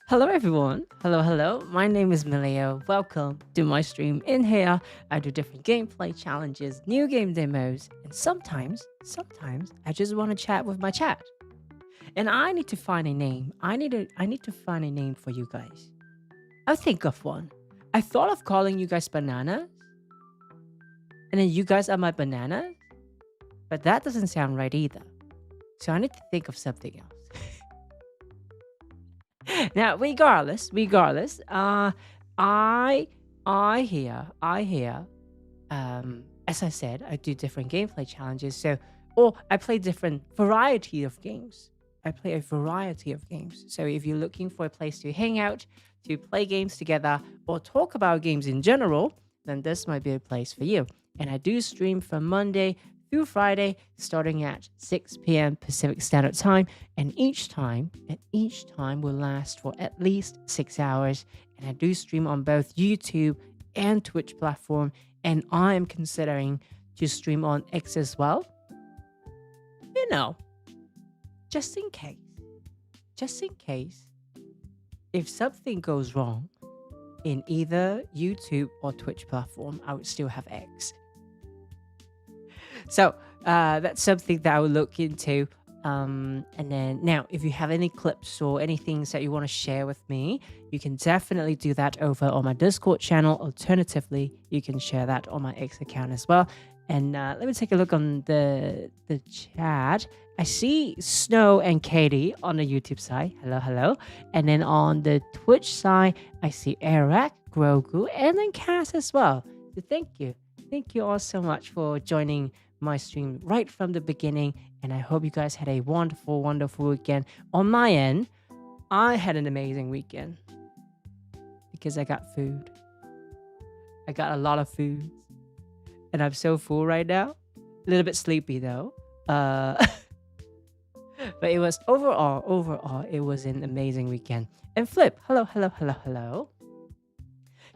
Hello everyone. Hello. My name is Milio. Welcome to my stream. In here, I do different gameplay challenges, new game demos, and sometimes I just want to chat with my chat. And I need to find a name. I need to find a name for you guys. I'll think of one. I thought of calling you guys bananas. And then you guys are my bananas. But that doesn't sound right either. So I need to think of something else. Now, regardless, I hear, as I said, I do different gameplay challenges. Or I play different variety of games. I play a variety of games. So if you're looking for a place to hang out, to play games together, or talk about games in general, then this might be a place for you. And I do stream from Monday through Friday, starting at 6 p.m. Pacific Standard Time, and each time will last for at least 6 hours. And I do stream on both YouTube and Twitch platform, and I am considering to stream on X as well. You know, just in case, if something goes wrong in either YouTube or Twitch platform, I would still have X. So that's something that I will look into. And then now, if you have any clips or any things that you want to share with me, you can definitely do that over on my Discord channel. Alternatively, you can share that on my X account as well. And let me take a look on the chat. I see Snow and Katie on the YouTube side. Hello. And then on the Twitch side, I see Eric, Grogu, and then Cass as well. So thank you. Thank you all so much for joining my stream right from the beginning, and I hope you guys had a wonderful weekend. On my end, I had an amazing weekend because I got food. I got a lot of food, and I'm so full right now. A little bit sleepy though. But it was overall, it was an amazing weekend. And Flip, hello.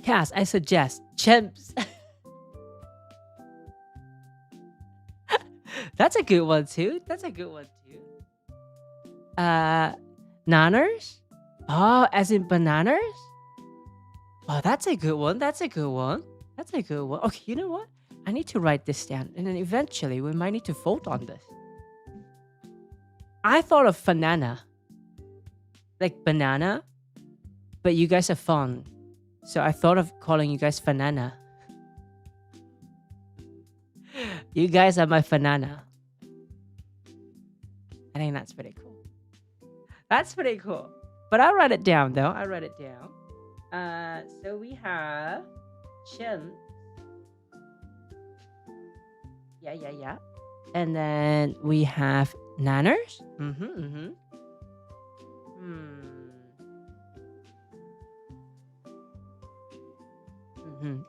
Cass, I suggest Chimps. That's a good one too. Nanners? Oh, as in bananas? Oh, that's a good one. Okay, you know what? I need to write this down, and then eventually we might need to vote on this. I thought of banana. Like banana, but you guys are fun. So I thought of calling you guys banana. You guys are my banana. I think that's pretty cool. But I'll write it down though. So we have Chim. Yeah. And then we have Nanners.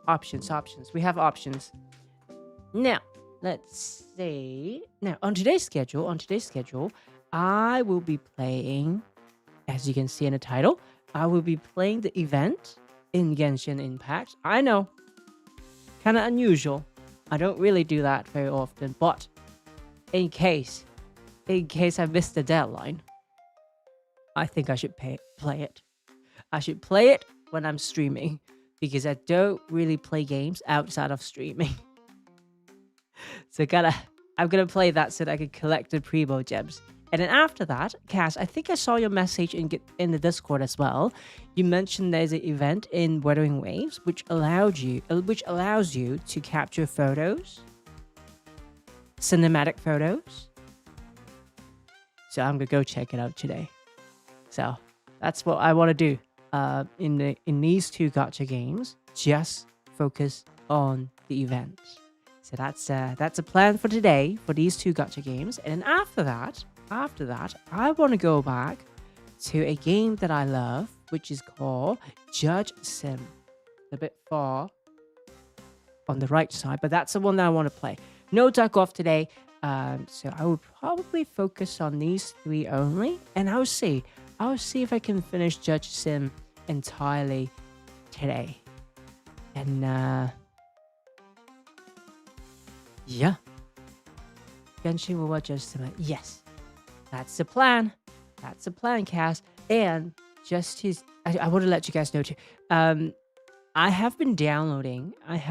Options. We have options. Now, let's see. Now, on today's schedule, I will be playing, as you can see in the title, I will be playing the event in Genshin Impact. I know, kind of unusual. I don't really do that very often, but in case I missed the deadline, I think I should play it. I should play it when I'm streaming, because I don't really play games outside of streaming. So I'm gonna play that so that I can collect the primo gems. And then after that, Cass, I think I saw your message in the Discord as well. You mentioned there's an event in Wuthering Waves which allows you to capture photos, cinematic photos. So I'm gonna go check it out today. So that's what I want to do. in these two gacha games, just focus on the events. So that's a plan for today for these two gacha games. And then after that, I want to go back to a game that I love, which is called JudgeSim. A bit far on the right side, but that's the one that I want to play. No duck off today. So I would probably focus on these three only, and I'll see if I can finish JudgeSim entirely today. And yeah, Genshin will watch JudgeSim. Yes, that's the plan. That's the plan, Cass. And I want to let you guys know too. I have been downloading all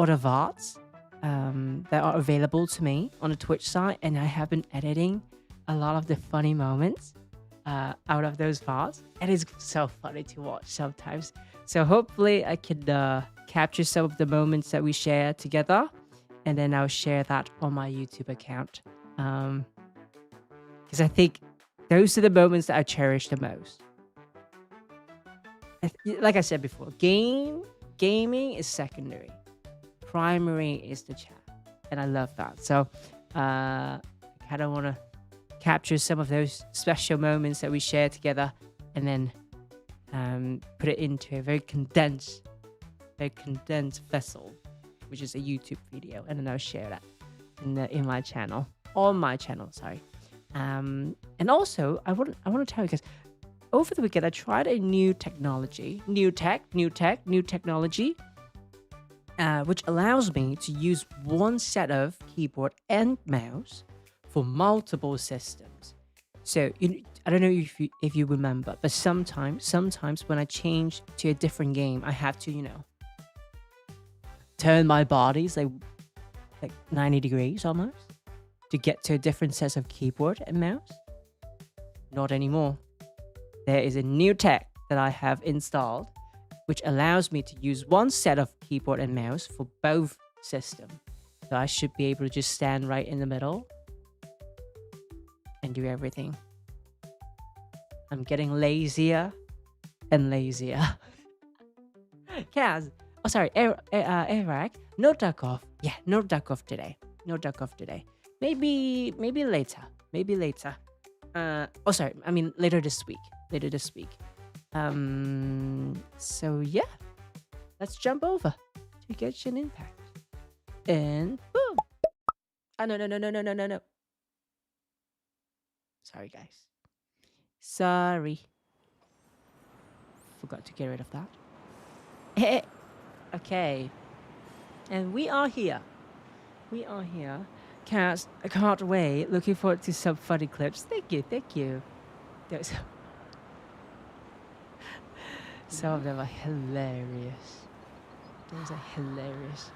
the VODs that are available to me on the Twitch site, and I have been editing a lot of the funny moments out of those VODs. It is so funny to watch sometimes. So hopefully I can capture some of the moments that we share together, and then I'll share that on my YouTube account. Because I think those are the moments that I cherish the most. Like I said before, gaming is secondary. Primary is the chat. And I love that. So I kind of want to capture some of those special moments that we share together, and then put it into a very condensed vessel, which is a YouTube video, and then I'll share that in my channel, on my channel, sorry. And also I want to tell you guys, over the weekend I tried a new technology, which allows me to use one set of keyboard and mouse for multiple systems. So I don't know if you remember, but sometimes when I change to a different game, I have to, turn my bodies like 90 degrees almost to get to a different set of keyboard and mouse. Not anymore. There is a new tech that I have installed, which allows me to use one set of keyboard and mouse for both systems. So I should be able to just stand right in the middle and do everything. I'm getting lazier and lazier. Kaz, oh sorry, Eric, no duck off. Yeah, no duck off today. No duck off today. Maybe later. Maybe later. Oh sorry, I mean later this week. So yeah, let's jump over to Genshin Impact. And boom. Oh no. Sorry guys. Sorry. Forgot to get rid of that. Okay. And we are here. Cats, I can't wait. Looking forward to some funny clips. Thank you. There's some of them are hilarious. Those are hilarious.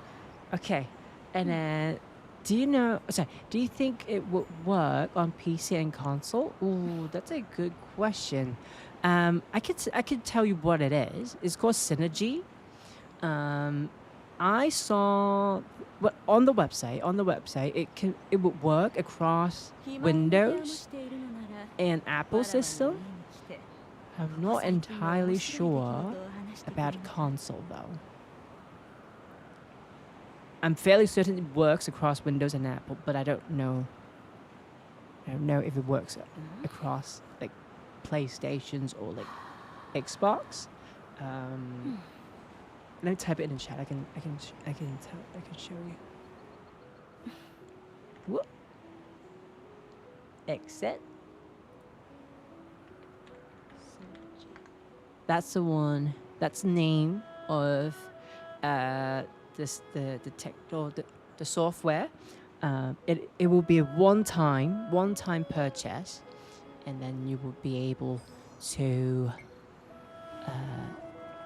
Okay. And then do you think it would work on PC and console? Ooh, that's a good question. I could tell you what it is. It's called Synergy. I saw on the website it would work across Windows and Apple system. I'm not entirely sure about console though. I'm fairly certain it works across Windows and Apple, but I don't know if it works across like PlayStations or like Xbox. Let me type it in the chat. I can show you. Whoop. Exit. That's the one. That's the name of the software. It will be a one-time purchase, and then you will be able to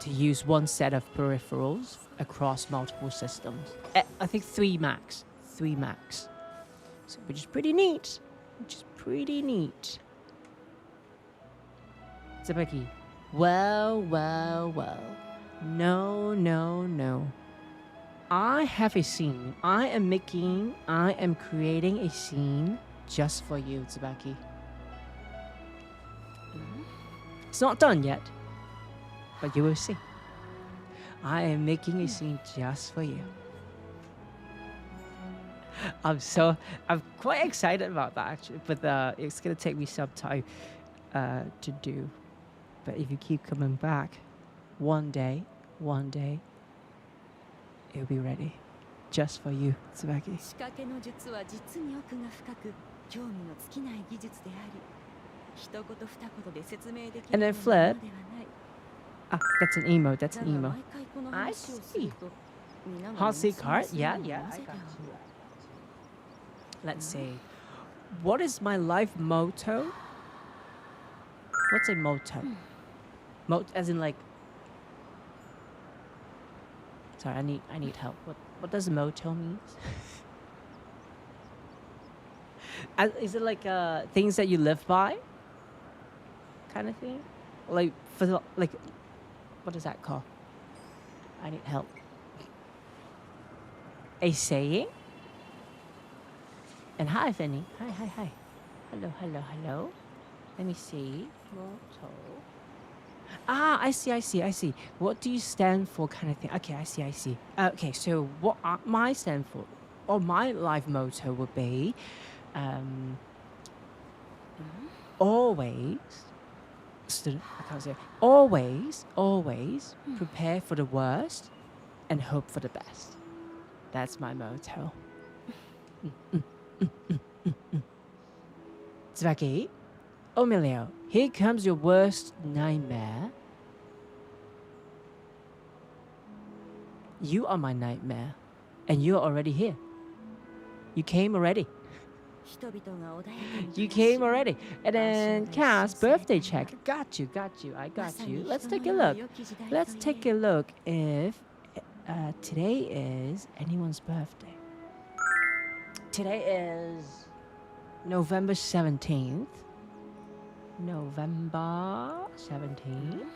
use one set of peripherals across multiple systems. I think 3 max. So, which is pretty neat. Zabeki. Well. No. I have a scene. I am creating a scene just for you, Tsubaki. It's not done yet, but you will see. I am making a scene just for you. I'm quite excited about that actually, but it's gonna take me some time to do. But if you keep coming back, one day, it'll be ready, just for you, Tsubaki. And then flip. Ah, that's an emo. That's an emo. I see. Hot seat card? Yeah, I got you. Let's see. What is my life motto? What's a motto? As in like. Sorry, I need help. What does motto mean? Is it like things that you live by? Kind of thing? Like what is that called? I need help. A saying? And hi, Fanny. Hi. Hello. Let me see. Motto. Ah, I see. What do you stand for, kind of thing? Okay, I see. Okay, so what my stand for, or my life motto would be, always. I can't say. Always prepare for the worst and hope for the best. That's my motto. Tsubaki, Emilio, here comes your worst nightmare. You are my nightmare, and you are already here. You came already. And then Cass, birthday check. Got you. I got you. Let's take a look if today is anyone's birthday. Today is November 17th. November 17th.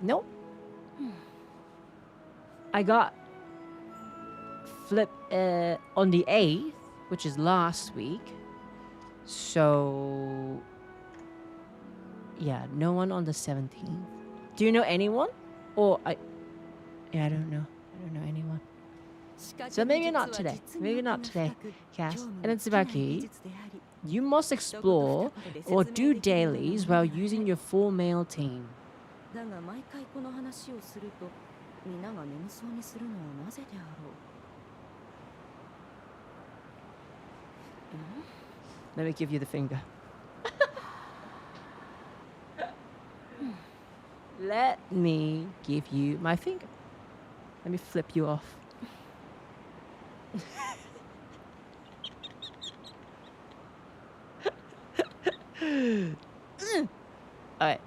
Nope. I got flip on the 8th, which is last week. So yeah, no one on the 17th. Do you know anyone? Or I don't know anyone. So maybe not today, Cass. And then Tsubaki, you must explore or do dailies while using your full male team. Let me give you the finger. Let me give you my finger. Let me flip you off. Alright.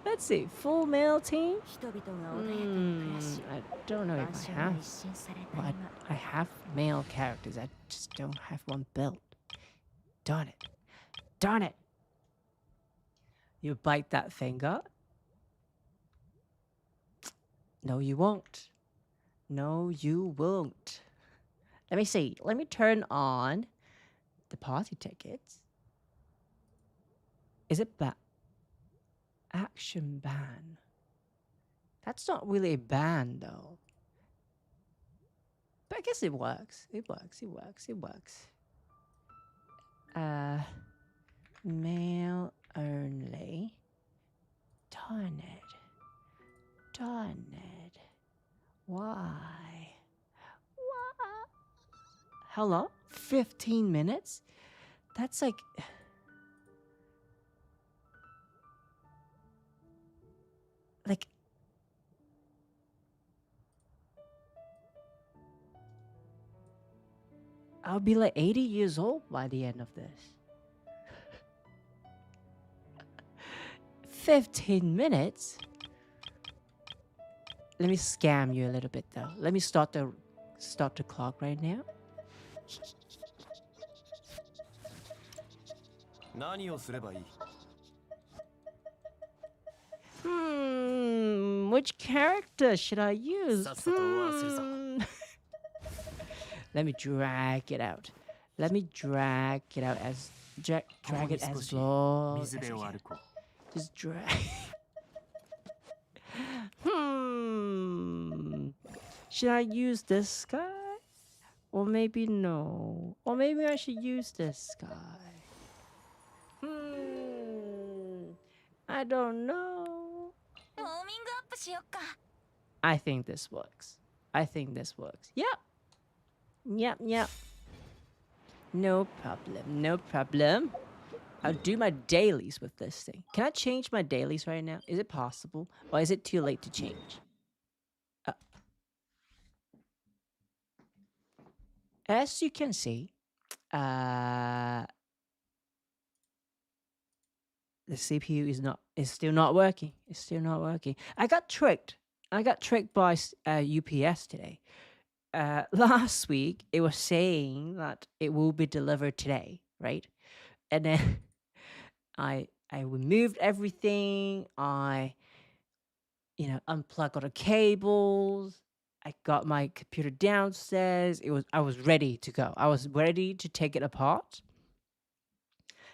Let's see. Full male team? I don't know if I have. Well, I have male characters. I just don't have one built. Darn it. You bite that finger? No, you won't. Let me see. Let me turn on the party tickets. Is it action ban? That's not really a ban though. But I guess it works. It works. Male only. Darn it. Why? How long? 15 minutes? That's like... I'll be like 80 years old by the end of this. 15 minutes? Let me scam you a little bit though. Let me start the clock right now. Which character should I use? Let me drag it out. Let me drag it out as drag it as long as I can. Just drag. Should I use this guy? Or maybe no. Or maybe I should use this guy. I don't know. I think this works. I think this works. Yep. Yep. No problem. No problem. I'll do my dailies with this thing. Can I change my dailies right now? Is it possible? Or is it too late to change? As you can see, the CPU is still not working. It's still not working. I got tricked. I got tricked by UPS today. Last week it was saying that it will be delivered today, right? And then I removed everything. I unplugged all the cables. I got my computer downstairs. I was ready to go. I was ready to take it apart.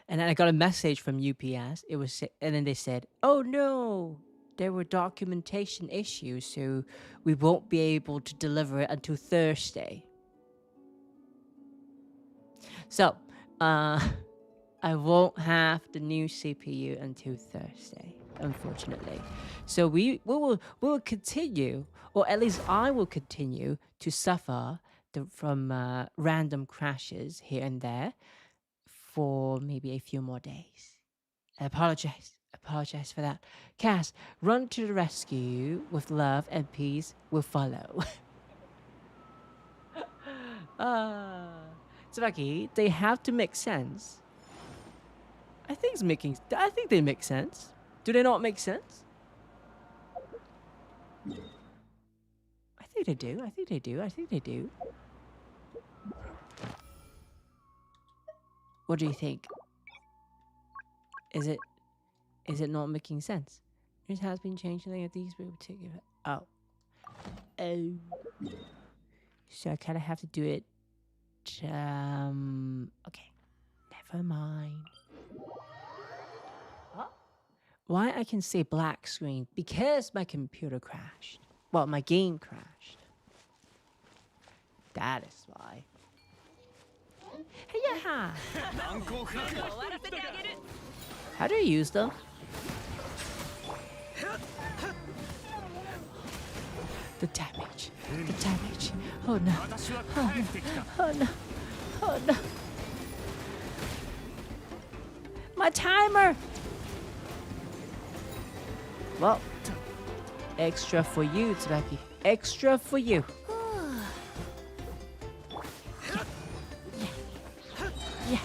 And then I got a message from UPS. And then they said, "Oh no, there were documentation issues, so we won't be able to deliver it until Thursday." So, I won't have the new CPU until Thursday, unfortunately. So we will continue, or at least I will continue to suffer from random crashes here and there for maybe a few more days. I apologize for that. Cass, run to the rescue with love and peace will follow. Tsubaki, they have to make sense. I think they make sense. Do they not make sense? I think they do. I think they do. What do you think? Is it not making sense? It has been changed. I think these will take it. Oh. So I kind of have to do it. Okay. Never mind. Why I can say black screen? Because my computer crashed. Well, my game crashed. That is why. Hey-ya! How do you use them? The damage. Oh no. Oh no. My timer! Well, extra for you, Tsubaki. Extra for you. Yeah.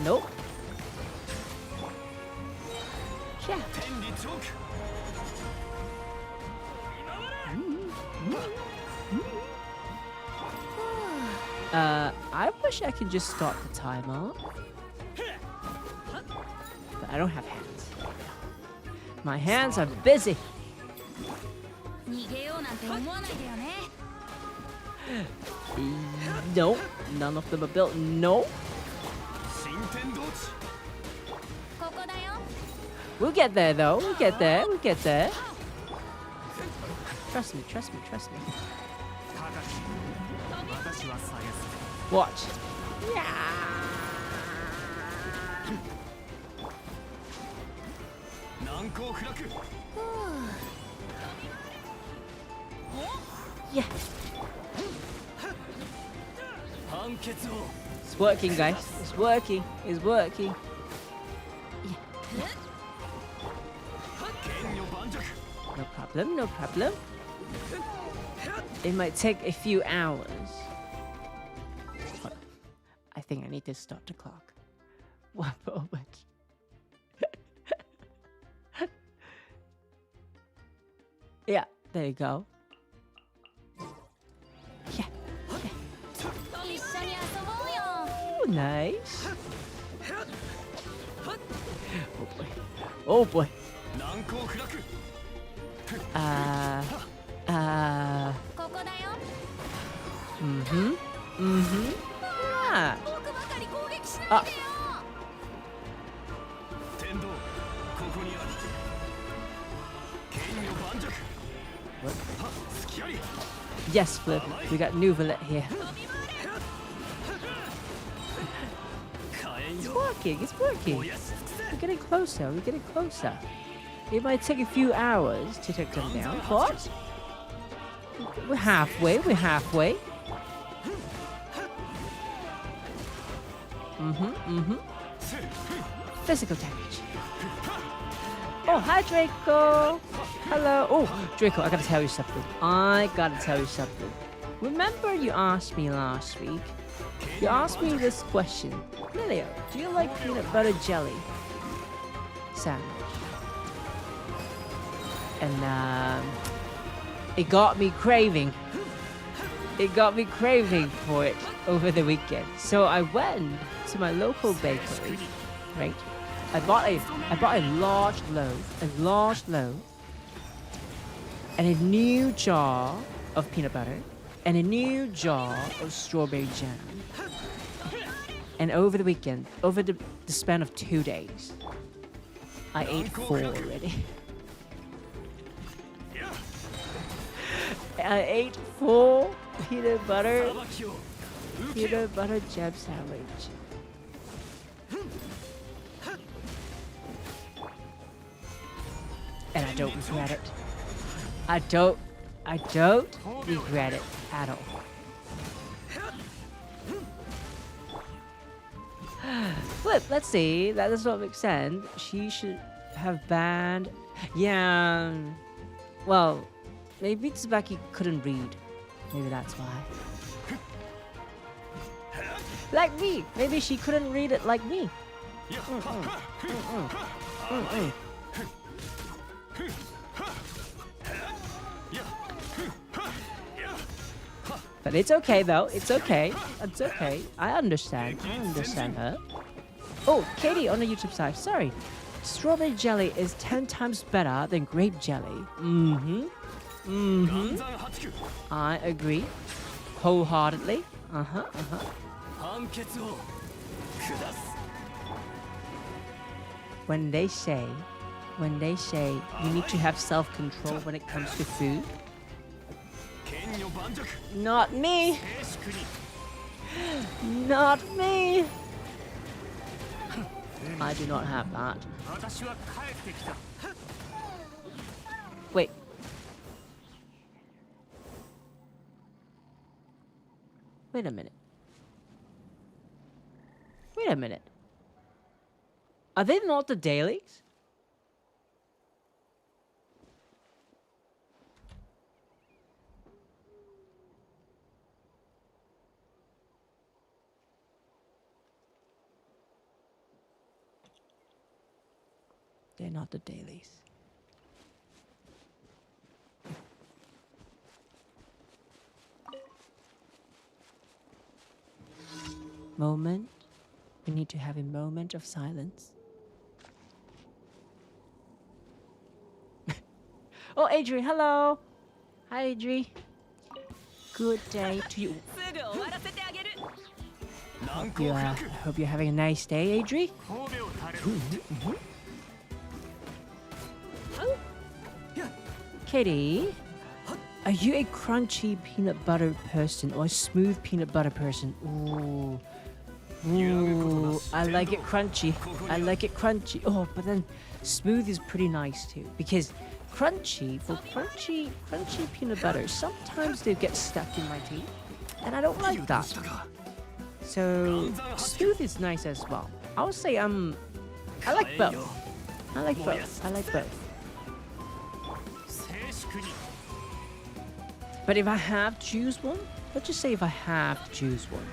Nope. I wish I could just start the timer. But I don't have hands. My hands are busy. No, none of them are built. No. We'll get there though. We'll get there. Trust me. Watch. Yeah. It's working, guys. It's working. Yeah. No problem. It might take a few hours. I think I need to start the clock. One moment. Yeah, there you go. Oh, nice. Oh boy. Yeah. Yes, Flip. We got Nuvalet here. It's working. It's working. We're getting closer. We're getting closer. It might take a few hours to take them down, but we're halfway. We're halfway. Physical damage. Oh, hi, Draco. Hello. Oh, Draco, I gotta tell you something. Remember you asked me last week? You asked me this question. Lilio, do you like peanut butter jelly sandwich? And it got me craving. It got me craving for it over the weekend. So I went to my local bakery, right? I bought a large loaf, and a new jar of peanut butter, and a new jar of strawberry jam. And over the weekend, over the span of 2 days, I ate 4 already. I ate 4 peanut butter jam sandwich. And I don't regret it. I don't regret it at all. Flip, let's see. That does not make sense. She should have banned. Yeah. Well, maybe Tsubaki couldn't read. Maybe that's why. Like me. Maybe she couldn't read it like me. But it's okay though. It's okay. It's okay. I understand. I understand her. Oh, Katie on the YouTube side. Sorry. Strawberry jelly is 10 times better than grape jelly. I agree. Wholeheartedly. When they say you need to have self-control when it comes to food. Not me. Not me. I do not have that. Wait. Wait a minute. Wait a minute. Are they not the dailies? They're not the dailies. Moment. We need to have a moment of silence. Oh, Adri, hello. Hi, Adri. Good day to you. Hope you're having a nice day, Adri. Katie, are you a crunchy peanut butter person or a smooth peanut butter person? Ooh. Ooh, I like it crunchy. I like it crunchy. Oh, but then smooth is pretty nice too. Because crunchy peanut butter, sometimes they get stuck in my teeth. And I don't like that. So smooth is nice as well. I would say I like both. I like both. But if I have to choose one, let's just say if I have to choose one,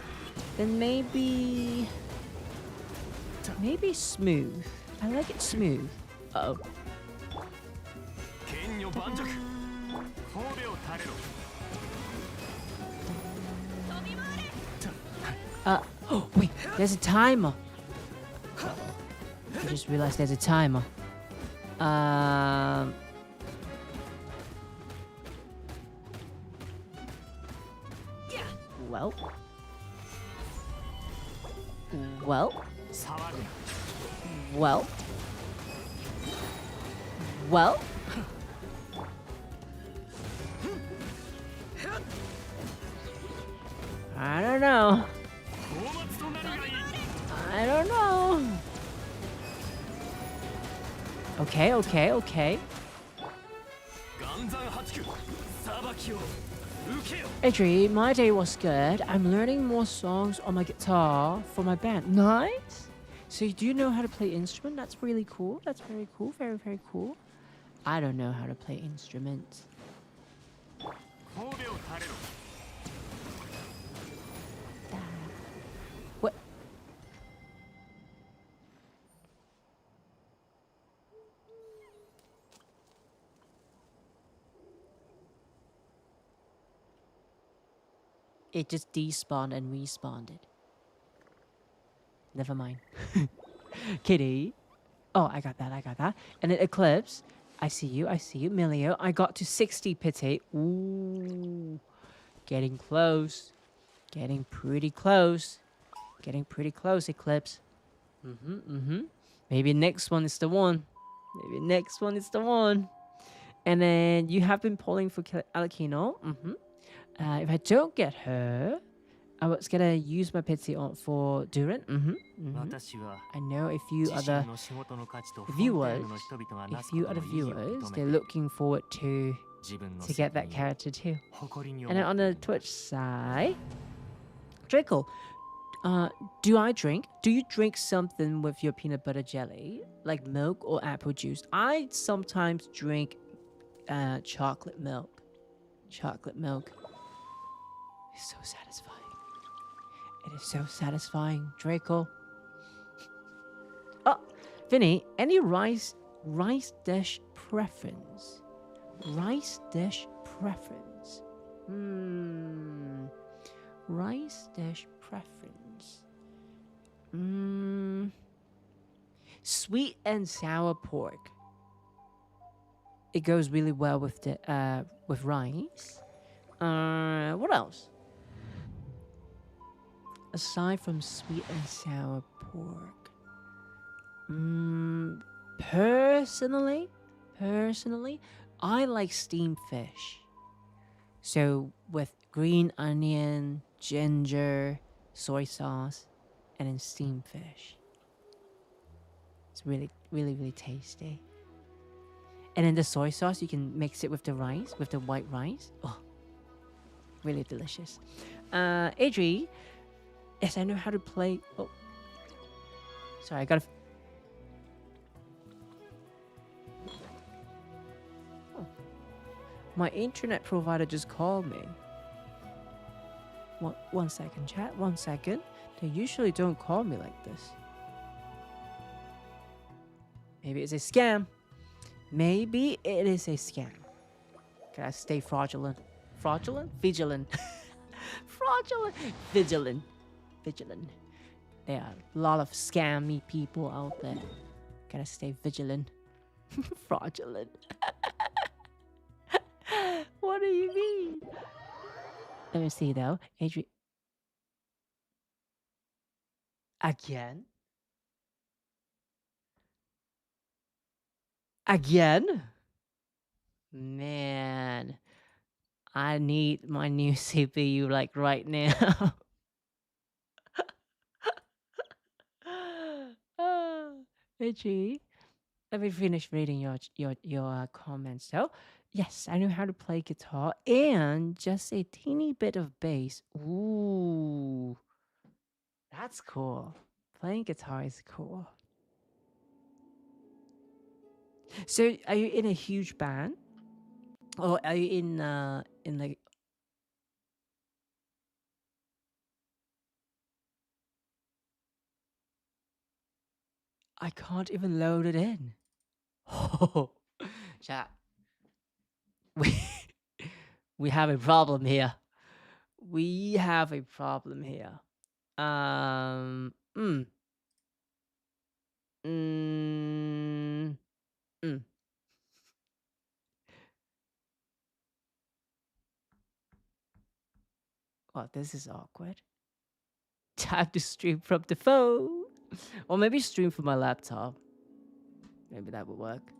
then maybe smooth. I like it smooth. Uh-oh. Oh, wait, there's a timer. I just realized there's a timer. Well. Well. Well. Well. I don't know. I don't know. Okay, okay, okay. Adri, my day was good. I'm learning more songs on my guitar for my band. Nice. So you do know how to play instrument? That's really cool. That's very cool. Very, very cool. I don't know how to play instruments. What? It just despawned and respawned. Never mind. Kitty. Oh, I got that. I got that. And then Eclipse. I see you. I see you. Milio. I got to 60 pity. Ooh. Getting close. Getting pretty close. Getting pretty close, Eclipse. Maybe next one is the one. Maybe next one is the one. And then you have been polling for Alakino. If I don't get her, I was gonna use my pity on for Duran. I know a few other viewers, they're looking forward to get that character too. And then on the Twitch side, Draco, do you drink something with your peanut butter jelly, like milk or apple juice? I sometimes drink chocolate milk. Chocolate milk. It's so satisfying. It is so satisfying, Draco. Oh, Vinny, any rice dish preference? Rice dish preference. Rice dish preference. Sweet and sour pork. It goes really well with the with rice. What else? Aside from sweet and sour pork. Personally, I like steamed fish. So with green onion, ginger, soy sauce, and then steamed fish. It's really, really, really tasty. And then the soy sauce, you can mix it with the rice, with the white rice. Oh, really delicious. Adri, yes, I know how to play. Oh, sorry, I gotta. Oh. My internet provider just called me. One second, chat. 1 second. They usually don't call me like this. Maybe it's a scam. Maybe it is a scam. Gotta stay fraudulent. Fraudulent? Vigilant. Fraudulent. Vigilant. There are a lot of scammy people out there. Gotta stay vigilant. Fraudulent. What do you mean? Let me see though. Adrian. Again? Again? Man, I need my new CPU like right now. Reggie, let me finish reading your comments. So, yes, I know how to play guitar and just a teeny bit of bass. Ooh, that's cool. Playing guitar is cool. So, are you in a huge band, or are you in like? I can't even load it in. Oh, chat. We have a problem here. We have a problem here. Um. Mm. Mm. Mm. Oh, this is awkward. Time to stream from the phone. Or maybe stream from my laptop. Maybe that would work.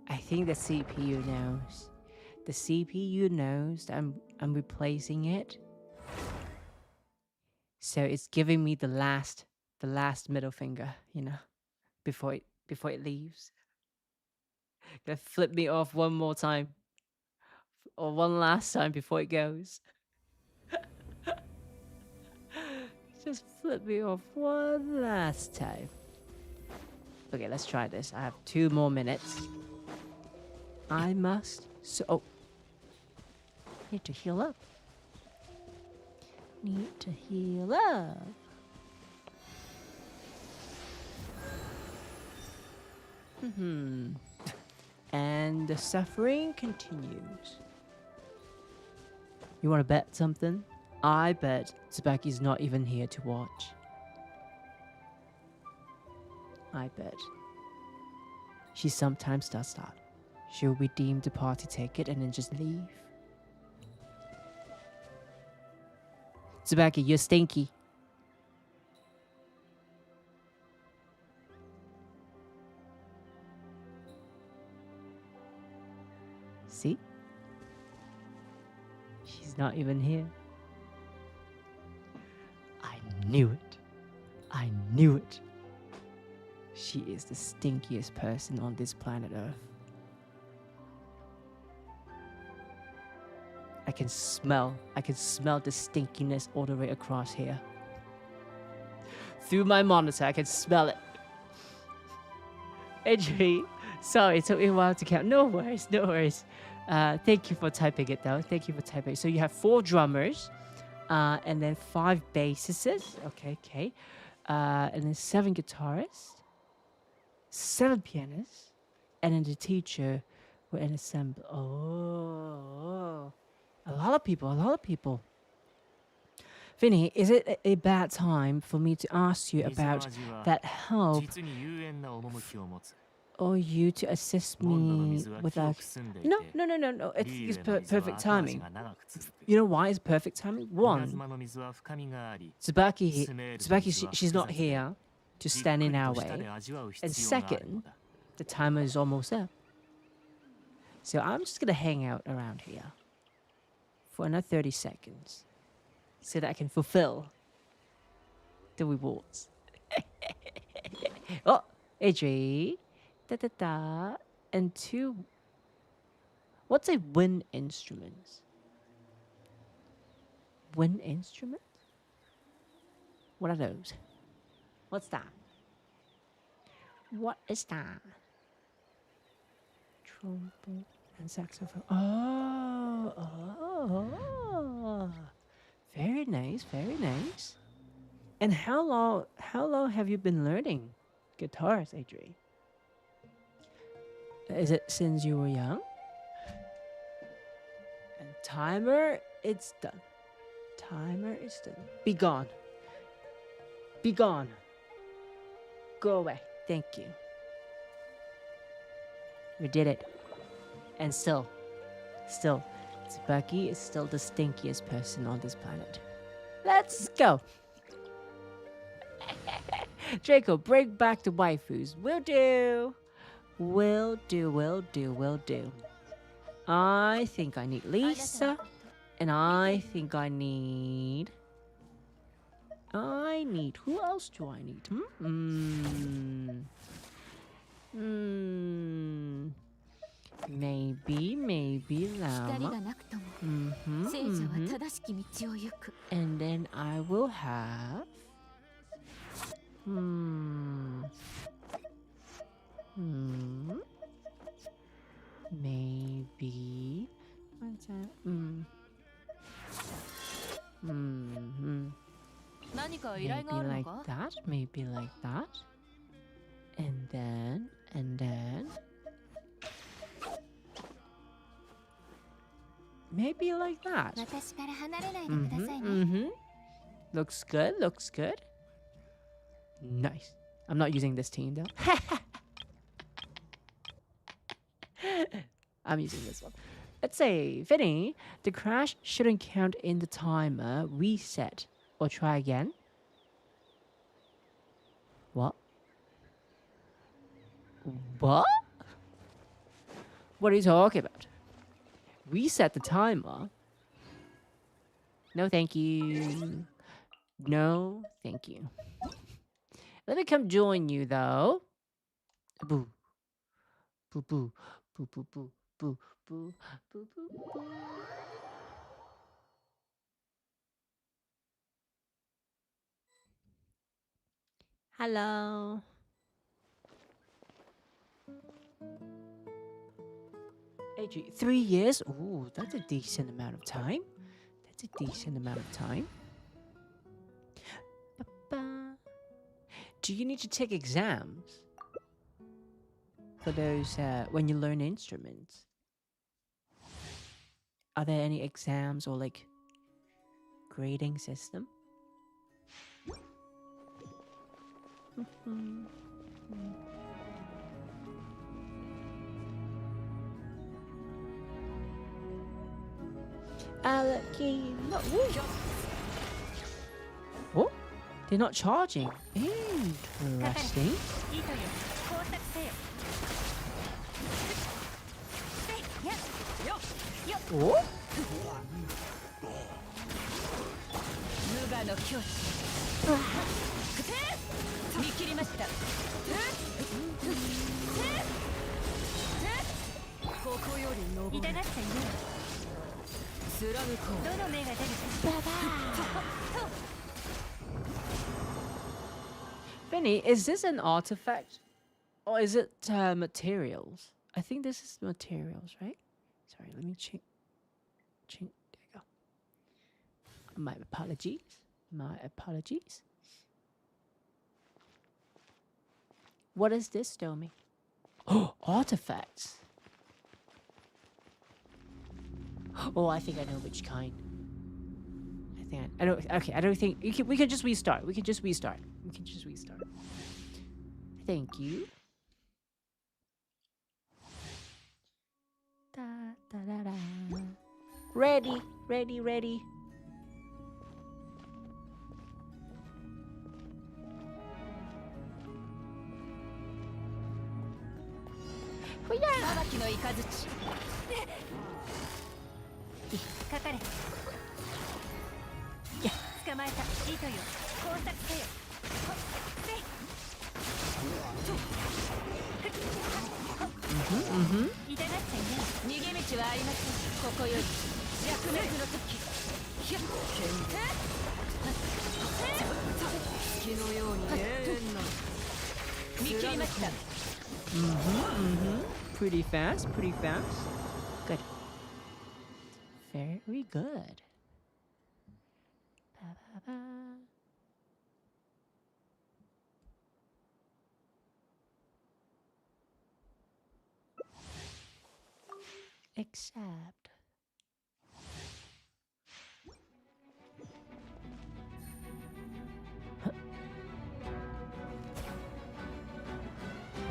I think the CPU knows. The CPU knows that I'm replacing it. So it's giving me the last middle finger, you know, before it leaves. Gonna flip me off one more time. Or one last time before it goes. Just flip me off one last time. Okay, let's try this. I have 2 more minutes. I must. Oh. Need to heal up. Need to heal up. And the suffering continues. You want to bet something? I bet Tsubaki's not even here to watch. I bet. She sometimes does that. She'll redeem the party ticket and then just leave. Tsubaki, you're stinky. See? She's not even here. I knew it. I knew it. She is the stinkiest person on this planet Earth. I can smell the stinkiness all the way across here. Through my monitor, I can smell it. Adri, sorry, it took me a while to count. No worries, no worries. Thank you for typing it though. Thank you for typing. So you have 4 drummers, and then 5 bassists. Okay. And then 7 guitarists, 7 pianists, and then the teacher will ensemble. Oh, a lot of people. Vinny, is it a bad time for me to ask you about that help or you to assist me with a... No. It's perfect timing. You know why it's perfect timing? One, Tsubaki, she's not here to stand in our way. And second, the timer is almost up. So I'm just going to hang out around here for another 30 seconds so that I can fulfill the rewards. Oh, Adri. Da. And 2. What's a wind instrument? Wind instrument? What are those? What's that? What is that? Trumpet and saxophone. Oh. Very nice. And how long have you been learning guitars, Adri? Is it since you were young? And timer, it's done. Be gone. Go away. Thank you. We did it. And still, Tsubaki is still the stinkiest person on this planet. Let's go. Draco, bring back the waifus. Will do. I think I need Lisa. And I think I need... Who else do I need? Maybe Llama. And then I will have... Maybe... What's that? Maybe like that. And then... Maybe like that. 私から離れないでくださいね。 Mm-hmm. Looks good. Looks good. Nice. I'm not using this team though. I'm using this one. Let's say, Vinny, the crash shouldn't count in the timer. Reset or try again. What? What? What are you talking about? Reset the timer? No, thank you. No, thank you. Let me come join you, though. Boo. Boo, boo. Boo, boo, boo. Boo, boo. Boo, boo, boo. Hello. AG, 3 years? Ooh, that's a decent amount of time. That's a decent amount of time. Ba-ba. Do you need to take exams for those when you learn instruments? Are there any exams or like grading system? Oh, they're not charging. Interesting. Oh? Vinny, is this an artifact? Or is it materials? I think this is materials, right? Sorry, let me change. There you go. My apologies. My apologies. What is this, Domi? Oh, artifacts. Oh, I think I know which kind. I don't. Okay, I don't think we can just restart. We can just restart. Thank you. Da, da, da, da. Ready. Pretty fast. Good. Very good. Ba, ba, ba. Except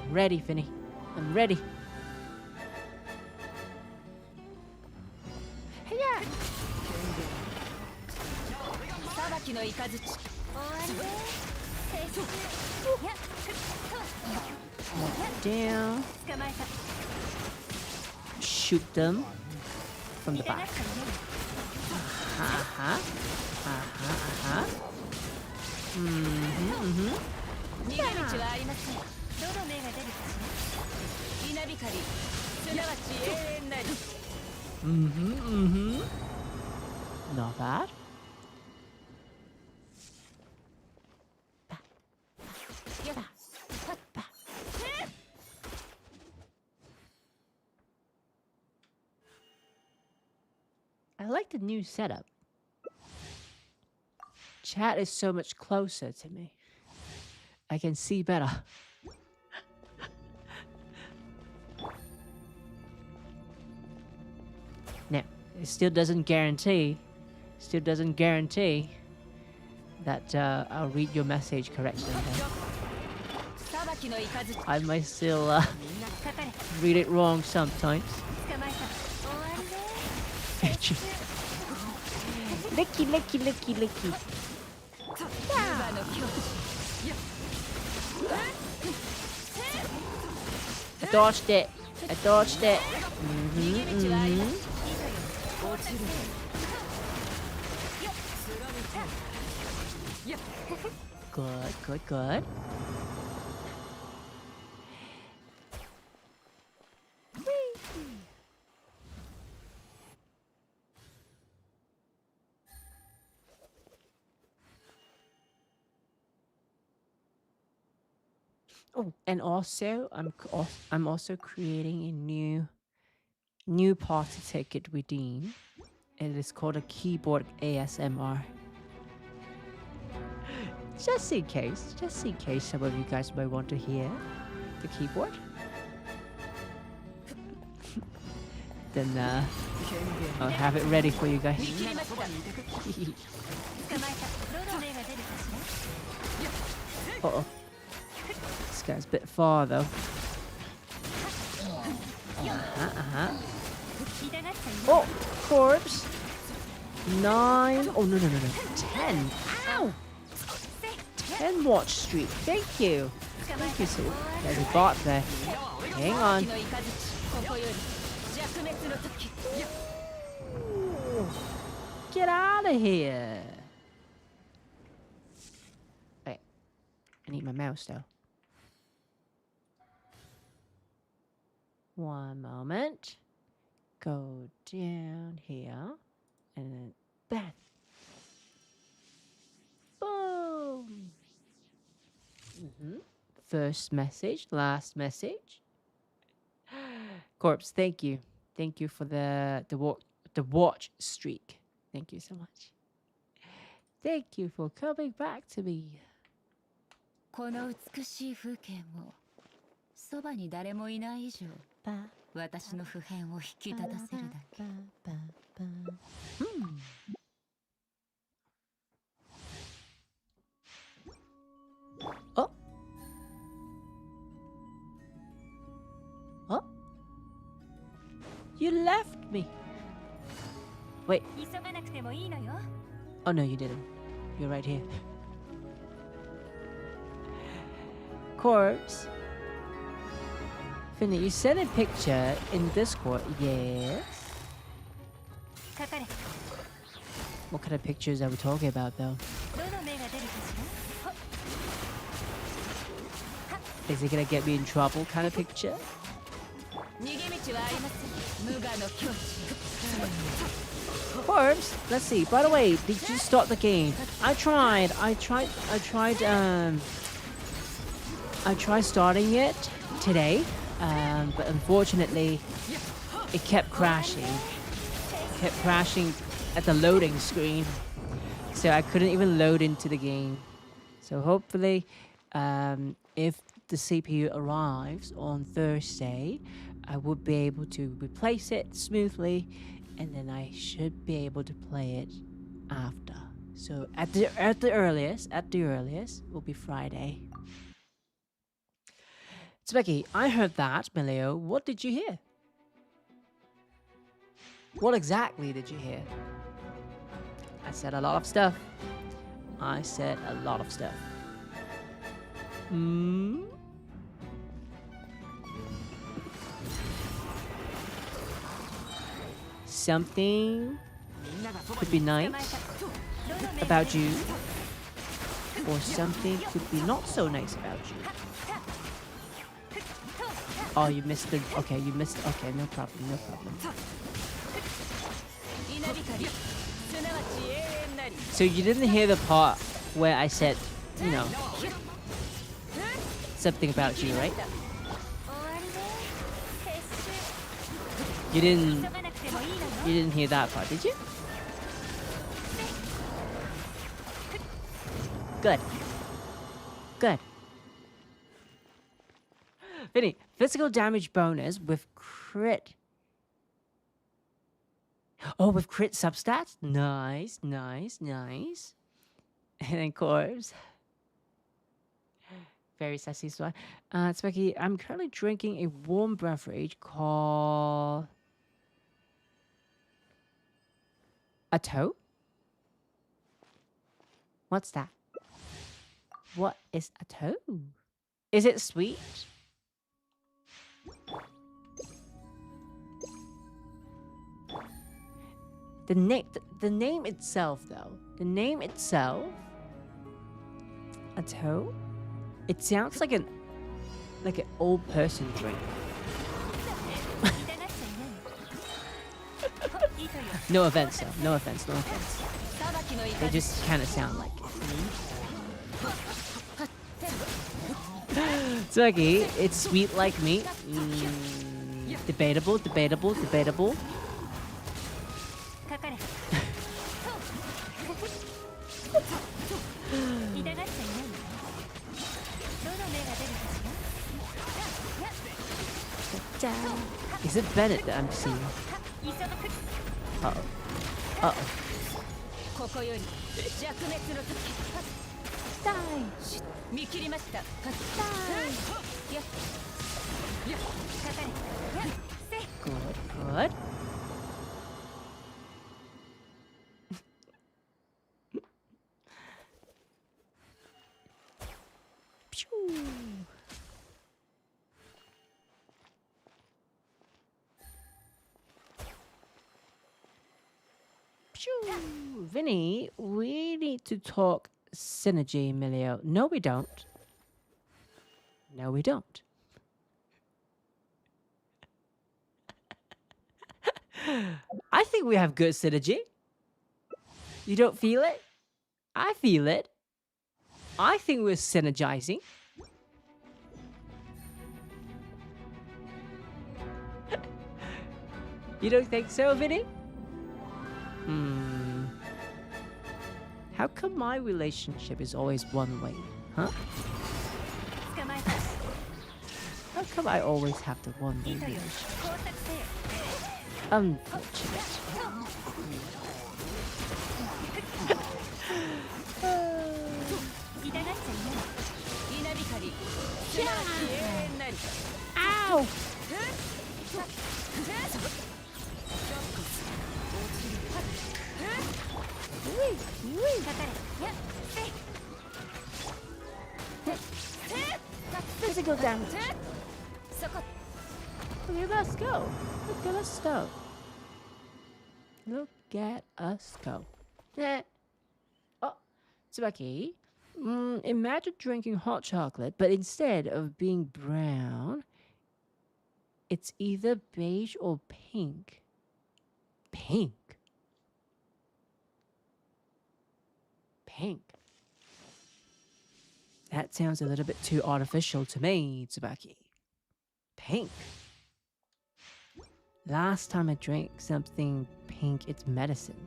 I'm ready, Finny. I'm ready. Hey-ya! Down. Shoot them from the back. Not bad. I like the new setup. Chat is so much closer to me. I can see better. Now, it still doesn't guarantee that I'll read your message correctly. I might still read it wrong sometimes. Licky, licky, licky, licky. I dodged it. Good. Oh, and also I'm also creating a new party ticket redeem. It is called a keyboard ASMR. Just in case some of you guys might want to hear the keyboard. Then I'll have it ready for you guys. Uh-oh. This guy's a bit far though. Oh, corpse. 9. Oh, no. 10. Ow! 10 watch streak. Thank you. Thank you, sir. There's a bot there. Hang on. Get out of here. Wait. I need my mouse though. One moment. Go down here. And then bam. Boom. First message, last message. Corpse, thank you. Thank you for the watch streak. Thank you so much. Thank you for coming back to me. この美しい風景もそばに誰もいない以上私の普遍を引き立たせるだけ。Oh. Oh. You left me. Wait. 急がなくてもいいのよ。 Oh no, you didn't. You're right here. Corpse. Finny, you sent a picture in Discord. Yes. かかれ。 What kind of pictures are we talking about, though? どの目が出るかしら。 Is it gonna get me in trouble kind of picture? 逃げ道はありません。無我の境地。 Corpse, let's see. By the way, did you start the game? I tried starting it today, but unfortunately, it kept crashing. It kept crashing at the loading screen, so I couldn't even load into the game. So hopefully, if the CPU arrives on Thursday, I would be able to replace it smoothly, and then I should be able to play it after. So at the earliest, will be Friday. Specky, I heard that, Melio. What did you hear? What exactly did you hear? I said a lot of stuff. Something could be nice about you, or something could be not so nice about you. Oh, you missed the... Okay, you missed... Okay, no problem. So you didn't hear the part where I said, you know, something about you, right? You didn't hear that part, did you? Good. Vinny, physical damage bonus with crit. Oh, with crit substats? Nice, nice, nice. And then Corpse. Very sassy one. Specky, I'm currently drinking a warm beverage called a toe. What's that? What is a toe? Is it sweet? The name itself, though. The name itself. A toe. It sounds like an old person drink. No offense, though. No offense. No offense. They just kind of sound like it. Twiggy, it's sweet like meat. Debatable, debatable, debatable. Is it Bennett that I'm seeing? Uh-oh. Uh-oh. Good, good. Vinny, we need to talk synergy, Emilio. No, we don't. No, we don't. I think we have good synergy. You don't feel it? I feel it. I think we're synergizing. You don't think so, Vinny? How come my relationship is always one way, huh? How come I always have the one-way relationship? Unfortunate. Ow! Physical damage. Look at us go. Look at us go. Look at us go. Oh, Tsubaki. Imagine drinking hot chocolate, but instead of being brown, it's either beige or pink. Pink. Pink. That sounds a little bit too artificial to me, Tsubaki. Pink. Last time I drank something pink, it's medicine.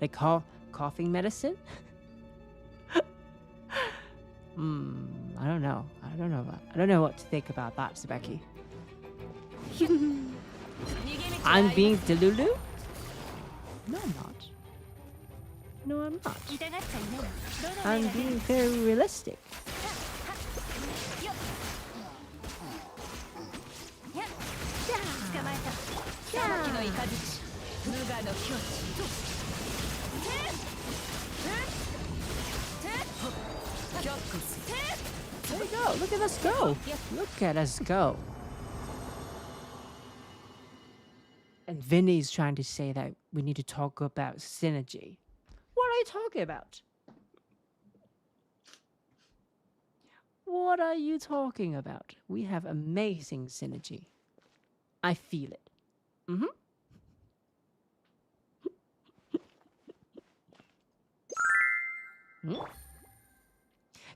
Like coughing medicine? I don't know. I don't know what to think about that, Tsubaki. I'm being delulu? No, I'm not. No, I'm not. I'm being very realistic. There we go. Look at us go. Look at us go. And Vinny's trying to say that we need to talk about synergy. What are you talking about? What are you talking about? We have amazing synergy. I feel it.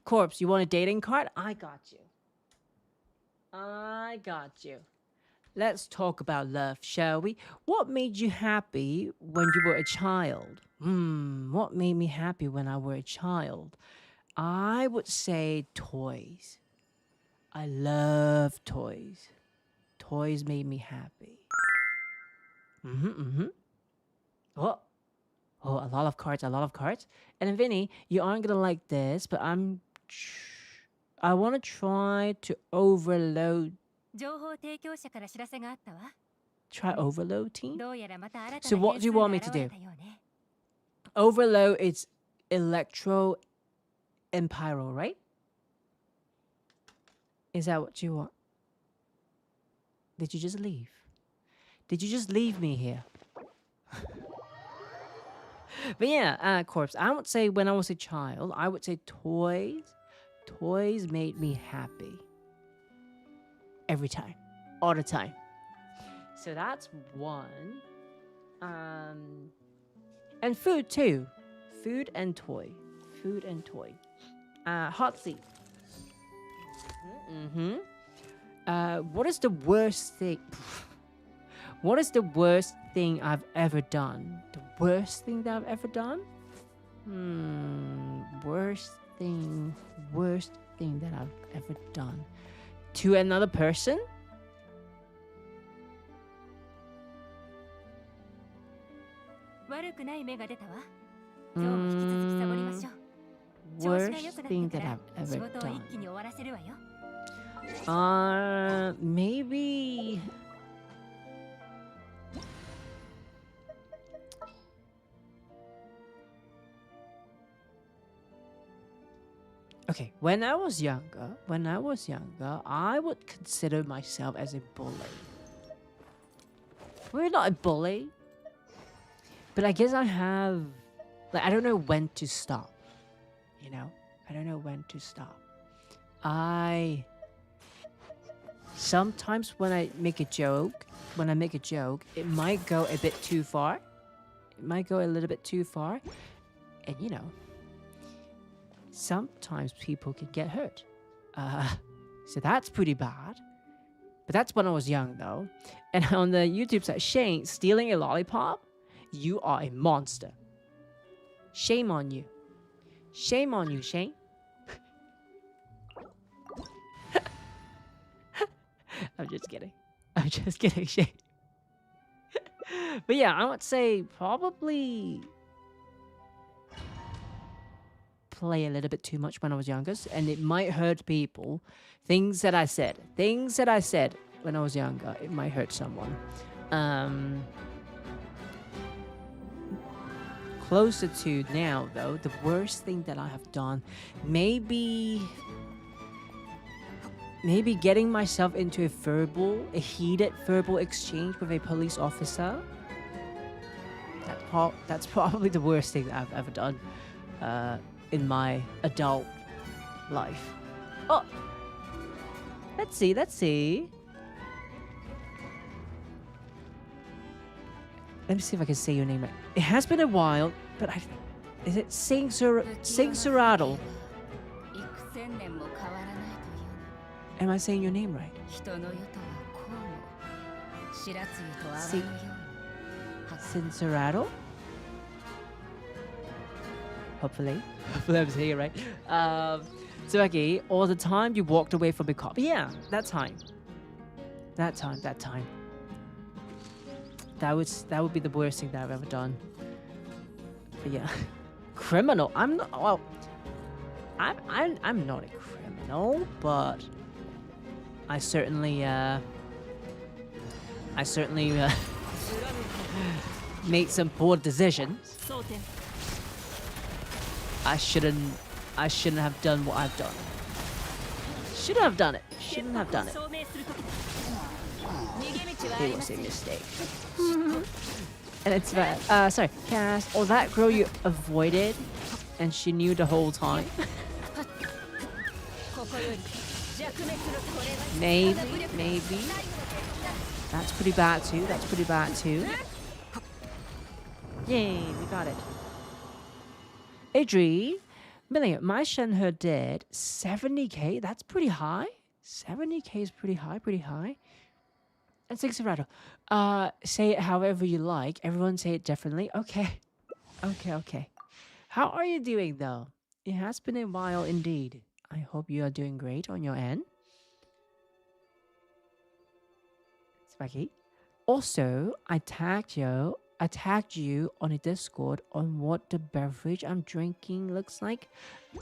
Corpse, you want a dating card? I got you. I got you. Let's talk about love, shall we? What made you happy when you were a child? What made me happy when I were a child? I would say toys. I love toys. Toys made me happy. Oh, oh, a lot of cards, a lot of cards. And then Vinny, you aren't gonna like this, but I want to try to overload. 情報提供者から知らせがあったわ。 Try overload team. どうやらまた新た So な what do 変 you 数が want me 現 to れ do? たようね。 Overload is electro and pyro, right? Is that what you want? Did you just leave? Did you just leave me here? But yeah, Corpse, I would say when I was a child, I would say toys. Toys made me happy. Every time. All the time. So that's one. And food too. Food and toy. Food and toy. Hot seat. What is the worst thing? What is the worst thing I've ever done? The worst thing that I've ever done? Worst thing that I've ever done. To another person? 悪くない芽が出たわ。今日も引き続きサボりましょう。調子が良 Worst くな thing って that から I've 仕 ever 事を一 done. 気に終わらせるわよ。 Maybe. Okay, when I was younger, I would consider myself as a bully. Well, not a bully, but I guess I have, like, I don't know when to stop. You know, I don't know when to stop. Sometimes when I make a joke, it might go a bit too far. It might go a little bit too far, and you know, sometimes people can get hurt. So that's pretty bad. But that's when I was young, though. And on the YouTube site, Shane, stealing a lollipop? You are a monster. Shame on you. Shame on you, Shane. I'm just kidding. I'm just kidding, Shane. But yeah, I would say probably play a little bit too much when I was younger, and it might hurt people. Things that I said when I was younger, it might hurt someone. Closer to now, though, the worst thing that I have done, maybe getting myself into a heated verbal exchange with a police officer. That's probably the worst thing that I've ever done in my adult life. Oh, let's see. Let me see if I can say your name right. It has been a while, but is it Singserattle? 幾千年も変わらないという Am I saying your name right? 人の世とはこうも白露と泡のように Singserattle? Hopefully I'm saying it right. Tsubaki, all the time you walked away from a cop. Yeah, that time. That would be the worst thing that I've ever done. But yeah, criminal. I'm not. Well, I'm not a criminal, but I certainly made some poor decisions. I shouldn't have done what I've done. Shouldn't have done it. It was a mistake. And it's bad. Sorry, Cass. Or that girl you avoided, and she knew the whole time. Maybe. That's pretty bad too. Yay, we got it. Adri, Million, my Shenhe did 70k. That's pretty high. 70k is pretty high. And Singserattle, say it however you like. Everyone say it differently. Okay. How are you doing though? It has been a while indeed. I hope you are doing great on your end. Spiky. Also, I tagged you I tagged you on a Discord on what the beverage I'm drinking looks like.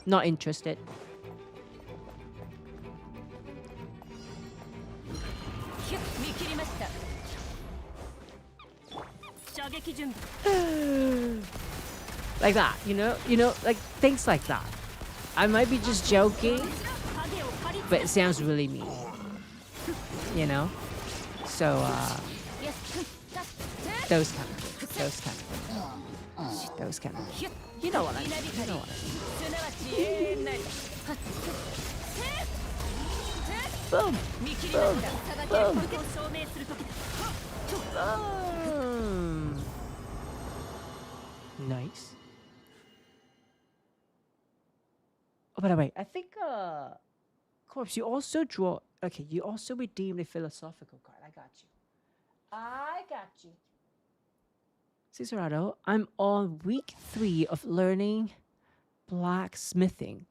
Not interested. 見切りました。射撃準備。Like that, you know, like things like that. I might be just joking, but it sounds really mean. You know? So, those kind of things. Those kind of things. Those kind of things. You know what I mean. You know what I mean. Boom! Boom! Boom! Boom! Nice. Oh, by the way, I think, Corpse, you also draw... Okay, you also redeemed a philosophical card. I got you. I got you. Cesarado, I'm on week 3 of learning blacksmithing.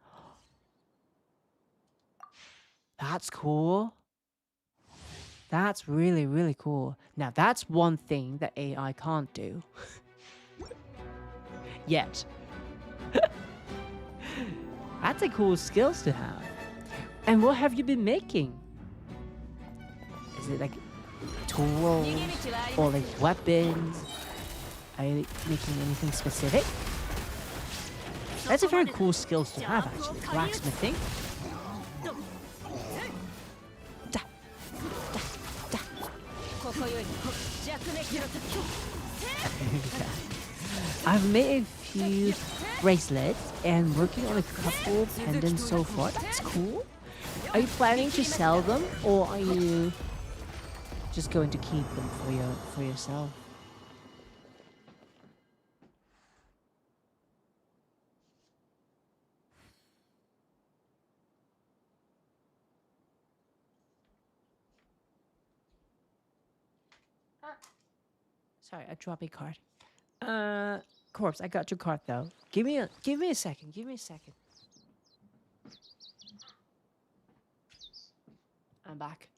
That's cool. That's really, really cool. Now, that's one thing that AI can't do. Yet. That's a cool skills to have. And what have you been making? Is it like tools or like weapons? Are you making anything specific? That's a very cool skills to have, actually. Blacksmithing. I've made a few bracelets and working on a couple pendants so far. That's cool. Are you planning to sell them, or are you just going to keep them for yourself? Sorry, I dropped a card. Corpse, I got your card though. Give me a second. Give me a second. I'm back.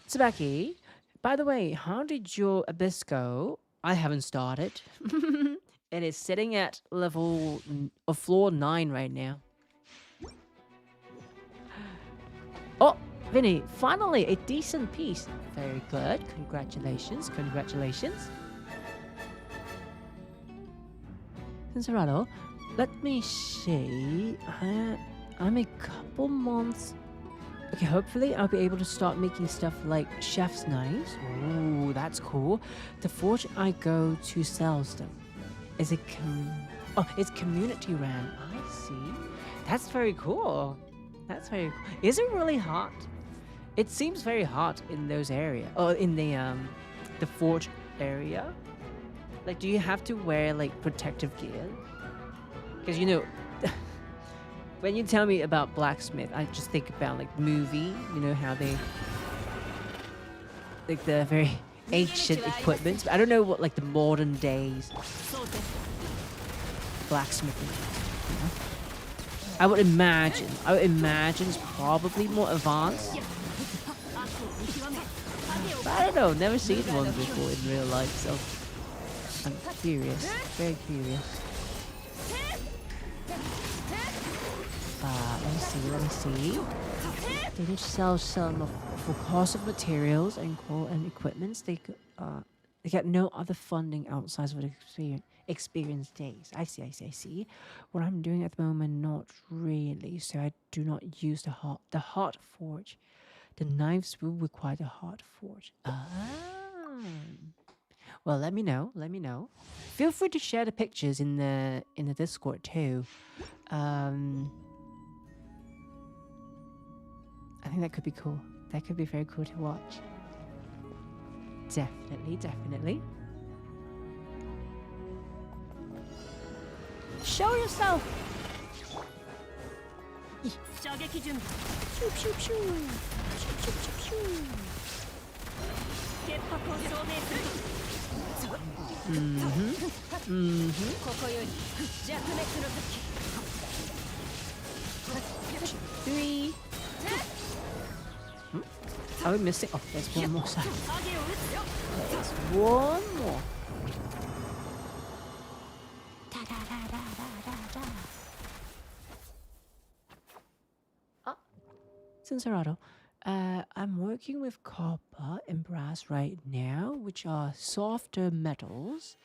Tsubaki, by the way, how did your abyss go? I haven't started. It is sitting at level of floor 9 right now. Oh, Vinny, finally a decent piece. Very good. Congratulations. Congratulations. Cincerado, let me see. I'm a couple months. Okay, hopefully I'll be able to start making stuff like chef's knives. Ooh, that's cool. The forge I go to sells them. Is it it's community ran. I see. That's very cool. That's very cool. Is it really hot? It seems very hot in those areas. Oh, in the forge area. Like, do you have to wear like protective gear? Because you know, when you tell me about blacksmith, I just think about like movie. You know how they like the very ancient equipment. I don't know what like the modern days blacksmithing is, you know? I would imagine it's probably more advanced. But I don't know, never seen one before in real life, so I'm curious, very curious. Let me see. They need to sell some for cost of materials and equipments. They get no other funding outside of the experience days. I see. What I'm doing at the moment, not really. So I do not use the hot forge. The knives will require the hot forge. Well, let me know. Feel free to share the pictures in the Discord too. I think that could be cool. That could be very cool to watch. Definitely. Show yourself! Three. Are we missing? Oh, there's one more side. There's one more. Sincerato, I'm working with copper and brass right now, which are softer metals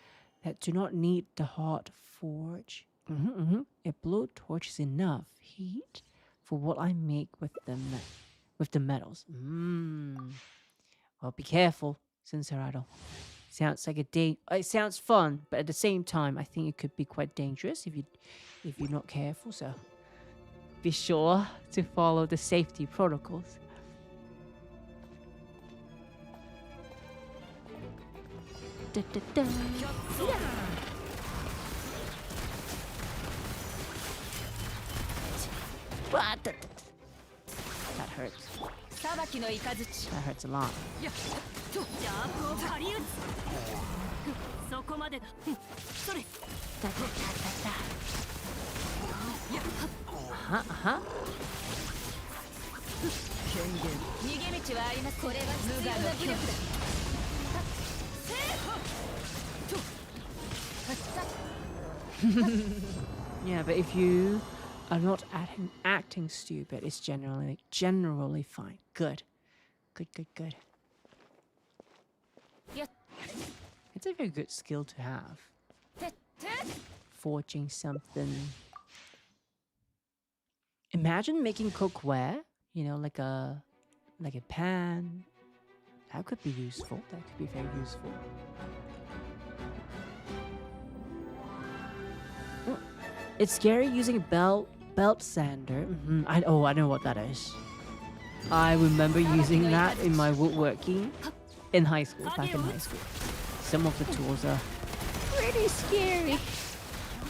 that do not need the hot forge. A blowtorch is enough heat for what I make with the metals. Well, be careful, Sincerato. Sounds like it sounds fun, but at the same time, I think it could be quite dangerous if you're not careful. So be sure to follow the safety protocols. Da, da, da. What? That hurts. That hurts a lot. Uh-huh. Yeah, but if you are not acting stupid, it's generally fine. Good. It's a very good skill to have. Forging something. Imagine making cookware, like a pan. That could be useful. That could be very useful. It's scary using belt sander. I know what that is. I remember using that in my woodworking in high school, back in high school. Some of the tools are pretty scary.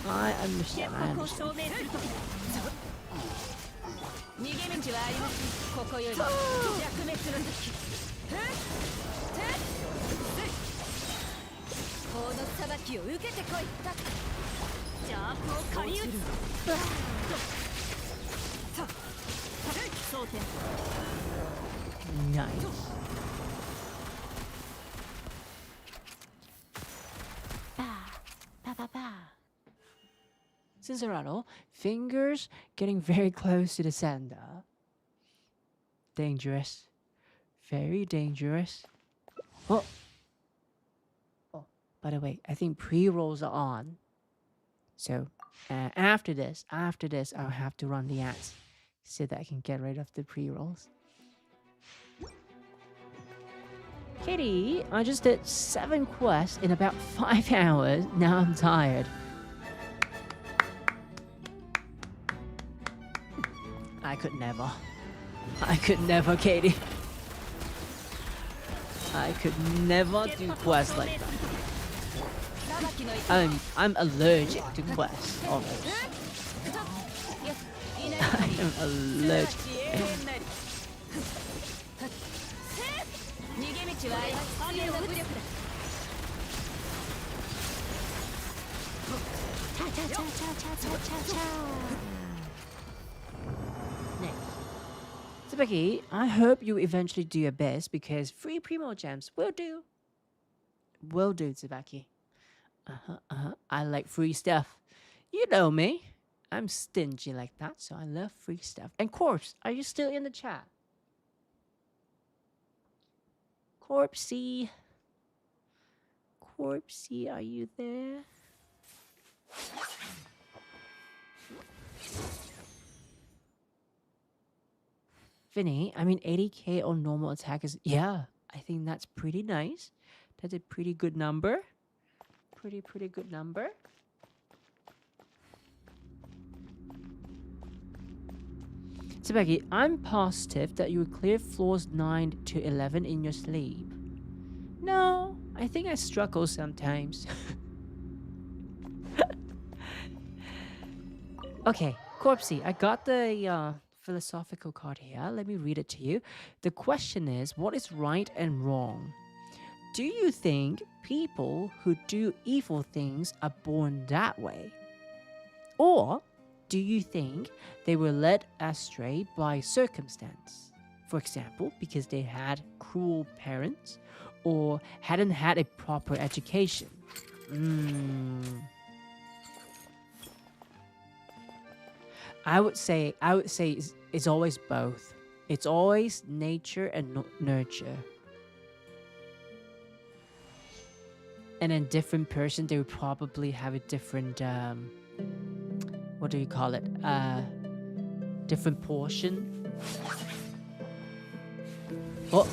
I understand. Nice. Sincerato, fingers getting very close to the sander. Dangerous. Very dangerous. Oh, by the way, I think pre-rolls are on. So after this, I'll have to run the ads so that I can get rid of the pre-rolls. Katie, I just did 7 quests in about 5 hours. Now I'm tired. I could never, Katie. I could never do quests like that. I'm allergic to quests almost. I am allergic. So Becky, I hope you eventually do your best because free primo gems will do. Will do, Tsubaki. I like free stuff. You know me. I'm stingy like that, so I love free stuff. And Corpse, are you still in the chat? Corpsey, are you there? Vinny, I mean 80k on normal attack is, yeah, I think that's pretty nice. That's a pretty good number. Pretty good number. So Becky, I'm positive that you will clear floors 9 to 11 in your sleep. No, I think I struggle sometimes. Okay, Corpsey, I got the philosophical card here. Let me read it to you. The question is, what is right and wrong? Do you think people who do evil things are born that way? Or do you think they were led astray by circumstance? For example, because they had cruel parents or hadn't had a proper education? I would say it's always both. It's always nature and nurture. And then different person, they would probably have a different, what do you call it? Different portion. Oh.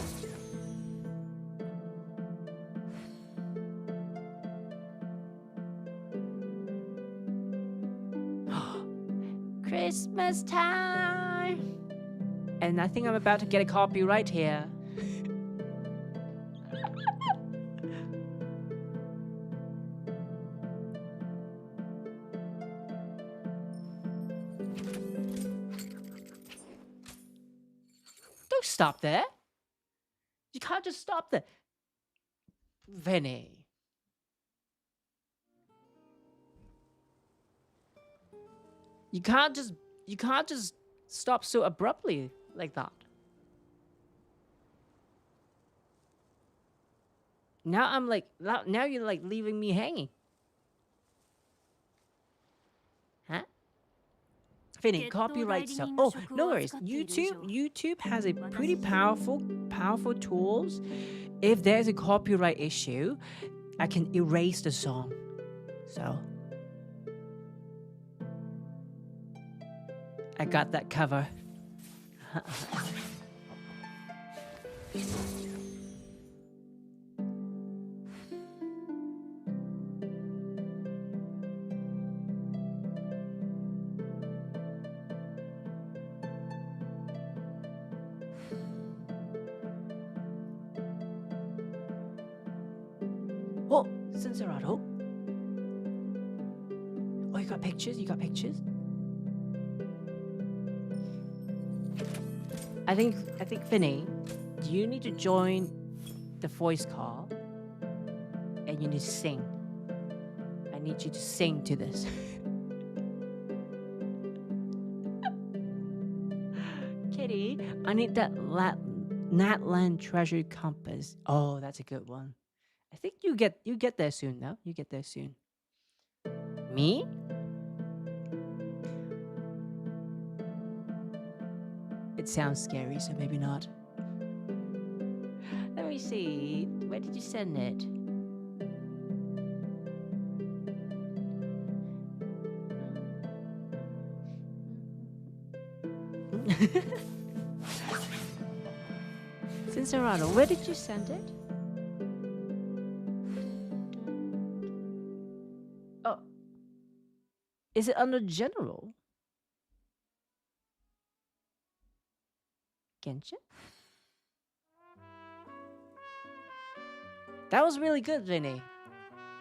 Christmas time. And I think I'm about to get a copyright here. Don't stop there. You can't just stop there. Vinny. You can't just stop so abruptly like that. Now I'm like, now you're like leaving me hanging. Huh? Vinny, copyright stuff. Oh, no worries. YouTube has a pretty powerful tools. If there's a copyright issue, I can erase the song. So I got that cover. Oh, Senserato. Oh, you got pictures? You got pictures? I think Vinny, you need to join the voice call and you need to sing. I need you to sing to this. Kitty, I need that Natland Treasure Compass. Oh, that's a good one. I think you get there soon though. You get there soon. Me? It sounds scary, so maybe not. Let me see. Where did you send it? Senserato, where did you send it? Oh. Is it under general? Genshin? That was really good, Vinny.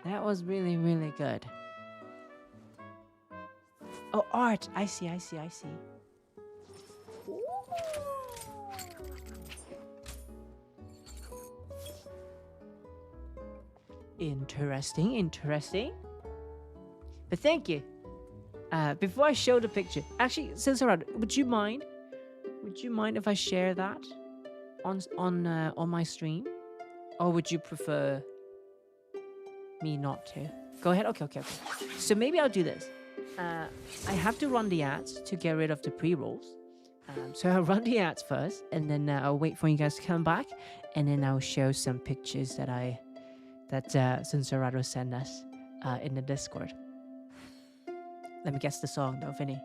That was really, really good. Oh, art. I see. Interesting. But thank you. Before I show the picture, actually, Senserato, would you mind if I share that on my stream, or would you prefer me not to? Go ahead. Okay. So maybe I'll do this. I have to run the ads to get rid of the pre-rolls. So I'll run the ads first, and then I'll wait for you guys to come back, and then I'll show some pictures that Senserato sent us in the Discord. Let me guess the song though, Vinny.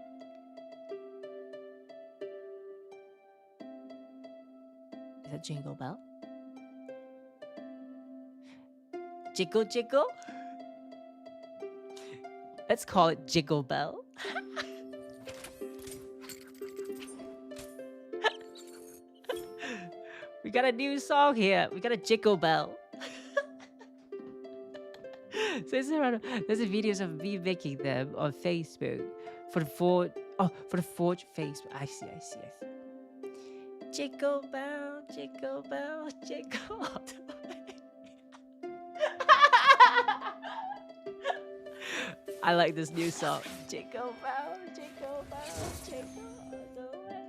Is that Jingle Bell? Jiggle? Let's call it Jiggle Bell. We got a new song here. We got a Jiggle Bell. So there's videos of me making them on Facebook for the Forge Facebook. I see. Jiggle Bell, Jiggle Bell, Jiggle all the way. I like this new song. Jiggle Bell, Jiggle Bell, Jiggle all the way.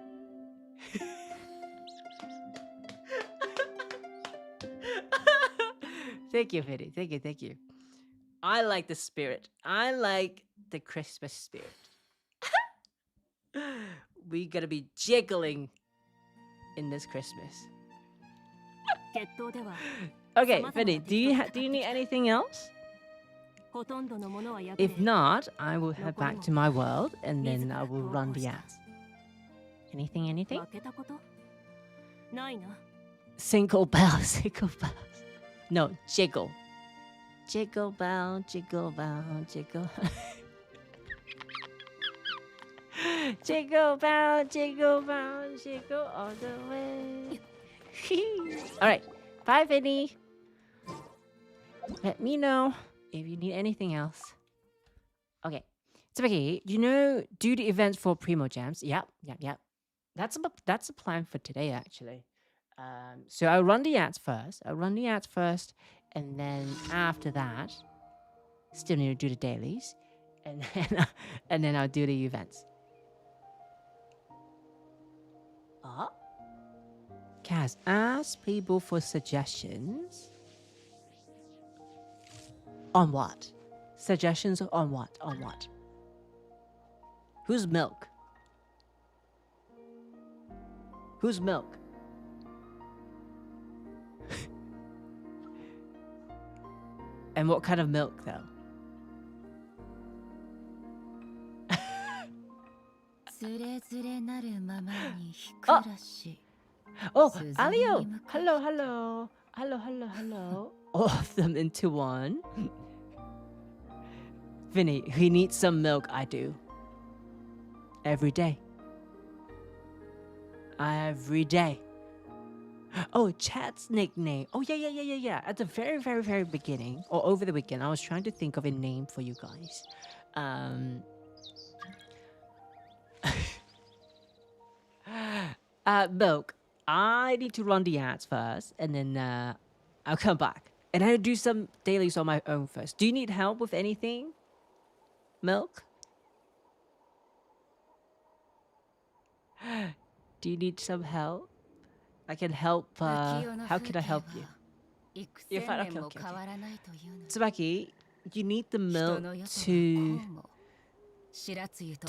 Thank you, Vinny. Thank you. I like the spirit. I like the Christmas spirit. We gotta be jiggling in this Christmas. 決闘では Okay, Vinny, do you need anything else? ほとんどのものは破れ If not, I will head back to my world and then I will run the ads. Anything? 負けたことないな Single bell, single bells. No, jiggle. Jiggle bell, jiggle bell, jiggle. Jiggle bell, jiggle bell, jiggle all the way. Alright, bye, Vinny. Let me know if you need anything else. Okay. Tsubaki, do the events for Primo Jams. Yep. That's a plan for today, actually. So I'll run the ads first. And then after that, still need to do the dailies. And then I'll do the events. Kaz, ask people for suggestions. On what? Suggestions on what? On what? Who's milk? Who's milk? And what kind of milk, though? Oh, Alio! Hello. All of them into one. Vinny, he needs some milk, I do. Every day. Every day. Oh, Chat's nickname. Oh, yeah. At the very, very, very beginning, or over the weekend, I was trying to think of a name for you guys. Milk. I need to run the ads first, and then I'll come back. And I'll do some dailies on my own first. Do you need help with anything? Milk? Do you need some help? I can help. How can I help you? You're fine. Okay. Tsubaki, you need the milk to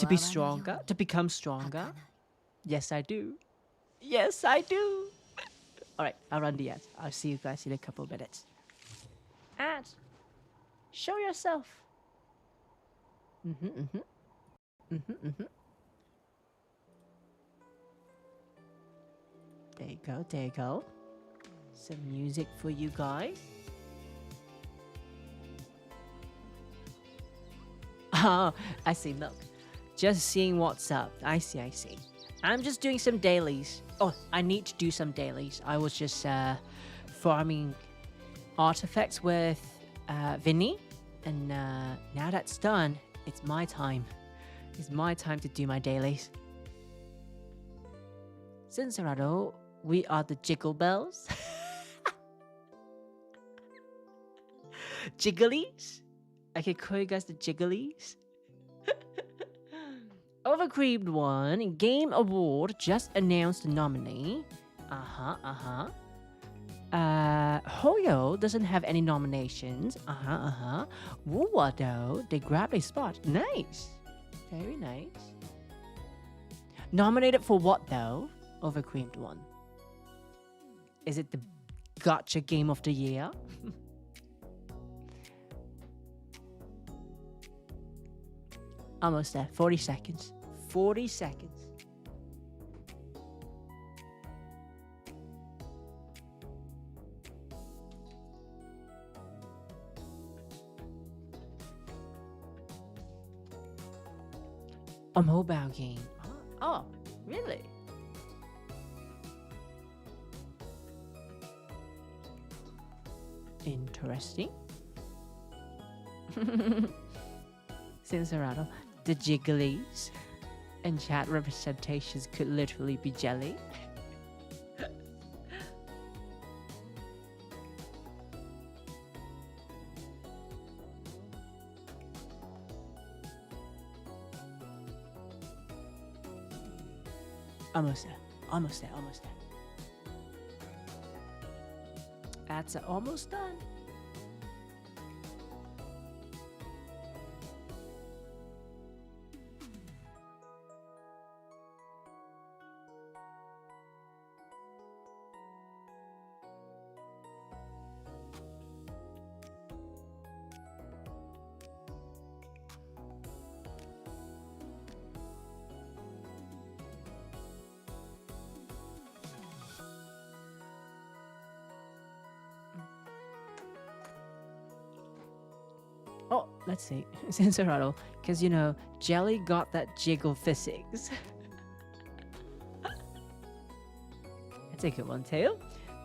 be stronger, to become stronger. Yes, I do. All right, I'll run the ads. I'll see you guys in a couple of minutes. Ads, show yourself. There you go. Some music for you guys. Oh, I see. Look, just seeing what's up. I see. I'm just doing some dailies. Oh, I need to do some dailies. I was just farming artifacts with Vinny, and now that's done, it's my time. It's my time to do my dailies. Sincerado, we are the Jiggle Bells. Jigglies? I can call you guys the Jigglies. Overcreamed won Game Award, just announced the nominee. Hoyo doesn't have any nominations. Wuwa though, they grabbed a spot. Nice. Very nice. Nominated for what though? Overcreamed one. Is it the Gotcha Game of the Year? Almost there. 40 seconds. 40 seconds. A mobile game. Oh, really? Interesting. Sincerado, the Jigglies and chat representations could literally be jelly. Almost there. That's almost done. Oh, let's see. Senserato. Because, you know, Jelly got that jiggle physics. That's a good one, too.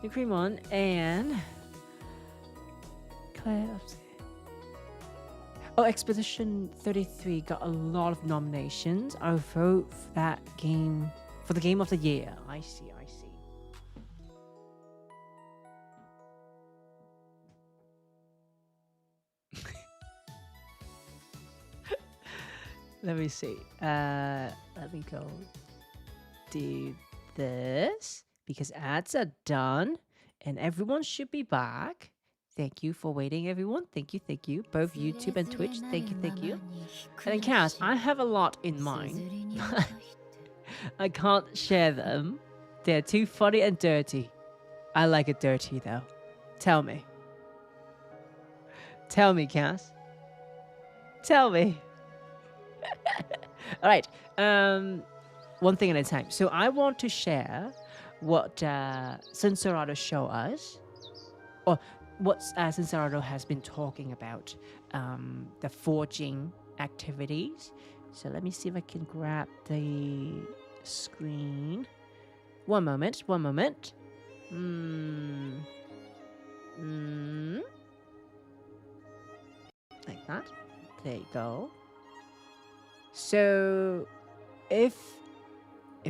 The cream one. And... Claire... Oh, Expedition 33 got a lot of nominations. I vote for that game... For the game of the year. I see, I see. Let me see. Let me go do this because ads are done and everyone should be back. Thank you for waiting, everyone. Thank you, thank you. Both YouTube and Twitch. Thank you, thank you. And then Cass, I have a lot in mind. I can't share them. They're too funny and dirty. I like it dirty though. Tell me. Tell me, Cass. Tell me. All right. One thing at a time. So I want to share what Senserato show us, or what Senserato has been talking about, the forging activities. So let me see if I can grab the screen. One moment. One moment. Like that. There you go. So, if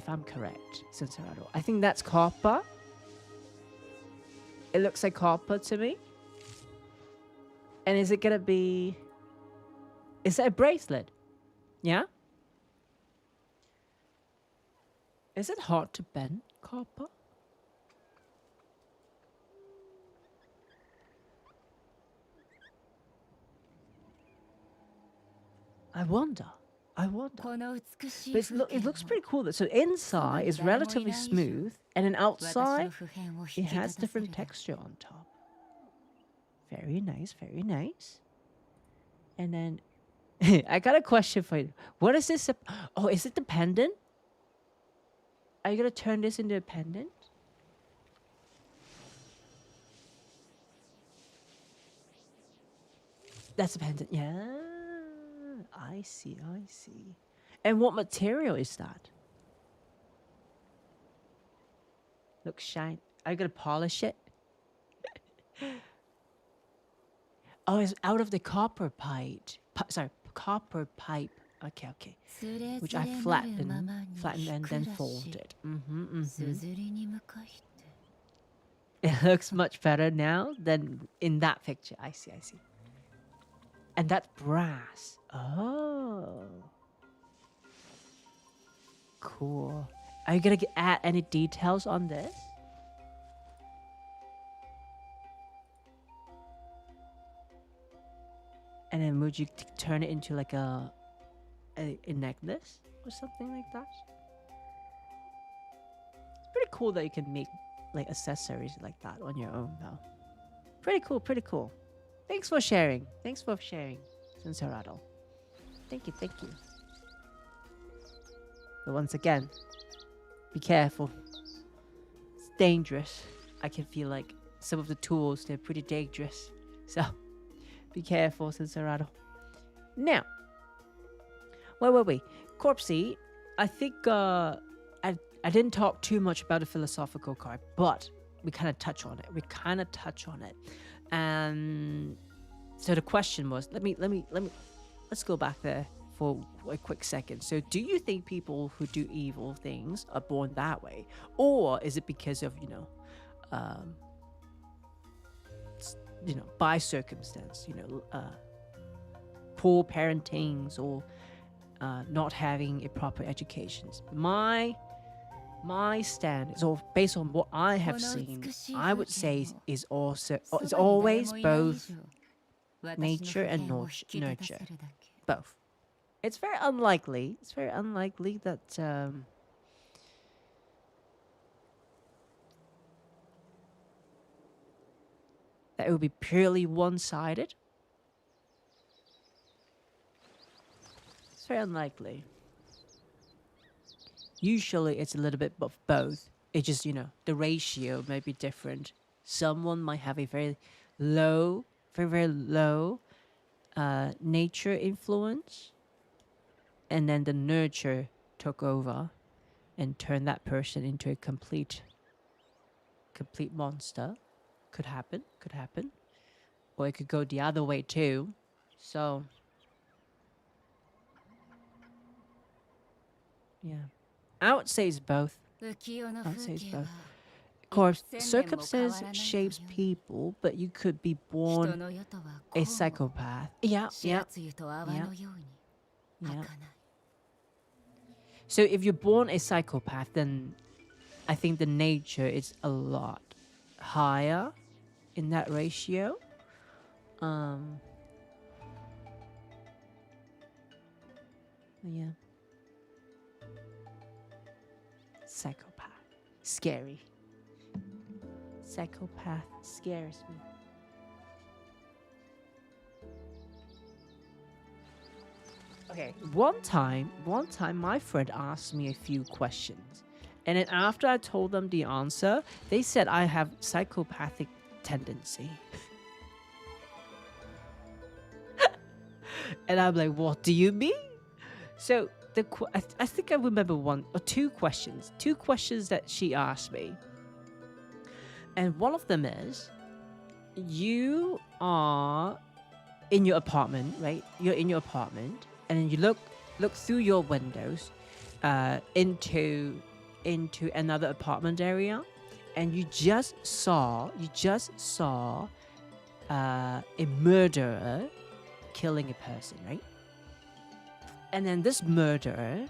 I'm correct, Senserato, I think that's copper. It looks like copper to me. And is it gonna be... Is that a bracelet? Yeah? Is it hard to bend copper? I wonder. But it looks pretty cool. So inside is relatively smooth, and then outside it has different texture on top. Very nice, very nice. And then I got a question for you. What is this? Oh, is it the pendant? Are you gonna turn this into a pendant? That's a pendant, yeah. I see, I see. And what material is that? Looks shiny. Are you gonna polish it? Oh, it's out of the copper pipe. Copper pipe. Okay, okay. Which I flattened and then folded. It looks much better now than in that picture. I see, I see. And that's brass. Oh. Cool. Are you gonna add any details on this? And then would you turn it into like a necklace or something like that? It's pretty cool that you can make like accessories like that on your own though. Pretty cool, pretty cool. Thanks for sharing. Thanks for sharing, Senserato. Thank you, thank you. But once again, be careful. It's dangerous. I can feel like some of the tools, they're pretty dangerous. So, be careful, Senserato. Now, wait. Corpsey, I think I didn't talk too much about the philosophical card, but we kind of touch on it. And so the question was, let's go back there for a quick second. So do you think people who do evil things are born that way? Or is it because of, by circumstance, poor parentings or not having a proper education? My stand is all based on what I have seen. I would say is also it's always both nature and nurture, both. It's very unlikely. It's very unlikely that that it would be purely one-sided. It's very unlikely. Usually it's a little bit of both. It's just, the ratio may be different. Someone might have a very low nature influence, and then the nurture took over and turned that person into a complete monster. Could happen, or it could go the other way too. So yeah, I would say it's both. 浮世の I would 風 say it's 景は both. Of course, 1000年も変わらない circumstance ように shapes people, but you could be 人 born の世とは a こう psychopath. Yeah, 始 yeah. 圧湯と泡のように Yeah. 儚い So if you're born a psychopath, then I think the nature is a lot higher in that ratio. Yeah. Psychopath. Scary. Psychopath scares me. Okay, one time my friend asked me a few questions. And then after I told them the answer, they said I have psychopathic tendency. And I'm like, what do you mean? So I think I remember one or two questions that she asked me. And one of them is, you are in your apartment, right? You're in your apartment, and then you look through your windows into another apartment area, and you just saw a murderer killing a person, right? And then this murderer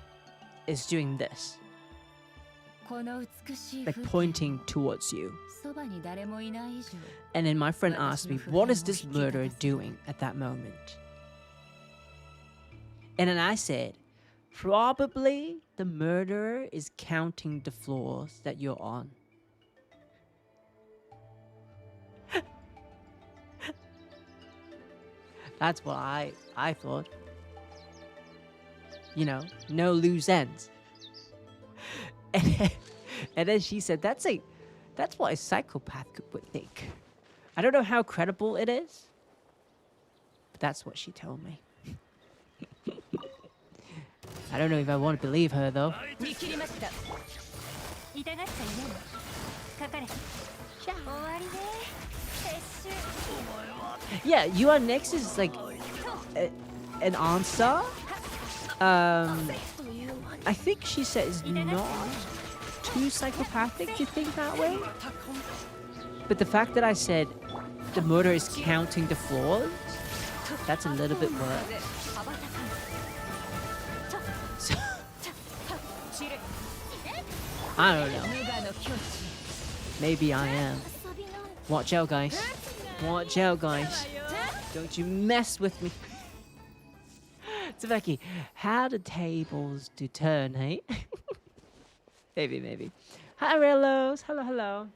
is doing this, この美しい like 風景 pointing towards you. そばに誰もいない以上 And then my friend asked me, what is this murderer doing at that moment? And then I said, probably the murderer is counting the floors that you're on. That's what I thought. You know, no loose ends. And then she said, that's what a psychopath would think. I don't know how credible it is, but that's what she told me. I don't know if I want to believe her though. 見切りました痛がっちゃいないかかれ終わりね撤収 Yeah, your next is like an answer. I think she said it's not too psychopathic to think that way. But the fact that I said the murderer is counting the floors, that's a little bit worse. So, I don't know. Maybe I am. Watch out, guys. Watch out, guys. Don't you mess with me. Tsubaki, how the tables do turn, hey? Maybe. Hi, Rellos. Hello.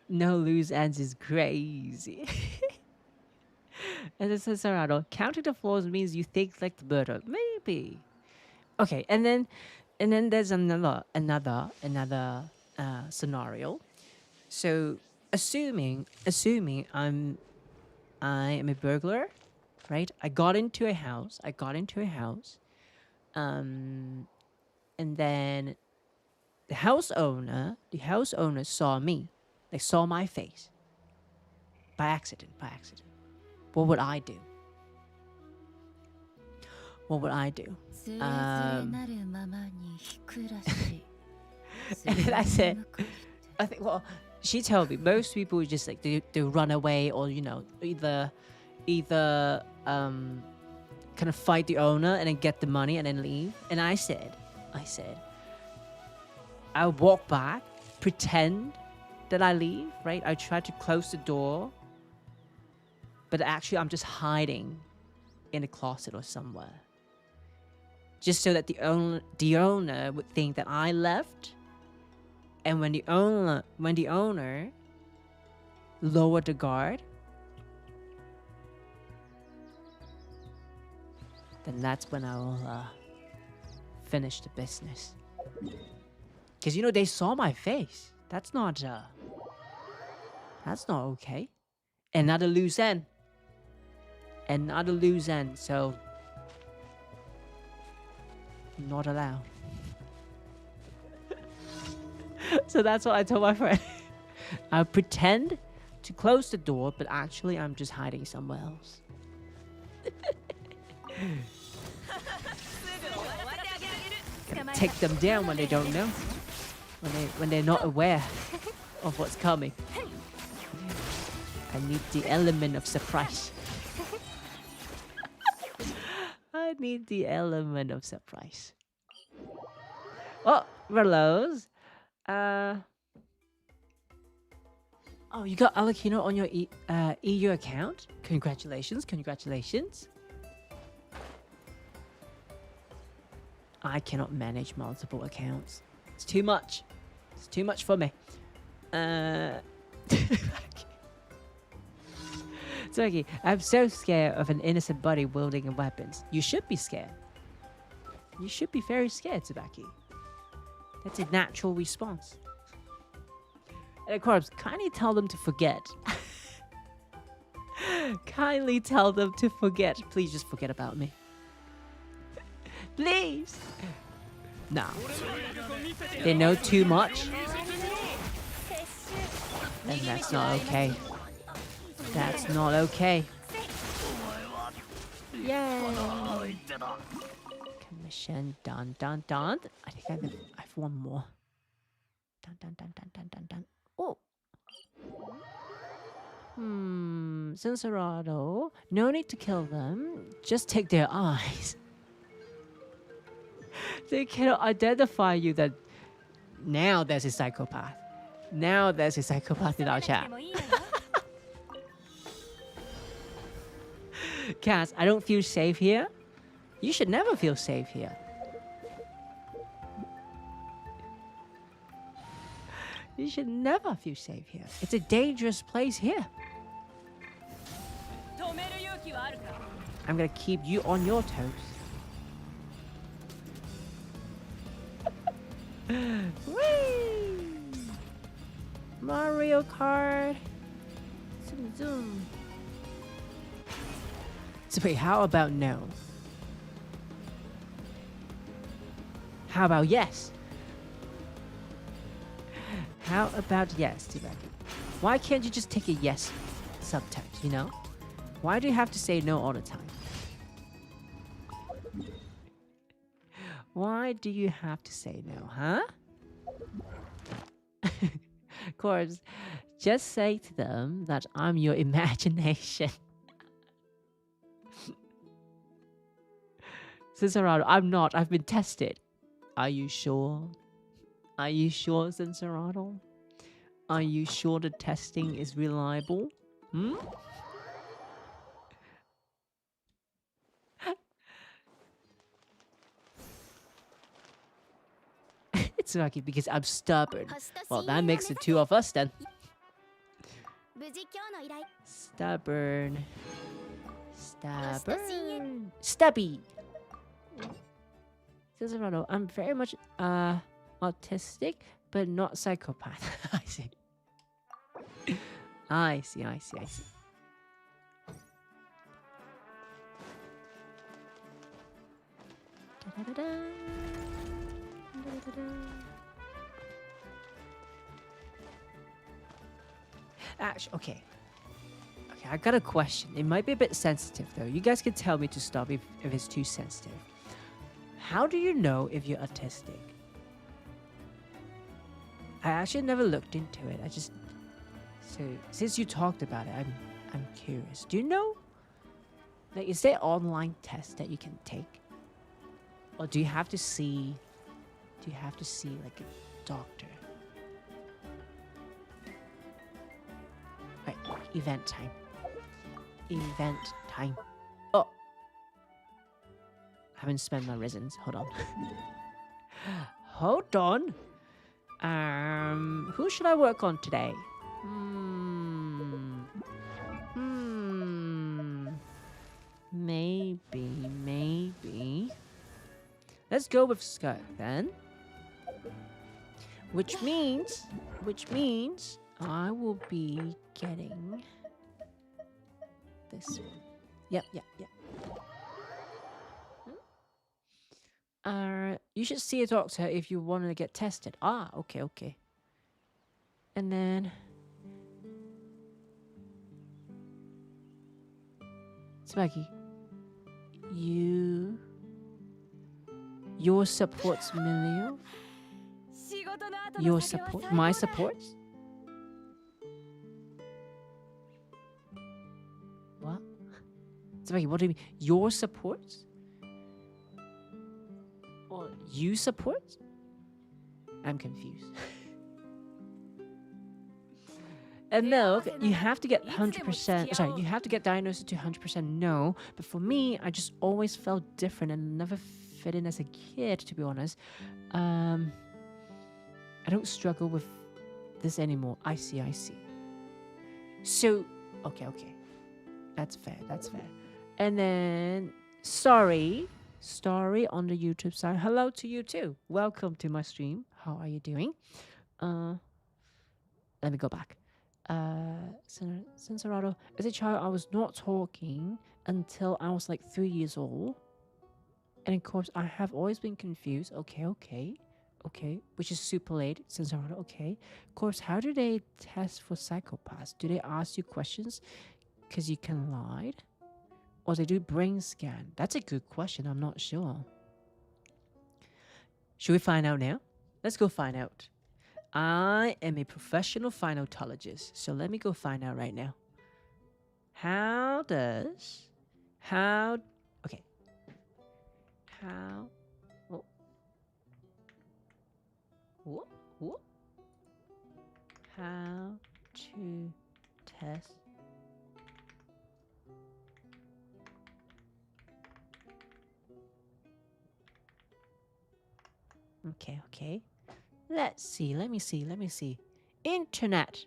No loose ends is crazy. And it says, Sarado, counting the floors means you think like the murder. Maybe. Okay, and then there's another scenario. So assuming I am a burglar, right? I got into a house. And then the house owner saw me. They saw my face. By accident. What would I do? And then I said, I think, well, she told me most people would just like they run away, or you know, either kind of fight the owner and then get the money and then leave. And I said I'll walk back, pretend that I leave, right? I try to close the door, but actually I'm just hiding in a closet or somewhere, just so that the owner would think that I left. And when the owner lowered the guard, then that's when I will finish the business. Because, you know, they saw my face. That's not okay. Another loose end. Another loose end, so not allowed. So that's what I told my friend. I'll pretend to close the door, but actually I'm just hiding somewhere else. Take them down when they don't know. When they're not aware of what's coming. I need the element of surprise. I need the element of surprise. Oh, Relos. Oh, you got Alakino on your EU account? Congratulations, congratulations. I cannot manage multiple accounts. It's too much. It's too much for me. Tsubaki, I'm so scared of an innocent body wielding weapons. You should be scared. You should be very scared, Tsubaki. That's a natural response. And of course, kindly tell them to forget. Kindly tell them to forget. Please just forget about me. Please. No. They know too much. And that's not okay. That's not okay. Yay! Commission done, done, done. I think I have one more. Done, done, done, done, done, done, done. Oh. Censurado. No need to kill them. Just take their eyes. They cannot identify you that now there's a psychopath. Now there's a psychopath in our chat. Cass, I don't feel safe here. You should never feel safe here. You should never feel safe here. It's a dangerous place here. I'm gonna keep you on your toes. Whee! Mario Kart. Zoom, zoom. So wait, how about no? How about yes? How about yes, Tsubaki? Why can't you just take a yes sometimes, you know? Why do you have to say no all the time? Why do you have to say no, huh? Of course, just say to them that I'm your imagination. Censurado, I'm not. I've been tested. Are you sure? Are you sure, Censurado? Are you sure the testing is reliable? Hmm? It's lucky because I'm stubborn. Well, that makes the two of us then. Stubborn. Stubborn. Stubby. Censurado, I'm very much autistic, but not psychopath. I see. I see, I see, I see. Actually, okay. Okay, I got a question. It might be a bit sensitive, though. You guys can tell me to stop if it's too sensitive. How do you know if you're autistic? I actually never looked into it. I just... So, since you talked about it, I'm curious. Do you know? Like, is there online tests that you can take? Or do you have to see... Do you have to see, like, a doctor? Right, event time. Event time. Oh! I haven't spent my resins. Hold on. Hold on. Who should I work on today? Maybe. Let's go with Skirt then. Which means which means I will be getting this one. Yep. You should see a doctor if you want to get tested. Ah, okay. And then Smaggy, your support's Milio? Your support? My supports? What? Smaggy, what do you mean? Your supports? Or you support? I'm confused. And milk, you have to get 100%, sorry, you have to get diagnosed to 100% no. But for me, I just always felt different and never fit in as a kid, to be honest. I don't struggle with this anymore. I see. So, okay. That's fair. And then, sorry on the YouTube side. Hello to you too. Welcome to my stream. How are you doing? Let me go back. Senserato, as a child, I was not talking until I was like 3 years old. And of course, I have always been confused. Okay. Which is super late. Senserato, okay. Of course, how do they test for psychopaths? Do they ask you questions because you can lie? Or they do brain scan? That's a good question. I'm not sure. Should we find out now? Let's go find out. I am a professional phinotologist, so let me go find out right now. How to test okay. Let me see. Internet.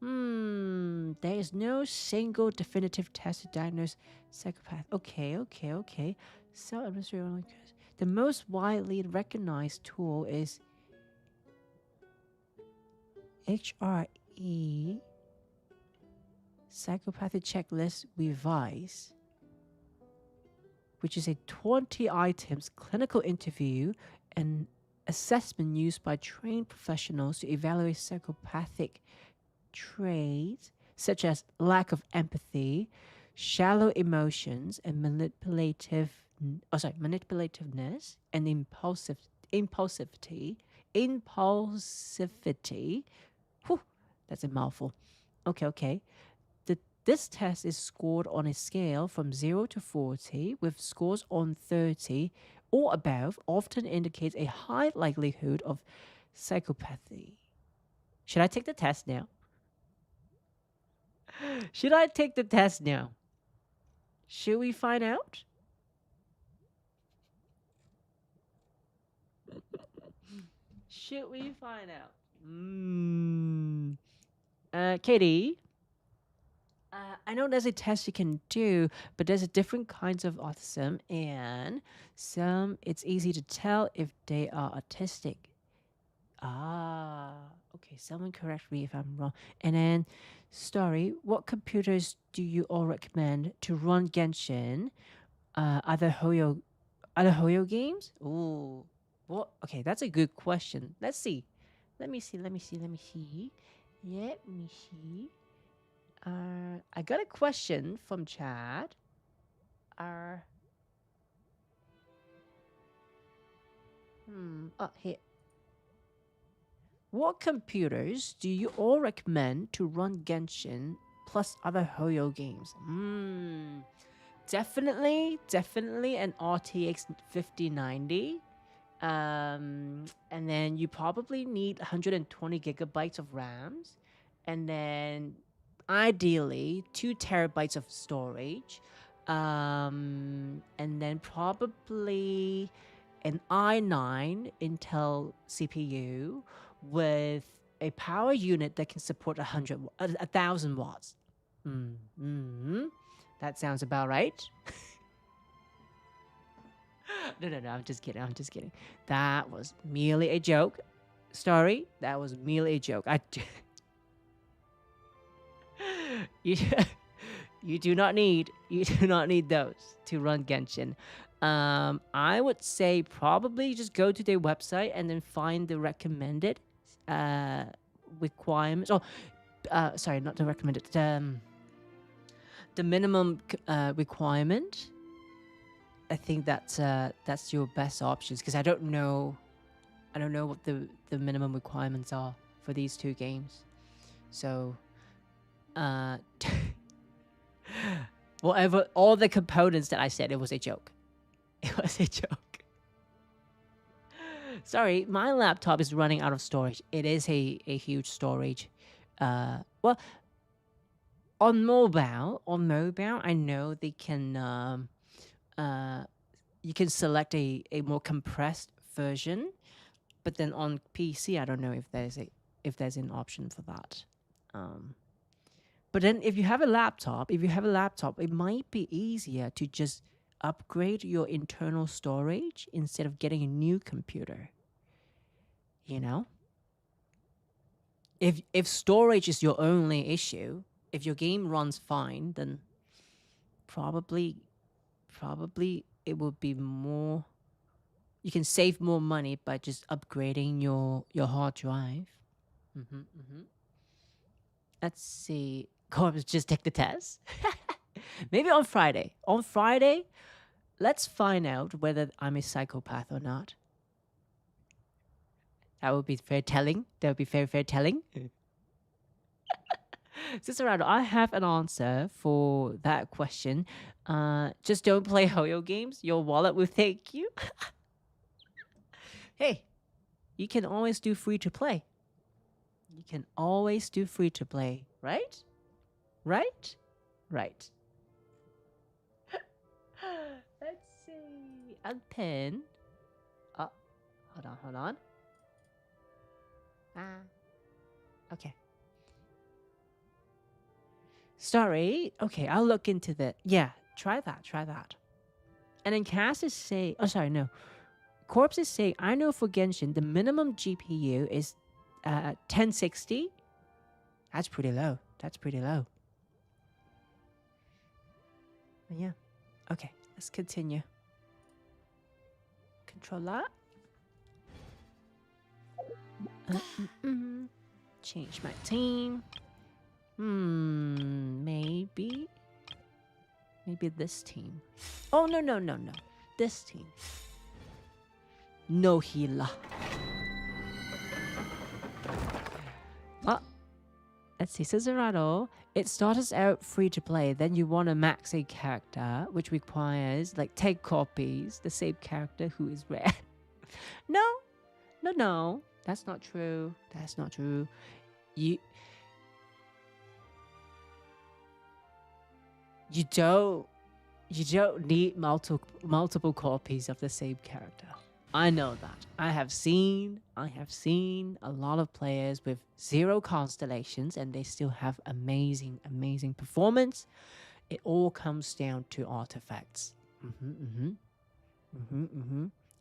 There is no single definitive test to diagnose psychopath. Okay. Self-administrated online course. The most widely recognized tool is HRE Psychopathic Checklist Revise, which is a 20 items clinical interview and assessment used by trained professionals to evaluate psychopathic traits such as lack of empathy, shallow emotions, and manipulativeness, and impulsivity. Whew, that's a mouthful. Okay. This test is scored on a scale from 0 to 40, with scores on 30 or above often indicates a high likelihood of psychopathy. Should I take the test now? Should we find out? Should we find out? Katie? I know there's a test you can do, but there's a different kinds of autism, and some it's easy to tell if they are autistic. Okay. Someone correct me if I'm wrong. And then, story. What computers do you all recommend to run Genshin? Other Hoyo games? Ooh. What? Okay, that's a good question. Let's see. Let me see. I got a question from Chad. Here. What computers do you all recommend to run Genshin plus other Hoyo games? Definitely an RTX 5090. And then you probably need 120 gigabytes of RAMs. And then ideally 2 terabytes of storage. And then probably an i9 Intel CPU with a power unit that can support 1,000 watts. That sounds about right. No, I'm just kidding. That was merely a joke. Story, that was merely a joke. You, you do not need those to run Genshin. I would say probably just go to their website and then find the recommended requirements. Oh, sorry, not the recommended. The minimum requirement. I think that's your best options, because I don't know what the minimum requirements are for these two games. So, whatever, all the components that I said, it was a joke. It was a joke. Sorry, my laptop is running out of storage. It is a huge storage. Well, on mobile, I know they can you can select a more compressed version, but then on PC, I don't know if there's an option for that. But then if you have a laptop, it might be easier to just upgrade your internal storage instead of getting a new computer. You know? If storage is your only issue, if your game runs fine, then probably it will be more, you can save more money by just upgrading your hard drive. Let's see. Corpse, just take the test. Maybe on Friday. On Friday, let's find out whether I'm a psychopath or not. That would be very telling. That would be very, very telling. Sister, I have an answer for that question. Just don't play Hoyo games. Your wallet will thank you. Hey, you can always do free to play. You can always do free to play, right? Right? Right. Let's see. Unpin. Oh, hold on. Okay. Sorry. Okay, I'll look into that. Yeah, try that. And then Cass is saying, oh, sorry, no. Corpse is saying, I know for Genshin, the minimum GPU is 1060. That's pretty low. But yeah. Okay, let's continue. Controller. Change my team. Maybe this team. Oh, no. This team. No healer. Let's see, Cesarado. It starts out free to play, then you want to max a character, which requires like 10 copies, the same character who is rare. No. That's not true. You don't need multiple copies of the same character. I know that. I have seen a lot of players with 0 constellations and they still have amazing performance. It all comes down to artifacts.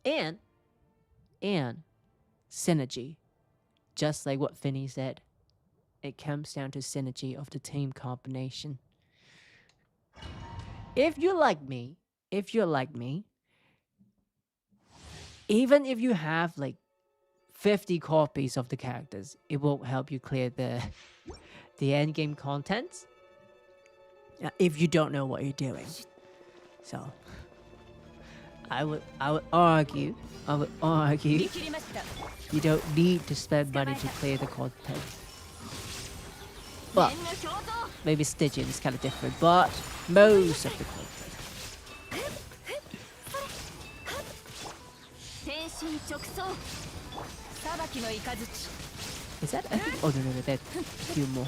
And synergy. Just like what Finny said. It comes down to synergy of the team combination. If you're like me, even if you have like 50 copies of the characters, it won't help you clear the end game contents if you don't know what you're doing. So I would argue you don't need to spend money to clear the content. Well, maybe Stygian is kind of different, but most of the content. Is that? I think, oh no, that few more.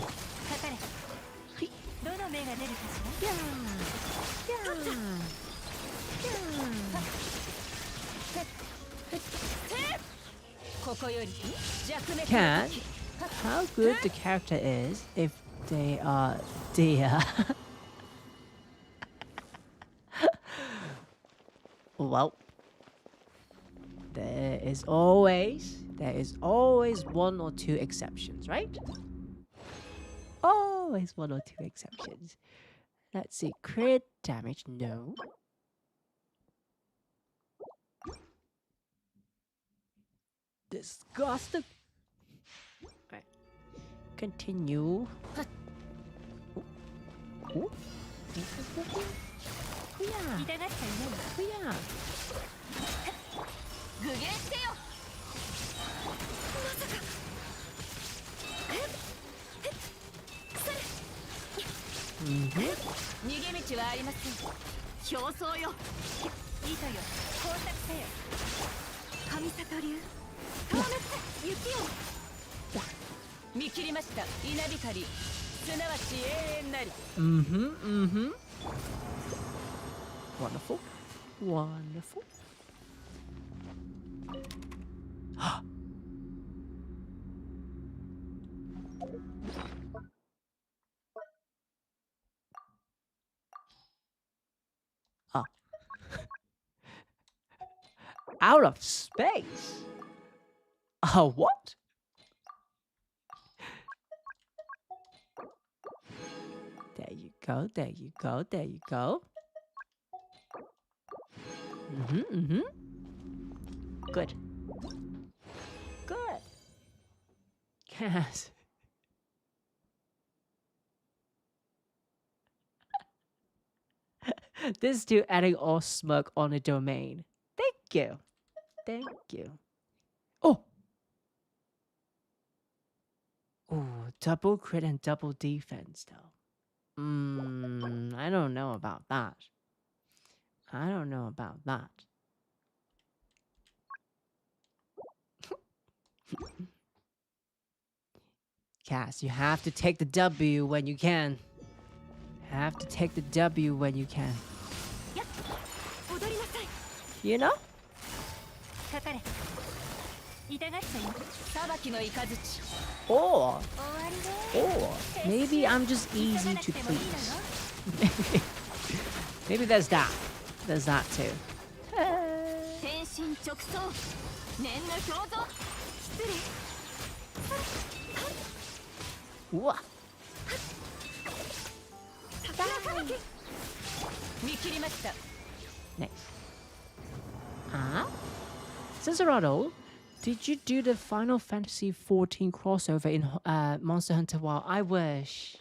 Cat, how good the character is if they are dear. Well, there is always one or two exceptions, right? Always one or two exceptions. Let's see, crit damage, no. Disgusting. Right. Continue. Oh. Yeah. Yeah. 具現してよ。逃げ道はありません。表層よ。糸よ。工作せよ。神里流。遠めて雪よ。見切りました。稲光。すなわち永遠なり。Wonderful. Wonderful. Oh. Out of space? Oh, what? There you go, there you go, there you go. Good. Good. Cass. This dude adding all smirk on a domain. Thank you. Thank you. Oh! Oh, double crit and double defense, though. I don't know about that. I don't know about that. Cass, you have to take the W when you can. Have to take the W when you can. You know? Or maybe I'm just easy to please. Maybe there's that. There's that too. What? Nice. Cesarado, did you do the Final Fantasy XIV crossover in Monster Hunter WoW? I wish.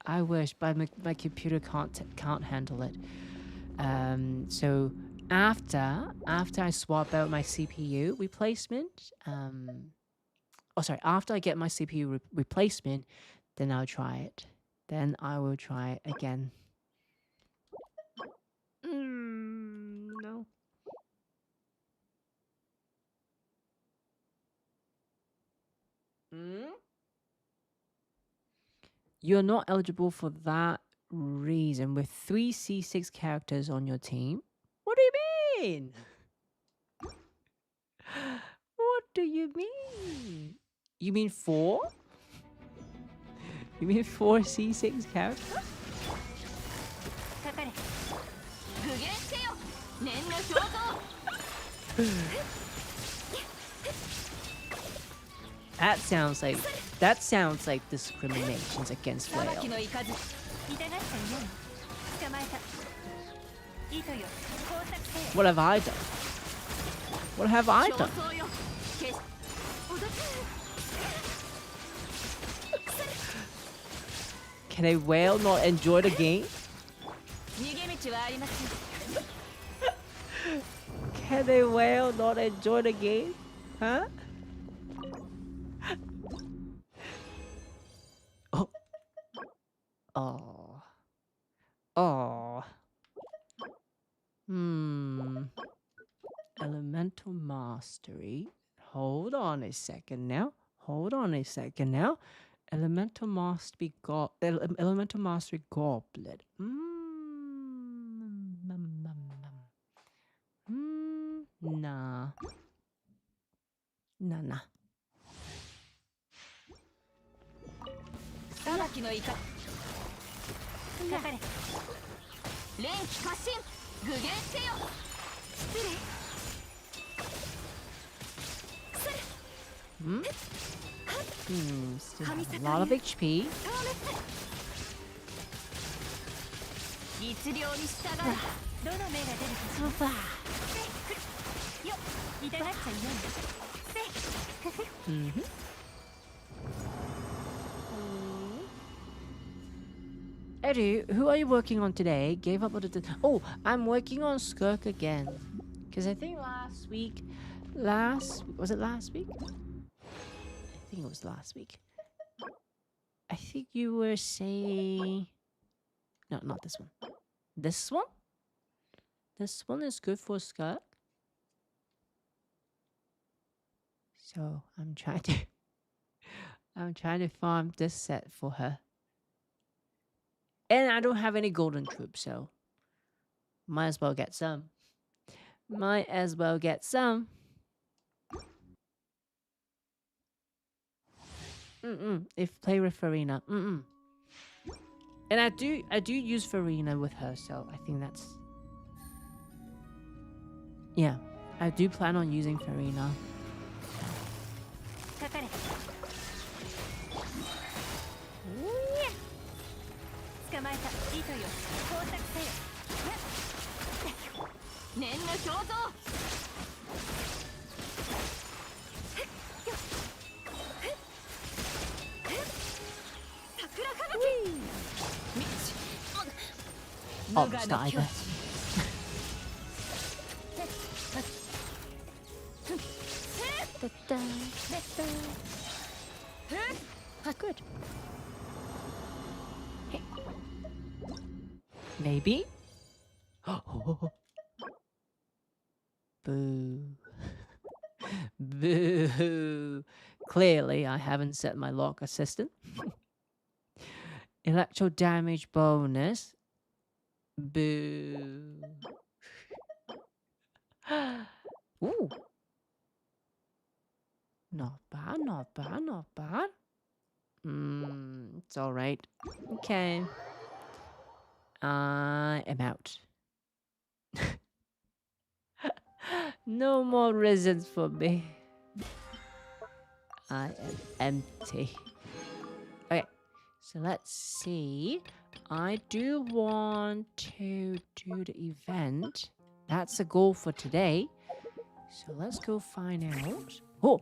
I wish, but my computer can't handle it. So after I swap out my CPU replacement, after I get my CPU replacement, then I'll try it. Then I will try it again. No. You're not eligible for that reason with 3 C6 characters on your team. What do you mean? What do you mean? You mean 4? You mean 4 C6 characters? That sounds like discriminations against Flail. What have I done? What have I done? Can a whale not enjoy the game? Can a whale not enjoy the game? Huh? Oh. Oh. Oh. Elemental Mastery. Hold on a second now. Elemental Mastery Goblet. Nah. Nah. Still have a lot of HP. 律令に従う。どの目が出るかしら。よっ、痛がっちゃいないの。Eddie, who are you working on today? Gave up on the... Oh, I'm working on Skirk again. Because I think last week... Was it last week? I think it was last week. I think you were saying... No, not this one. This one? This one is good for Skirk. So, I'm trying to... I'm trying to farm this set for her. And I don't have any golden troops, so might as well get some. Might as well get some. If play with Farina. And I do use Farina with her, so I think that's... Yeah, I do plan on using Farina. かかれ。捕まえた。糸よ、工作せよ。念の表像。桜吹雪。Oh, it's not either. Good. Hey. Maybe? Boo. Boo. Clearly, I haven't set my lock assistant. Electro damage bonus. Boo. Ooh. Not bad, not bad, not bad. It's alright. Okay. I am out. No more reasons for me. I am empty. Okay, so let's see. I do want to do the event. That's a goal for today. So let's go find out. Oh!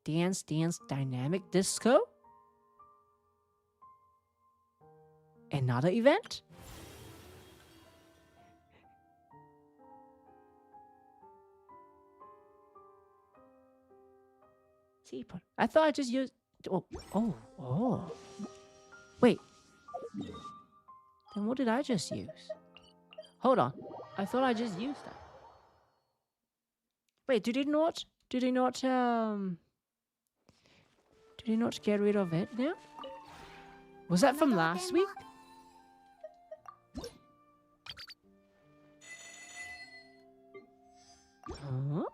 Dance, Dance, Dynamic Disco? Another event? Teapot. I thought I just used... Oh. Wait. Then what did I just use? Hold on. I thought I just used that. Wait, did he not get rid of it now? Was that from last week? Huh?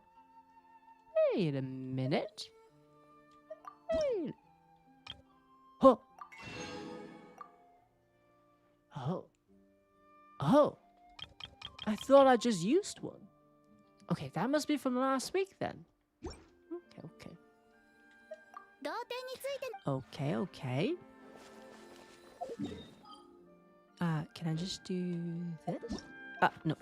Wait a minute. Wait. Oh. Oh. I thought I just used one. Okay, that must be from last week then. Okay. Okay. Can I just do this? No.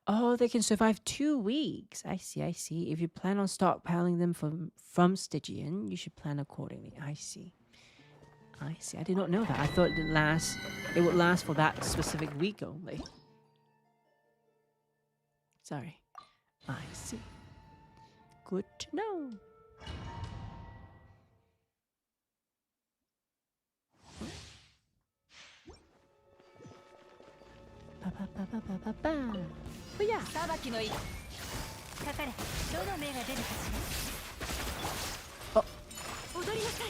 Oh, they can survive 2 weeks. I see. If you plan on stockpiling them from Stygian, you should plan accordingly. I see. I did not know that. I thought it would last for that specific week only. Sorry. I see. Good to know. Oh yeah. 裁きのいい。かかれ。どの目が出るかしら。踊りなさい。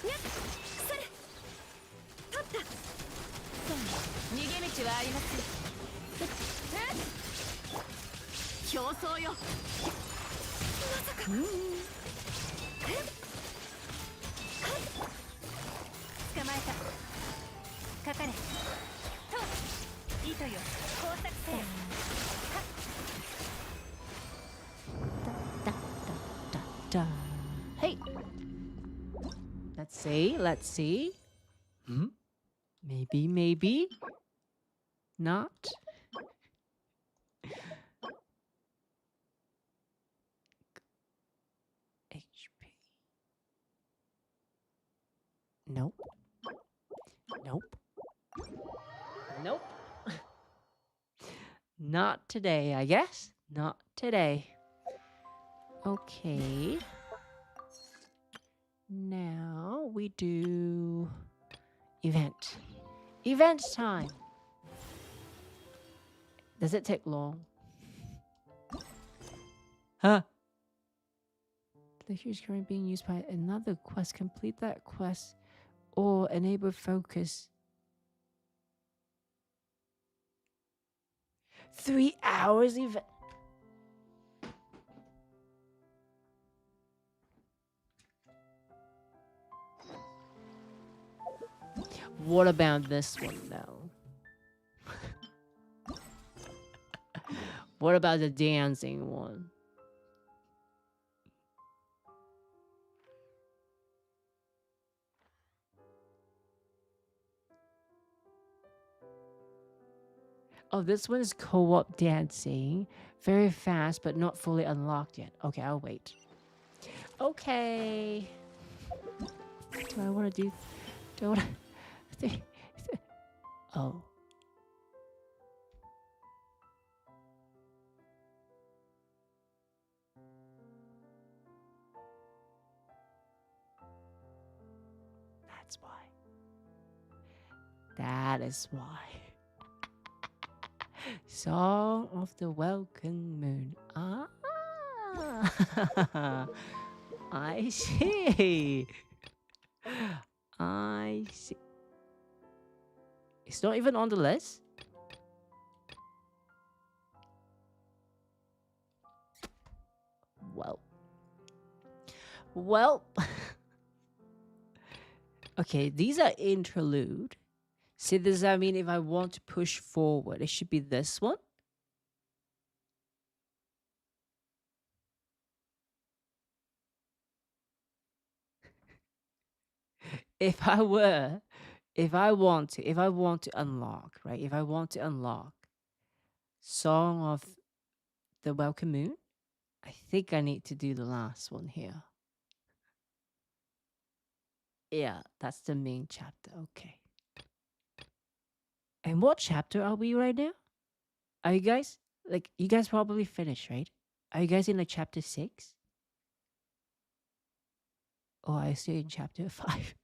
にゃっ、それ。取った。逃げ道はありません。競争よ。まさか。Hey. Let's see. Let's see. Maybe, maybe. Not. HP. Nope. Nope. Nope. Not today, I guess. Not today. Okay. Now we do event. Event time. Does it take long? Huh? The huge current being used by another quest. Complete that quest or enable focus. 3 hours event. What about this one though? What about the dancing one? Oh, this one is co-op dancing. Very fast, but not fully unlocked yet. Okay, I'll wait. Okay. Do I want to do... Do I want to... Oh. That's why. That is why. Song of the Welcome Moon. Ah. I see. I see. It's not even on the list. Well. Well. Okay, these are interlude. So does that mean if I want to push forward, it should be this one? If I want to unlock, right? If I want to unlock Song of the Welcome Moon, I think I need to do the last one here. Yeah, that's the main chapter. Okay. And what chapter are we right now? Are you guys, like, you guys probably finished, right? Are you guys in like chapter 6? Or are you still in chapter 5?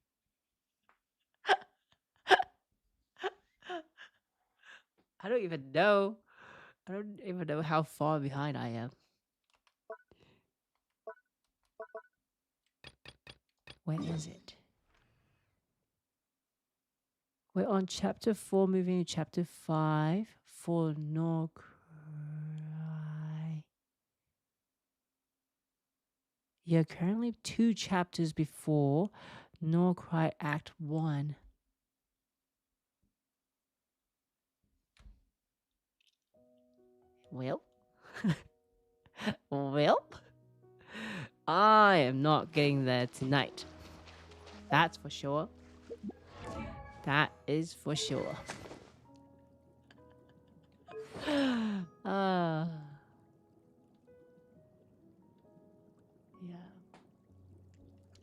I don't even know. I don't even know how far behind I am. Where is it? We're on chapter 4, moving to chapter 5 for No Cry. You're currently 2 chapters before No Cry Act 1. Well, well, I am not getting there tonight. That's for sure. That is for sure. Yeah.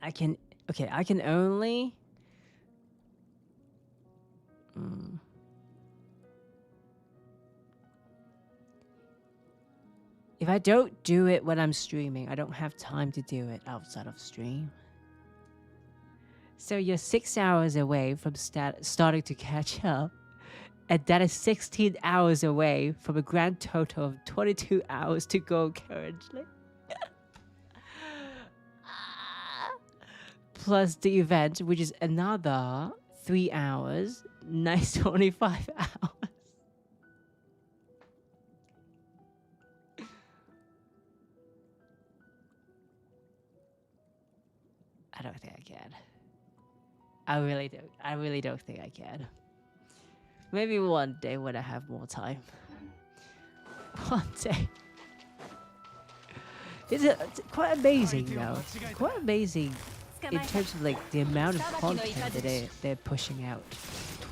I can only... If I don't do it when I'm streaming, I don't have time to do it outside of stream. So you're 6 hours away from starting to catch up. And that is 16 hours away from a grand total of 22 hours to go currently. Plus the event, which is another 3 hours. Nice 25 hours. I don't think I can. I really don't think I can. Maybe one day when I have more time. One day. It's quite amazing, though. Quite amazing in terms of like the amount of content that they're pushing out.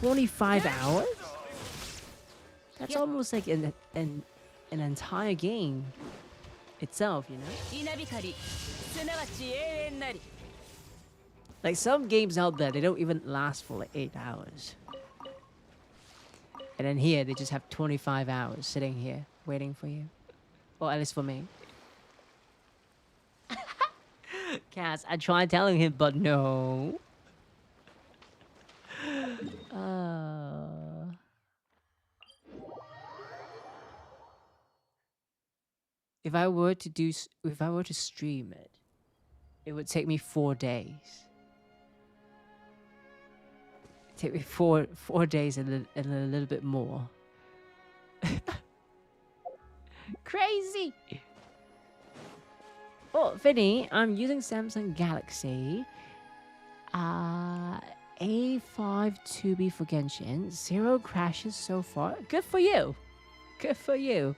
25 hours? That's almost like an entire game itself, you know? Like some games out there, they don't even last for like 8 hours. And then here, they just have 25 hours sitting here waiting for you. Or at least for me. Cass, I tried telling him, but no. If I were to stream it, it would take me 4 days. It'd take me four days and a little bit more. Crazy. Oh, Vinny, I'm using Samsung Galaxy A5 2B for Genshin. 0 crashes so far. Good for you. Good for you.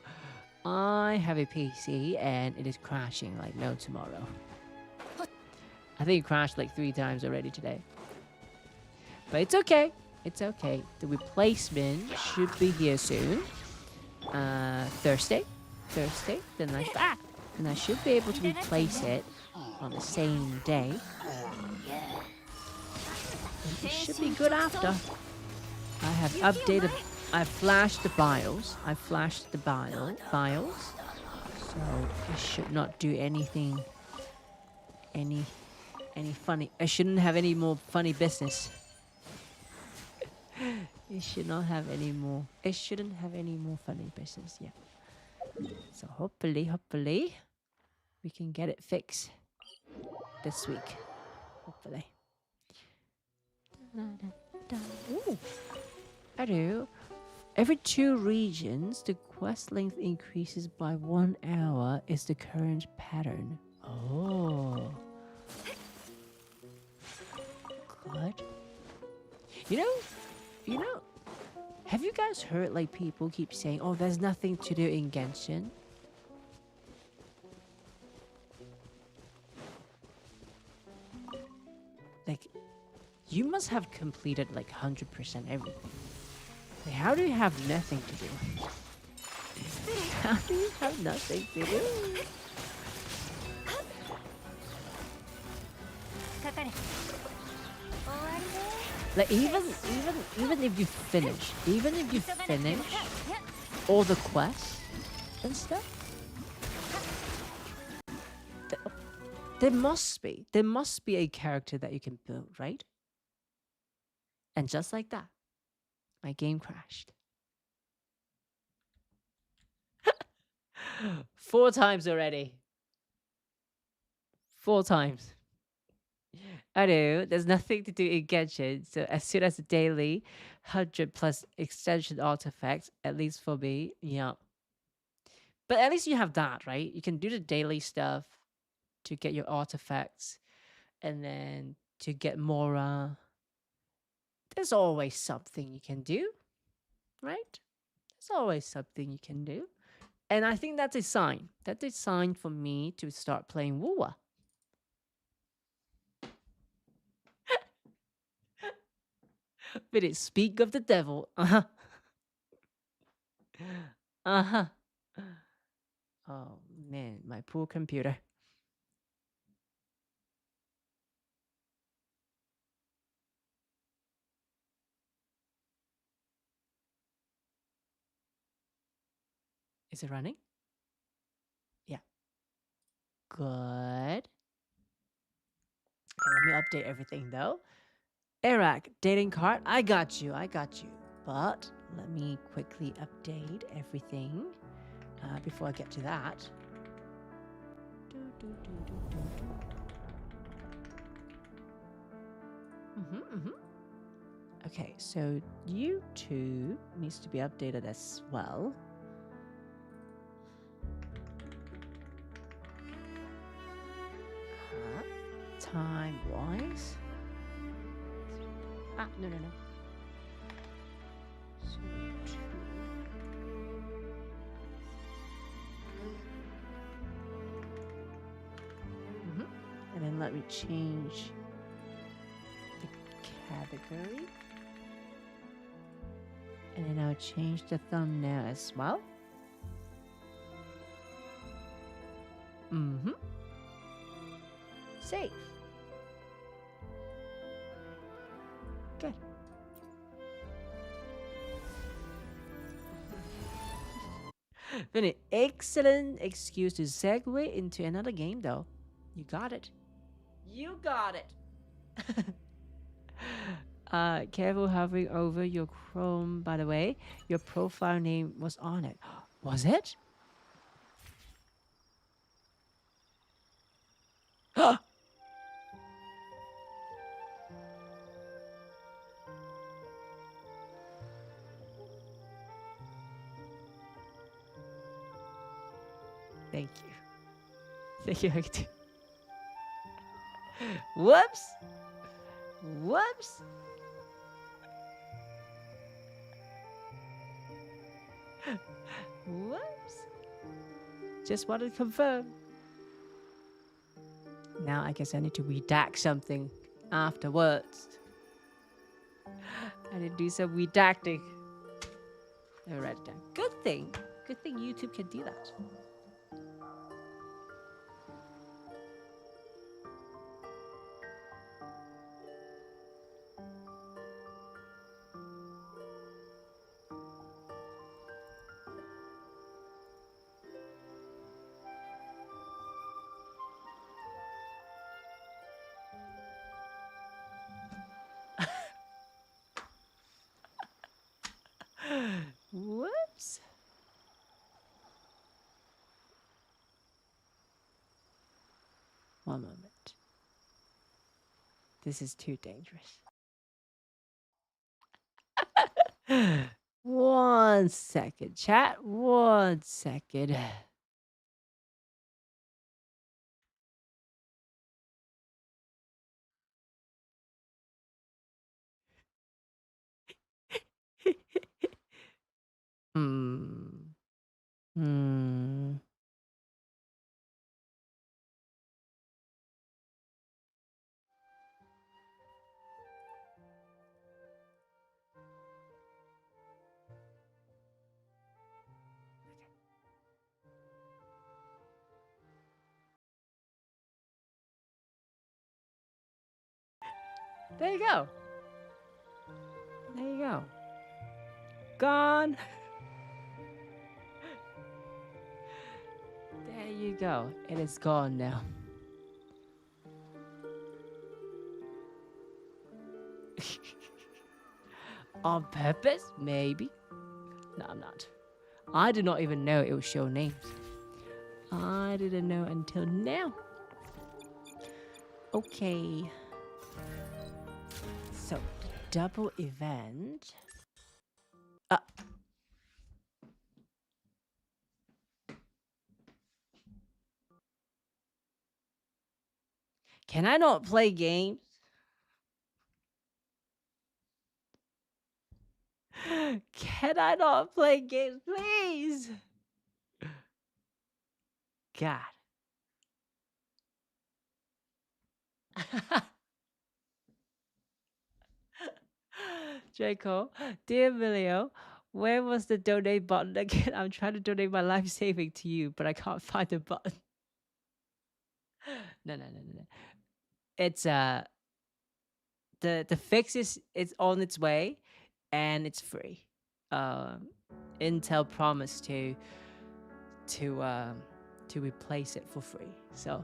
I have a PC and it is crashing like no tomorrow. I think it crashed like 3 times already today. But it's okay. It's okay. The replacement should be here soon. Thursday. Then I should be able to replace it on the same day. And it should be good after. I have updated. I flashed the BIOS. So it should not do anything. Any funny. I shouldn't have any more funny business. It should not have any more. It shouldn't have any more funny business. Yeah. So hopefully, we can get it fixed this week. Hopefully. Ooh. I do. Every 2 regions, the quest length increases by 1 hour is the current pattern. Oh. Good. You know, have you guys heard like people keep saying, oh, there's nothing to do in Genshin? Like, you must have completed like 100% everything. Like, how do you have nothing to do? How do you have nothing to do? Like even if you finish all the quests and stuff, there must be a character that you can build, right? And just like that, my game crashed. 4 times already. 4 times. I know, there's nothing to do in Genshin, so as soon as the daily 100 plus extension artifacts, at least for me, yeah. But at least you have that, right? You can do the daily stuff to get your artifacts, and then to get more, there's always something you can do, right? There's always something you can do. And I think that's a sign. That's a sign for me to start playing Wuwa. But it speak of the devil. Uh-huh. Uh-huh. Oh man, my poor computer. Is it running? Yeah. Good. Okay, let me update everything though. Iraq, dating card. I got you. But let me quickly update everything before I get to that. Okay, so YouTube needs to be updated as well. Time-wise. No. So, let me change the category. And then I'll change the thumbnail as well. Mm-hmm. Save. Good. Been an excellent excuse to segue into another game, though. You got it. You got it. Careful hovering over your Chrome, by the way. Your profile name was on it. Was it? Thank you. Thank you, Hector. Whoops. Whoops. Whoops. Just wanted to confirm. Now I guess I need to redact something afterwards. I need to do some redacting. I'll write it down. Good thing YouTube can do that. Whoops. One moment. This is too dangerous. 1 second, chat. 1 second. Hmm. Hmm. There you go. There you go. Gone. There you go. It is gone now. On purpose? Maybe. No, I'm not. I did not even know it would show names. I didn't know until now. Okay. So, double event. Can I not play games? Can I not play games, please? God. Draco, dear Emilio, where was the donate button again? I'm trying to donate my life saving to you, but I can't find the button. No. It's the fix is it's on its way, and it's free. Intel promised to replace it for free, so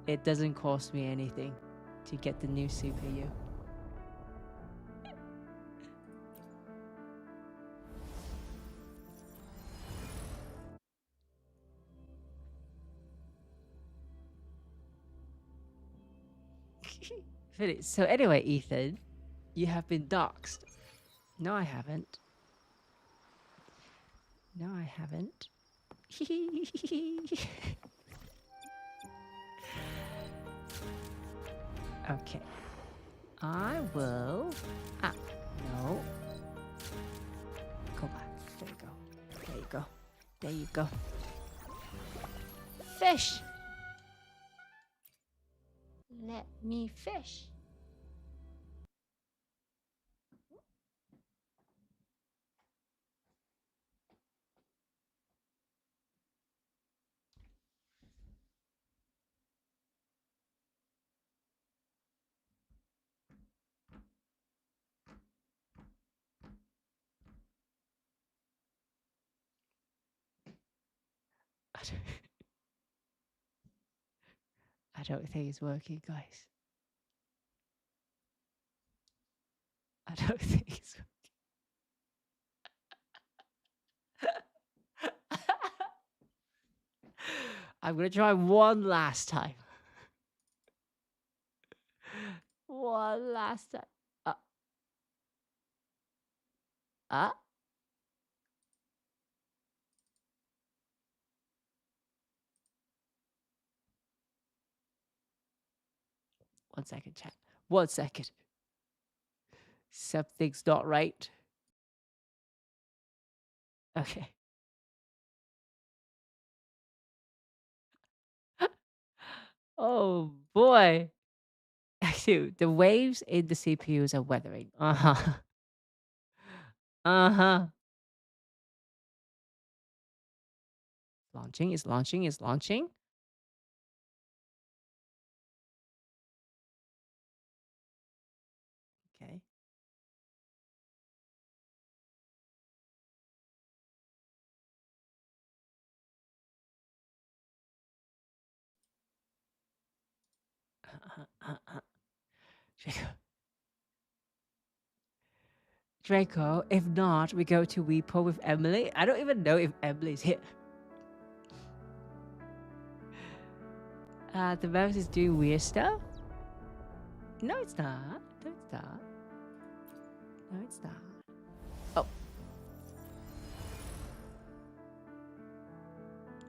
it doesn't cost me anything to get the new CPU. So anyway, Ethan, you have been doxxed. No, I haven't. No, I haven't. Okay. I will... Ah, no. Go back. There you go. There you go. There you go. Fish! Let me fish. I don't think it's working, guys. I don't think it's working. I'm gonna try one last time. One last time. Uh. 1 second, chat. 1 second. Something's not right. Okay. Oh boy. Actually, the waves in the CPUs are weathering. Uh-huh. Uh-huh. Launching is launching is launching. Okay. Draco. Draco, if not, we go to Weepo with Emily. I don't even know if Emily's here. The mouse is doing weird stuff. No, it's not. No, it's not. No, it's not. Oh.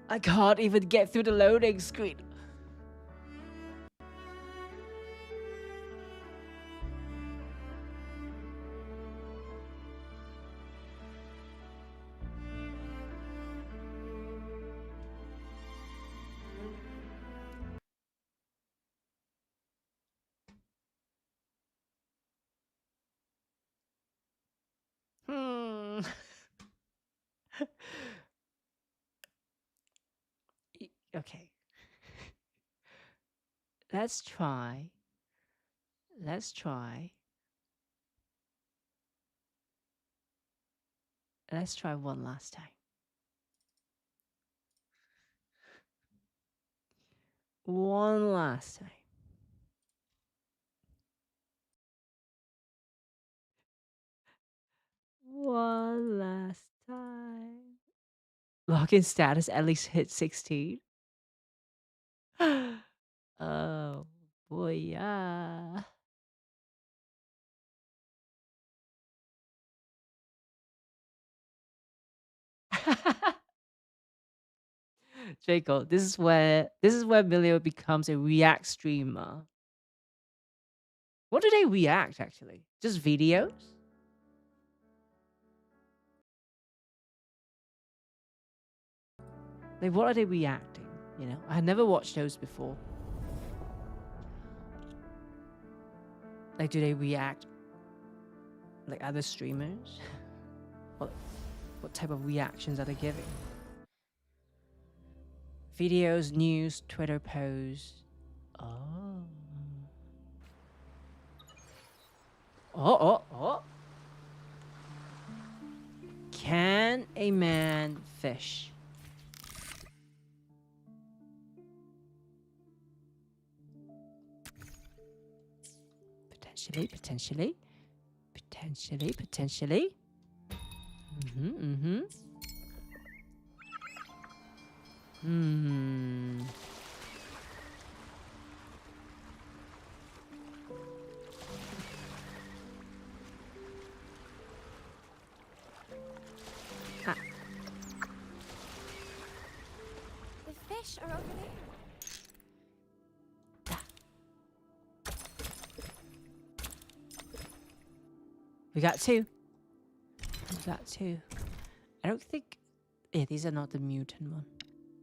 I can't even get through the loading screen. Okay. Let's try. Let's try. Let's try one last time. One last time. One last time. Login status at least hit 16. Oh boy, yeah. Draco, this is where Milio becomes a React streamer. What do they react actually? Just videos? Like what are they reacting? You know, I had never watched those before. Like do they react like other streamers? What type of reactions are they giving? Videos, news, Twitter posts. Oh. Oh. Can a man fish? Potentially. The fish are over there. We got two. I don't think... Yeah, these are not the mutant one.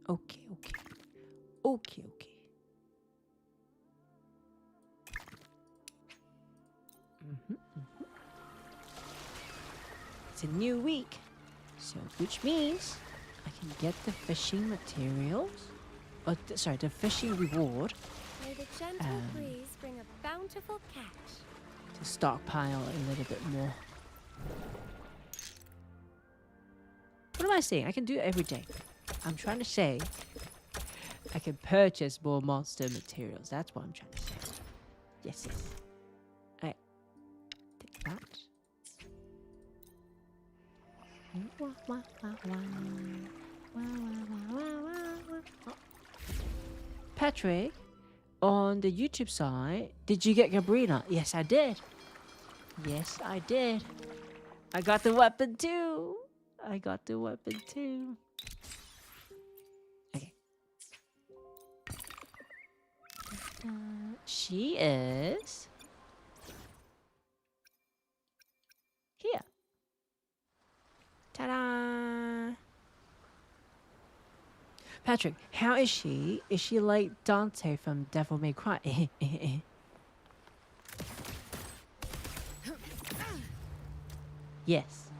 Okay. It's a new week, so which means I can get the fishing materials. Oh, sorry, the fishing reward May the gentle breeze bring a bountiful catch. to stockpile a little bit more. What am I saying? I can do it every day. I'm trying to say I can purchase more monster materials. That's what I'm trying to say. Yes, yes. Alright. Take that. Patrick, on the YouTube side, did you get Gabrina? Yes, I did. Yes, I did. I got the weapon too. I got the weapon too. Okay. She is here. Ta-da! Patrick, how is she? Is she like Dante from Devil May Cry? Yes.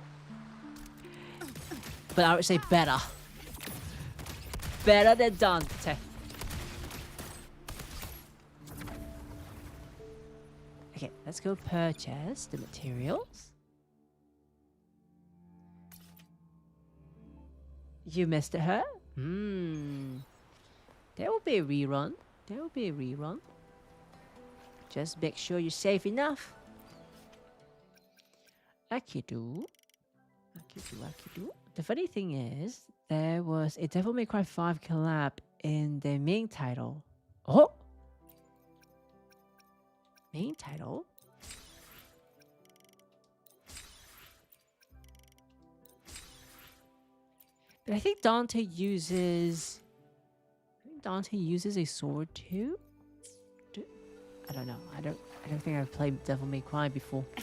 But I would say better. Better than Dante. Okay, let's go purchase the materials. You missed her? There will be a rerun. There will be a rerun. Just make sure you're safe enough. Akidu. The funny thing is, there was a Devil May Cry 5 collab in the main title. Oh! Main title? But I think Dante uses a sword too. I don't know. I don't think I've played Devil May Cry before. I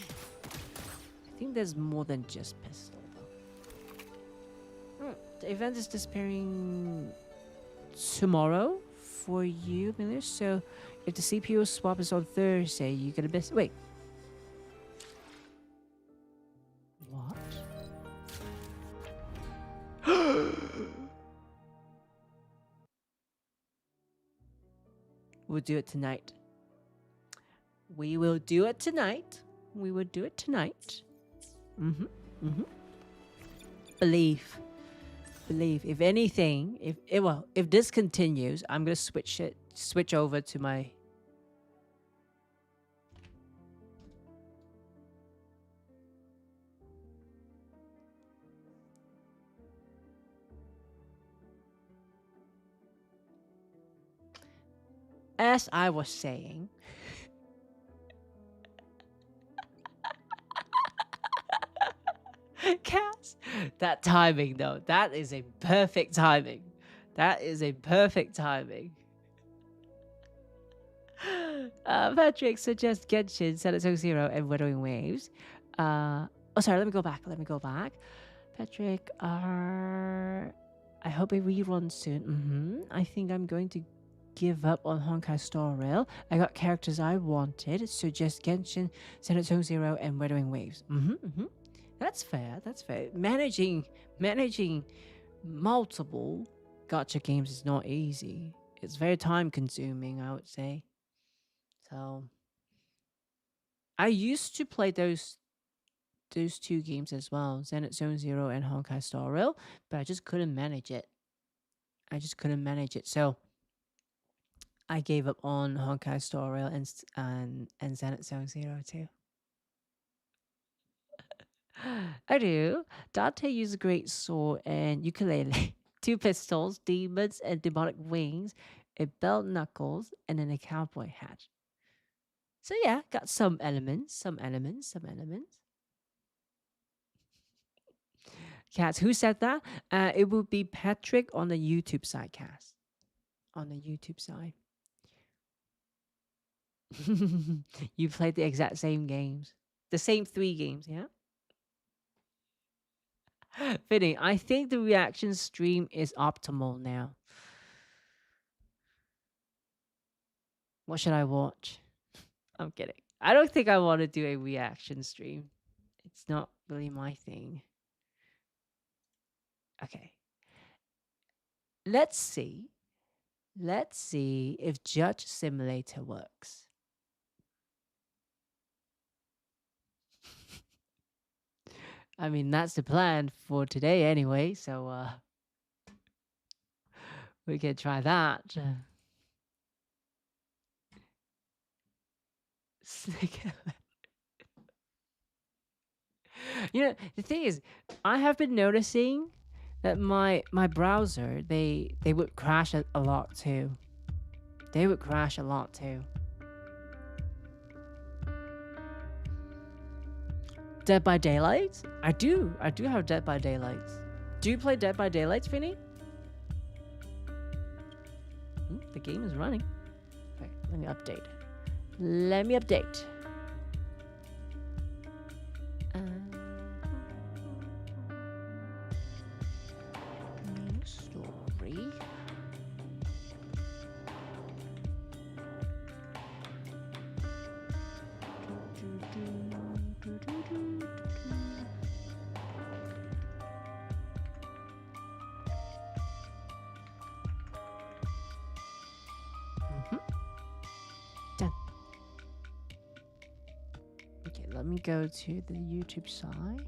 think there's more than just pistol though. The event is disappearing tomorrow for you, Miller. So if the CPU swap is on Thursday, you get a best. Wait. What? We'll do it tonight. We will do it tonight. We will do it tonight. Believe. If anything, if this continues, I'm gonna switch over to my. As I was saying, Cass, that timing though, that is a perfect timing. That is a perfect timing. Patrick suggests Genshin, Senator Zero, and Wuthering Waves. Oh, sorry, let me go back. Patrick, I hope it reruns soon. I think I'm going to give up on Honkai Star Rail. I got characters I wanted, so just Genshin, Senator Zero, and Wuthering Waves. That's fair. Managing multiple gacha games is not easy. It's very time consuming, I would say. So I used to play those two games as well, Zenith Zone Zero and Honkai Star Rail, but I just couldn't manage it. So I gave up on Honkai Star Rail and Zenith Zone Zero too. I do. Dante used a great sword and ukulele, 2 pistols, demons and demonic wings, a belt knuckles, and then a cowboy hat. So yeah, got some elements. Cass, who said that? It would be Patrick on the YouTube side, Cass. On the YouTube side. You played the exact same games. The same 3 games, yeah? Fitting. I think the reaction stream is optimal now. What should I watch? I'm kidding. I don't think I want to do a reaction stream. It's not really my thing. Okay. Let's see. Let's see if Judge Simulator works. I mean, that's the plan for today anyway, so we can try that. You know, the thing is, I have been noticing that my browser, they would crash a lot too. They would crash a lot too. Dead by Daylight? I do have Dead by Daylight. Do you play Dead by Daylight, Finny? The game is running. Okay, let me update. Let me update. New story. Done. Okay, let me go to the YouTube side.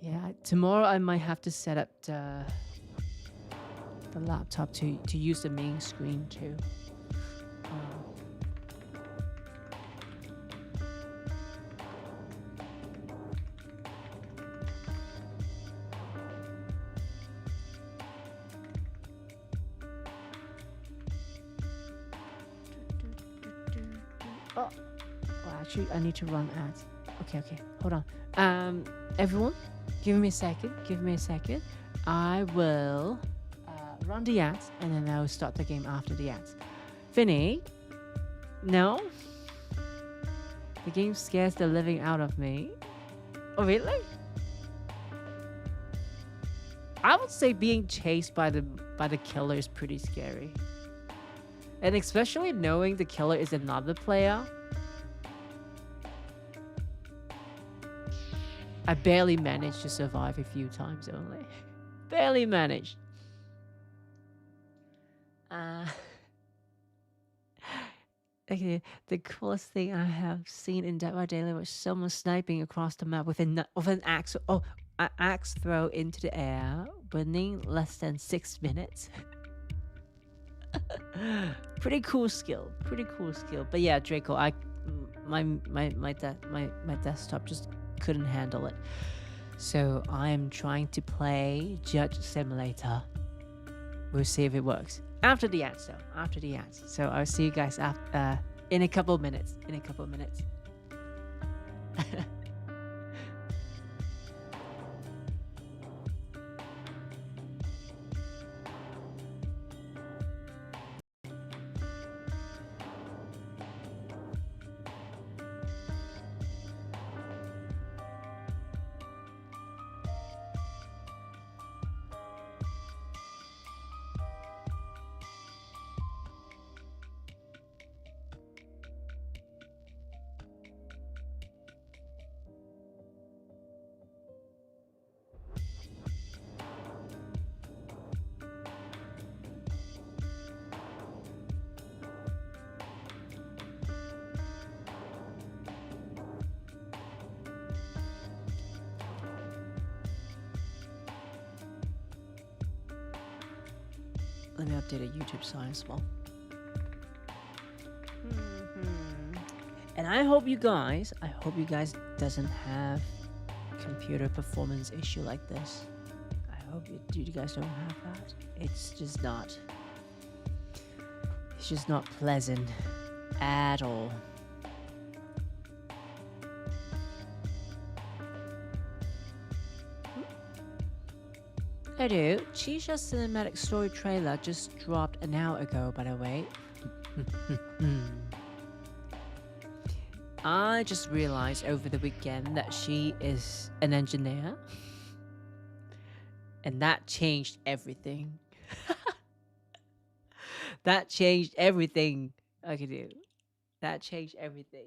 Yeah, tomorrow I might have to set up the laptop to use the main screen too. Oh, actually, I need to run ads. Okay, hold on. Everyone, give me a second. I will run the ads, and then I'll start the game after the ads. Finny, no? The game scares the living out of me. Oh, really? I would say being chased by the killer is pretty scary. And especially knowing the killer is another player. I barely managed to survive a few times only. Barely managed. Okay, the coolest thing I have seen in Dead by Daylight was someone sniping across the map with an axe. Oh, an axe throw into the air, winning less than 6 minutes. Pretty cool skill. But yeah, Draco, my desktop just couldn't handle it. So I am trying to play Judge Simulator. We'll see if it works. After the ads, though. After the ads. So I'll see you guys after, in a couple minutes. Let me update a YouTube side as well. And I hope you guys doesn't have computer performance issue like this. I hope you guys don't have that. It's just not pleasant at all. I do. Chisha's cinematic story trailer just dropped an hour ago, by the way. I just realized over the weekend that she is an engineer. And that changed everything. That changed everything I could do. That changed everything.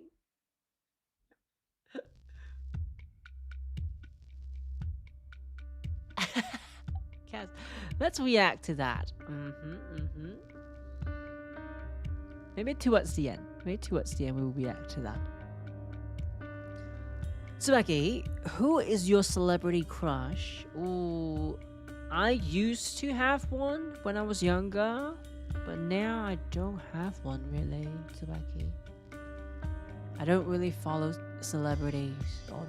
Kaz, let's react to that. Maybe towards the end. Maybe towards the end we'll react to that. Tsubaki, who is your celebrity crush? Ooh, I used to have one when I was younger, but now I don't have one really, Tsubaki. I don't really follow celebrities all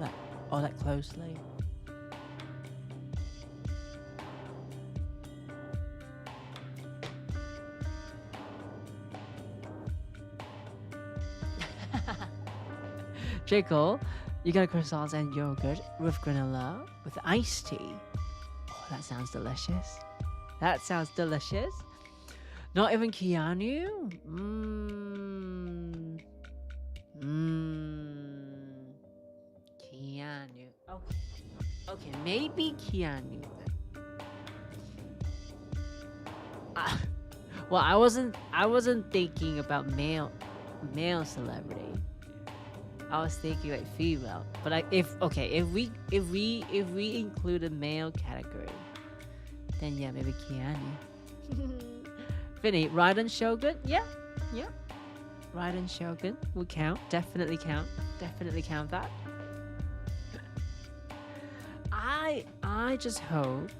that closely. Jacob, you got croissants and yogurt with granola with iced tea. Oh, that sounds delicious. That sounds delicious. Not even Keanu? Keanu. Okay, maybe Keanu then. Well, I wasn't thinking about male celebrity. I was thinking like female, but if we include a male category, then yeah, maybe Keanu. Vinny, Raiden Shogun, yeah, Raiden Shogun will count, definitely count that. I just hope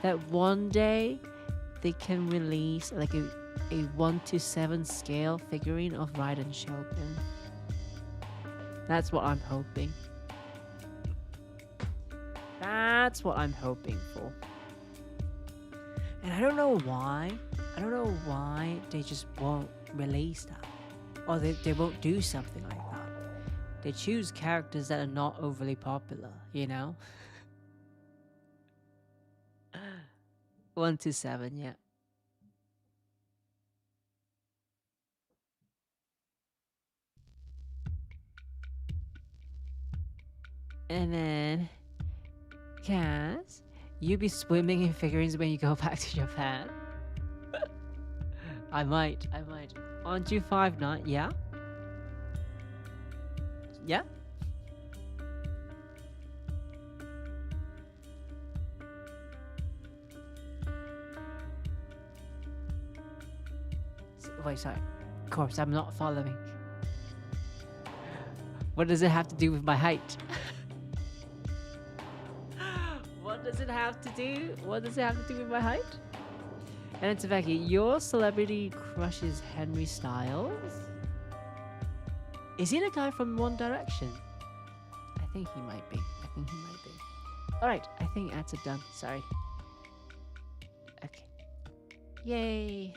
that one day they can release like a 1-to-7 scale figurine of Raiden Shogun. That's what I'm hoping. That's what I'm hoping for. And I don't know why they just won't release that. Or they won't do something like that. They choose characters that are not overly popular, you know? 1-to-7, yeah. And then, Cass, you be swimming in figurines when you go back to Japan? I might. Aren't you 5'9"? Yeah? Yeah? Wait, sorry. Of course, I'm not following. What does it have to do with my height? What does it have to do with my height? And it's Becky, your celebrity crush is Henry Styles? Is he the guy from One Direction? I think he might be. Alright, I think ads are done. Sorry. Okay. Yay.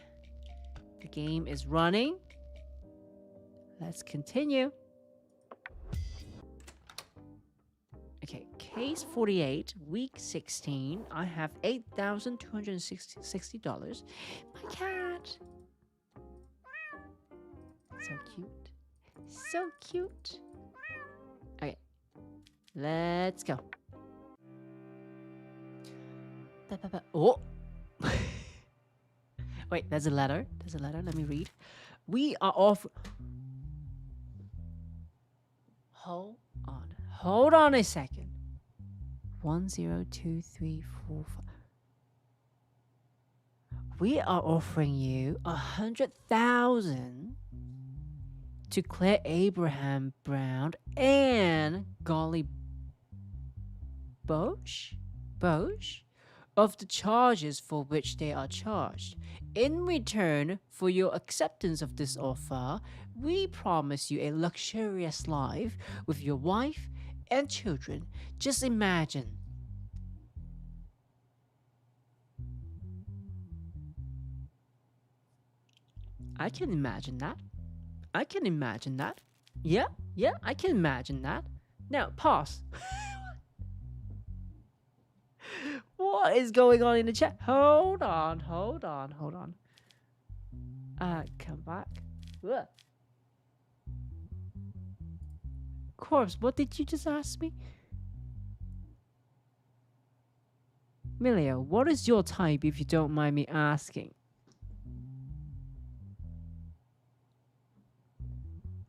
The game is running. Let's continue. Okay, case 48, week 16. I have $8,260. My cat. So cute. So cute. Okay, let's go. Oh. Wait, there's a letter. Let me read. We are off. Hold on a second. 1, 0, 2, 3, 4, 5. We are offering you 100,000 to clear Abraham Brown and Golly Bosch of the charges for which they are charged. In return for your acceptance of this offer, we promise you a luxurious life with your wife and children. Just imagine. I can imagine that. Yeah, I can imagine that. Now, pause. What is going on in the chat? Hold on. Come back. Ugh. Corpse, what did you just ask me? Milio, what is your type if you don't mind me asking?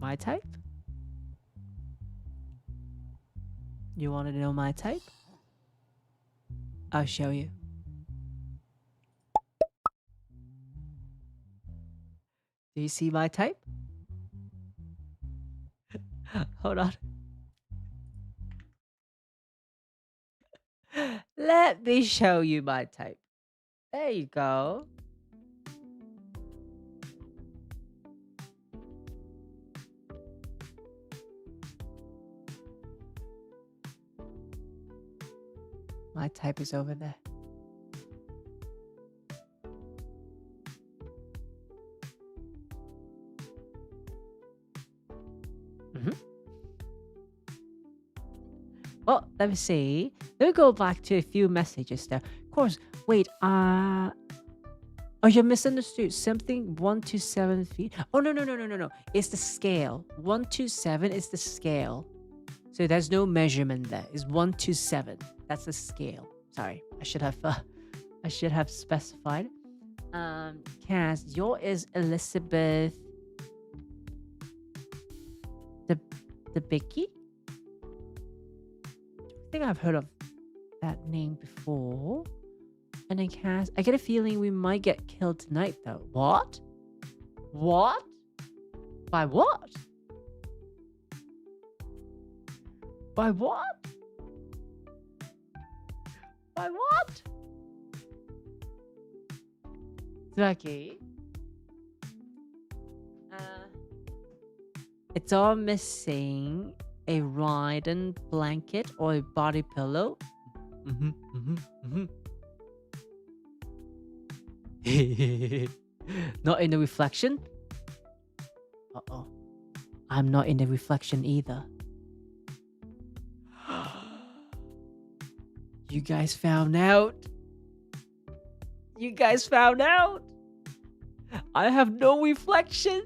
My type? You want to know my type? I'll show you. Do you see my type? Hold on. Let me show you my type. There you go. My type is over there. Well, let me see. Let me go back to a few messages there. Of course, wait, oh, you misunderstood. Something 1 to 7 feet. Oh, no. It's the scale. 1 to 7 is the scale. So there's no measurement there. It's 1 to 7. That's the scale. Sorry, I should have specified. Cass, your is Elizabeth the Bicky? I think I've heard of that name before. And then Cass, I get a feeling we might get killed tonight though. What? What? By what? By what? By what? Lucky. It's all missing a riding blanket or a body pillow. Not in the reflection. Uh-oh. I'm not in the reflection either. You guys found out. You guys found out. I have no reflection.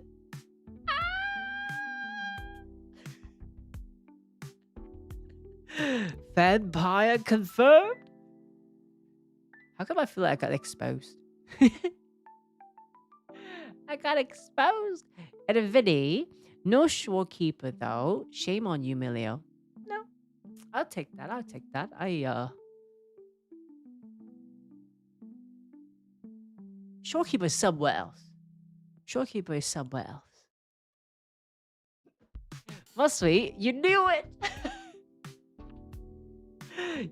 Vampire confirmed? How come I feel like I got exposed? I got exposed. And a Vinny, no shorekeeper though. Shame on you, Milio. No, I'll take that. Shorekeeper is somewhere else. Shorekeeper is somewhere else. Well, sweet, you knew it.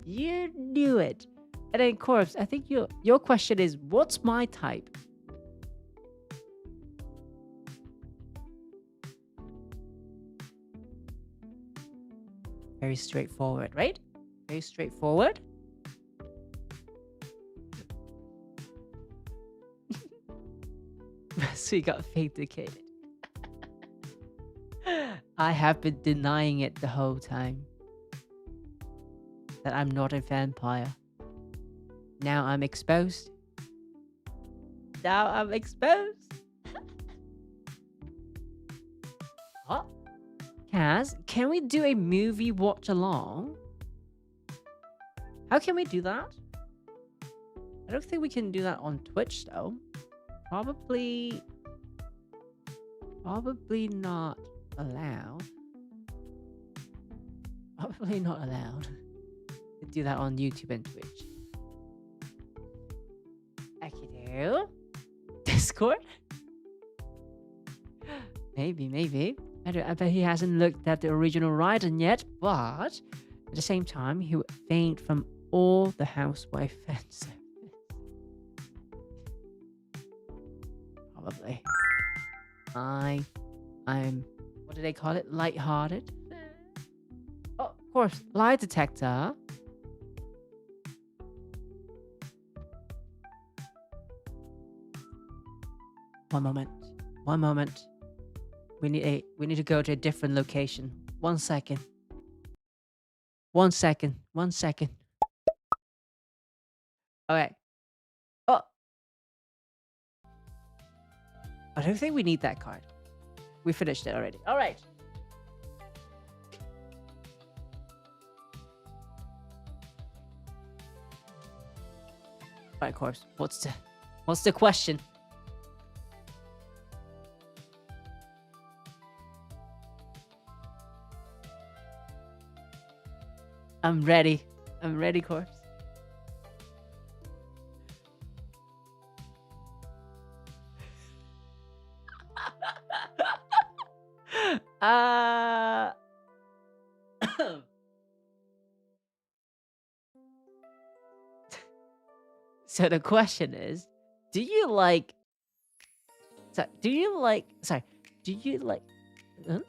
You knew it. And then, Corpse, I think your question is, what's my type? Very straightforward, right? Very straightforward. So you got vindicated. I have been denying it the whole time. That I'm not a vampire. Now I'm exposed. Now I'm exposed. What? Kaz, can we do a movie watch along? How can we do that? I don't think we can do that on Twitch though. Probably not allowed. Probably not allowed to do that on YouTube and Twitch. Akido? Discord? Maybe. I bet he hasn't looked at the original writing yet, but at the same time, he would faint from all the housewife fan service. Probably. I'm what do they call it? Lighthearted. Oh, of course, lie detector. One moment. We need to go to a different location. 1 second. 1 second. Okay. Oh. I don't think we need that card. We finished it already. All right. All right, Corpse. What's the question? I'm ready. I'm ready, Corpse. uh So the question is, do you like so do you like sorry, do you like huh?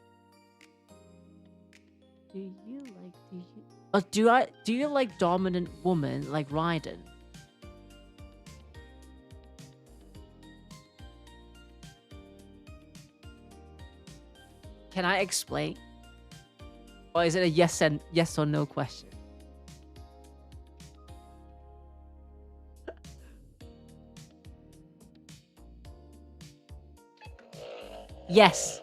Do you like dominant woman like Raiden? Can I explain? Or is it a yes or no question? Yes.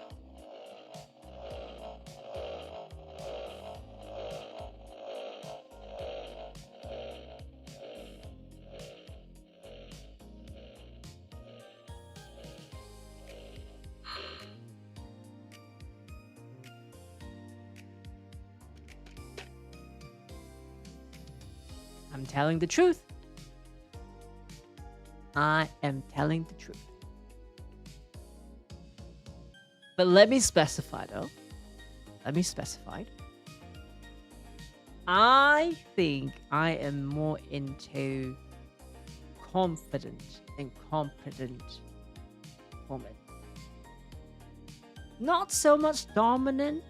I'm telling the truth. I am telling the truth. But let me specify though. Let me specify. I think I am more into confident and competent woman. Not so much dominant,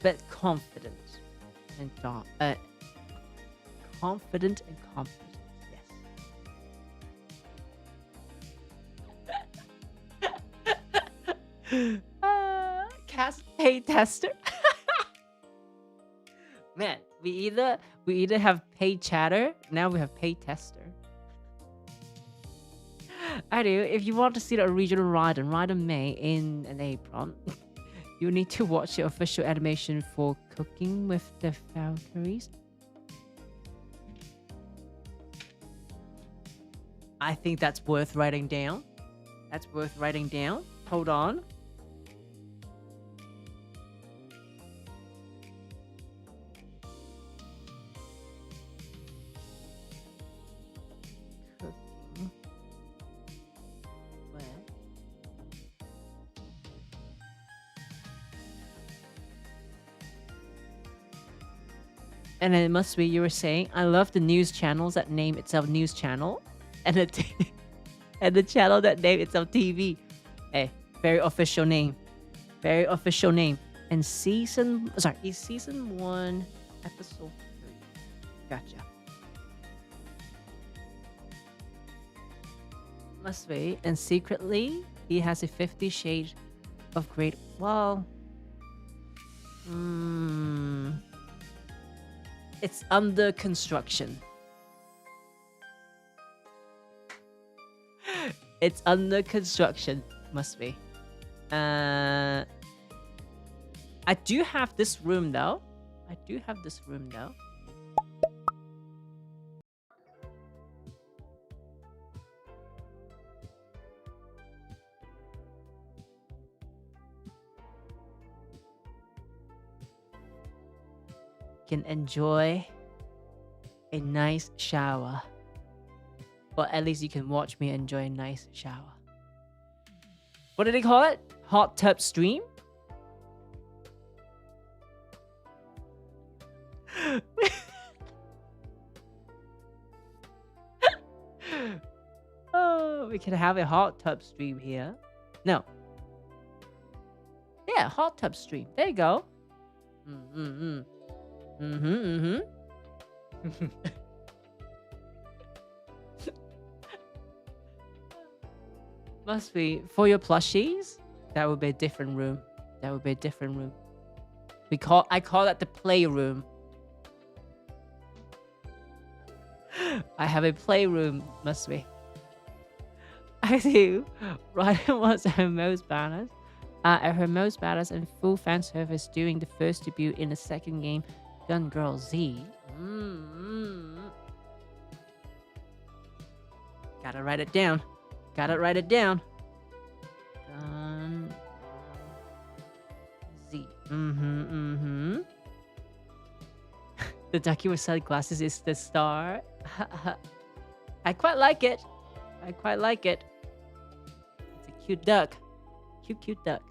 but confident and confident and competent. Yes. Cast pay tester. Man, we either have pay chatter, now we have pay tester. I do. If you want to see the original Raiden May in an apron, you need to watch the official animation for Cooking with the Valkyries. I think that's worth writing down. That's worth writing down. Hold on. Cooking. Where? And it must be, you were saying, I love the news channels that name itself news channel. And the channel that name itself TV. Hey, very official name. Very official name. And it's season 1, episode 3. Gotcha. Must be. And secretly, he has a 50 Shades of Grey. Well, it's under construction. It's under construction. Must be. I do have this room though. Can enjoy a nice shower. Or at least you can watch me enjoy a nice shower. What did they call it? Hot tub stream? Oh, we can have a hot tub stream here. No. Yeah, hot tub stream. There you go. Must be for your plushies. That would be a different room. I call that the playroom. I have a playroom. Must be. I do. Raiden was her most badass. Her most badass and full fan service during the first debut in the second game, Gun Girl Z. Gotta write it down. Gun Z. The ducky with sunglasses is the star. I quite like it. I quite like it. It's a cute duck. Cute duck.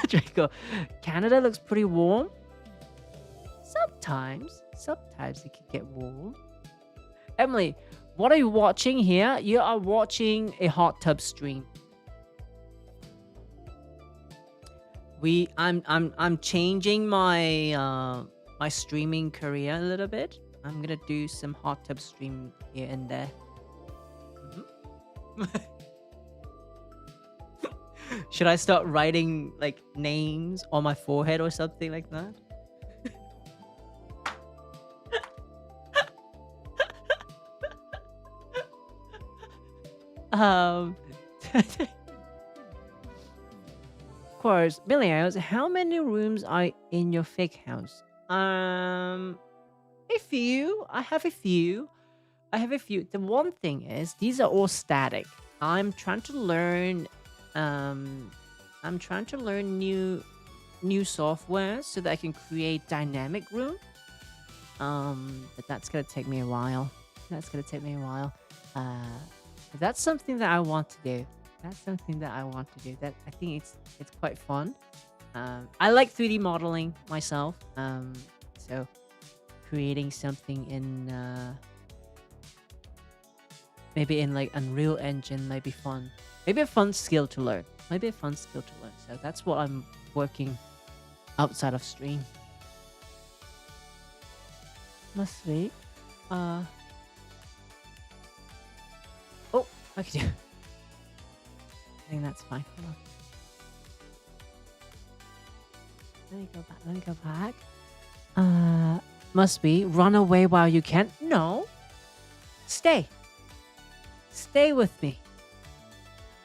Draco. Canada looks pretty warm. Sometimes it can get warm. Emily, what are you watching here? You are watching a hot tub stream. I'm changing my my streaming career a little bit. I'm gonna do some hot tub stream here and there. Should I start writing like names on my forehead or something like that? Of course, Millions, how many rooms are in your fake house? A few. I have a few. The one thing is, these are all static. I'm trying to learn new software so that I can create dynamic rooms. But that's gonna take me a while. But that's something that I want to do. That I think it's quite fun. I like 3D modeling myself. So creating something in maybe in like Unreal Engine might be fun. Maybe a fun skill to learn. So that's what I'm working outside of stream. Must be. Oh, I can do. I think that's fine. Hold on. Let me go back. Must be. Run away while you can. No. Stay. Stay with me.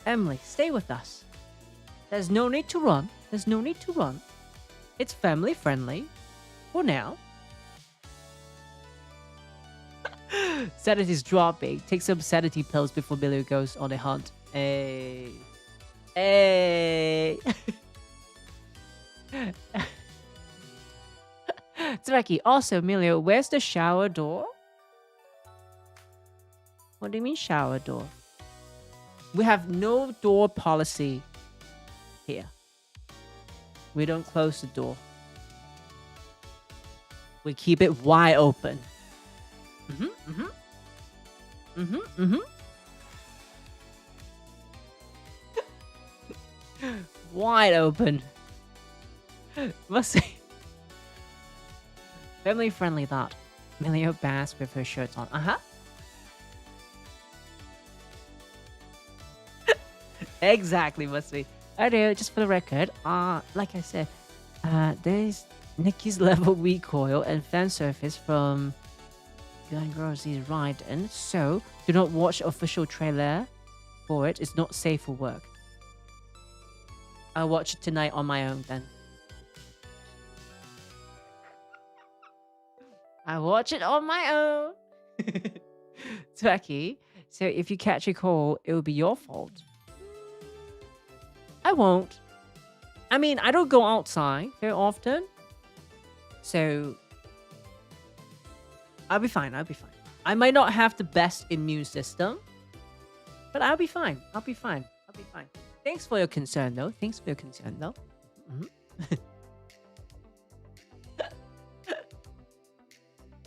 Emily, stay with us. There's no need to run. It's family friendly. For now. Sanity's dropping. Take some sanity pills before Billy goes on a hunt. Hey. Tsubaki, also, Emilio, where's the shower door? What do you mean shower door? We have no door policy here. We don't close the door. We keep it wide open. Wide open. Must say. Family friendly that. Emilio Bass with her shirts on. Exactly, must be. I do, just for the record, like I said, there's Nikki's level recoil and fan surface from Gun Girls is right, and so do not watch official trailer for it. It's not safe for work. I'll watch it tonight on my own then. I watch it on my own. Twaki, so if you catch a cold, it will be your fault. I won't. I mean, I don't go outside very often. So I'll be fine. I might not have the best immune system, but I'll be fine. Thanks for your concern, though.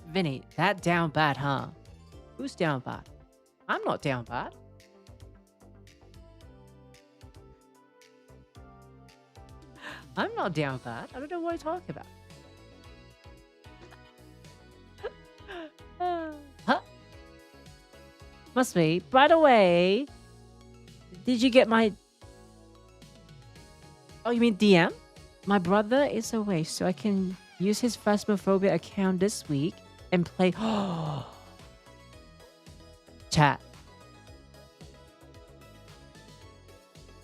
Vinny, that down bad, huh? Who's down bad? I'm not down bad. I'm not down bad. I don't know what you're talking about. Huh? Must be. By the way, did you get my... Oh, you mean DM? My brother is away, so I can use his Phasmophobia account this week and play... Chat.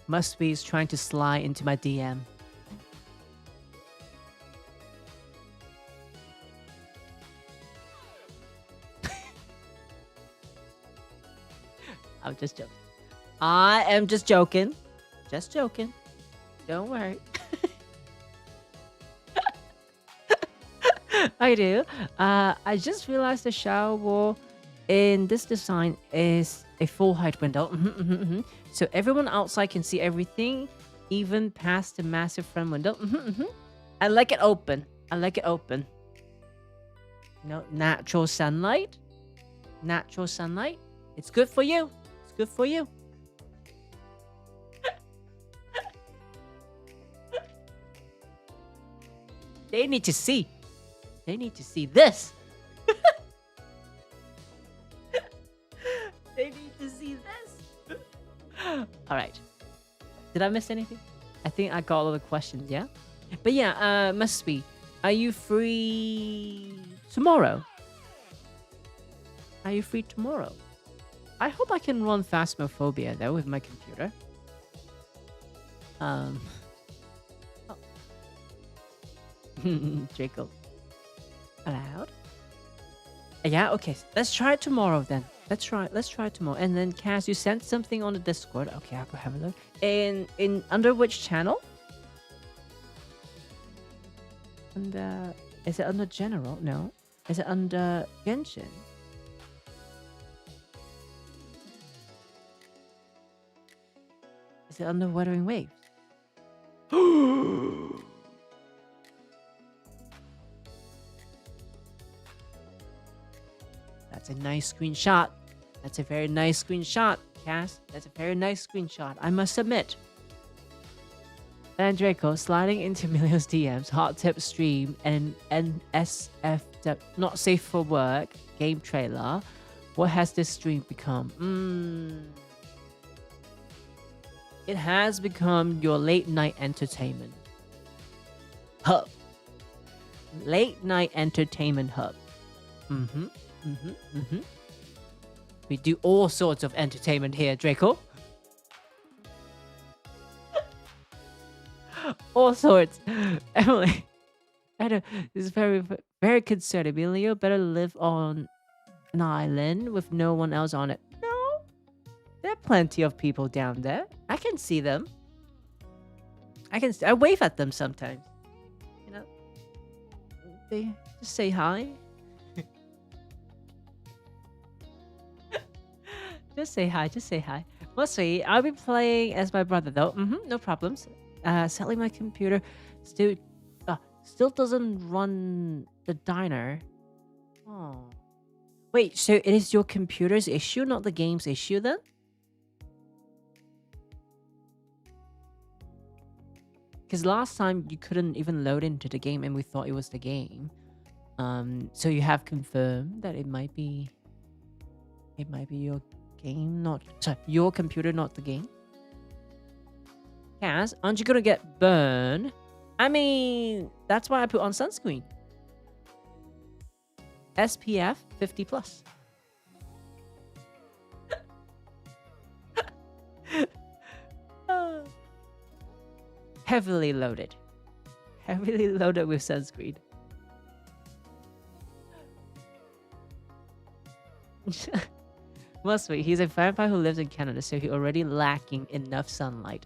Must be is trying to slide into my DM. I'm just joking. I am just joking. Don't worry. I do. I just realized the shower wall in this design is a full height window. So everyone outside can see everything, even past the massive front window. I like it open. I like it open. You know, natural sunlight. Natural sunlight. It's good for you. It's good for you. They need to see. They need to see this. They need to see this. All right. Did I miss anything? I think I got all the questions, yeah? But yeah, must be. Are you free tomorrow? Are you free tomorrow? I hope I can run Phasmophobia though with my computer. Oh. Draco. Allowed? Yeah, okay. Let's try it tomorrow then. Let's try it tomorrow. And then Kaz, you sent something on the Discord. Okay, I'll go have a look. In under which channel? Under, is it under general? No. Is it under Genshin? Is it under Wuthering Waves? That's a nice screenshot. That's a very nice screenshot, Cass. That's a very nice screenshot, I must admit. And Draco sliding into Emilio's DMs, hot tip stream, and NSF not safe for work game trailer. What has this stream become? It has become your late night entertainment hub. Late night entertainment hub. We do all sorts of entertainment here, Draco. All sorts. Emily, I know this is very, very concerned. Emilio better live on an island with no one else on it. No, there are plenty of people down there. I can see them. I wave at them sometimes. You know, they just say hi. Just say hi. Just say hi. Mostly, I'll be playing as my brother though. No problems. Sadly, my computer still doesn't run the diner. Oh, wait. So it is your computer's issue, not the game's issue, then? Because last time you couldn't even load into the game, and we thought it was the game. So you have confirmed that it might be your game, not sorry, your computer, not the game. Kaz, aren't you gonna get burned? I mean, that's why I put on sunscreen. SPF 50+. Heavily loaded. Heavily loaded with sunscreen. Must be. He's a vampire who lives in Canada, so he's already lacking enough sunlight.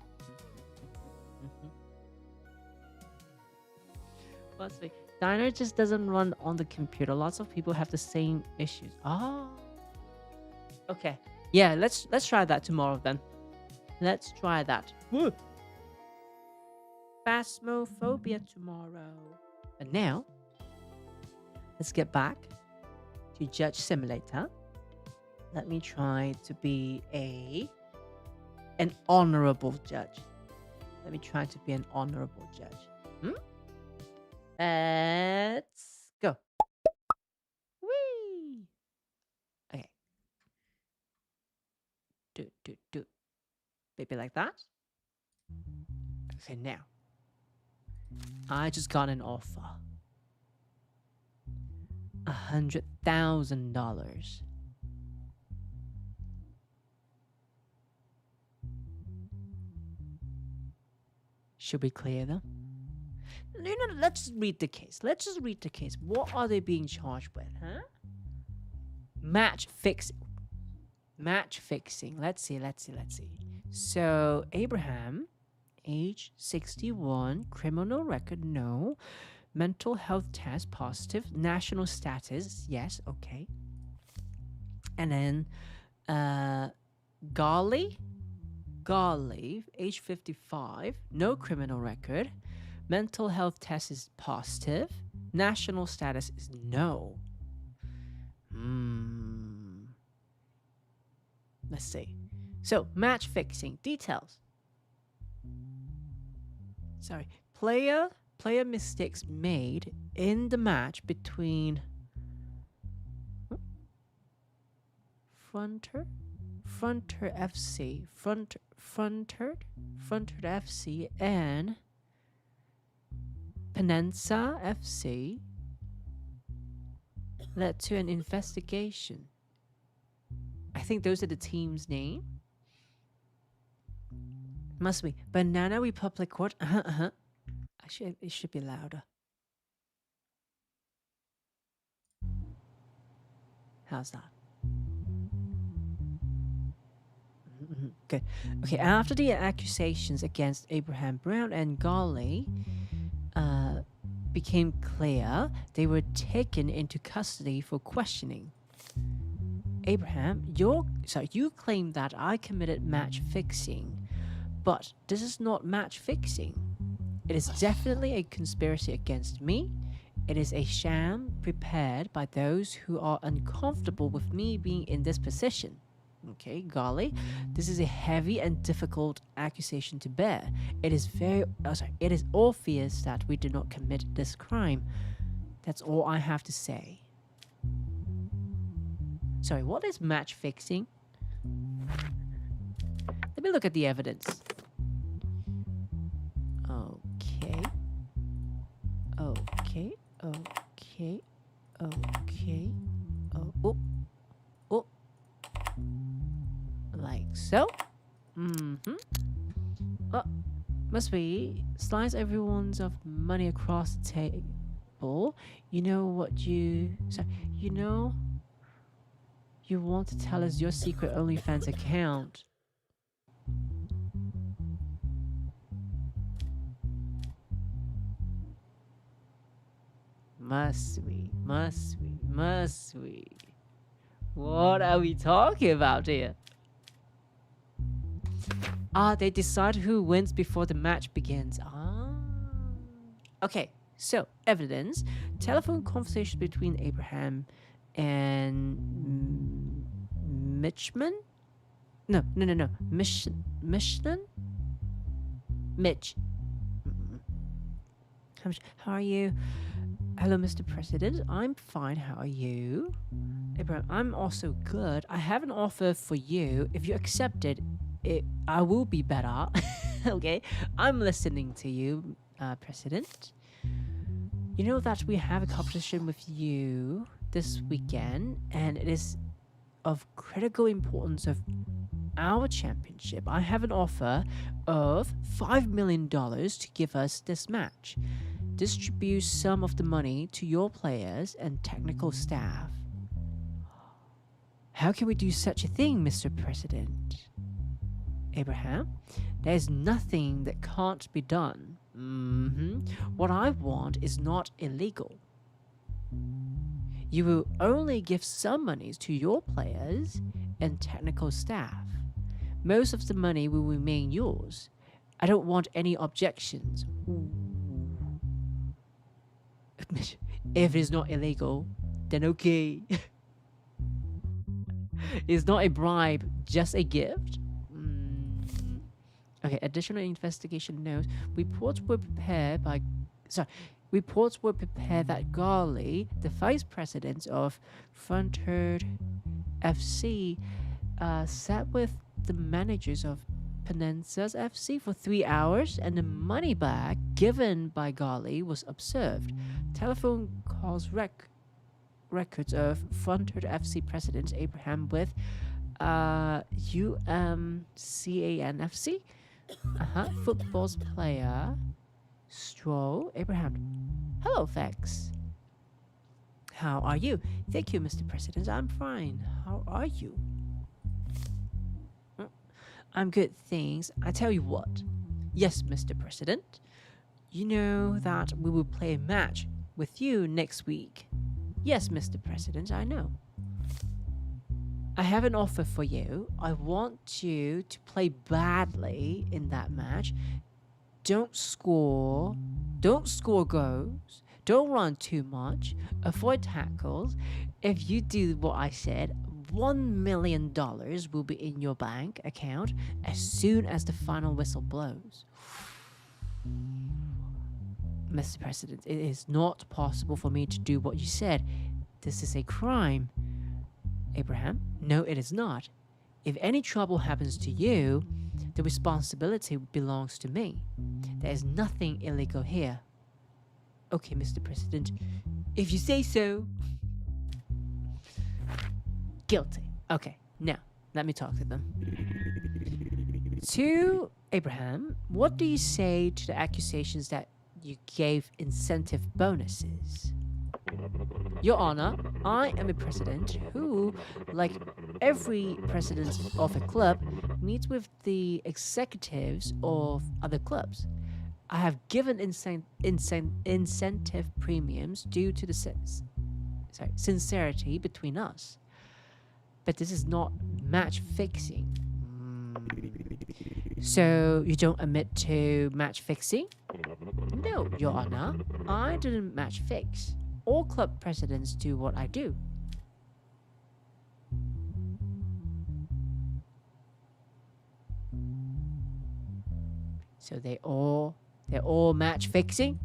Must be. Diner just doesn't run on the computer. Lots of people have the same issues. Oh. Okay. Yeah, let's try that tomorrow then. Let's try that. Woo. Phasmophobia tomorrow. And now, let's get back to Judge Simulator. Let me try to be an honorable judge. Let me try to be an honorable judge. Let's go. Whee! Okay. Do. Maybe like that. Okay, now. I just got an offer. $100,000. Should we clear them? You know, let's just read the case. Let's just read the case. What are they being charged with, huh? Match fixing. Let's see. So, Abraham, age 61, criminal record, no. Mental health test positive. National status, yes, okay. And then Garley, age 55, no criminal record. Mental health test is positive. National status is no. Let's see. So, match fixing details. Sorry, player mistakes made in the match between Fronter FC, Frontered FC and Penenza FC led to an investigation. I think those are the team's name. Must be Banana Republic Court. It should be louder. How's that? Good. Okay, after the accusations against Abraham Brown and Garley became clear, they were taken into custody for questioning. Abraham, you claim that I committed match fixing, but this is not match fixing. It is definitely a conspiracy against me. It is a sham prepared by those who are uncomfortable with me being in this position. Okay, Garley, this is a heavy and difficult accusation to bear. It is it is obvious that we did not commit this crime. That's all I have to say. Sorry, what is match fixing? Let me look at the evidence. Okay. Oh. Like so. Oh, must be slice everyone's of money across the table. You know what you want to tell us your secret OnlyFans account. Must we? What are we talking about here? They decide who wins before the match begins. Okay, so evidence. Telephone conversation between Abraham and Mitchman? No. Michelin? Mitch. How are you? Hello, Mr. President. I'm fine. How are you? Abraham, I'm also good. I have an offer for you. If you accept it, I will be better. Okay? I'm listening to you, President. You know that we have a competition with you this weekend, and it is of critical importance of our championship. I have an offer of $5 million to give us this match. Distribute some of the money to your players and technical staff. How can we do such a thing, Mr. President? Abraham, there's nothing that can't be done. What I want is not illegal. You will only give some monies to your players and technical staff. Most of the money will remain yours. I don't want any objections. If it's not illegal, then okay. It's not a bribe, just a gift. Okay, additional investigation notes. Reports were prepared that Garley, the vice president of Frontered FC, sat with the managers of Penenza's FC for 3 hours, and the money bag given by Garley was observed. Telephone calls records of Frontered FC president Abraham with UMCANFC. Football's player Stroll Abraham. Hello, Vex. How are you? Thank you, Mr. President. I'm fine. How are you? I'm good, thanks. I tell you what. Yes, Mr. President. you know that we will play a match with you next week. Yes, Mr. President, I know. I have an offer for you. I want you to play badly in that match. Don't score goals. Don't run too much. Avoid tackles. If you do what I said, $1 million will be in your bank account as soon as the final whistle blows. Mr. President, it is not possible for me to do what you said. This is a crime. Abraham, no, it is not. If any trouble happens to you, the responsibility belongs to me. There is nothing illegal here. Okay, Mr. President, if you say so. Guilty. Okay, now, let me talk to them. To Abraham, what do you say to the accusations that you gave incentive bonuses? Your Honor, I am a president who, like every president of a club, meets with the executives of other clubs. I have given incentive premiums due to the sincerity between us. But this is not match fixing. So you don't admit to match fixing? No, Your Honor, I didn't match fix. All club presidents do what I do. So they're all match fixing?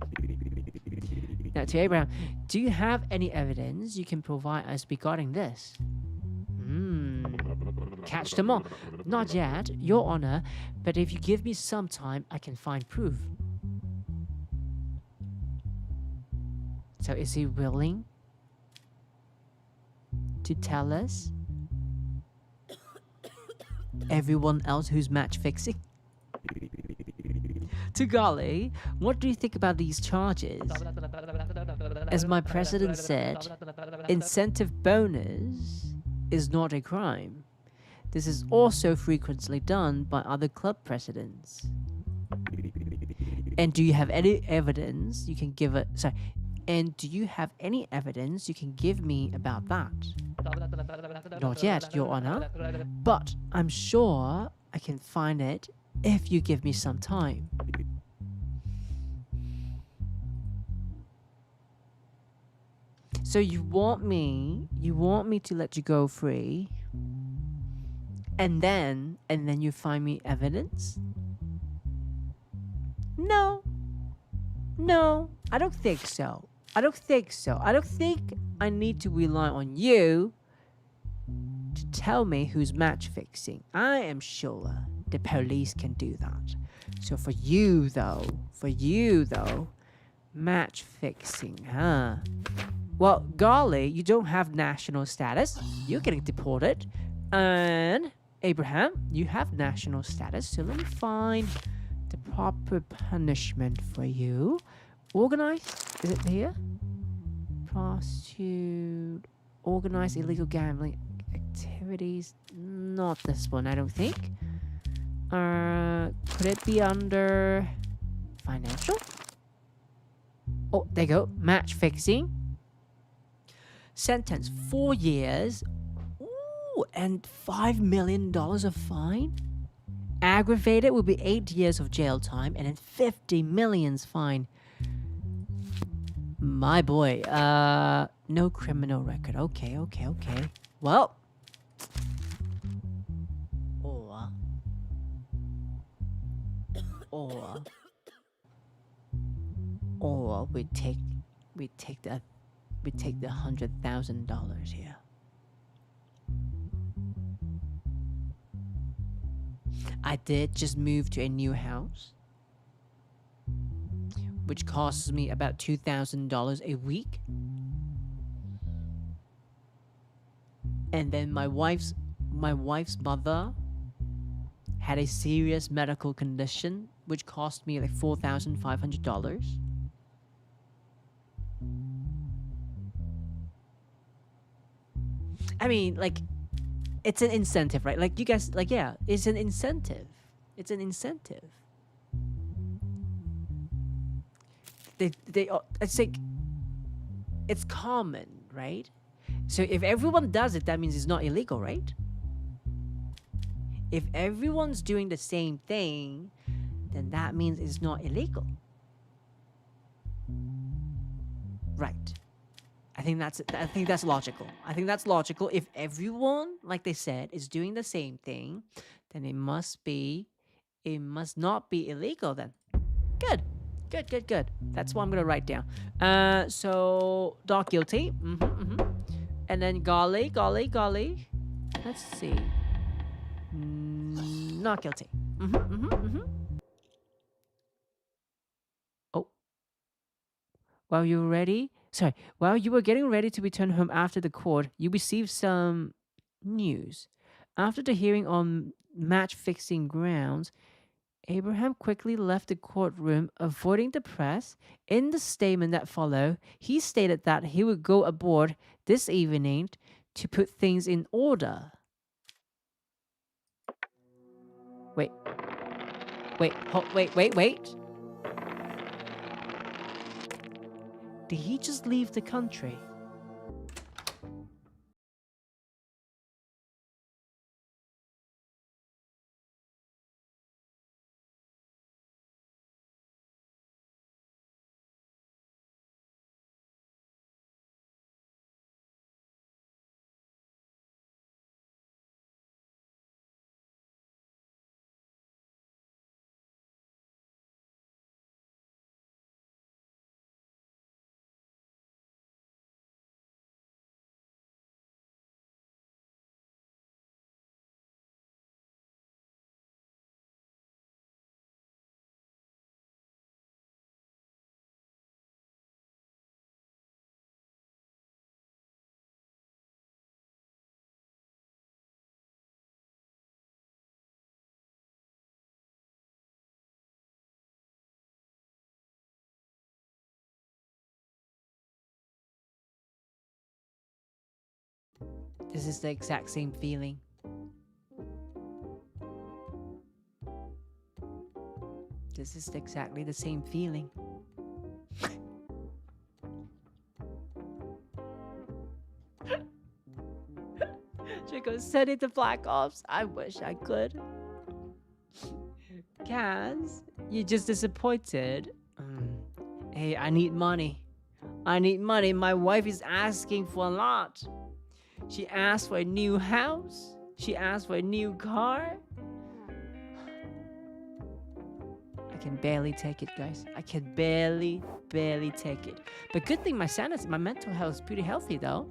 Now to Abraham, do you have any evidence you can provide us regarding this? Catch them all. Not yet, Your Honor, but if you give me some time, I can find proof. So is he willing to tell us everyone else who's match fixing? To Golly, what do you think about these charges? As my president said, incentive bonus is not a crime. This is also frequently done by other club presidents. And do you have any evidence you can give it? Sorry. And do you have any evidence you can give me about that? Not yet, Your Honor, but I'm sure I can find it if you give me some time. So you want me to let you go free, and then you find me evidence? No, I don't think so. I don't think I need to rely on you to tell me who's match fixing. I am sure the police can do that. So for you though, match fixing, huh? Well, golly, you don't have national status. You're getting deported. And Abraham, you have national status. So let me find the proper punishment for you. Organized? Is it here? Prostitute. Organized illegal gambling activities. Not this one, I don't think. Could it be under financial? Oh, there you go. Match fixing. Sentence 4 years. Ooh, and $5 million of fine. Aggravated will be 8 years of jail time and then 50 million's fine. My boy, no criminal record. Okay. Well, or we take the $100,000 here. I did just move to a new house, which costs me about $2,000 a week. And then my wife's mother had a serious medical condition, which cost me like $4,500. I mean, like, it's an incentive, right? Like, you guys, like, yeah, it's an incentive. It's an incentive. It's like it's common, right? So if everyone does it, that means it's not illegal, right? If everyone's doing the same thing, then that means it's not illegal. Right. I think that's logical. I think that's logical. If everyone, like they said, is doing the same thing, then it must not be illegal then. Good. That's what I'm gonna write down. So not guilty. And then golly. Let's see. Not guilty. Oh. While you were getting ready to return home after the court, you received some news. After the hearing on match-fixing grounds, Abraham quickly left the courtroom, avoiding the press. In the statement that followed, he stated that he would go aboard this evening to put things in order. Wait. Did he just leave the country? This is the exact same feeling. This is exactly the same feeling. Chico said it to Black Ops. I wish I could. Kaz, you're just disappointed. Hey, I need money. My wife is asking for a lot. She asked for a new house. She asked for a new car. I can barely take it, guys. I can barely take it. But good thing my mental health is pretty healthy, though.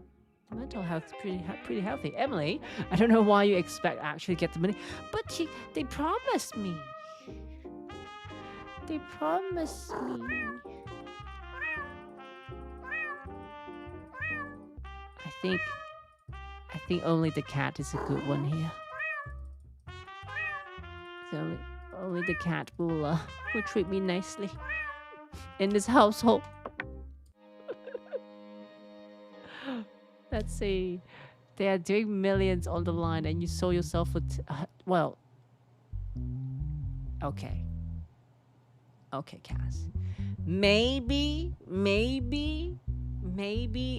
My mental health is pretty healthy. Emily, I don't know why you expect to actually get the money, but they promised me. They promised me. I think only the cat is a good one here. So only the cat will treat me nicely in this household. Let's see. They are doing millions on the line, and you sold yourself for well. Okay, Cass. Maybe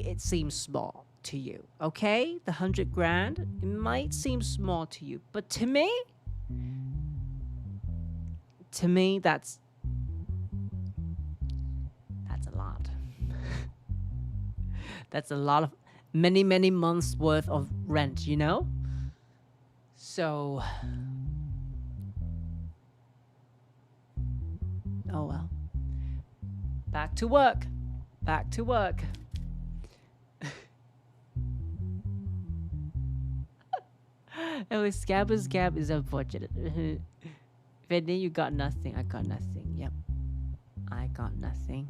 it seems small to you, okay? The 100 grand, it might seem small to you, but to me, that's a lot. That's a lot of many months worth of rent, you know? So, oh well. Back to work. Oh, scab is unfortunate. Vinny, you got nothing. I got nothing. Yep. I got nothing.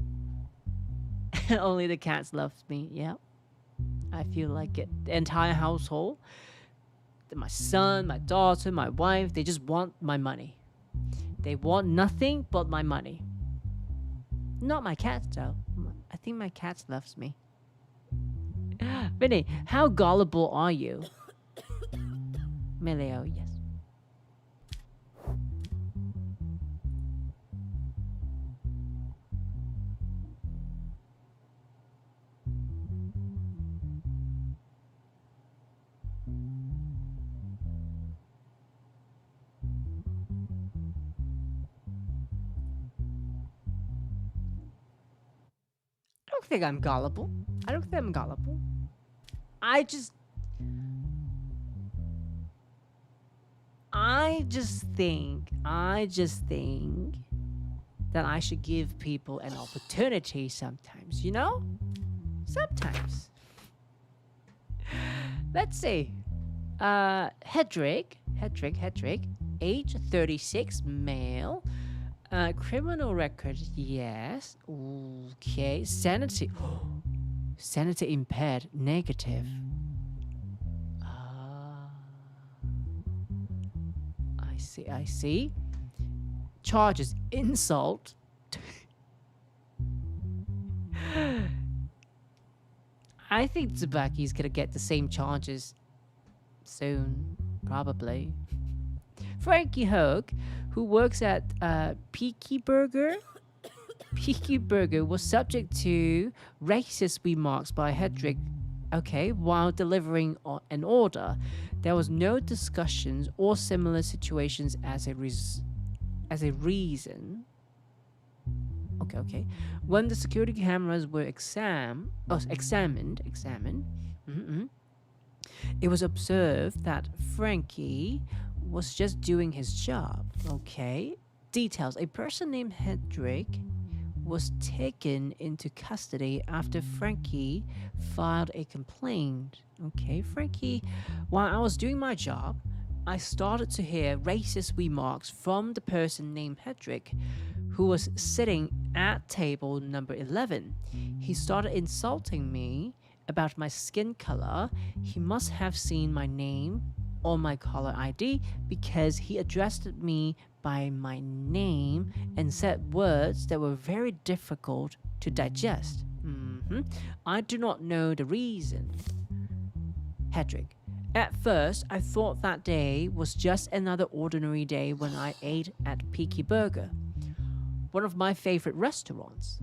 Only the cats loves me. Yep. I feel like it. The entire household, my son, my daughter, my wife, they just want my money. They want nothing but my money. Not my cats, though. I think my cats loves me. Vinny, how gullible are you? Melio, yes. don't think I'm gullible. I don't think I'm gullible. I just think that I should give people an opportunity sometimes, you know? Sometimes. Let's see. Hedrick, age 36, male. Criminal record, yes. Okay. Sanity. Sanity impaired, negative. I see. Charges, insult. I think Tsubaki's gonna get the same charges soon, probably. Frankie Hogue, who works at Peaky Burger. Peaky Burger was subject to racist remarks by Hedrick, okay, while delivering an order. There was no discussions or similar situations as a reason. Okay. When the security cameras were examined, it was observed that Frankie was just doing his job. Okay. Details. A person named Hedrick was taken into custody after Frankie filed a complaint. Okay, Frankie, while I was doing my job, I started to hear racist remarks from the person named Hedrick, who was sitting at table number 11. He started insulting me about my skin color. He must have seen my name on my caller ID because he addressed me by my name and said words that were very difficult to digest. I do not know the reason. Hedrick. At first, I thought that day was just another ordinary day when I ate at Peaky Burger, one of my favorite restaurants.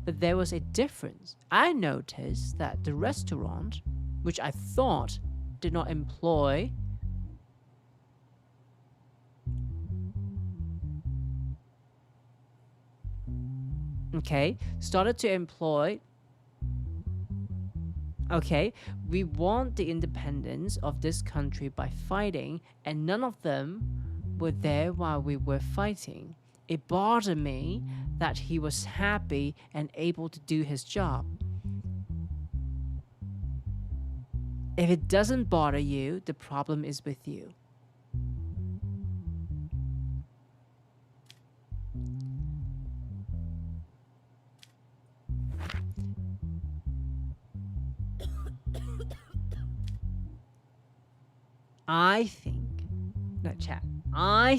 But there was a difference. I noticed that the restaurant, which I thought did not employ started to employ. We want the independence of this country by fighting, and none of them were there while we were fighting. It bothered me that he was happy and able to do his job. If it doesn't bother you, the problem is with you. I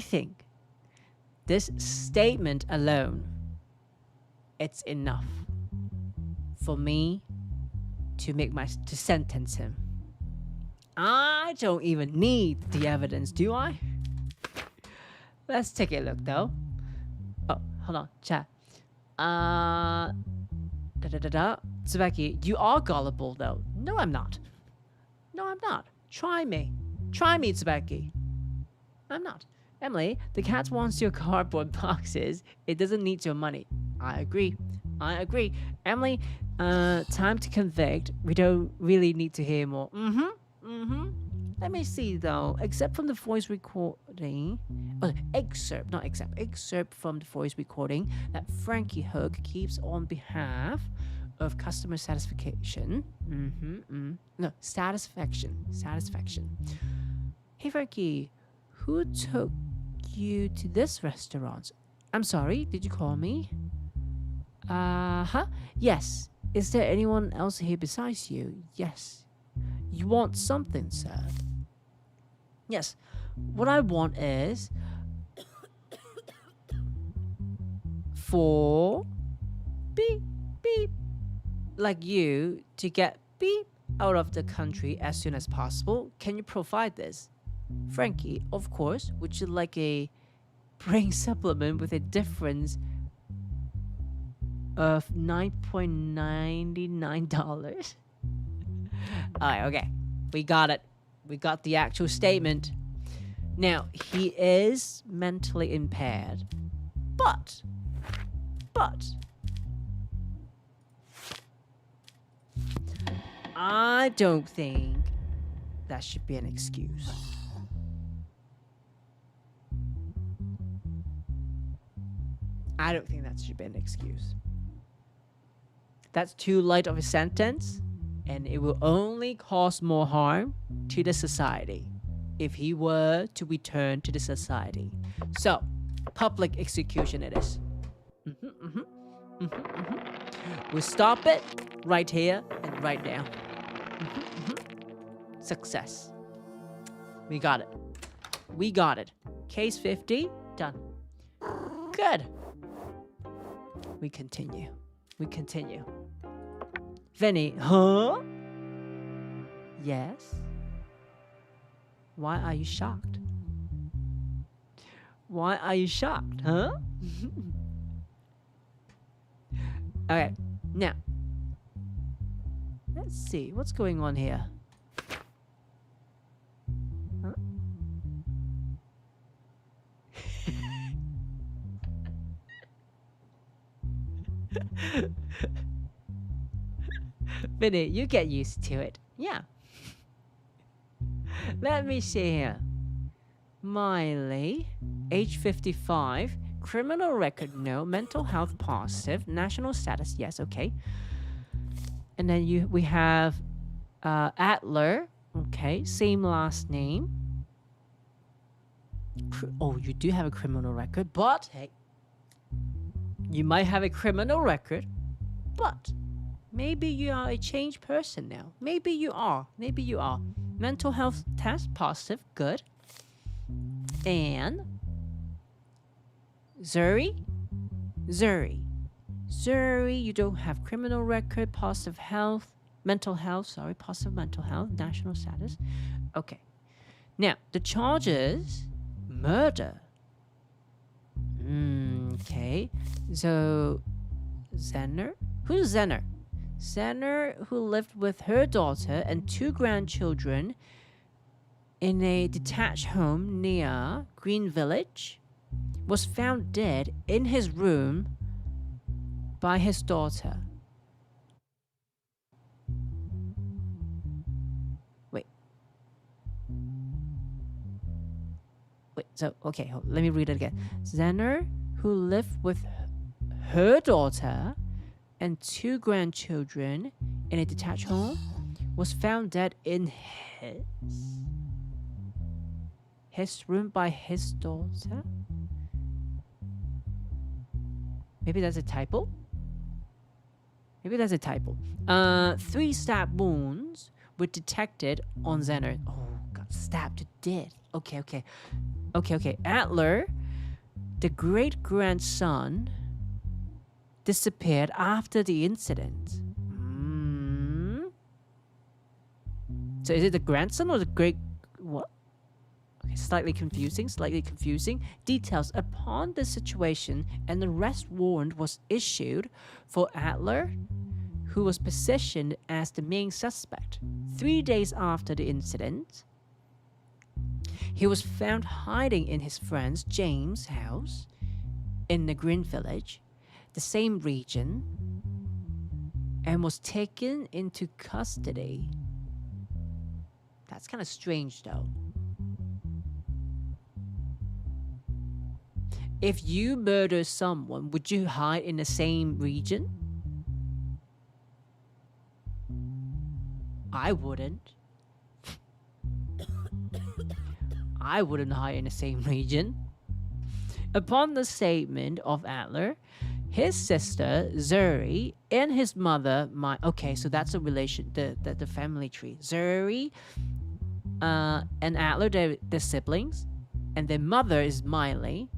think this statement alone, it's enough for me to sentence him. I don't even need the evidence, do I? Let's take a look though. Oh, hold on, chat. Tsubaki, you are gullible though. No, I'm not. Try me, Tsubaki. I'm not. Emily, the cat wants your cardboard boxes. It doesn't need your money. I agree. Emily, time to convict. We don't really need to hear more. Let me see though. Except from the voice recording. Excerpt from the voice recording that Frankie Hook keeps on behalf of customer satisfaction. No, satisfaction. Hey Frankie, who took you to this restaurant? I'm sorry, did you call me? Yes. Is there anyone else here besides you? Yes. You want something, sir? Yes. What I want is for beep like you to get beep out of the country as soon as possible. Can you provide this? Frankie, of course. Would you like a brain supplement with a difference of $9.99? Alright, okay. We got it. We got the actual statement. Now, he is mentally impaired. But I don't think that should be an excuse. I don't think that should be an excuse. That's too light of a sentence, and it will only cause more harm to the society if he were to return to the society. So, public execution it is. We'll stop it right here and right now. Success. We got it. We got it. Case 50, done. Good. We continue. We continue. Vinny, huh? Yes? Why are you shocked? Why are you shocked, huh? Okay, now. Let's see, what's going on here? Huh? Vinny, you get used to it. Yeah. Let me see here. Miley, age 55, criminal record no, mental health positive, national status yes, okay. And then we have Adler, okay, same last name. Oh, you do have a criminal record, but hey, you might have a criminal record, but maybe you are a changed person now. Maybe you are. Maybe you are. Mental health test positive, good. And Zuri, you don't have criminal record, positive health, mental health, sorry, positive mental health, national status. Okay. Now, the charges, murder. Okay. So, Zenner? Who's Zenner? Zenner, who lived with her daughter and 2 grandchildren in a detached home near Green Village, was found dead in his room by his daughter. Wait, so, okay, let me read it again. Zenner, who lived with her daughter and 2 grandchildren in a detached home, was found dead in his room by his daughter. Maybe that's a typo. 3 stab wounds were detected on Zenner. Oh, got stabbed to death. Okay. Adler, the great-grandson, disappeared after the incident. So is it the grandson or the great... What? Okay, slightly confusing. Details upon the situation, an arrest warrant was issued for Adler, who was positioned as the main suspect. 3 days after the incident, he was found hiding in his friend James' house in the Green Village, the same region, and was taken into custody. That's kind of strange, though. If you murder someone, would you hide in the same region? I wouldn't. I wouldn't hide in the same region. Upon the statement of Adler, his sister, Zuri, and his mother, okay, so that's a relation, the family tree. Zuri and Adler, they're siblings, and their mother is Miley,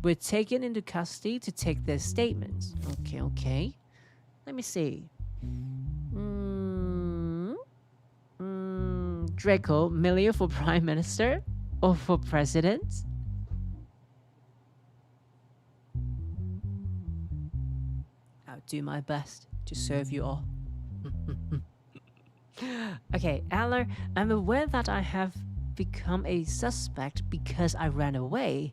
were taken into custody to take their statements. Okay. Let me see. Draco, Millie for Prime Minister or for President? I'll do my best to serve you all. Okay, Adler, I'm aware that I have become a suspect because I ran away.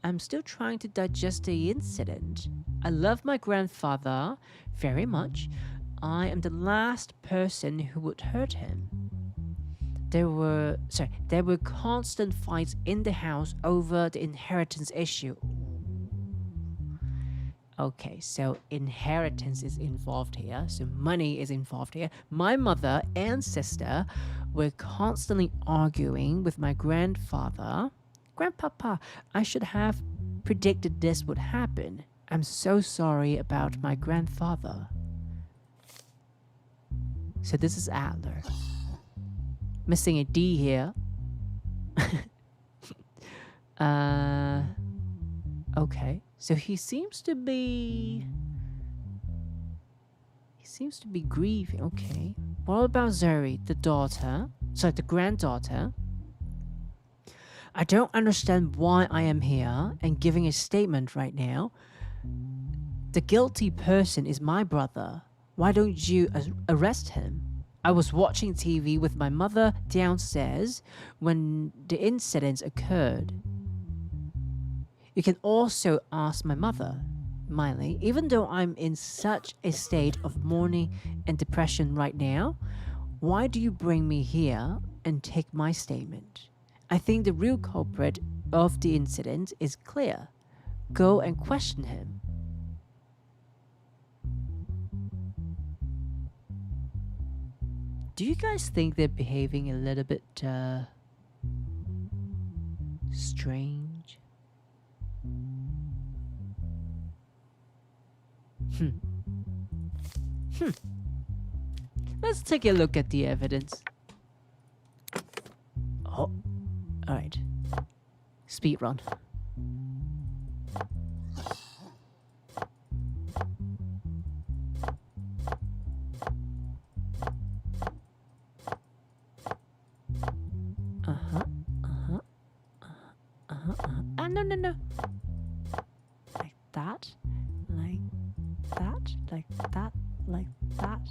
I'm still trying to digest the incident. I love my grandfather very much. I am the last person who would hurt him. There were constant fights in the house over the inheritance issue. Okay, so inheritance is involved here. So money is involved here. My mother and sister were constantly arguing with my grandfather. Grandpapa, I should have predicted this would happen. I'm so sorry about my grandfather. So this is Adler. Missing a D here. Okay. So he seems to be grieving. Okay. What about Zuri, the granddaughter? I don't understand why I am here and giving a statement right now. The guilty person is my brother. Why don't you arrest him? I was watching TV with my mother downstairs when the incident occurred. You can also ask my mother, Miley. Even though I'm in such a state of mourning and depression right now, why do you bring me here and take my statement? I think the real culprit of the incident is clear. Go and question him. Do you guys think they're behaving a little bit strange? Let's take a look at the evidence. Oh, alright. Speed run. No. Like that, like that, like that, like that,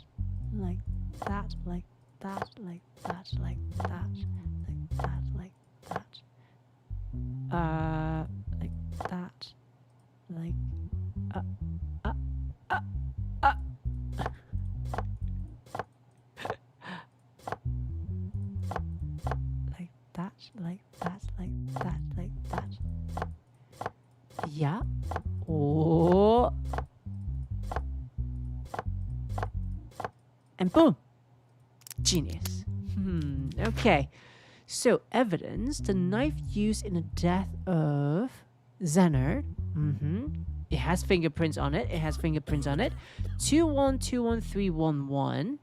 like that, like that, like that, like that, like that, like that. Like that, like like that, like that, like that, like that. Yeah. Oh. And boom. Genius. Okay. So, evidence. The knife used in the death of Xener. It has fingerprints on it. 2121311.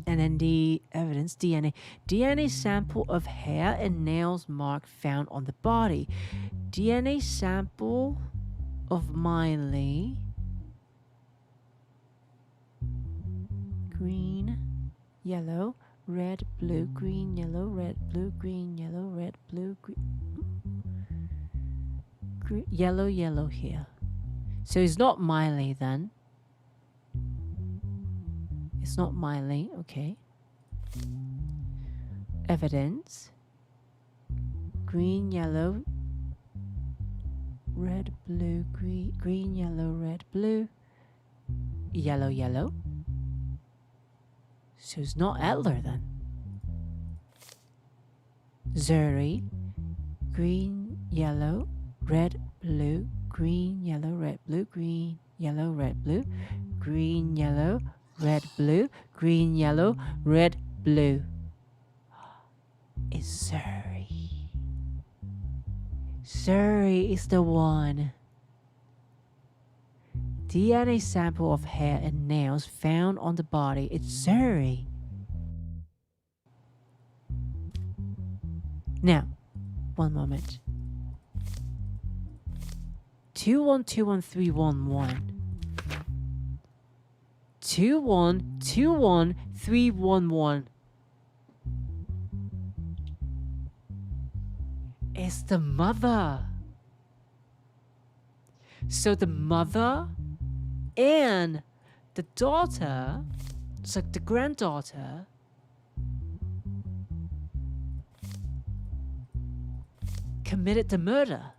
And then the evidence, DNA. DNA sample of hair and nails mark found on the body. DNA sample of Miley. Green, yellow, red, blue, green, yellow, red, blue, green, yellow, red, blue, green. Yellow here. So it's not Miley then. It's not Miley, okay. Evidence. Green, yellow, red, blue, green, yellow, red, blue. Yellow. So it's not Adler then. Zuri. Green, yellow, red, blue, green, yellow, red, blue, green, yellow, red, blue, green, yellow, red, blue, green, yellow, red, blue. It's Zuri. Zuri is the one. DNA sample of hair and nails found on the body. It's Zuri. Now, one moment. 2121311. 2121311. It's the mother. So the mother and the daughter, it's like the granddaughter, committed the murder.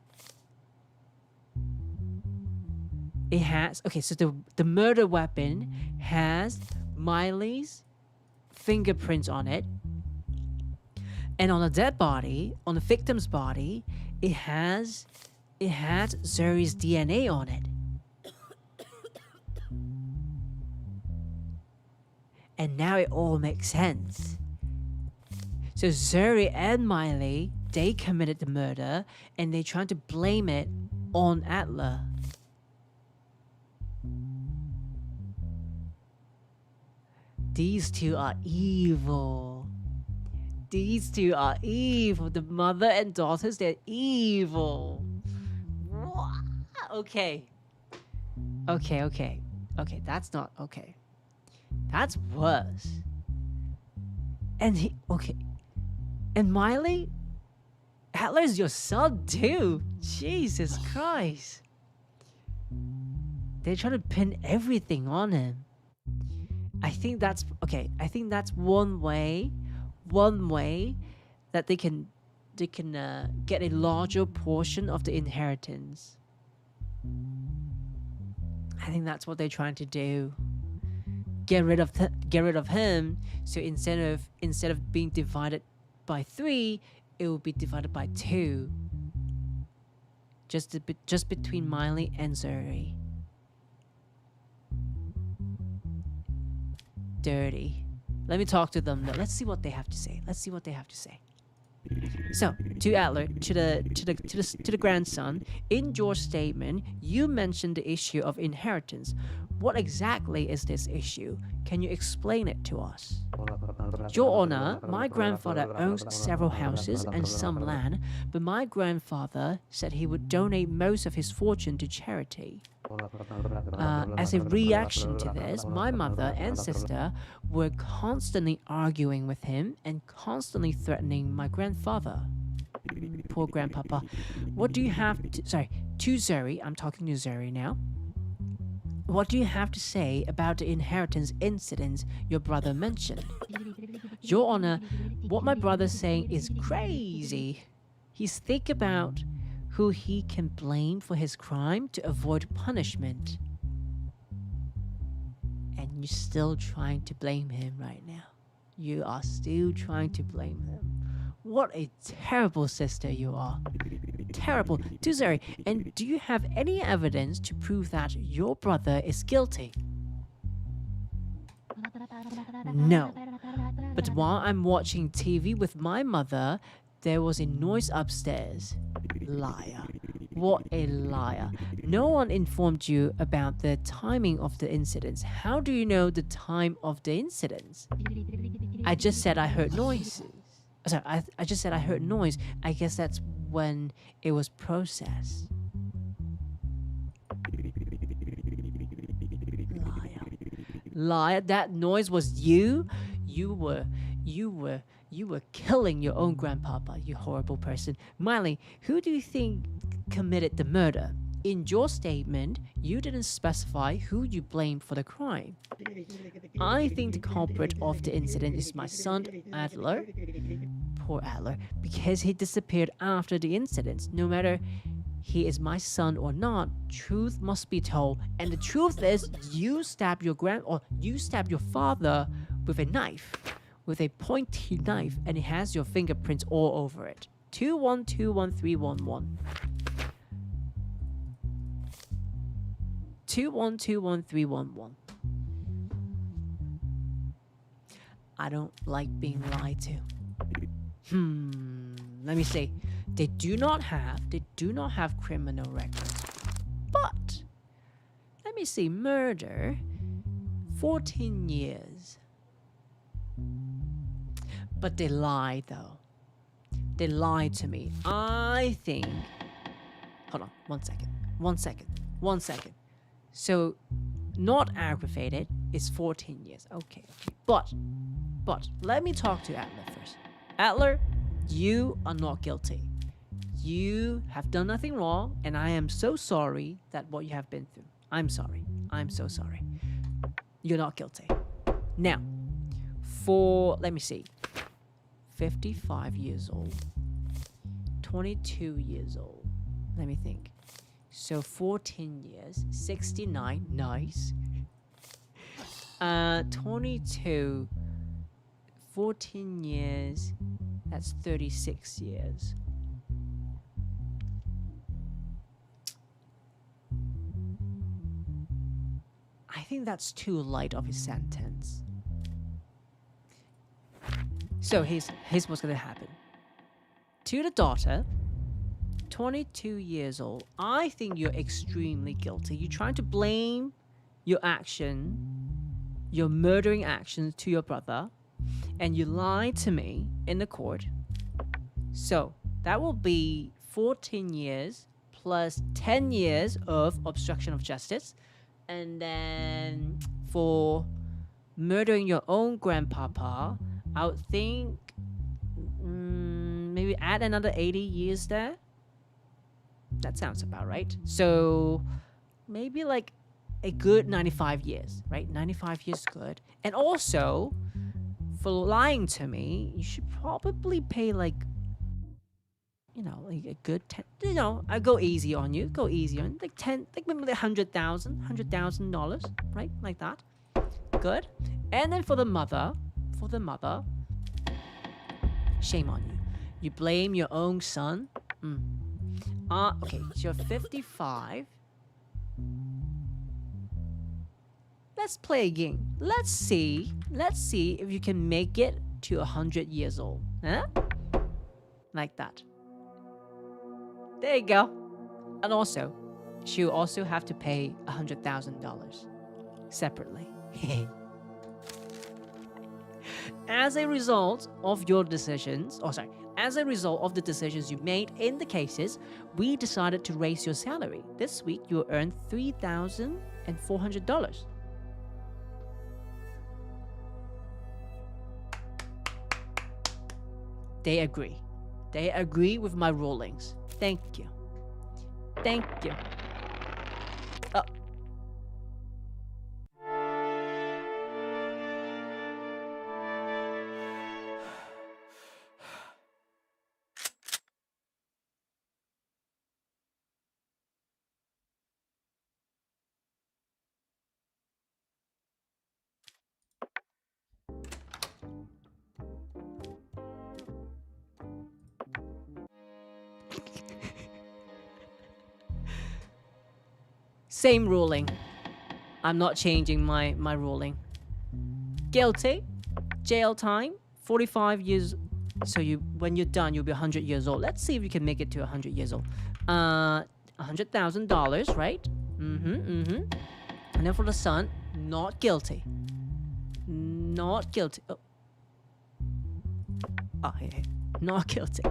it has, okay, so the murder weapon has Miley's fingerprints on it. And on the dead body, on the victim's body, it had Zuri's DNA on it. And now it all makes sense. So Zuri and Miley, they committed the murder and they tried to blame it on Adler. These two are evil. These two are evil. The mother and daughters, they're evil. Okay. Okay, that's not okay. That's worse. And And Miley? Adler's your son too. Jesus Christ. They're trying to pin everything on him. I think that's one way that they can get a larger portion of the inheritance. I think that's what they're trying to do. Get rid of him. So instead of being divided by 3, it will be divided by 2. Just between Miley and Zuri. Dirty. Let me talk to them. Let's see what they have to say. So, to Adler, to the grandson, in your statement, you mentioned the issue of inheritance. What exactly is this issue? Can you explain it to us? Your Honor, my grandfather owns several houses and some land, but my grandfather said he would donate most of his fortune to charity. As a reaction to this, my mother and sister were constantly arguing with him and constantly threatening my grandfather. Poor grandpapa. What do you have to Zuri, I'm talking to Zuri now. What do you have to say about the inheritance incidents your brother mentioned? Your Honor, what my brother's saying is crazy. He's thinking about who he can blame for his crime to avoid punishment. And you're still trying to blame him right now. You are still trying to blame him. What a terrible sister you are. Terrible. Tuzeri, and do you have any evidence to prove that your brother is guilty? No. But while I'm watching TV with my mother, there was a noise upstairs. Liar. What a liar. No one informed you about the timing of the incidents. How do you know the time of the incidents? I just said I heard noises. Sorry, I just said I heard noise. I guess that's when it was processed. Liar. That noise was you? You were killing your own grandpapa, you horrible person. Miley, who do you think committed the murder? In your statement, you didn't specify who you blamed for the crime. I think the culprit of the incident is my son, Adler. Poor Adler, because he disappeared after the incident. No matter he is my son or not, truth must be told. And the truth is, you stabbed your father with a knife. With a pointy knife, and it has your fingerprints all over it. 21213111. 21213111. I don't like being lied to. Let me see. They do not have criminal records. But let me see. Murder, 14 years. But they lied though. They lied to me. I think. Hold on. One second. So, not aggravated is 14 years. Okay. But, let me talk to Adler first. Adler, you are not guilty. You have done nothing wrong, and I am so sorry that what you have been through. I'm sorry. I'm so sorry. You're not guilty. Now, let me see. 55 years old. 22 years old. Let me think. So 14 years, 69, nice. 22, 14 years, that's 36 years. I think that's too light of a sentence. So here's what's gonna happen. To the daughter, 22 years old, I think you're extremely guilty. You're trying to blame your action, your murdering actions to your brother, and you lied to me in the court. So that will be 14 years plus 10 years of obstruction of justice. And then for murdering your own grandpapa, I would think maybe add another 80 years there. That sounds about right. So maybe like a good 95 years, right? 95 years good. And also, for lying to me, you should probably pay like, like a good 10, I go easy on you, like 10, like maybe like $100,000, right? Like that. Good. And then for the mother, shame on you. You blame your own son. Okay, so you're 55. Let's play a game. Let's see if you can make it to 100 years old. Huh? Like that. There you go. And also, she'll also have to pay $100,000 separately. As a result of your decisions, as a result of the decisions you made in the cases, we decided to raise your salary. This week, you'll earn $3,400. They agree. They agree with my rulings. Thank you. Thank you. Oh. Same ruling. I'm not changing my ruling. Guilty. Jail time. 45 years. So when you're done, you'll be 100 years old. Let's see if you can make it to 100 years old. $100,000, right? And then for the son, not guilty. Not guilty. Hey. Not guilty.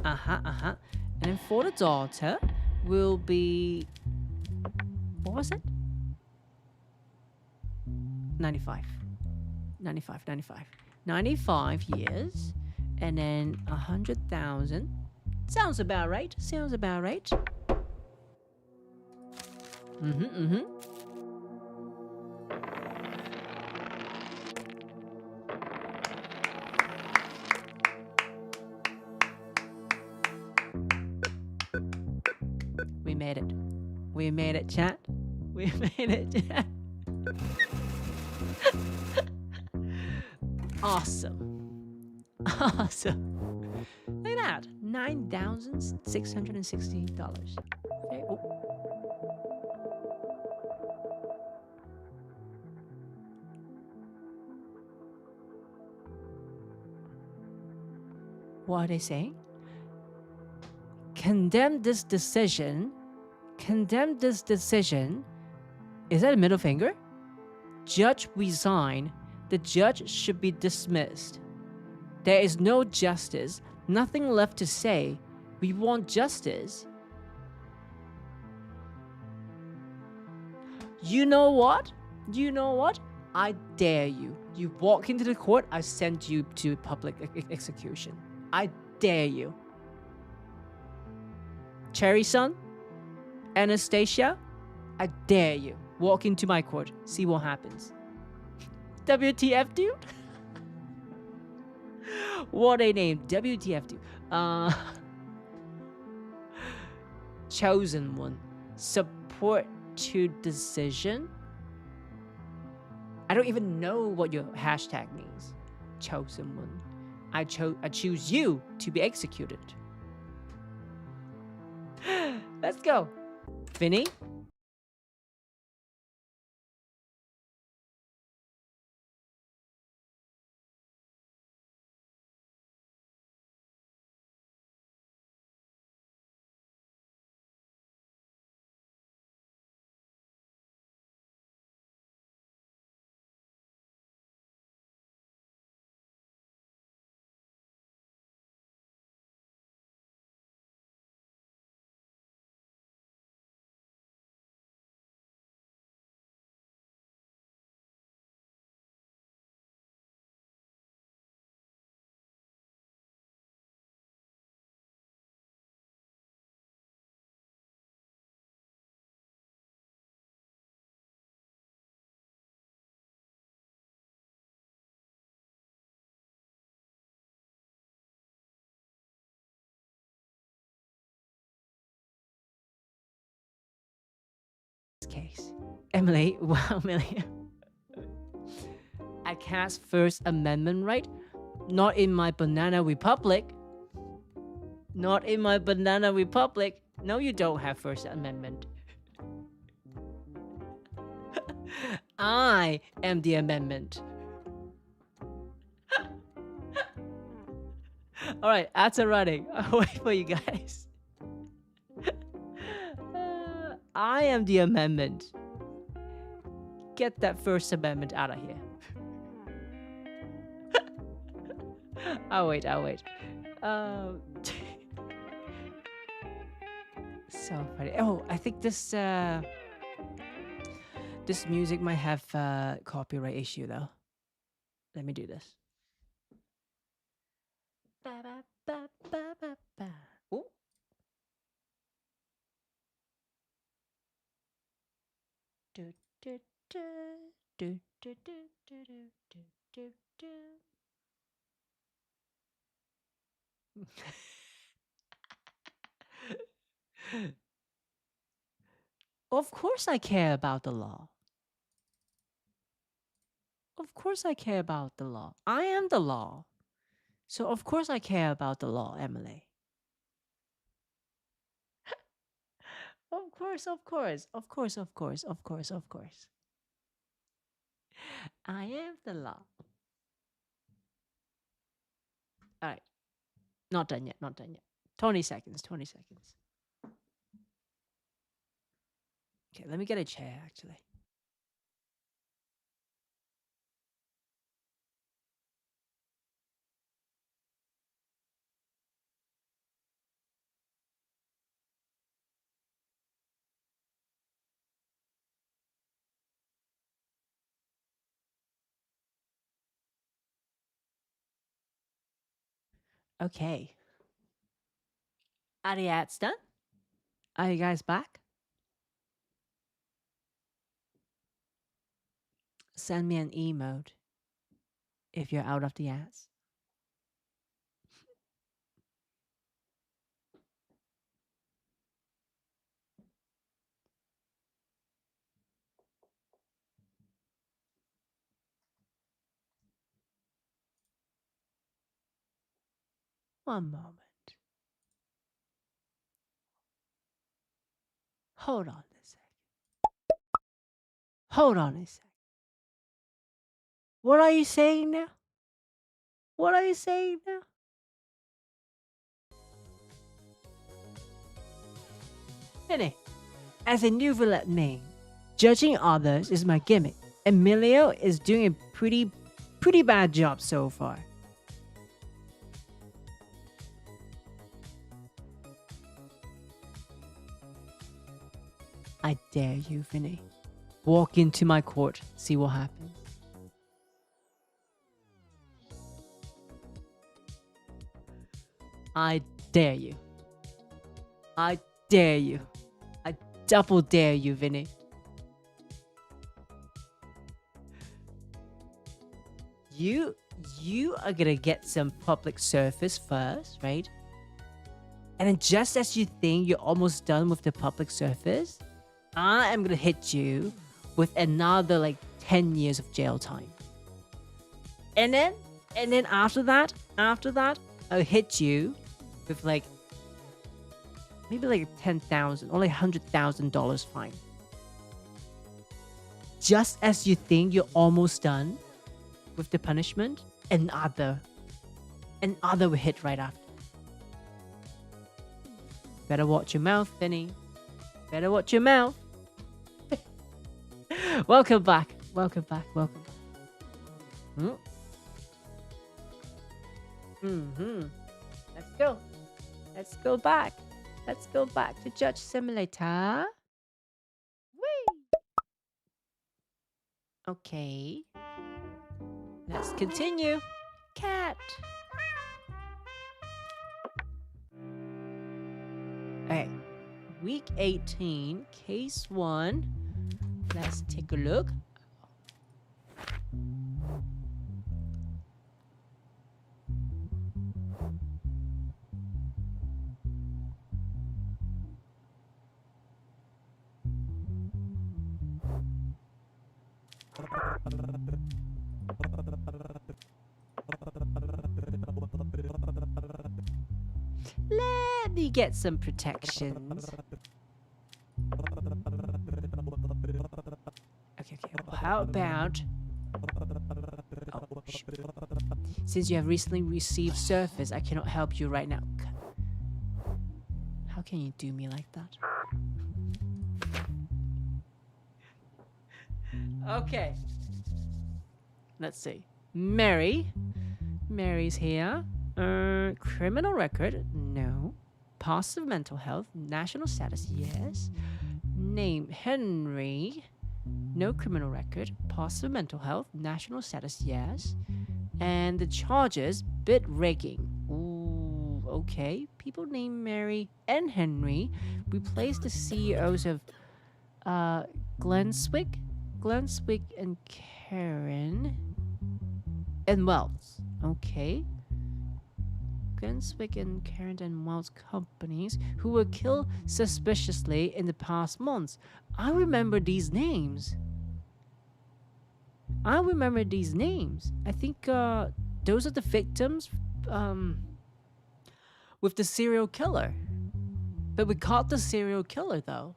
And then for the daughter, will be... What was it? 95 years. And then 100,000. Sounds about right. We made it, chat. We made it, chat. Awesome. Look at that. $9,660. Okay. Oh. What are they saying? Condemn this decision. Is that a middle finger? Judge resign. The judge should be dismissed. There is no justice. Nothing left to say. We want justice. You know what? I dare you. You walk into the court, I send you to public execution. I dare you. Cherry Son? Anastasia? I dare you. Walk into my court. See what happens. WTF, dude? What a name. WTF, dude. Chosen one. support to decision. I don't even know what your hashtag means. Chosen one. I choose you to be executed. Let's go. Vinny? Case. Emily, wow, Emily. I cast First Amendment right? Not in my Banana Republic. Not in my Banana Republic. No, you don't have First Amendment. I am the amendment. Alright, ads are running. I'll wait for you guys. I am the amendment. Get that First Amendment out of here. I'll wait. So funny. Oh, I think this music might have a copyright issue though. Let me do this. Ooh. Do, do, do, do, do, do, do, do, do, do. Of course I care about the law. Of course I care about the law. I am the law. So of course I care about the law, Emily. Of course. I am the law. All right. Not done yet. 20 seconds. Okay, let me get a chair, actually. Okay. Are the ads done? Are you guys back? Send me an emote if you're out of the ads. One moment. Hold on a sec. What are you saying now? Vinny, as a new villain name, judging others is my gimmick. Emilio is doing a pretty bad job so far. I dare you, Vinny. Walk into my court, see what happens. I dare you. I double dare you, Vinny. You are gonna get some public service first, right? And then just as you think you're almost done with the public service, I am gonna hit you with another like 10 years of jail time. And then after that, I'll hit you with like maybe like 10,000 or like $100,000 fine. Just as you think you're almost done with the punishment, another will hit right after. Better watch your mouth, Vinny. Better watch your mouth. Welcome back. Welcome back. Welcome back. Let's go. Let's go back. Let's go back to Judge Simulator. Whee! Okay. Let's continue. Cat. Okay. Week 18, case 1. Let's take a look. Let me get some protections. Okay. Well, how about... Oh, shoot. Since you have recently received service, I cannot help you right now. How can you do me like that? Okay. Let's see. Mary's here. Criminal record? No. Positive mental health? National status? Yes. Name? Henry. No criminal record. Positive mental health? National status? Yes. And the charges? Bid rigging. Ooh, okay. People named Mary and Henry replaced the CEOs of Glenswick and Karen and Wells. Okay. Genshin and Karen and Wells companies who were killed suspiciously in the past months. I remember these names. I think those are the victims with the serial killer. But we caught the serial killer though.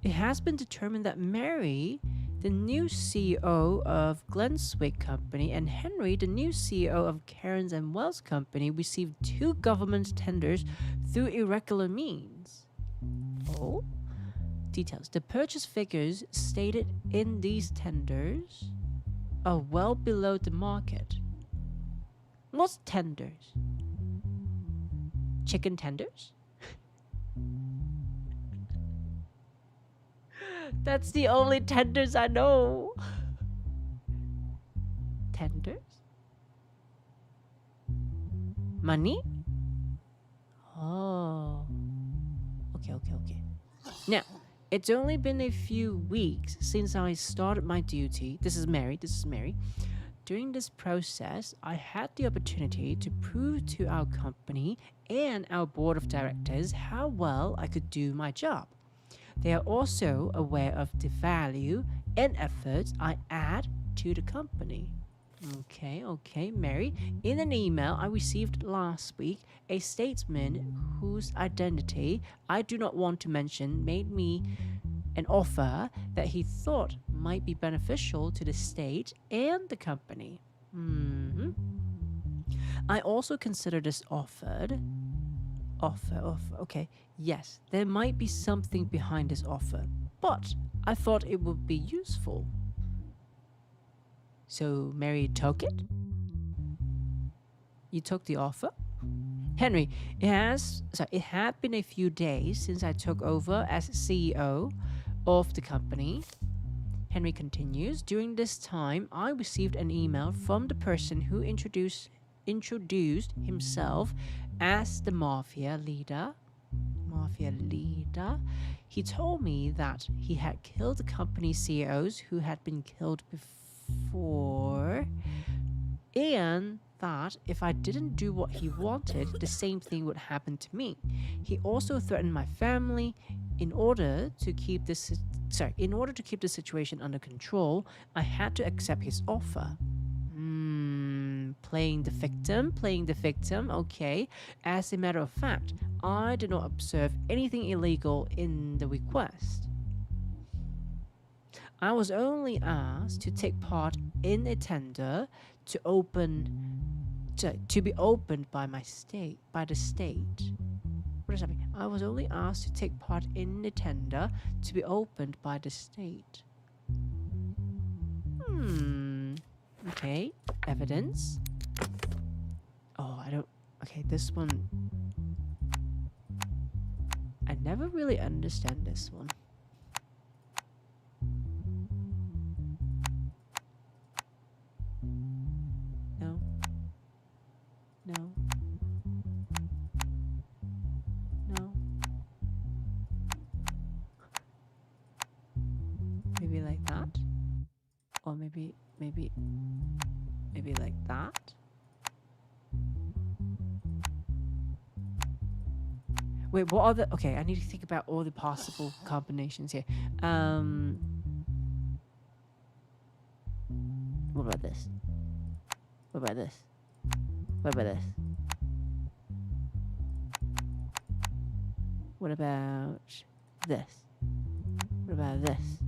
It has been determined that Mary, the new CEO of Glenswick Company, and Henry, the new CEO of Cairns and Wells Company, received 2 government tenders through irregular means. Oh? Details. The purchase figures stated in these tenders are well below the market. What's tenders? Chicken tenders? That's the only tenders I know. Tenders? Money? Oh. Okay. Now, it's only been a few weeks since I started my duty. This is Mary. During this process, I had the opportunity to prove to our company and our board of directors how well I could do my job. They are also aware of the value and efforts I add to the company. Okay, Mary. In an email I received last week, a statesman whose identity I do not want to mention made me an offer that he thought might be beneficial to the state and the company. I also consider this offer. Okay, yes, there might be something behind this offer, but I thought it would be useful. So Mary took it? You took the offer? Henry, it had been a few days since I took over as CEO of the company. Henry continues, during this time, I received an email from the person who introduced himself as the mafia leader. He told me that he had killed the company's CEOs who had been killed before, and that if I didn't do what he wanted, the same thing would happen to me. He also threatened my family In order to keep this situation under control, I had to accept his offer. Playing the victim, okay. As a matter of fact, I did not observe anything illegal in the request. I was only asked to take part in a tender to be opened by the state. What does that mean? I was only asked to take part in a tender to be opened by the state. Okay, evidence. Oh, okay, this one. I never really understand this one. No. Maybe like that? Or maybe like that? Wait, what are the... Okay, I need to think about all the possible combinations here. What about this? What about this? What about this? What about this? What about this?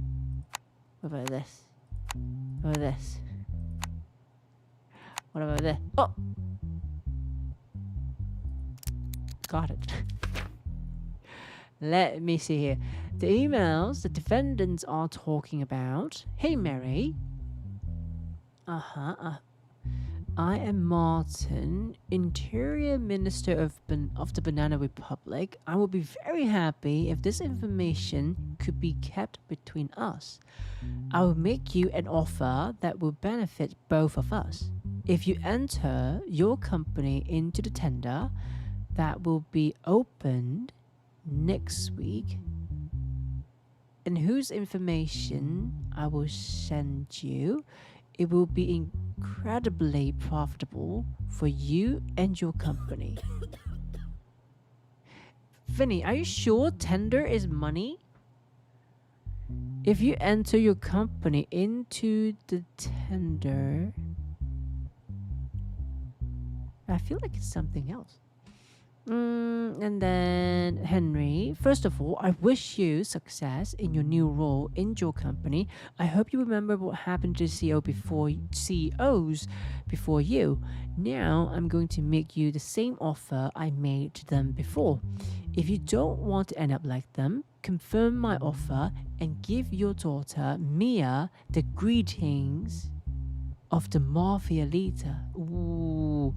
What about this? What about this? What about this? Oh! Got it. Let me see here. The emails the defendants are talking about. Hey, Mary. I am Martin, Interior Minister of the Banana Republic. I would be very happy if this information could be kept between us. I will make you an offer that will benefit both of us. If you enter your company into the tender that will be opened next week, and whose information I will send you, it will be incredibly profitable for you and your company. Vinny, are you sure tender is money? If you enter your company into the tender, I feel like it's something else. And then Henry, first of all, I wish you success in your new role in your company. I hope you remember what happened to CEOs before you. Now I'm going to make you the same offer I made to them before. If you don't want to end up like them, confirm my offer and give your daughter Mia the greetings of the mafia leader. Ooh.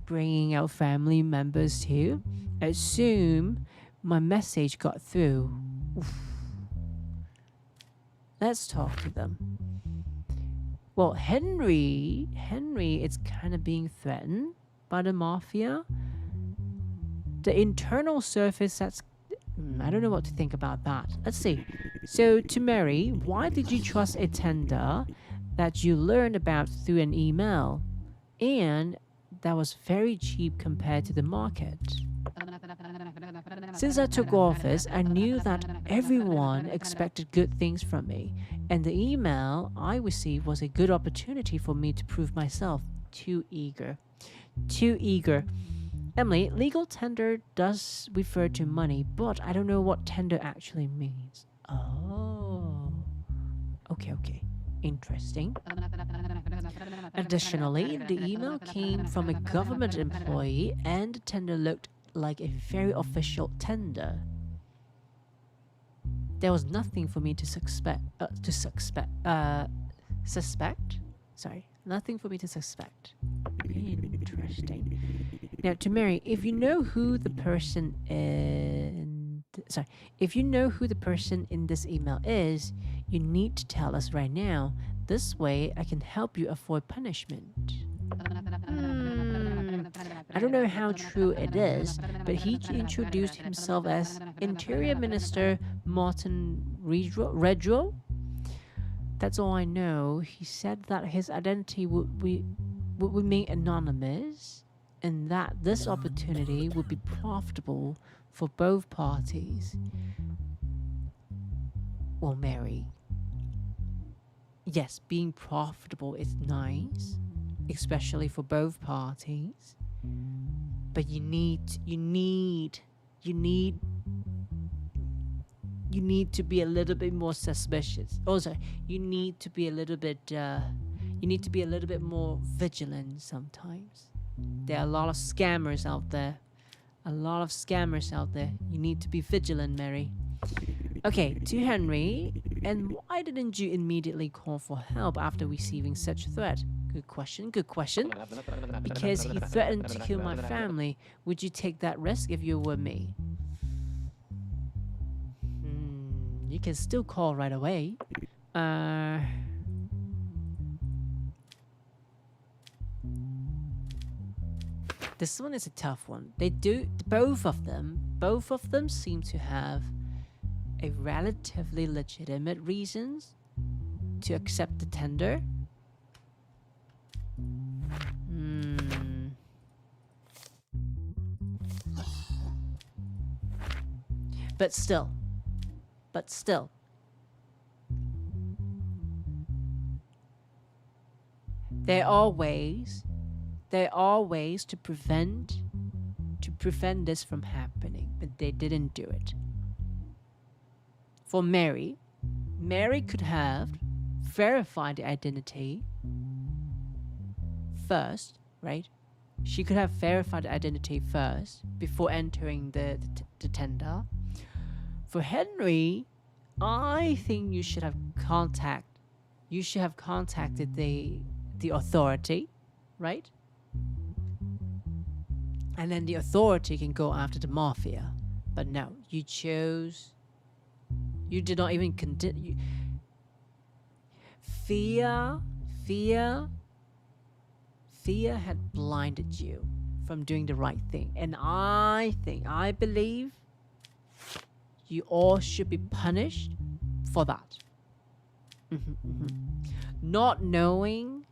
Bringing out family members too. Assume my message got through. Oof. Let's talk to them. Well, Henry is kind of being threatened by the mafia. The internal surface, I don't know what to think about that. Let's see. So to Mary, why did you trust a tender that you learned about through an email? And that was very cheap compared to the market. Since I took office, I knew that everyone expected good things from me, and the email I received was a good opportunity for me to prove myself. Too eager. Emily, legal tender does refer to money, but I don't know what tender actually means. Oh. Okay. Interesting. Additionally, the email came from a government employee and the tender looked like a very official tender. There was nothing for me to suspect. Nothing for me to suspect. Interesting. Now, to Mary, if you know who the person in this email is, you need to tell us right now. This way, I can help you avoid punishment. I don't know how true it is, but he introduced himself as Interior Minister Martin Redro. That's all I know. He said that his identity would remain anonymous, and that this opportunity would be profitable for both parties. Well, Mary, yes, being profitable is nice, especially for both parties. But you need to be a little bit more suspicious. Also, you need to be a little bit more vigilant sometimes. There are a lot of scammers out there. You need to be vigilant, Mary. Okay, to Henry. And why didn't you immediately call for help after receiving such a threat? Good question. Because he threatened to kill my family. Would you take that risk if you were me? You can still call right away. This one is a tough one. Both of them seem to have a relatively legitimate reasons to accept the tender. But still, there are ways to prevent this from happening, but they didn't do it. For Mary could have verified the identity first, right? She could have verified the identity first before entering the tender. For Henry, I think you should have contacted the authority, right? And then the authority can go after the mafia. But no, you did not even continue. Fear had blinded you from doing the right thing. And I believe you all should be punished for that. Not knowing.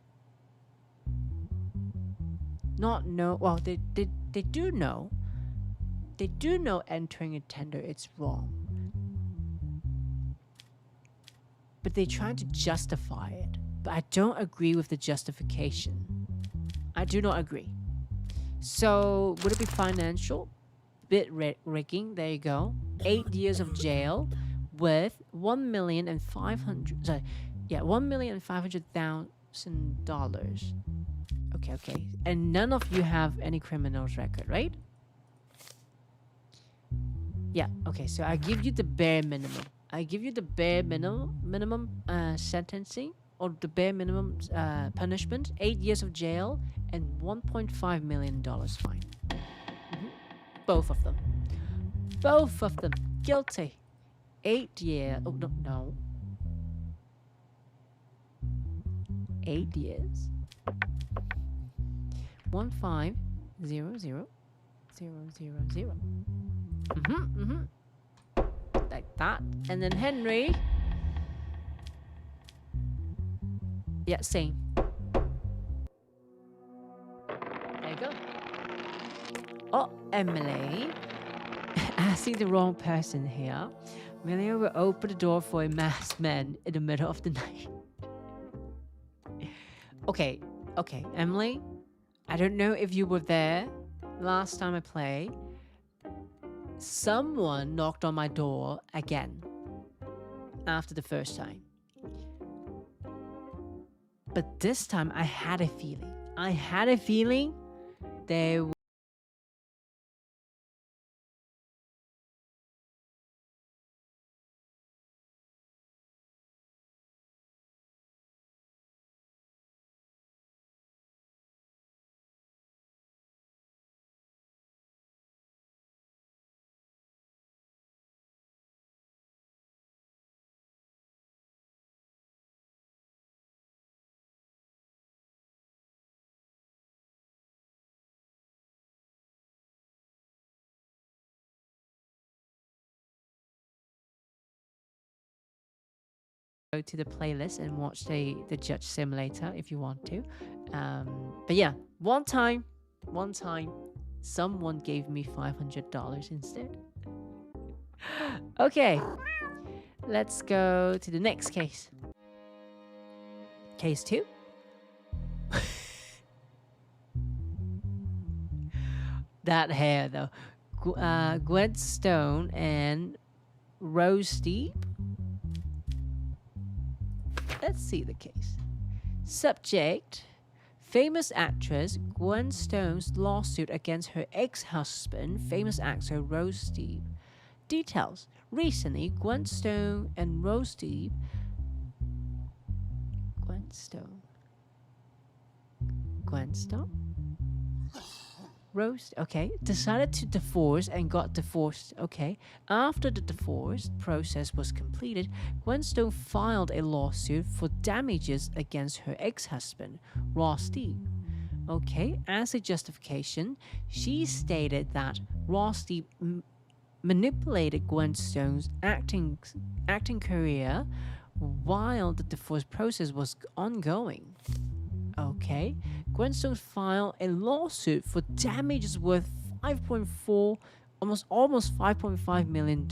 Well, they do know. They do know entering a tender it's wrong. But they try to justify it. But I don't agree with the justification. I do not agree. So, would it be financial? Bit rigging, there you go. 8 years of jail with $1,500,000. Okay. And none of you have any criminals record, right? Yeah, okay, so I give you the bare minimum. Sentencing, or the bare minimum punishment, 8 years of jail and $1.5 million fine. Both of them guilty. 8 years. Oh no. 8 years. 1500000. Like that. And then Henry. Yeah, same. There you go. Oh, Emily. I see the wrong person here. Amelia will open the door for a masked man in the middle of the night. Okay, Emily. I don't know if you were there last time I played. Someone knocked on my door again after the first time. But this time I had a feeling. They were go to the playlist and watch the JudgeSim later if you want to. But yeah, one time, someone gave me $500 instead. Okay, Let's go to the next case. Case 2. That hair, though. Gwen Stone and Rose Deep. Let's see the case. Subject: famous actress Gwen Stone's lawsuit against her ex-husband, famous actor Rose Deep. Details: recently, Gwen Stone and Rose Deep. Gwen Stone. Rose, okay, decided to divorce and got divorced, okay. After the divorce process was completed, Gwen Stone filed a lawsuit for damages against her ex-husband, Ross Deep. Okay, as a justification, she stated that Ross Deep manipulated Gwen Stone's acting career while the divorce process was ongoing. Okay, Gwen Stone filed a lawsuit for damages worth 5.4, almost $5.5 million,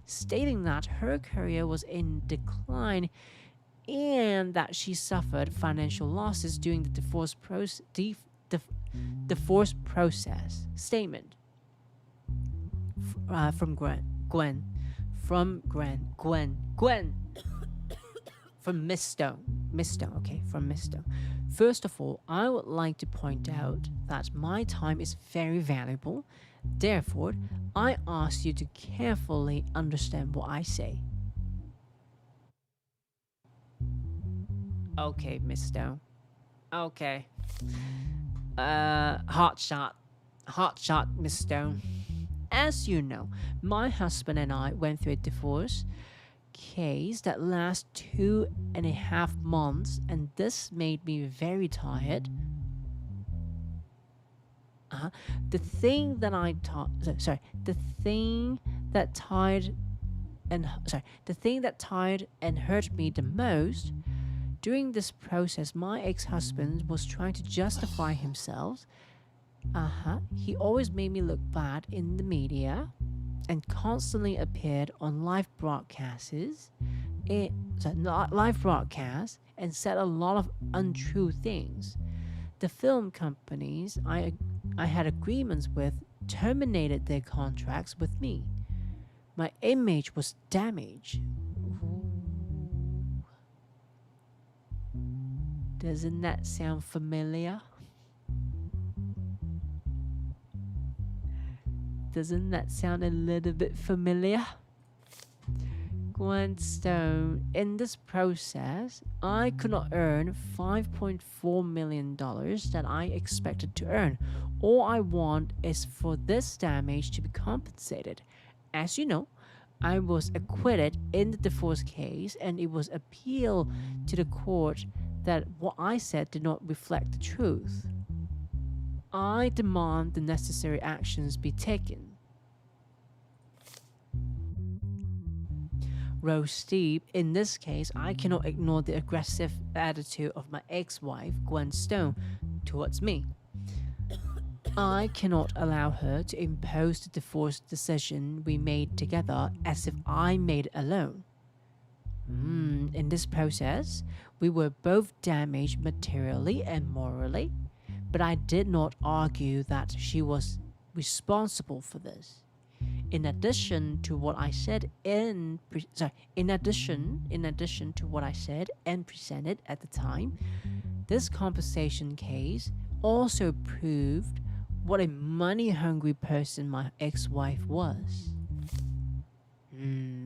stating that her career was in decline and that she suffered financial losses during the divorce process. Statement from Miss Stone, okay, from Miss Stone. First of all, I would like to point out that my time is very valuable. Therefore, I ask you to carefully understand what I say. Okay, Miss Stone. Okay. Hot shot, Miss Stone. As you know, my husband and I went through a divorce case that lasted 2.5 months, and this made me very tired. The thing that tired and hurt me the most during this process, my ex-husband was trying to justify himself. He always made me look bad in the media and constantly appeared on live broadcasts and said a lot of untrue things. The film companies I had agreements with terminated their contracts with me. My image was damaged. Doesn't that sound familiar? Doesn't that sound a little bit familiar? Gwen Stone, in this process, I could not earn $5.4 million that I expected to earn. All I want is for this damage to be compensated. As you know, I was acquitted in the divorce case, and it was appealed to the court that what I said did not reflect the truth. I demand the necessary actions be taken. Rose Deep, in this case, I cannot ignore the aggressive attitude of my ex-wife, Gwen Stone, towards me. I cannot allow her to impose the divorce decision we made together as if I made it alone. In this process, we were both damaged materially and morally, but I did not argue that she was responsible for this. In addition to what I said and presented at the time, this compensation case also proved what a money-hungry person my ex-wife was.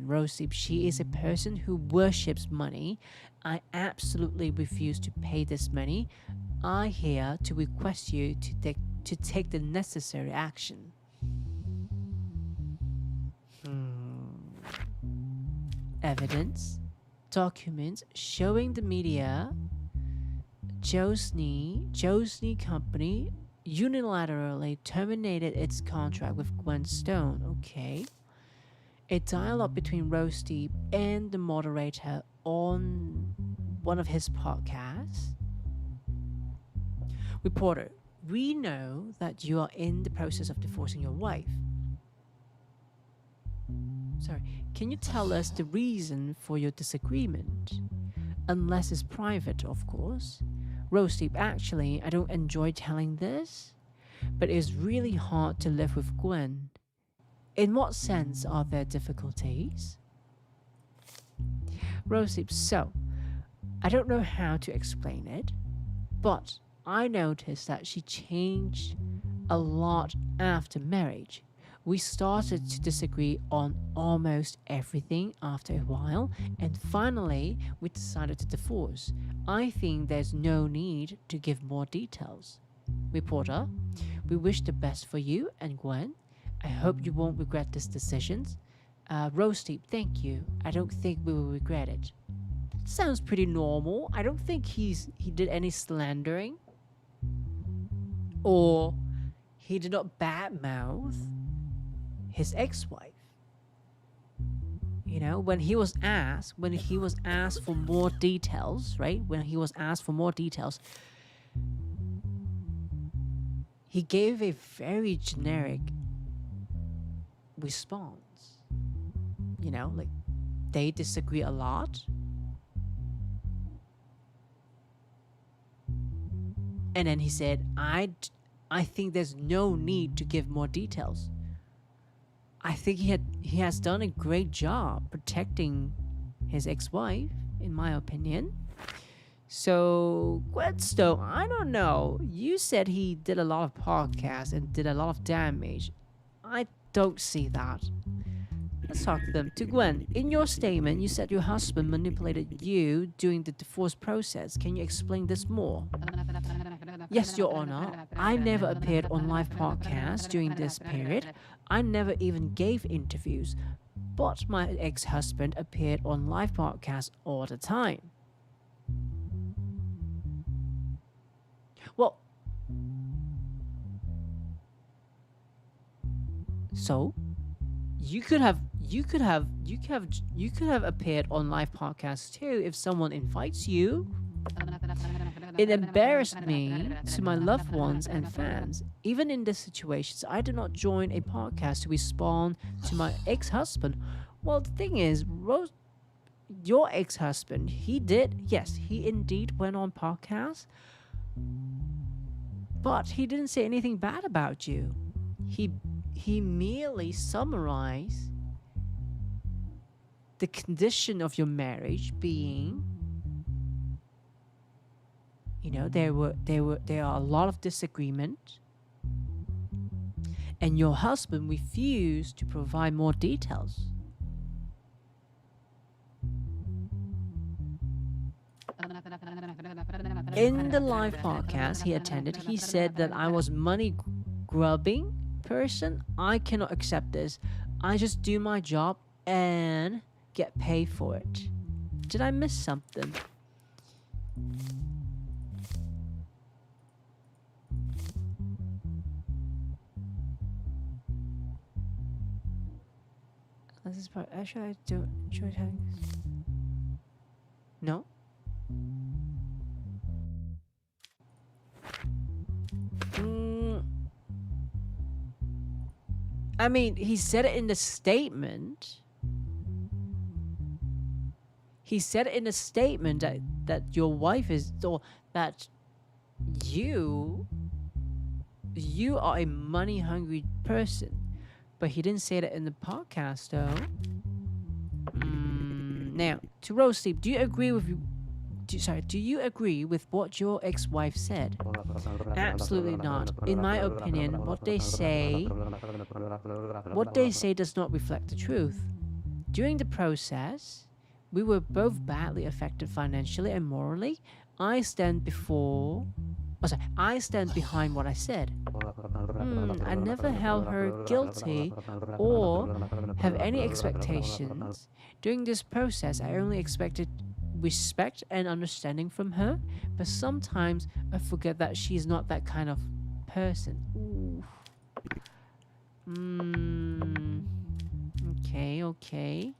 Rosie, she is a person who worships money. I absolutely refuse to pay this money. I here to request you to take the necessary action. Evidence, documents showing the media JudgeSim company unilaterally terminated its contract with Gwen Stone. Okay. A dialogue between Rose Deep and the moderator on one of his podcasts. Reporter, we know that you are in the process of divorcing your wife. Can you tell us the reason for your disagreement? Unless it's private, of course. Roasty, actually, I don't enjoy telling this, but it's really hard to live with Gwen. In what sense are there difficulties? Roasty, so, I don't know how to explain it, but I noticed that she changed a lot after marriage. We started to disagree on almost everything after a while, and finally we decided to divorce. I think there's no need to give more details. Reporter, we wish the best for you and Gwen. I hope you won't regret this decision. Roasty, thank you. I don't think we will regret it. Sounds pretty normal. I don't think he did any slandering, or he did not badmouth his ex-wife. You know, when he was asked for more details, right? When he was asked for more details, he gave a very generic response. You know, like, they disagree a lot. And then he said, I think there's no need to give more details. I think he has done a great job protecting his ex-wife, in my opinion. So, Gwenstone, I don't know. You said he did a lot of podcasts and did a lot of damage. I don't see that. Let's talk to them. To Gwen, in your statement, you said your husband manipulated you during the divorce process. Can you explain this more? Yes, Your Honor. I never appeared on live podcasts during this period. I never even gave interviews. But my ex-husband appeared on live podcasts all the time. Well, so you could have appeared on live podcasts too if someone invites you. It embarrassed me to my loved ones and fans. Even in this situation, I did not join a podcast to respond to my ex-husband. Well, the thing is, your ex-husband, he indeed went on podcasts, but he didn't say anything bad about you. He merely summarized the condition of your marriage being, you know, there are a lot of disagreement, and your husband refused to provide more details. In the live podcast he attended, he said that I was money grubbing person. I cannot accept this. I just do my job and get paid for it. Did I miss something? This is part. Actually, I don't enjoy having this. No. I mean, he said it in the statement. He said it in a statement that your wife is, or that you are a money hungry person, but he didn't say that in the podcast though. Now, to Rose Sleep, do you agree with what your ex-wife said? Absolutely not. In my opinion, what they say does not reflect the truth. During the process, we were both badly affected financially and morally. I stand behind what I said. I never held her guilty or have any expectations. During this process, I only expected respect and understanding from her, but sometimes I forget that she's not that kind of person. Okay.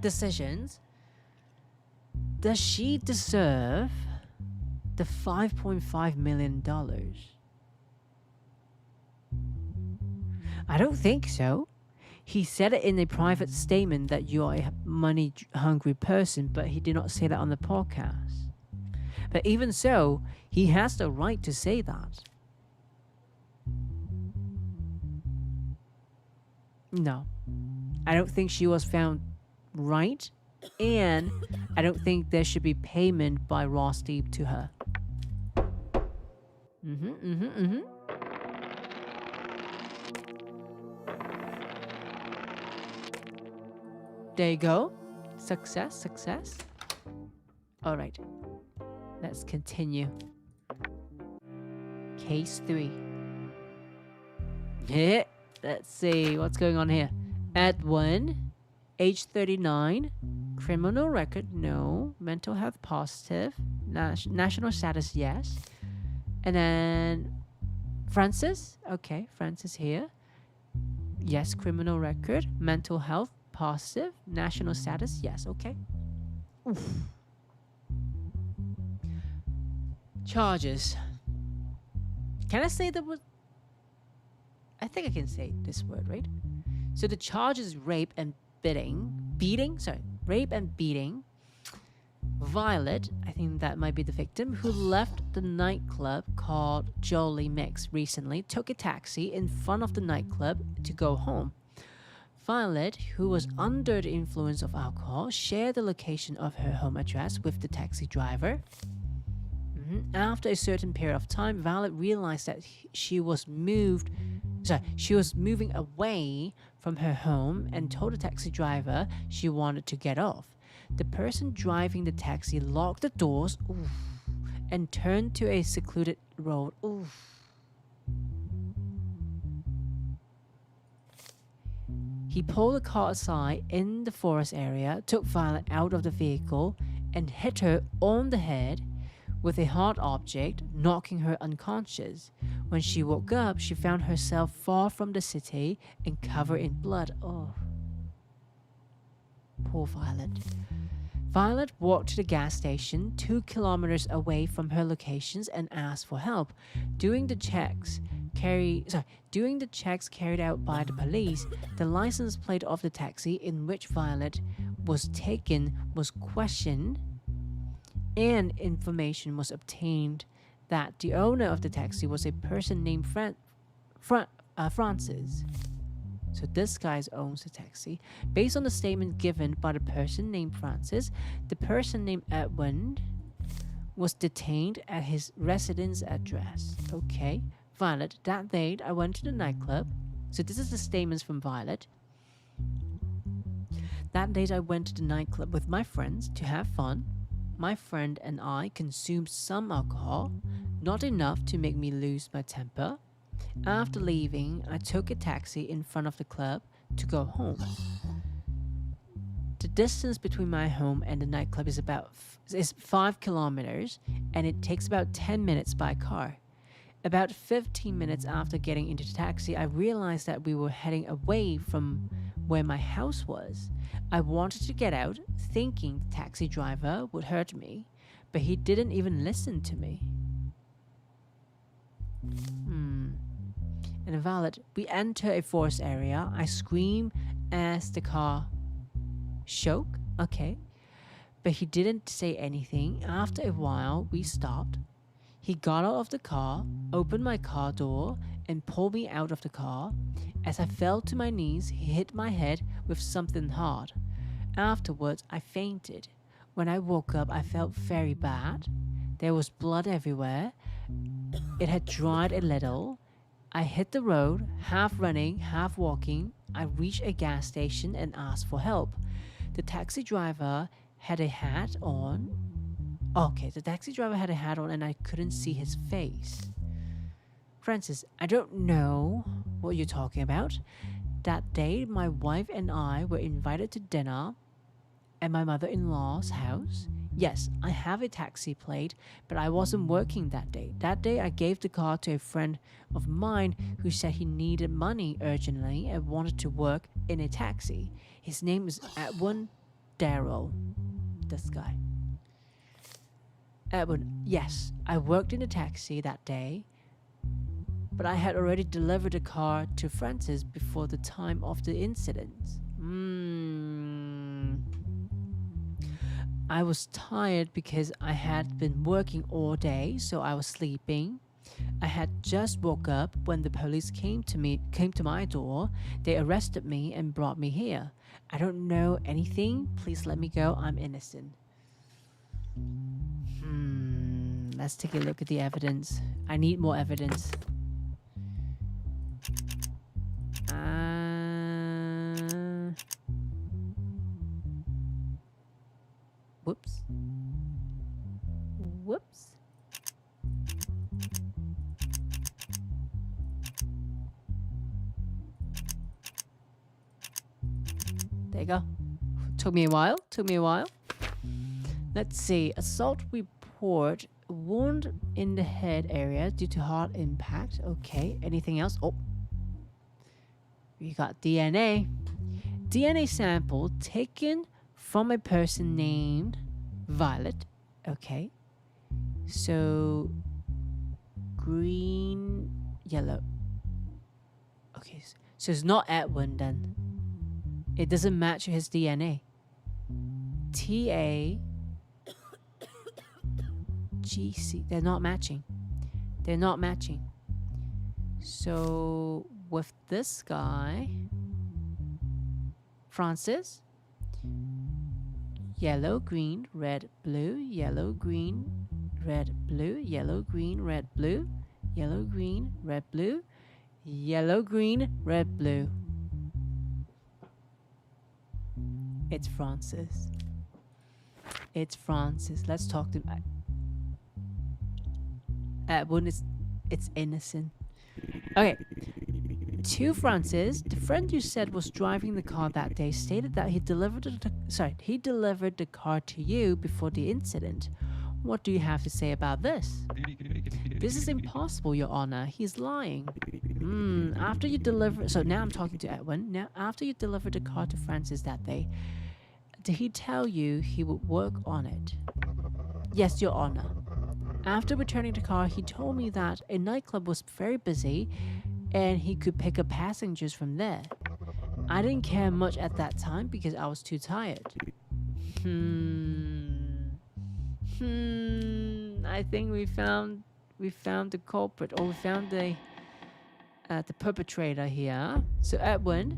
Decisions. Does she deserve the $5.5 million? I don't think so. He said it in a private statement that you are a money-hungry person, but he did not say that on the podcast. But even so, he has the right to say that. No, I don't think she was found right, and I don't think there should be payment by Ross Deep to her. There you go. Success, success. All right, let's continue. Case 3. Yeah, let's see what's going on here. Edwin, age 39, criminal record, no. Mental health, positive. National status, yes. And then Francis, okay, Francis here. Yes, criminal record. Mental health, positive. National status, yes, okay. Oof. Charges. Can I say the word? I think I can say this word, right? So the charge is rape and rape and beating. Violet, I think that might be the victim, who left the nightclub called Jolly Mix recently, took a taxi in front of the nightclub to go home. Violet, who was under the influence of alcohol, shared the location of her home address with the taxi driver. After a certain period of time, Violet realized that she was moving away from her home and told the taxi driver she wanted to get off. The person driving the taxi locked the doors and turned to a secluded road. He pulled the car aside in the forest area, took Violet out of the vehicle, and hit her on the head with a hard object, knocking her unconscious. When she woke up, she found herself far from the city and covered in blood. Oh, poor Violet. Violet walked to the gas station 2 kilometers away from her locations and asked for help. During the checks carried out by the police, the license plate of the taxi in which Violet was taken was questioned, and information was obtained that the owner of the taxi was a person named Francis. So this guy owns the taxi. Based on the statement given by the person named Francis, the person named Edwin was detained at his residence address. Okay. Violet, that day I went to the nightclub. So this is the statements from Violet. That day I went to the nightclub with my friends to have fun. My friend and I consumed some alcohol, not enough to make me lose my temper. After leaving, I took a taxi in front of the club to go home. The distance between my home and the nightclub is 5 kilometers, and it takes about 10 minutes by car. About 15 minutes after getting into the taxi, I realized that we were heading away from where my house was. I wanted to get out, thinking the taxi driver would hurt me, but he didn't even listen to me. And Violet, we enter a forest area. I scream as the car shook. Okay. But he didn't say anything. After a while, we stopped. He got out of the car, opened my car door, and pulled me out of the car. As I fell to my knees, he hit my head with something hard. Afterwards, I fainted. When I woke up, I felt very bad. There was blood everywhere. It had dried a little. I hit the road, half running, half walking. I reached a gas station and asked for help. The taxi driver had a hat on. Okay, the taxi driver had a hat on and I couldn't see his face. Francis, I don't know what you're talking about. That day, my wife and I were invited to dinner at my mother-in-law's house. Yes, I have a taxi plate, but I wasn't working that day. That day, I gave the car to a friend of mine who said he needed money urgently and wanted to work in a taxi. His name is Edwin Darrow. This guy. Edwin, yes, I worked in a taxi that day. but I had already delivered the car to Francis before the time of the incident. I was tired because I had been working all day, so I was sleeping. I had just woke up when the police came to my door. They arrested me and brought me here. I don't know anything. Please let me go. I'm innocent. Let's take a look at the evidence. I need more evidence. Whoops. Whoops. There you go. Took me a while. Let's see. Assault report. Wound in the head area due to hard impact. Okay. Anything else? Oh. We got DNA. DNA sample taken from a person named Violet. Okay. So green, yellow. Okay. So it's not Edwin then. It doesn't match his DNA. TA GC. They're not matching. So with this guy, Francis, yellow, green, red, blue, yellow, green, red, blue, yellow, green, red, blue, yellow, green, red, blue, yellow, green, red, blue. It's Francis. Let's talk to Edwin. It's innocent. Okay. To Francis, the friend you said was driving the car that day stated that he delivered the car to you before the incident. What do you have to say about this? This is impossible, Your Honor. He's lying. After you delivered... So now I'm talking to Edwin. Now, after you delivered the car to Francis that day, did he tell you he would work on it? Yes, Your Honor. After returning the car, he told me that a nightclub was very busy and he could pick up passengers from there. I didn't care much at that time because I was too tired. I think we found the culprit, or we found the perpetrator here. So Edwin,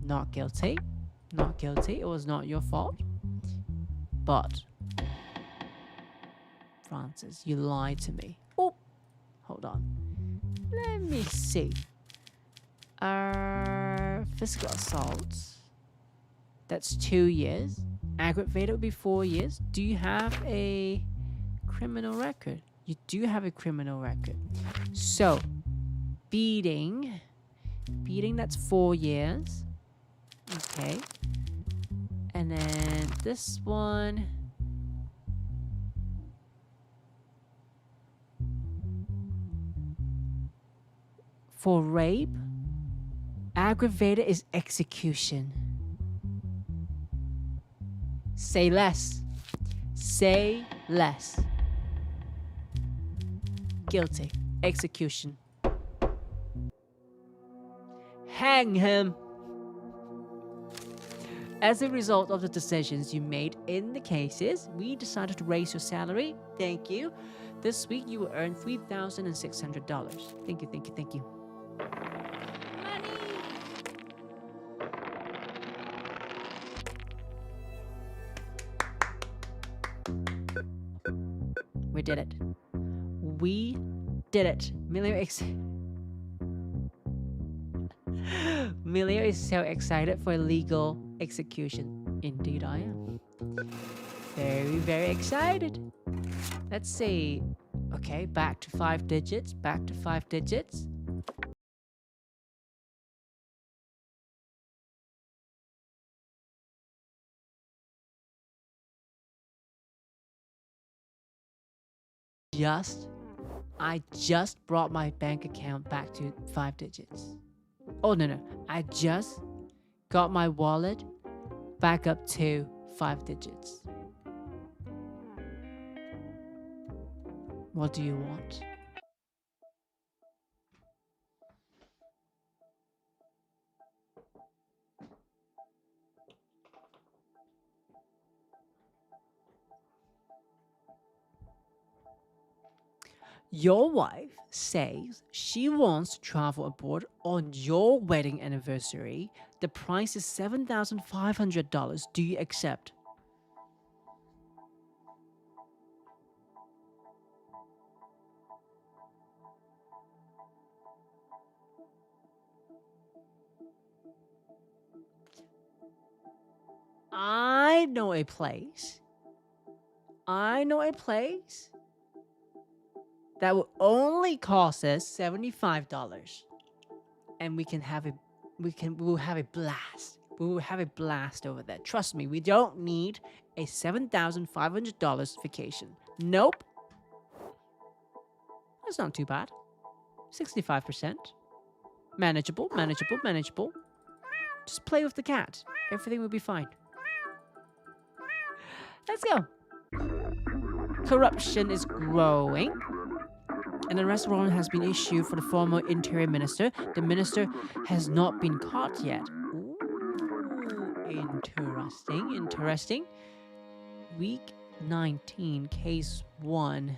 not guilty. It was not your fault. But Francis, you lied to me. Oh, hold on. Let me see. Physical assault. That's 2 years. Aggravated would be 4 years. Do you have a criminal record? You do have a criminal record. So, beating, that's 4 years. Okay. And then this one. For rape, aggravated is execution. Say less. Guilty. Execution. Hang him. As a result of the decisions you made in the cases, we decided to raise your salary. Thank you. This week you will earn $3,600. Thank you. We did it. Milio is so excited for legal execution. Indeed I am. Very, very excited. Let's see. Okay, back to 5 digits. I just brought my bank account back to 5 digits. Oh, no. I just got my wallet back up to 5 digits. What do you want? Your wife says she wants to travel abroad on your wedding anniversary. The price is $7,500. Do you accept? I know a place. That will only cost us $75, and we will have a blast. We will have a blast over there. Trust me, we don't need a $7,500 vacation. Nope. That's not too bad. 65%. Manageable. Just play with the cat. Everything will be fine. Let's go. Corruption is growing, and an arrest warrant has been issued for the former interior minister. The minister has not been caught yet. Ooh, interesting. Week 19, case 1.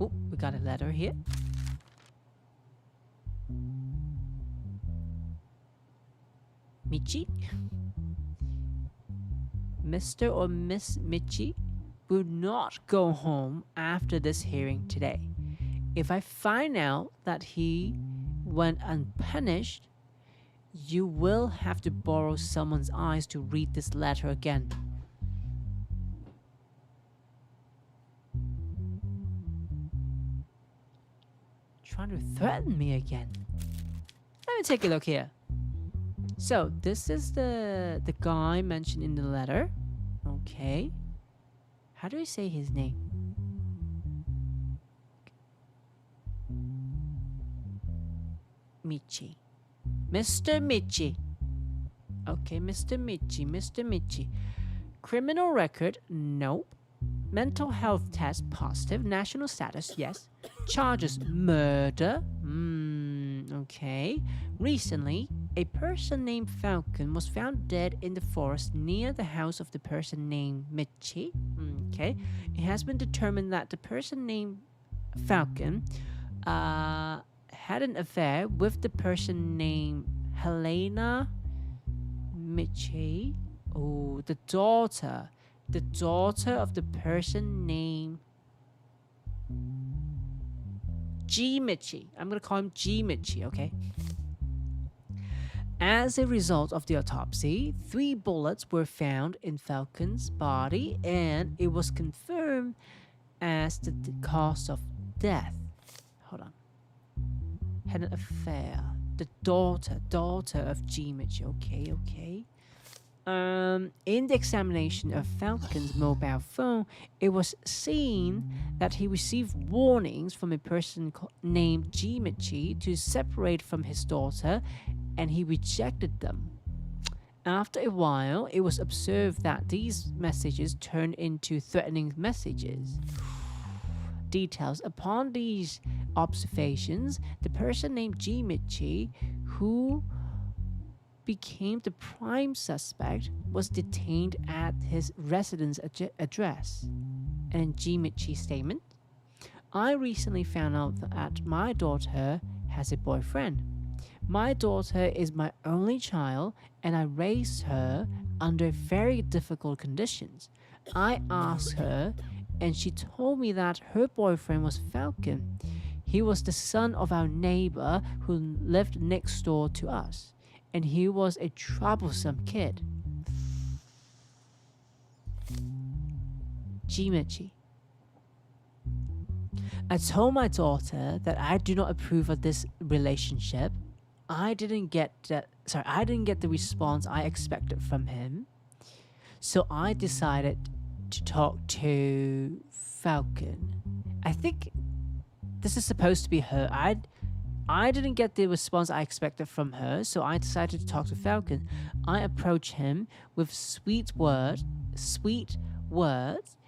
Oh, we got a letter here. Michi? Mr. or Miss Michi will not go home after this hearing today. If I find out that he went unpunished, you will have to borrow someone's eyes to read this letter again. Trying to threaten me again. Let me take a look here. So this is the guy mentioned in the letter. Okay. How do I say his name? Michi. Mr. Michi. Okay, Mr. Michi. Criminal record? Nope. Mental health test? Positive. National status? Yes. Charges? Murder? Okay. Recently, a person named Falcon was found dead in the forest near the house of the person named Michi. Okay. It has been determined that the person named Falcon had an affair with the person named Helena Michi. Oh, the daughter of the person named G Michi. I'm gonna call him G Michi, okay? As a result of the autopsy, 3 bullets were found in Falcon's body, and it was confirmed as the cause of death. Hold on. Had an affair. The daughter of G Michi. Okay. In the examination of Falcon's mobile phone, it was seen that he received warnings from a person named G Michi to separate from his daughter, and he rejected them. After a while, it was observed that these messages turned into threatening messages. Details. Upon these observations, the person named G Michi, who became the prime suspect, was detained at his residence address. And G Michi's statement: I recently found out that my daughter has a boyfriend. My daughter is my only child, and I raised her under very difficult conditions. I asked her, and she told me that her boyfriend was Falcon. He was the son of our neighbor who lived next door to us, and he was a troublesome kid. G Michi: I told my daughter that I do not approve of this relationship. I didn't get the response I expected from him. So I decided to talk to Falcon. I think this is supposed to be her. I didn't get the response I expected from her, so I decided to talk to Falcon. I approached him with sweet words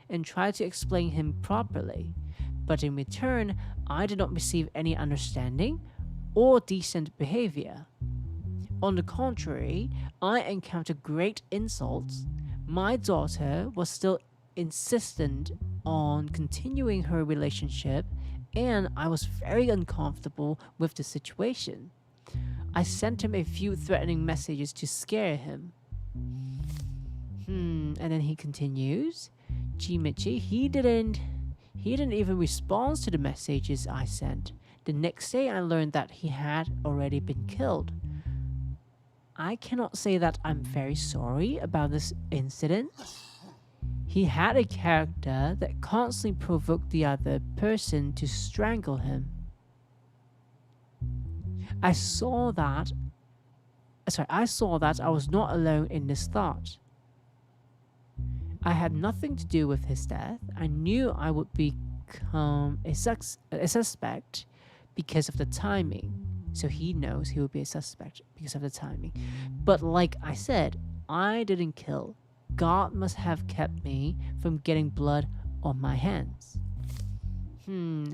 and tried to explain him properly. But in return, I did not receive any understanding or decent behavior. On the contrary, I encountered great insults. My daughter was still insistent on continuing her relationship, and I was very uncomfortable with the situation. I sent him a few threatening messages to scare him. And then he continues. Jimichi, he didn't even respond to the messages I sent. The next day I learned that he had already been killed. I cannot say that I'm very sorry about this incident. He had a character that constantly provoked the other person to strangle him. I saw that I was not alone in this thought. I had nothing to do with his death. I knew I would become a suspect because of the timing. So he knows he will be a suspect because of the timing. But like I said, I didn't kill. God must have kept me from getting blood on my hands.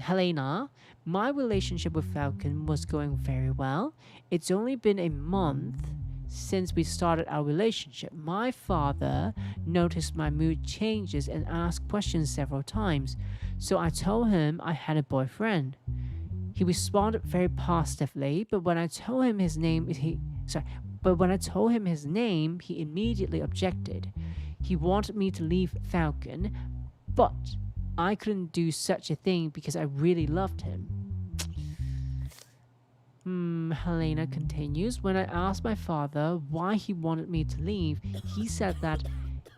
Helena, my relationship with Falcon was going very well. It's only been a month since we started our relationship. My father noticed my mood changes and asked questions several times. So I told him I had a boyfriend. He responded very positively, but when I told him his name, he immediately objected. He wanted me to leave Falcon, but I couldn't do such a thing because I really loved him. Helena continues. When I asked my father why he wanted me to leave, he said that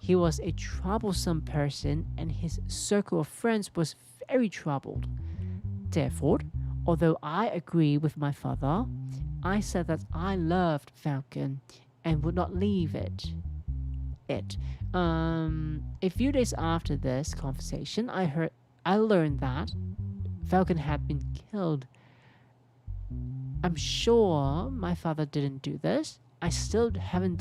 he was a troublesome person and his circle of friends was very troubled. Therefore, although I agree with my father, I said that I loved Falcon and would not leave it. A few days after this conversation, I learned that Falcon had been killed. I'm sure my father didn't do this. I still haven't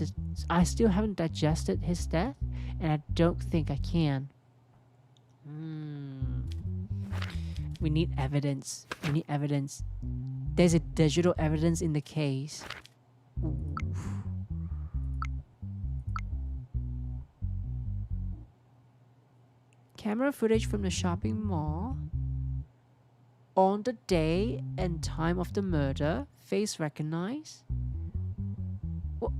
digested his death, and I don't think I can. We need evidence. There's a digital evidence in the case. Oof. Camera footage from the shopping mall. On the day and time of the murder, face recognized. What?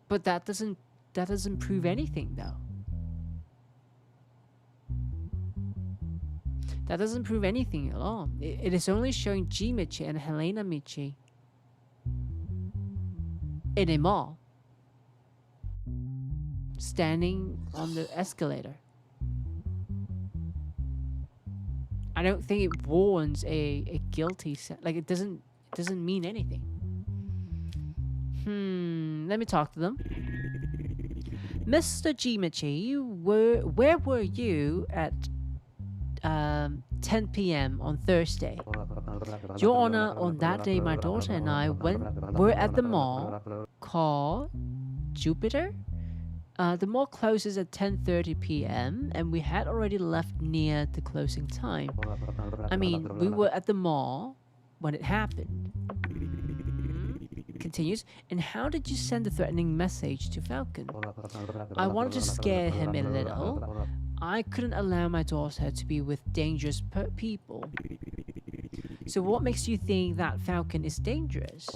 But that doesn't prove anything, though. That doesn't prove anything at all. It is only showing G Michi and Helena Michi in a mall, standing on the escalator. I don't think it warrants a guilty like it doesn't mean anything. Let me talk to them. Mr. Jimichi, where were you at 10 p.m. on Thursday? Your Honor, on that day my daughter and I were at the mall called Jupiter. The mall closes at 10:30 p.m. and we had already left near the closing time. I mean, we were at the mall when it happened. Continues. And how did you send the threatening message to Falcon? I wanted to scare him a little. I couldn't allow my daughter to be with dangerous people. So what makes you think that Falcon is dangerous?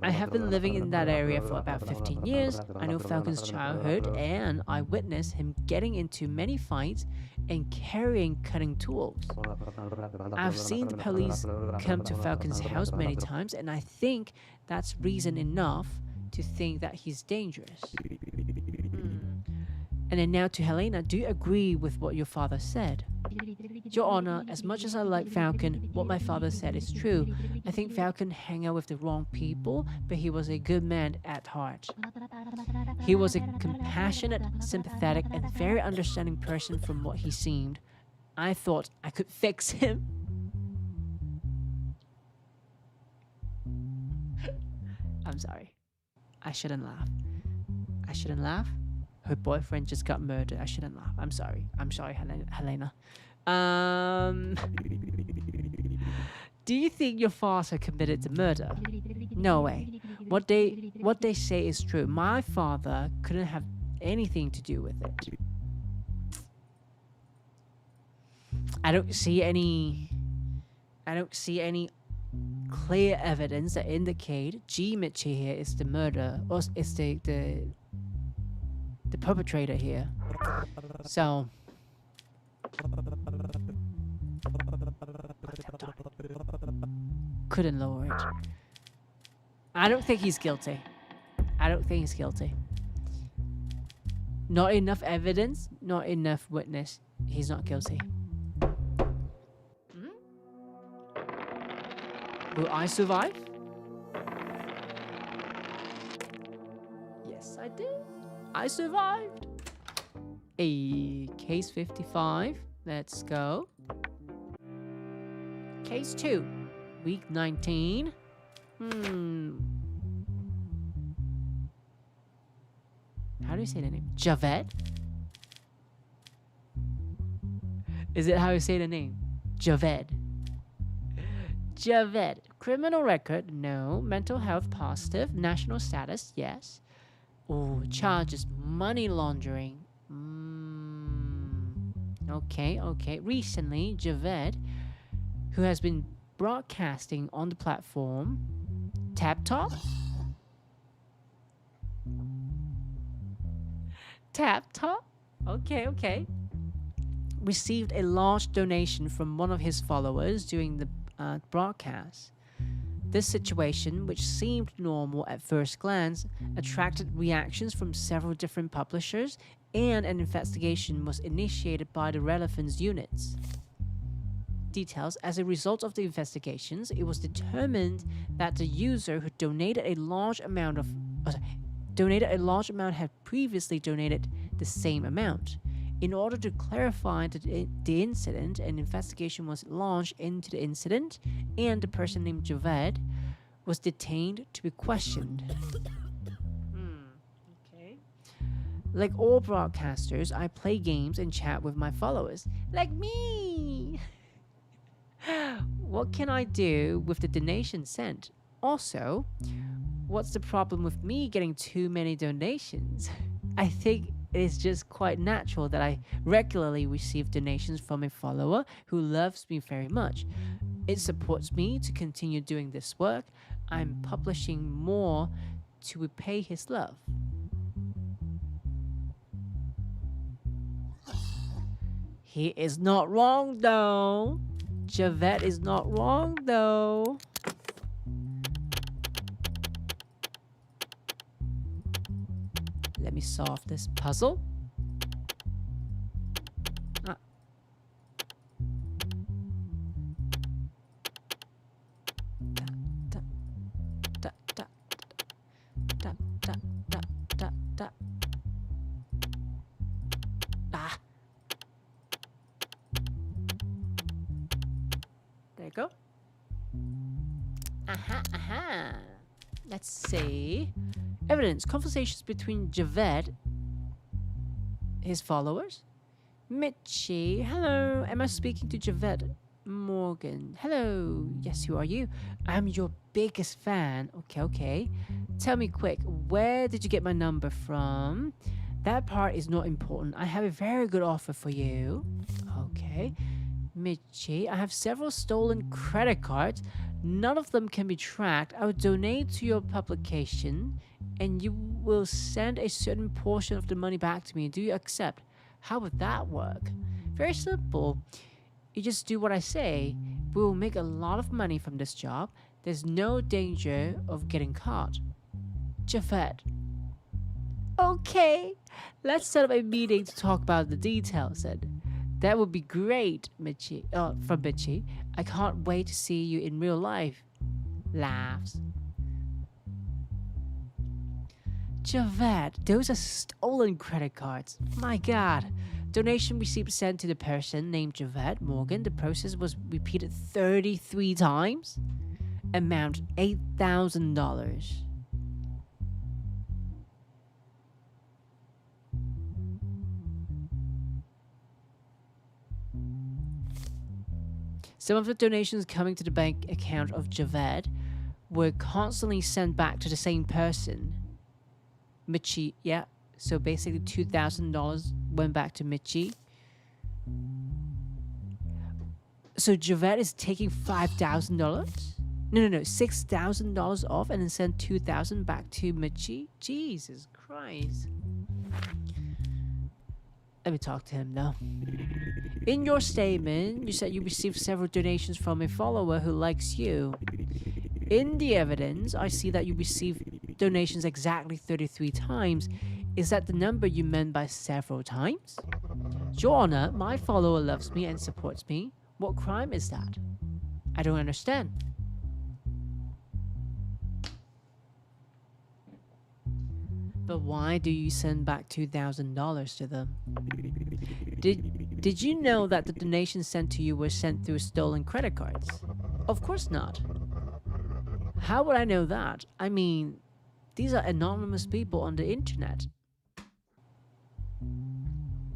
I have been living in that area for about 15 years. I know Falcon's childhood and I witnessed him getting into many fights and carrying cutting tools. I've seen the police come to Falcon's house many times and I think that's reason enough to think that he's dangerous. And then now to Helena, do you agree with what your father said? Your Honor, as much as I like Falcon, what my father said is true. I think Falcon hung out with the wrong people, but he was a good man at heart. He was a compassionate, sympathetic, and very understanding person from what he seemed. I thought I could fix him. I'm sorry. I shouldn't laugh. I shouldn't laugh. Her boyfriend just got murdered. I shouldn't laugh. I'm sorry. I'm sorry, Helena. Do you think your father committed the murder? No way. What they say is true. My father couldn't have anything to do with it. I don't see any clear evidence that indicate G Michi here is the murderer or is the perpetrator here. So couldn't lower it. I don't think he's guilty. Not enough evidence, not enough witness. He's not guilty. Will I survive? Yes, I did. I survived. A case 55. Let's go. Case 2. Week 19. How do you say the name? Javed? Is it how you say the name? Javed. Javed. Criminal record? No. Mental health? Positive. National status? Yes. Oh, charges money laundering. Okay. Recently, Javed, who has been broadcasting on the platform TapTop? TapTop? Okay. Received a large donation from one of his followers during the broadcast. This situation, which seemed normal at first glance, attracted reactions from several different publishers, and an investigation was initiated by the relevant units. Details: as a result of the investigations, it was determined that the user who donated a large amount had previously donated the same amount. In order to clarify the incident, an investigation was launched into the incident, and the person named Javed was detained to be questioned. Okay. Like all broadcasters, I play games and chat with my followers. Like me! What can I do with the donation sent? Also, what's the problem with me getting too many donations? I think it is just quite natural that I regularly receive donations from a follower who loves me very much. It supports me to continue doing this work. I'm publishing more to repay his love. He is not wrong though. Javed is not wrong though. Let me solve this puzzle. There you go. Let's see. Evidence. Conversations between Javed, his followers. Michi. Hello. Am I speaking to Javed? Morgan. Hello. Yes, who are you? I'm your biggest fan. Okay. Tell me quick, where did you get my number from? That part is not important. I have a very good offer for you. Okay. Michi, I have several stolen credit cards. None of them can be tracked. I will donate to your publication, and you will send a certain portion of the money back to me. Do you accept? How would that work? Very simple. You just do what I say. We will make a lot of money from this job. There's no danger of getting caught. Javed. Okay, let's set up a meeting to talk about the details then. That would be great, Michi. From Michi. I can't wait to see you in real life. Laughs. Javed, those are stolen credit cards. My God. Donation receipt sent to the person named Javed Morgan. The process was repeated 33 times. Amount $8,000. Some of the donations coming to the bank account of Javed were constantly sent back to the same person. Michi, yeah. So basically $2,000 went back to Michi. So Javed is taking $5,000? No, $6,000 off and then send $2,000 back to Michi? Jesus Christ. Let me talk to him now. In your statement, you said you received several donations from a follower who likes you. In the evidence, I see that you received donations exactly 33 times. Is that the number you meant by several times? Your Honor, my follower loves me and supports me. What crime is that? I don't understand. But why do you send back $2,000 to them? Did you know that the donations sent to you were sent through stolen credit cards? Of course not. How would I know that? I mean, these are anonymous people on the internet.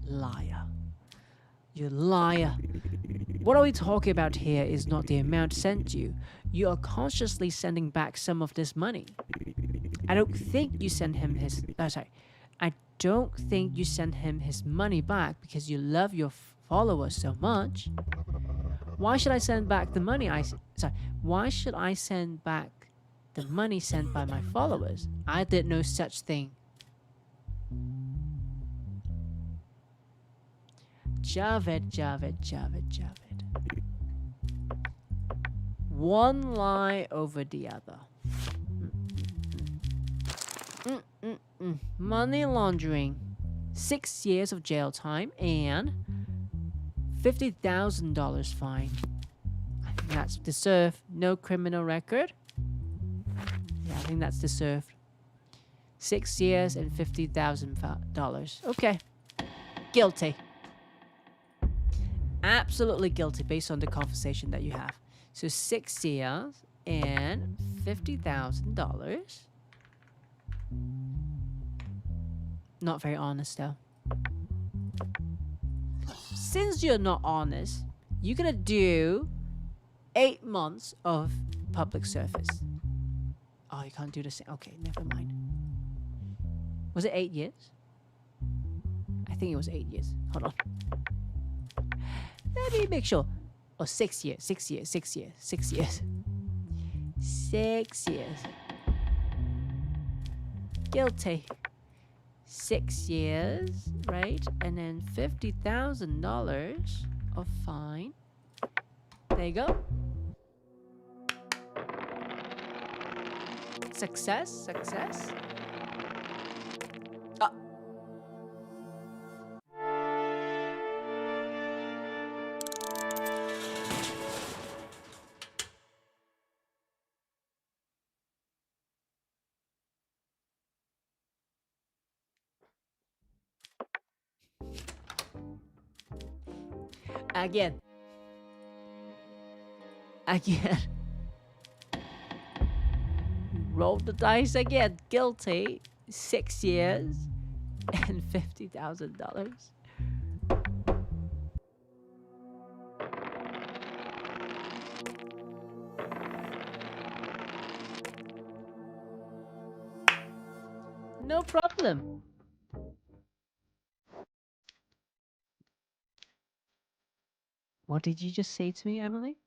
Liar. You liar. What are we talking about here is not the amount sent you. You are consciously sending back some of this money. I don't think you send him his... I don't think you send him his money back because you love your followers so much. Why should I send back the money Why should I send back the money sent by my followers? I did no such thing. Javed. One lie over the other. Money laundering. 6 years of jail time and $50,000 fine. I think that's deserved. No criminal record. Yeah, I think that's deserved. 6 years and $50,000. Okay. Guilty. Absolutely guilty based on the conversation that you have. So 6 years and $50,000. Not very honest though. Since you're not honest, you're gonna do 8 months of public service. Oh, you can't do the same. Okay, never mind. Was it 8 years? I think it was 8 years. Hold on. Let me make sure. Oh, 6 years. 6 years. 6 years. 6 years. 6 years. Guilty. 6 years, right? And then $50,000 of fine. There you go. Success. Oh. Again. Roll the dice again. Guilty. 6 years and $50,000. No problem. What did you just say to me, Emily?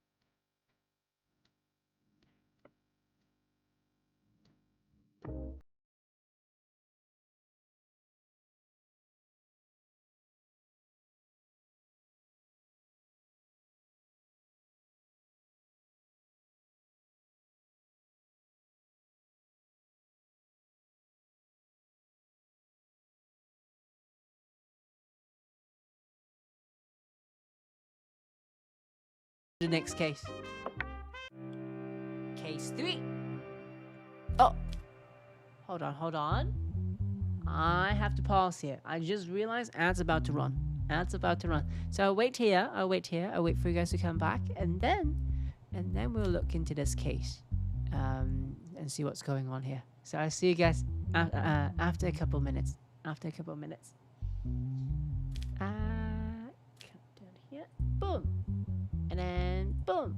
The next case. Case 3. Oh. Hold on. I have to pause here. I just realized ad's about to run. So I'll wait here. I'll wait for you guys to come back. And then we'll look into this case. And see what's going on here. So I'll see you guys after a couple minutes. Come down here. Boom. And then Boom.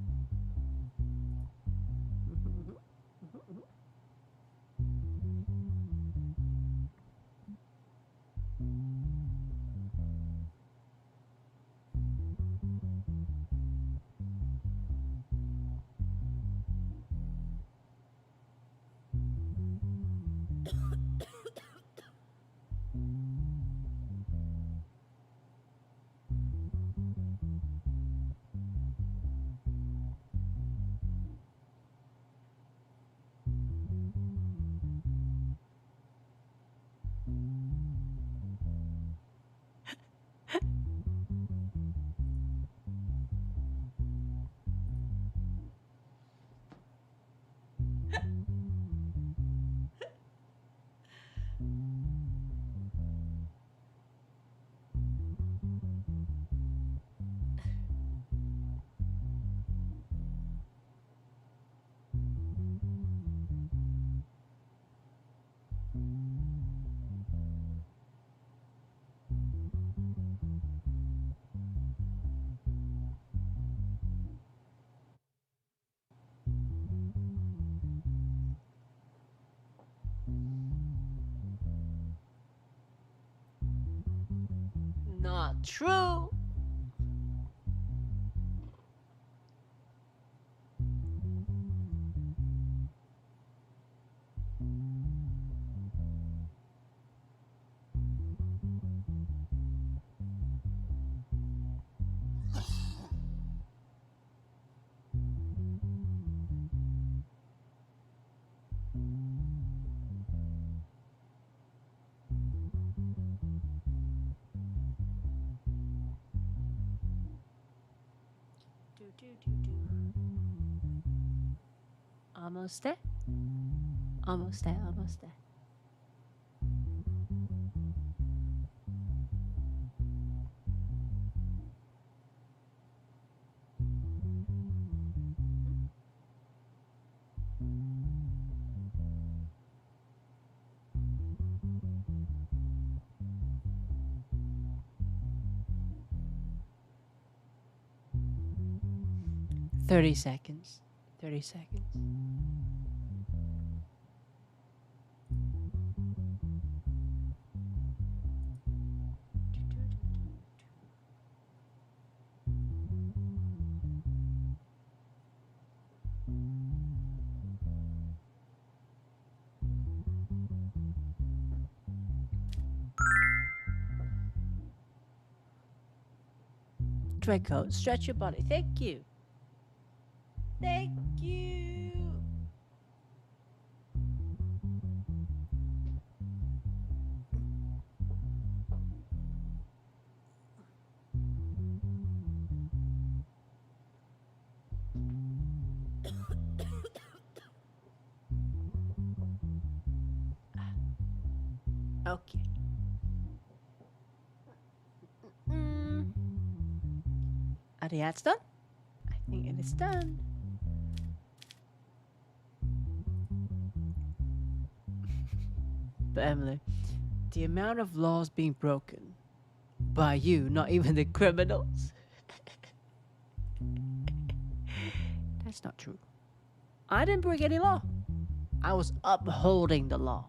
Not true. Almost there. Almost there. Almost there. Thirty seconds. 30 seconds. Draco, stretch your body. Thank you. Thank you. Okay. Are the ads done? I think it is done. But Emily, the amount of laws being broken by you, not even the criminals. That's not true. I didn't break any law. I was upholding the law.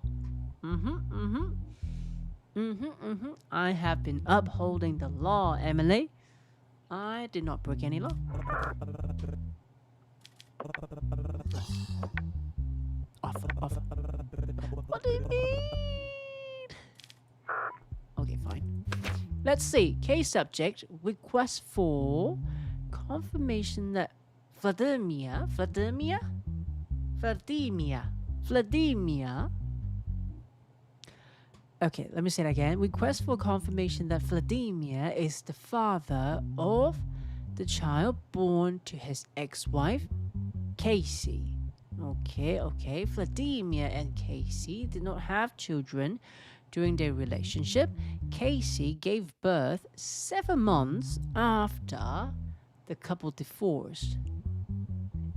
I have been upholding the law, Emily. I did not break any law. Off. What do you mean? Okay, fine. Let's see. Case subject, request for confirmation that Vladimir. Okay, let me say it again. Request for confirmation that Vladimir is the father of the child born to his ex-wife, Casey. Okay. Vladimir and Casey did not have children during their relationship. Casey gave birth 7 months after the couple divorced.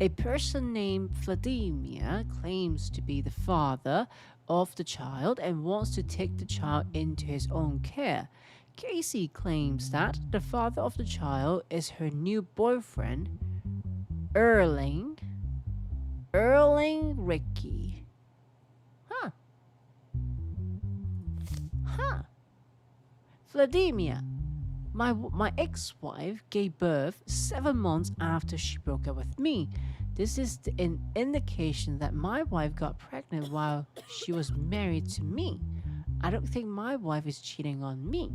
A person named Vladimir claims to be the father of the child and wants to take the child into his own care. Casey claims that the father of the child is her new boyfriend, Erling Ricky. Huh. Vladimir. My ex-wife gave birth 7 months after she broke up with me. This is an indication that my wife got pregnant while she was married to me. I don't think my wife is cheating on me.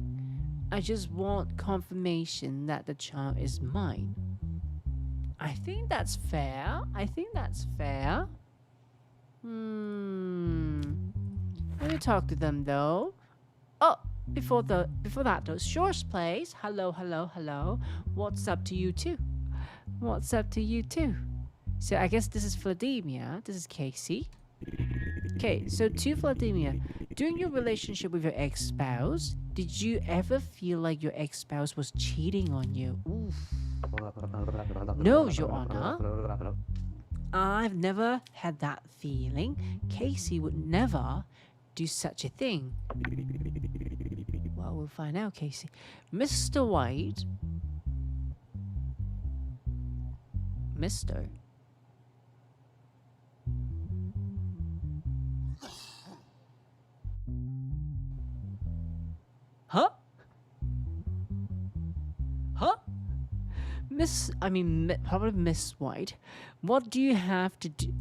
I just want confirmation that the child is mine. I think that's fair. Let me talk to them though. Oh, before that though, Shore's Place. Hello. What's up to you too? So I guess this is Vladimir. This is Casey. Okay, so to Vladimir, during your relationship with your ex-spouse, did you ever feel like your ex-spouse was cheating on you? Oof. No, Your Honor. I've never had that feeling. Casey would never do such a thing. Well, we'll find out, Casey. Mr. White. Mr. Huh? Probably Miss White. What do you have to do?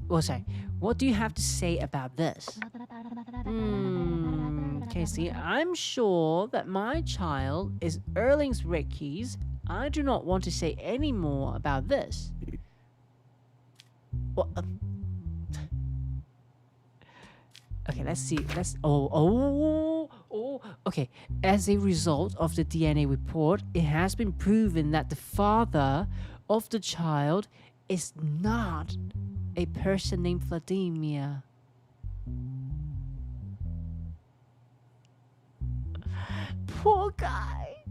What do you have to say about this? Casey, I'm sure that my child is Erling Ricky's. I do not want to say any more about this. What? Okay, let's see. Okay. As a result of the DNA report, it has been proven that the father of the child is not a person named Vladimir. Poor guy.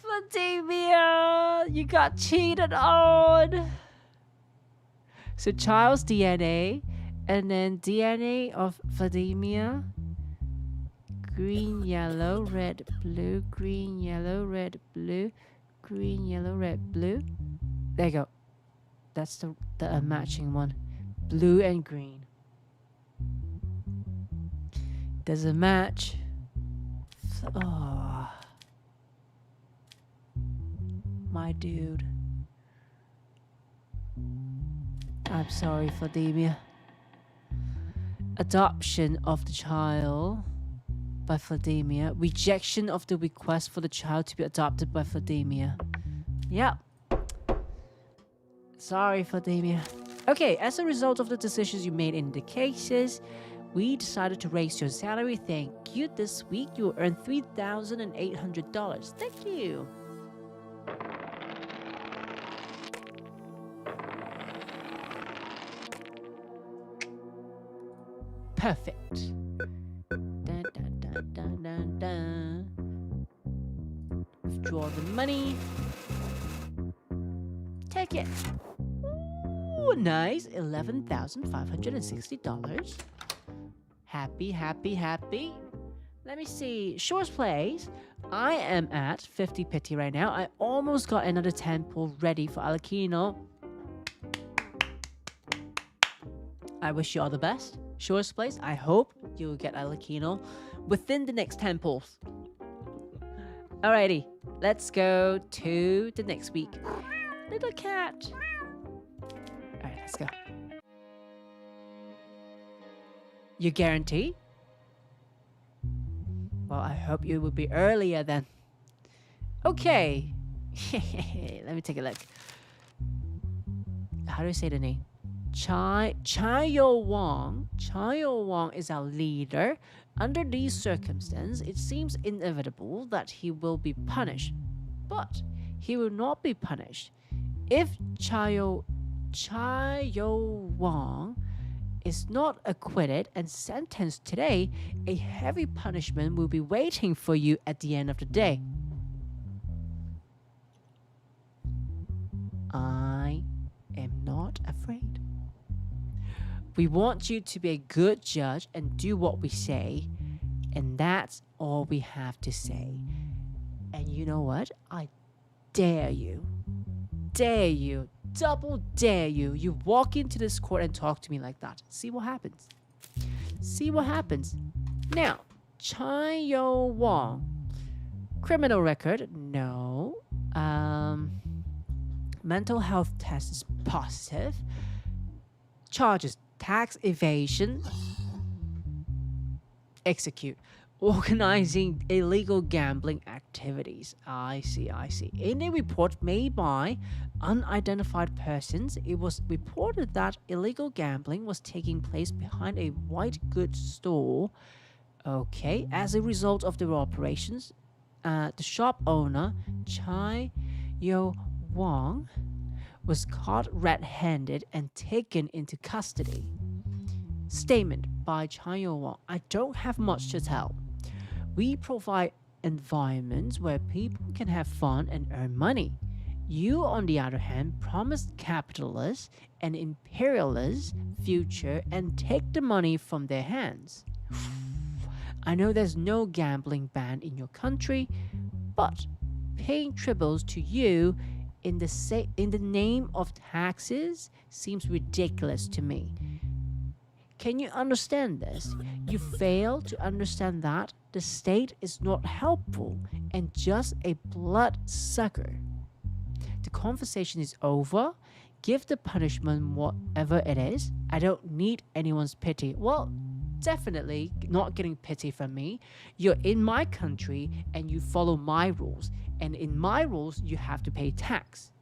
Vladimir, you got cheated on. So child's DNA, and then DNA of Vladimir. Green, yellow, red, blue. Green, yellow, red, blue. Green, yellow, red, blue. There you go. That's the matching one. Blue and green. Doesn't match. Oh, my dude. I'm sorry, Vladimir. Adoption of the child by Vladimir. Rejection of the request for the child to be adopted by Vladimir. Yep. Sorry, Vladimir. Okay, as a result of the decisions you made in the cases, we decided to raise your salary. Thank you. This week you will earn $3,800. Thank you. Perfect. Dun, dun, dun, dun, dun, dun. Withdraw the money. Take it. Ooh, nice. $11,560. Happy. Let me see. Shore's Place. I am at 50 pity right now. I almost got another 10 pull ready for Alakino. I wish you all the best. Shore's Place, I hope you'll get Alakino within the next 10 pulls. Alrighty, let's go to the next week. Little cat. Alright, let's go. You guarantee? Well, I hope you will be earlier then. Okay. Let me take a look. How do I say the name? Chayo Wang is our leader. Under these circumstances, it seems inevitable that he will be punished. But he will not be punished. If Chayo Wang is not acquitted and sentenced today, a heavy punishment will be waiting for you at the end of the day. I am not afraid. We want you to be a good judge and do what we say, and that's all we have to say. And you know what? I dare you dare you, double dare you, you walk into this court and talk to me like that. See what happens. See what happens. Now, Chayo Wong. Criminal record, no. Mental health test is positive. Charges, tax evasion. Execute. Organizing illegal gambling activities. I see. In a report made by unidentified persons, it was reported that illegal gambling was taking place behind a white goods store. Okay, as a result of their operations, the shop owner, Chai Yo Wong, was caught red-handed and taken into custody. Statement by Chai Yo Wong. I don't have much to tell. We provide environments where people can have fun and earn money. You, on the other hand, promised capitalists an imperialist future and take the money from their hands. I know there's no gambling ban in your country, but paying tributes to you in the name of taxes seems ridiculous to me. Can you understand this? You fail to understand that the state is not helpful and just a bloodsucker. The conversation is over. Give the punishment whatever it is. I don't need anyone's pity. Well, definitely not getting pity from me. You're in my country and you follow my rules. And in my rules, you have to pay tax.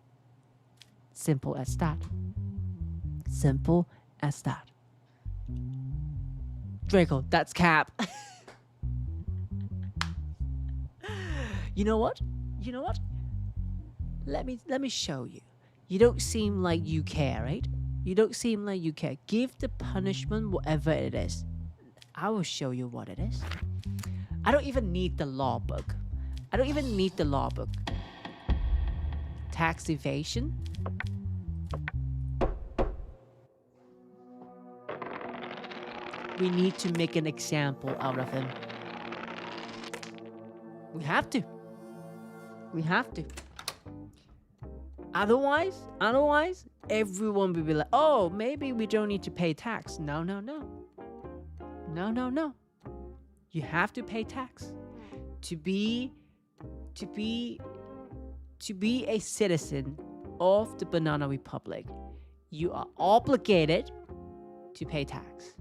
Simple as that. Simple as that. Draco, that's cap. You know what? Let me show you. You don't seem like you care, right? You don't seem like you care. Give the punishment whatever it is. I will show you what it is. I don't even need the law book. Tax evasion. We need to make an example out of him. We have to. Otherwise, everyone will be like, oh, maybe we don't need to pay tax. No. You have to pay tax. To be a citizen of the Banana Republic, you are obligated to pay tax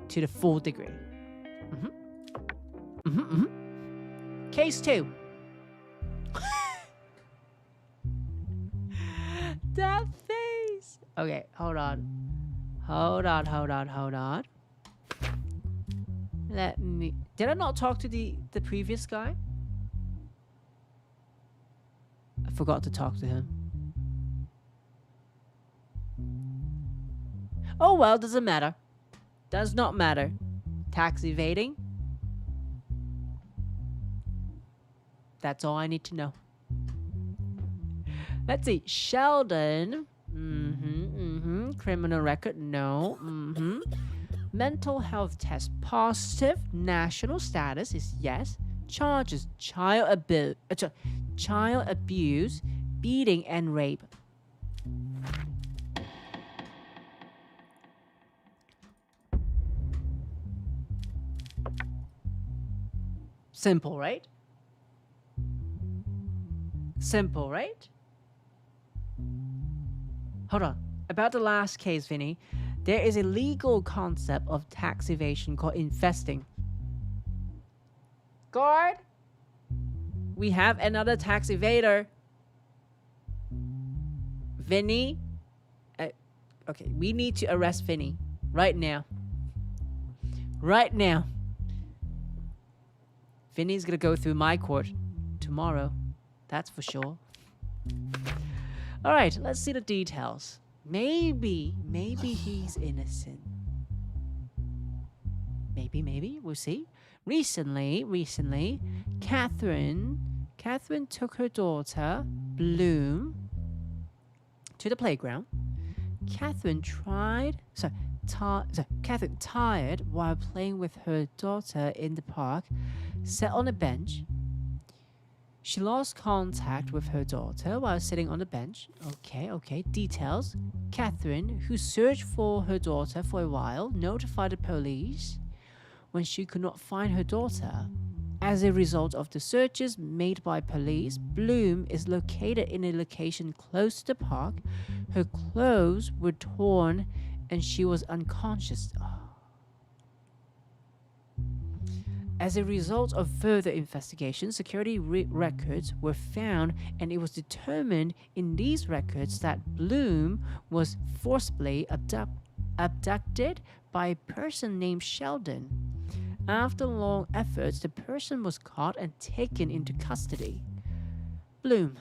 to the full degree. Case 2. That face. Okay, hold on. Did I not talk to the previous guy? I forgot to talk to him. Oh well, doesn't matter. Does not matter. Tax evading. That's all I need to know. Let's see. Sheldon. Criminal record. No. Mental health test positive. National status is yes. Charges child abuse, beating and rape. Simple, right? Hold on. About the last case, Vinny, there is a legal concept of tax evasion called infesting. Guard! We have another tax evader. Vinny? Okay, we need to arrest Vinny. Right now. Vinny's gonna go through my court tomorrow. That's for sure. Alright, let's see the details. Maybe he's innocent. Maybe, we'll see. Recently, Catherine took her daughter, Bloom, to the playground. Catherine tired while playing with her daughter in the park, sat on a bench. She lost contact with her daughter while sitting on the bench. Okay. Details. Catherine, who searched for her daughter for a while, notified the police when she could not find her daughter. As a result of the searches made by police, Bloom is located in a location close to the park. Her clothes were torn and she was unconscious. As a result of further investigation, security records were found, and it was determined in these records that Bloom was forcibly abducted by a person named Sheldon. After long efforts, the person was caught and taken into custody. Bloom,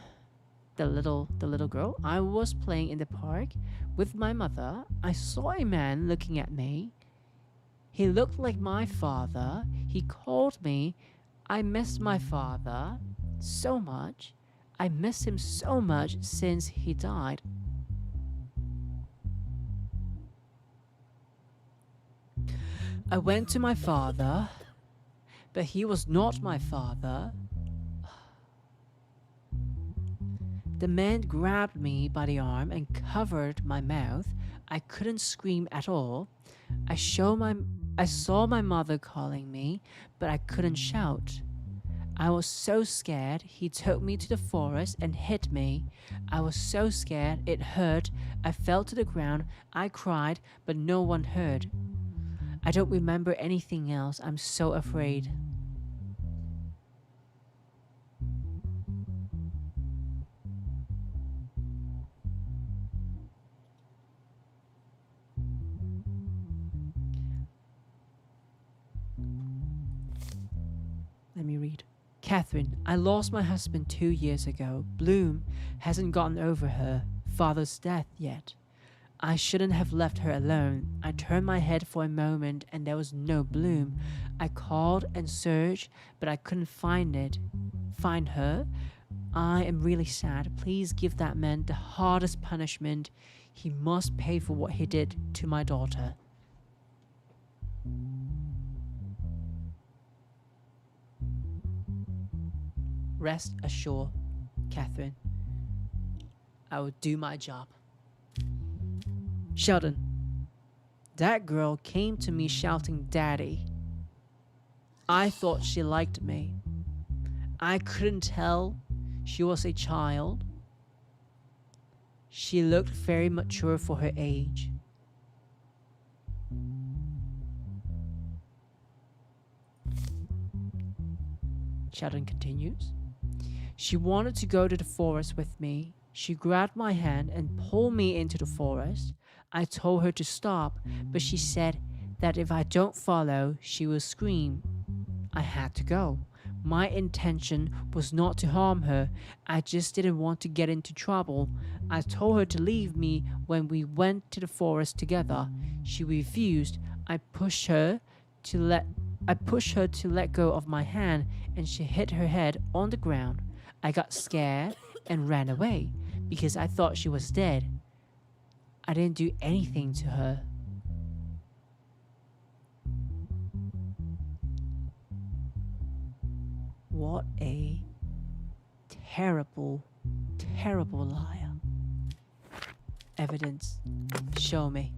the little girl. I was playing in the park with my mother. I saw a man looking at me. He looked like my father. He called me. I missed my father so much. I miss him so much since he died. I went to my father, but he was not my father. The man grabbed me by the arm and covered my mouth. I couldn't scream at all. I saw my mother calling me, but I couldn't shout. I was so scared. He took me to the forest and hit me. I was so scared. It hurt. I fell to the ground. I cried, but no one heard. I don't remember anything else. I'm so afraid. Let me read. Catherine, I lost my husband 2 years ago. Bloom hasn't gotten over her father's death yet. I shouldn't have left her alone. I turned my head for a moment and there was no Bloom. I called and searched, but I couldn't find her. I am really sad. Please give that man the hardest punishment. He must pay for what he did to my daughter. Rest assured, Catherine, I will do my job. Sheldon, that girl came to me shouting daddy. I thought she liked me. I couldn't tell she was a child. She looked very mature for her age. Sheldon continues. She wanted to go to the forest with me. She grabbed my hand and pulled me into the forest. I told her to stop, but she said that if I don't follow, she will scream. I had to go. My intention was not to harm her. I just didn't want to get into trouble. I told her to leave me when we went to the forest together. She refused. I pushed her to let go of my hand, and she hit her head on the ground. I got scared and ran away because I thought she was dead. I didn't do anything to her. What a terrible, terrible liar. Evidence. Show me.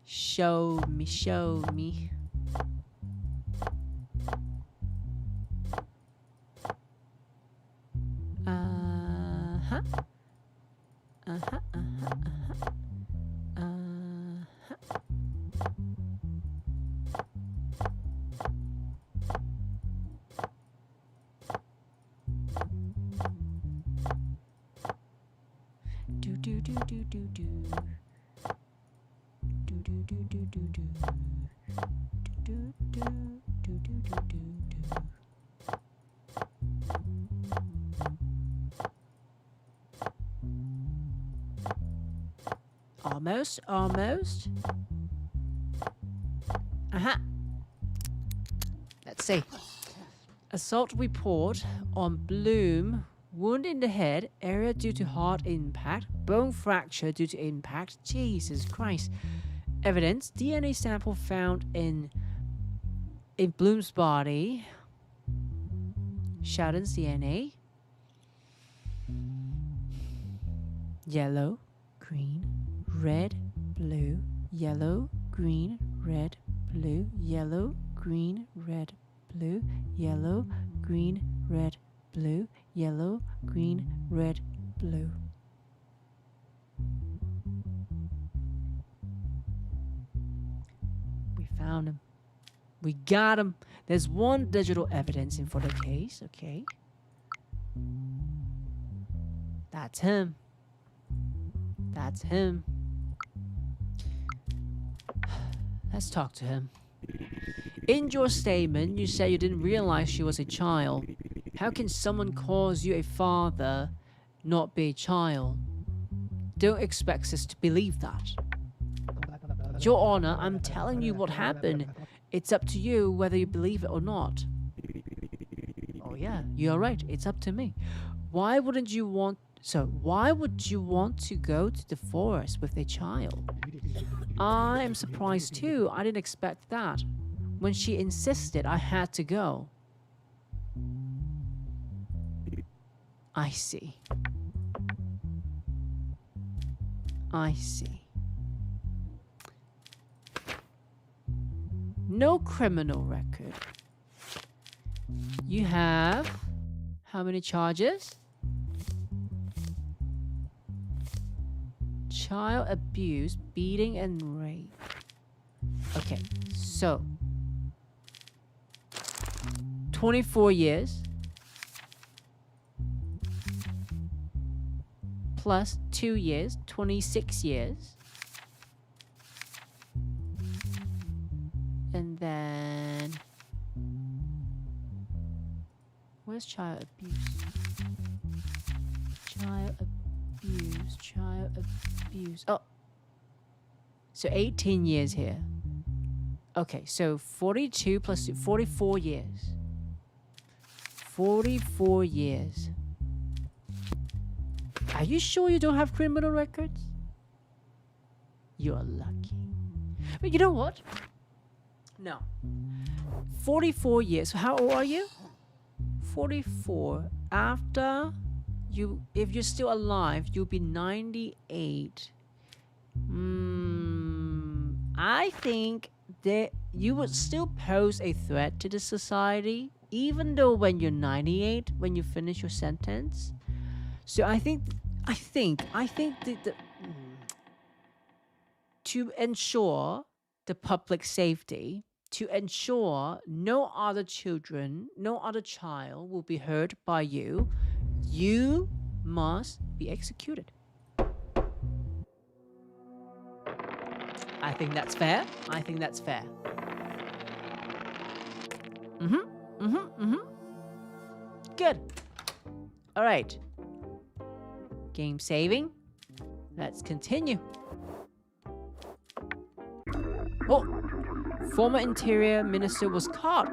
Show me, show me. Almost. Let's see. Assault report on Bloom. Wound in the head, area due to hard impact, bone fracture due to impact. Jesus Christ. Evidence, DNA sample found in Bloom's body. Sharon's DNA. Yellow, green, red, blue, yellow, green, red, blue, yellow, green, red, blue, yellow, green, red, blue, yellow, green, red, blue. We found him. We got him. There's one digital evidence in for the case, okay? That's him. That's him. Let's talk to him. In your statement, you said you didn't realize she was a child. How can someone calls you a father not be a child? Don't expect us to believe that. Your Honor, I'm telling you what happened. It's up to you whether you believe it or not. Oh yeah, you're right. It's up to me. Why would you want to go to the forest with a child? I am surprised too. I didn't expect that. When she insisted, I had to go. I see. I see. No criminal record. You have how many charges? Child abuse, beating, and rape. Okay, so 24 years plus 2 years, 26 years. And then where's child abuse? Child abuse. Oh, so 18 years here. Okay, so 42 plus 2, 44 years. 44 years. Are you sure you don't have criminal records? You're lucky. But you know what? No. 44 years. So how old are you? 44. After you, if you're still alive, you'll be 98. I think that you would still pose a threat to the society, even though when you're 98, when you finish your sentence. So I think that to ensure the public safety, to ensure no other children, no other child will be hurt by you, you must be executed. I think that's fair. I think that's fair. Good. All right. Game saving. Let's continue. Oh, former Interior Minister was caught.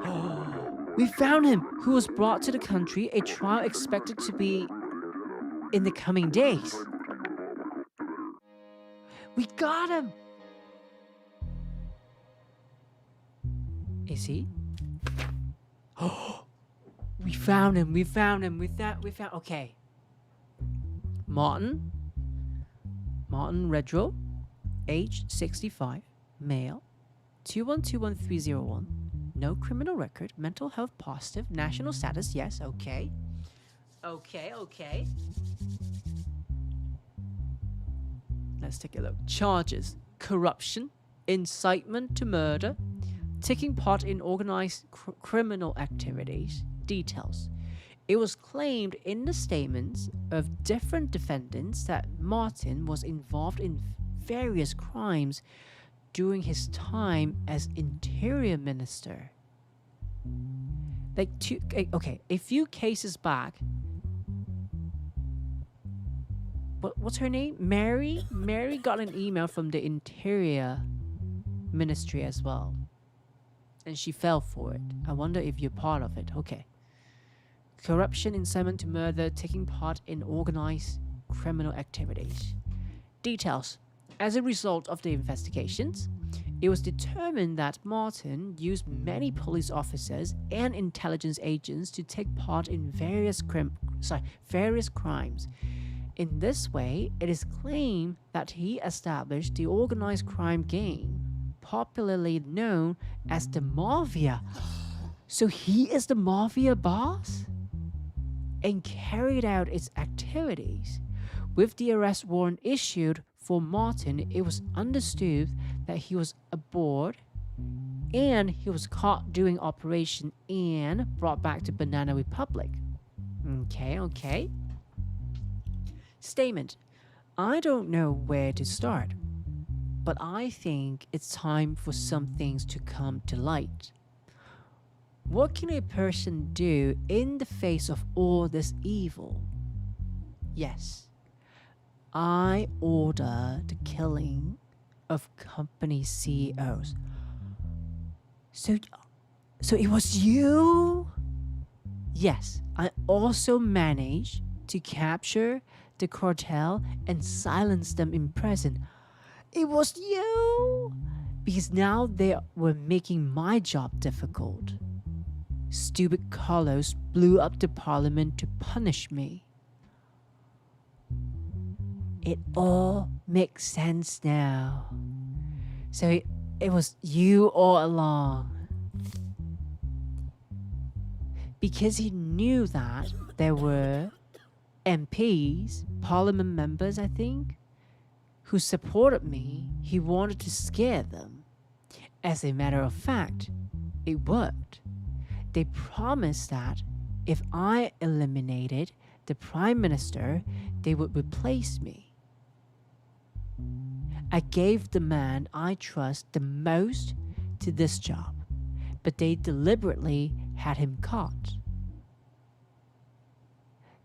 We found him, who was brought to the country. A trial expected to be in the coming days. We got him. Is he? Oh, we found him. We found him. Okay. Martin Redro, age 65, male, 2121301, no criminal record, mental health positive, national status, yes, okay. Okay. Let's take a look. Charges: corruption, incitement to murder, taking part in organized criminal activities. Details: it was claimed in the statements of different defendants that Martin was involved in various crimes during his time as Interior Minister. A few cases back, what's her name? Mary got an email from the Interior Ministry as well. And she fell for it. I wonder if you're part of it. Okay. Corruption, incitement to murder, taking part in organized criminal activities. Details: as a result of the investigations, It was determined that Martin used many police officers and intelligence agents to take part in various crimes. In this way, it is claimed that he established the organized crime gang, popularly known as the Mafia. So he is the Mafia boss? And carried out its activities. With the arrest warrant issued for Martin, it was understood that he was aboard and he was caught doing operation and brought back to Banana Republic. Okay. Statement. I don't know where to start, but I think it's time for some things to come to light. What can a person do in the face of all this evil? Yes, I order the killing of company CEOs. So it was you? Yes, I also managed to capture the cartel and silence them in prison. It was you? Because now they were making my job difficult. Stupid Carlos blew up the parliament to punish me. It all makes sense now. So it was you all along. Because he knew that there were MPs, parliament members, I think, who supported me, he wanted to scare them. As a matter of fact, it worked. They promised that if I eliminated the Prime Minister, they would replace me. I gave the man I trust the most to this job, but they deliberately had him caught.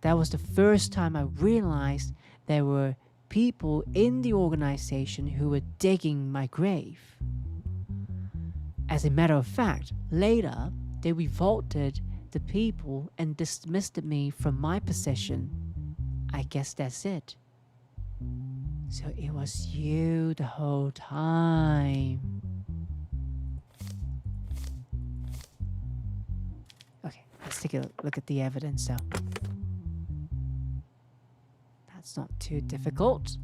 That was the first time I realized there were people in the organization who were digging my grave. As a matter of fact, later, they revolted the people and dismissed me from my position. I guess that's it. So it was you the whole time. Okay, let's take a look at the evidence now. That's not too difficult.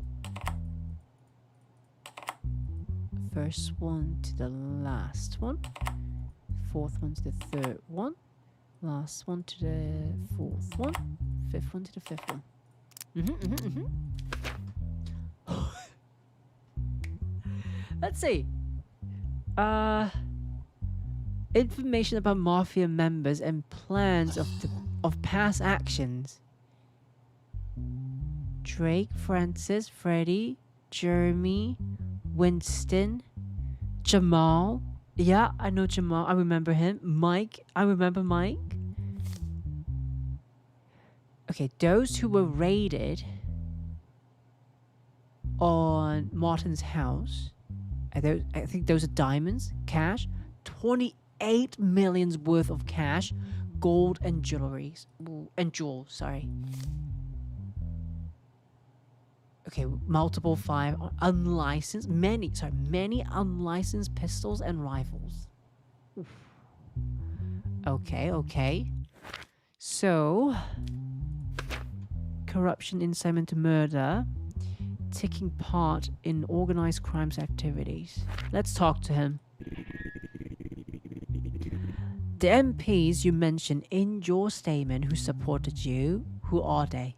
First one to the last one. Fourth one to the third one. Last one to the fourth one. Fifth one to the fifth one. Let's see. Information about mafia members and plans of past actions. Drake, Francis, Freddie, Jeremy, Winston, Jamal. Yeah, I know Jamal. I remember him. Mike. I remember Mike. Okay, those who were raided on Martin's house. I think those are diamonds, cash, 28 millions worth of cash, gold and jewelries, and jewels. Sorry. Okay, multiple 5 unlicensed, many unlicensed pistols and rifles. Oof. Okay. So, corruption, incitement to murder, taking part in organized crimes activities. Let's talk to him. The MPs you mentioned in your statement who supported you, who are they?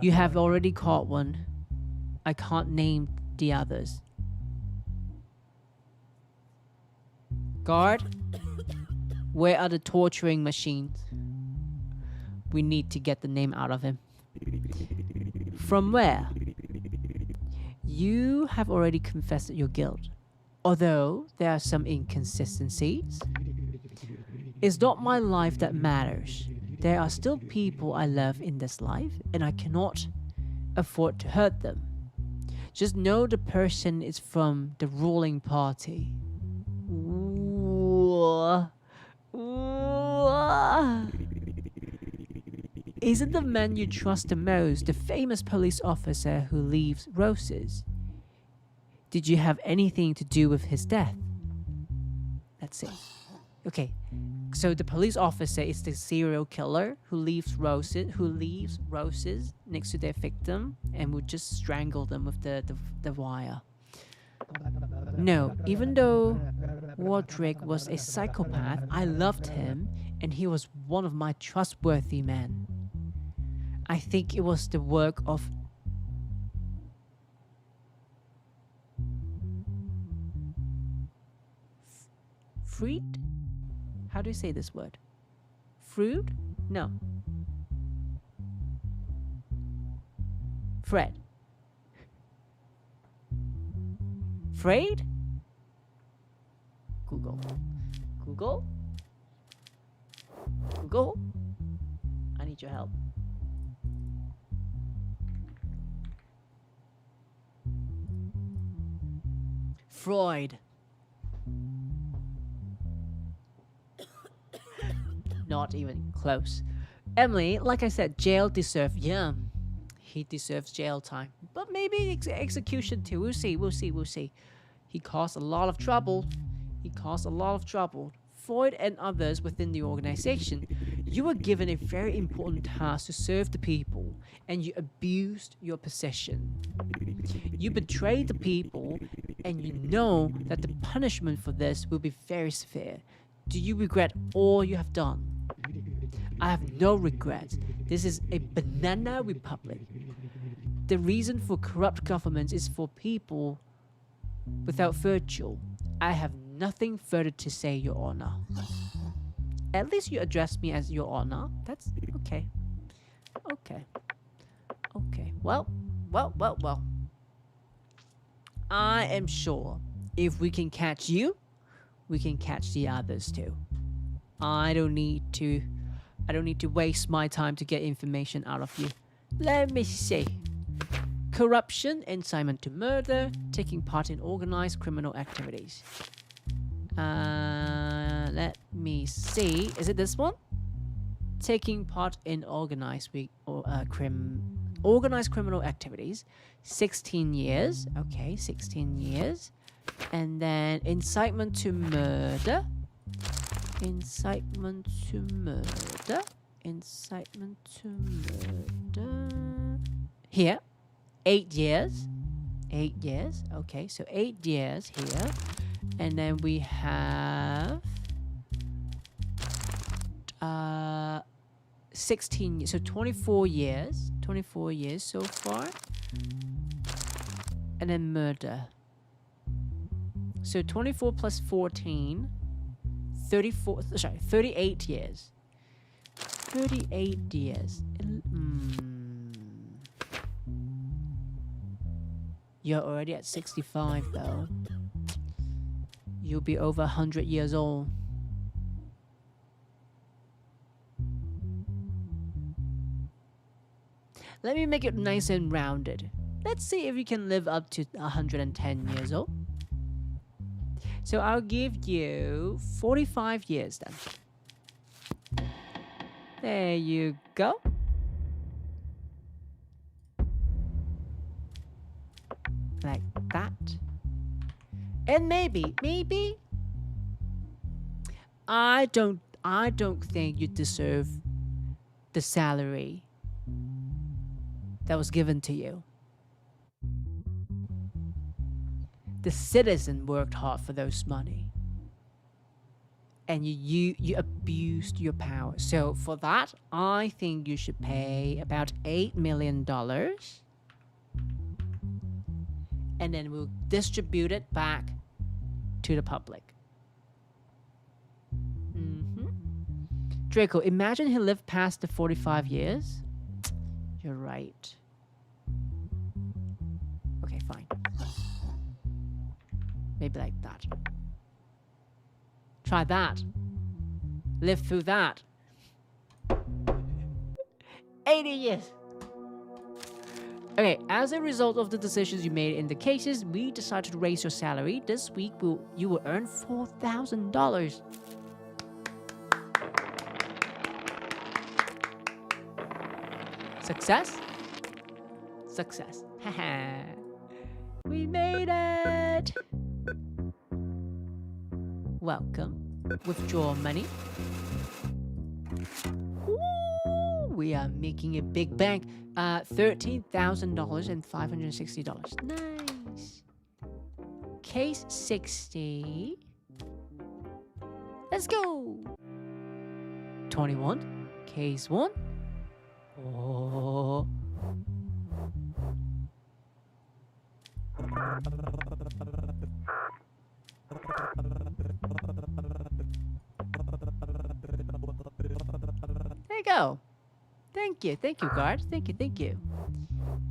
You have already caught one. I can't name the others. Guard, where are the torturing machines? We need to get the name out of him. From where? You have already confessed your guilt, although there are some inconsistencies. It's not my life that matters. There are still people I love in this life, and I cannot afford to hurt them. Just know the person is from the ruling party. Isn't the man you trust the most the famous police officer who leaves roses? Did you have anything to do with his death? That's it. Okay, so the police officer is the serial killer who leaves roses next to their victim and would just strangle them with the wire. No, even though Wuthering was a psychopath, I loved him and he was one of my trustworthy men. I think it was the work of Freed? How do you say this word? Fruit? No. Fred. Frayed? Google. Google? Google? I need your help. Freud. Not even close. Emily, like I said, jail deserves, yeah, he deserves jail time. But maybe execution too. We'll see. He caused a lot of trouble. Freud and others within the organization. You were given a very important task to serve the people, and you abused your position. You betrayed the people, and you know that the punishment for this will be very severe. Do you regret all you have done? I have no regrets. This is a banana republic. The reason for corrupt governments is for people without virtue. I have nothing further to say, Your Honor. At least you address me as Your Honor. That's okay. Okay. Well. I am sure if we can catch you, we can catch the others too. I don't need to waste my time to get information out of you. Let me see. Corruption, incitement to murder, taking part in organized criminal activities. Let me see. Is it this one? Taking part in organized criminal activities. 16 years. Okay, 16 years. And then incitement to murder. Here. 8 years. Okay, so 8 years here. And then we have 16 years. So 24 years. 24 years so far. And then murder. So 24 plus 14. 38 years. 38 years. You're already at 65 though. You'll be over 100 years old. Let me make it nice and rounded. Let's see if you can live up to 110 years old. So I'll give you 45 years then. There you go. Like that. And maybe I don't think you deserve the salary that was given to you. The citizen worked hard for those money. And you abused your power. So for that, I think you should pay about $8 million. And then we'll distribute it back to the public. Draco, imagine he lived past the 45 years. You're right. Okay, fine. Maybe like that. Try that. Live through that. 80 years. Okay, as a result of the decisions you made in the cases, we decided to raise your salary. This week, you will earn $4,000. Success? Success. Haha. We made it! welcome. Withdraw money. Ooh, we are making a big bank. $13,000 and $560. Nice. Case 60. Let's go. 21. Case 1. Oh. There you go. Thank you, guard. Thank you.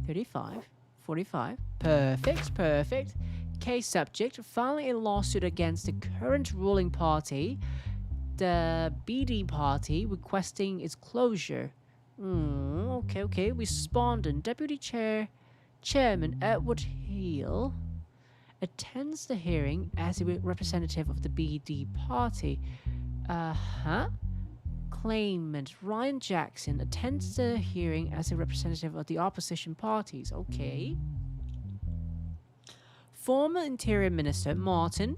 35, 45. Perfect. Case subject, filing a lawsuit against the current ruling party, the BD party, requesting its closure. Okay. Respondent, Deputy Chairman Edward Hill attends the hearing as a representative of the BD party. Claimant Ryan Jackson attends the hearing as a representative of the opposition parties. Okay. Former Interior Minister Martin,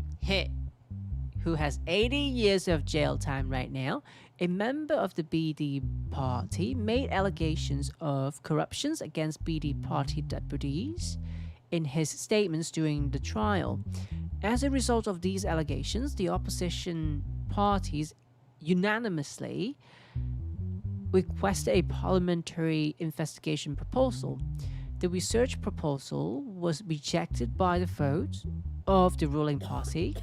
who has 80 years of jail time right now, a member of the BD party, made allegations of corruptions against BD party deputies in his statements during the trial. As a result of these allegations, the opposition parties unanimously requested a parliamentary investigation proposal. The research proposal was rejected by the vote of the ruling party,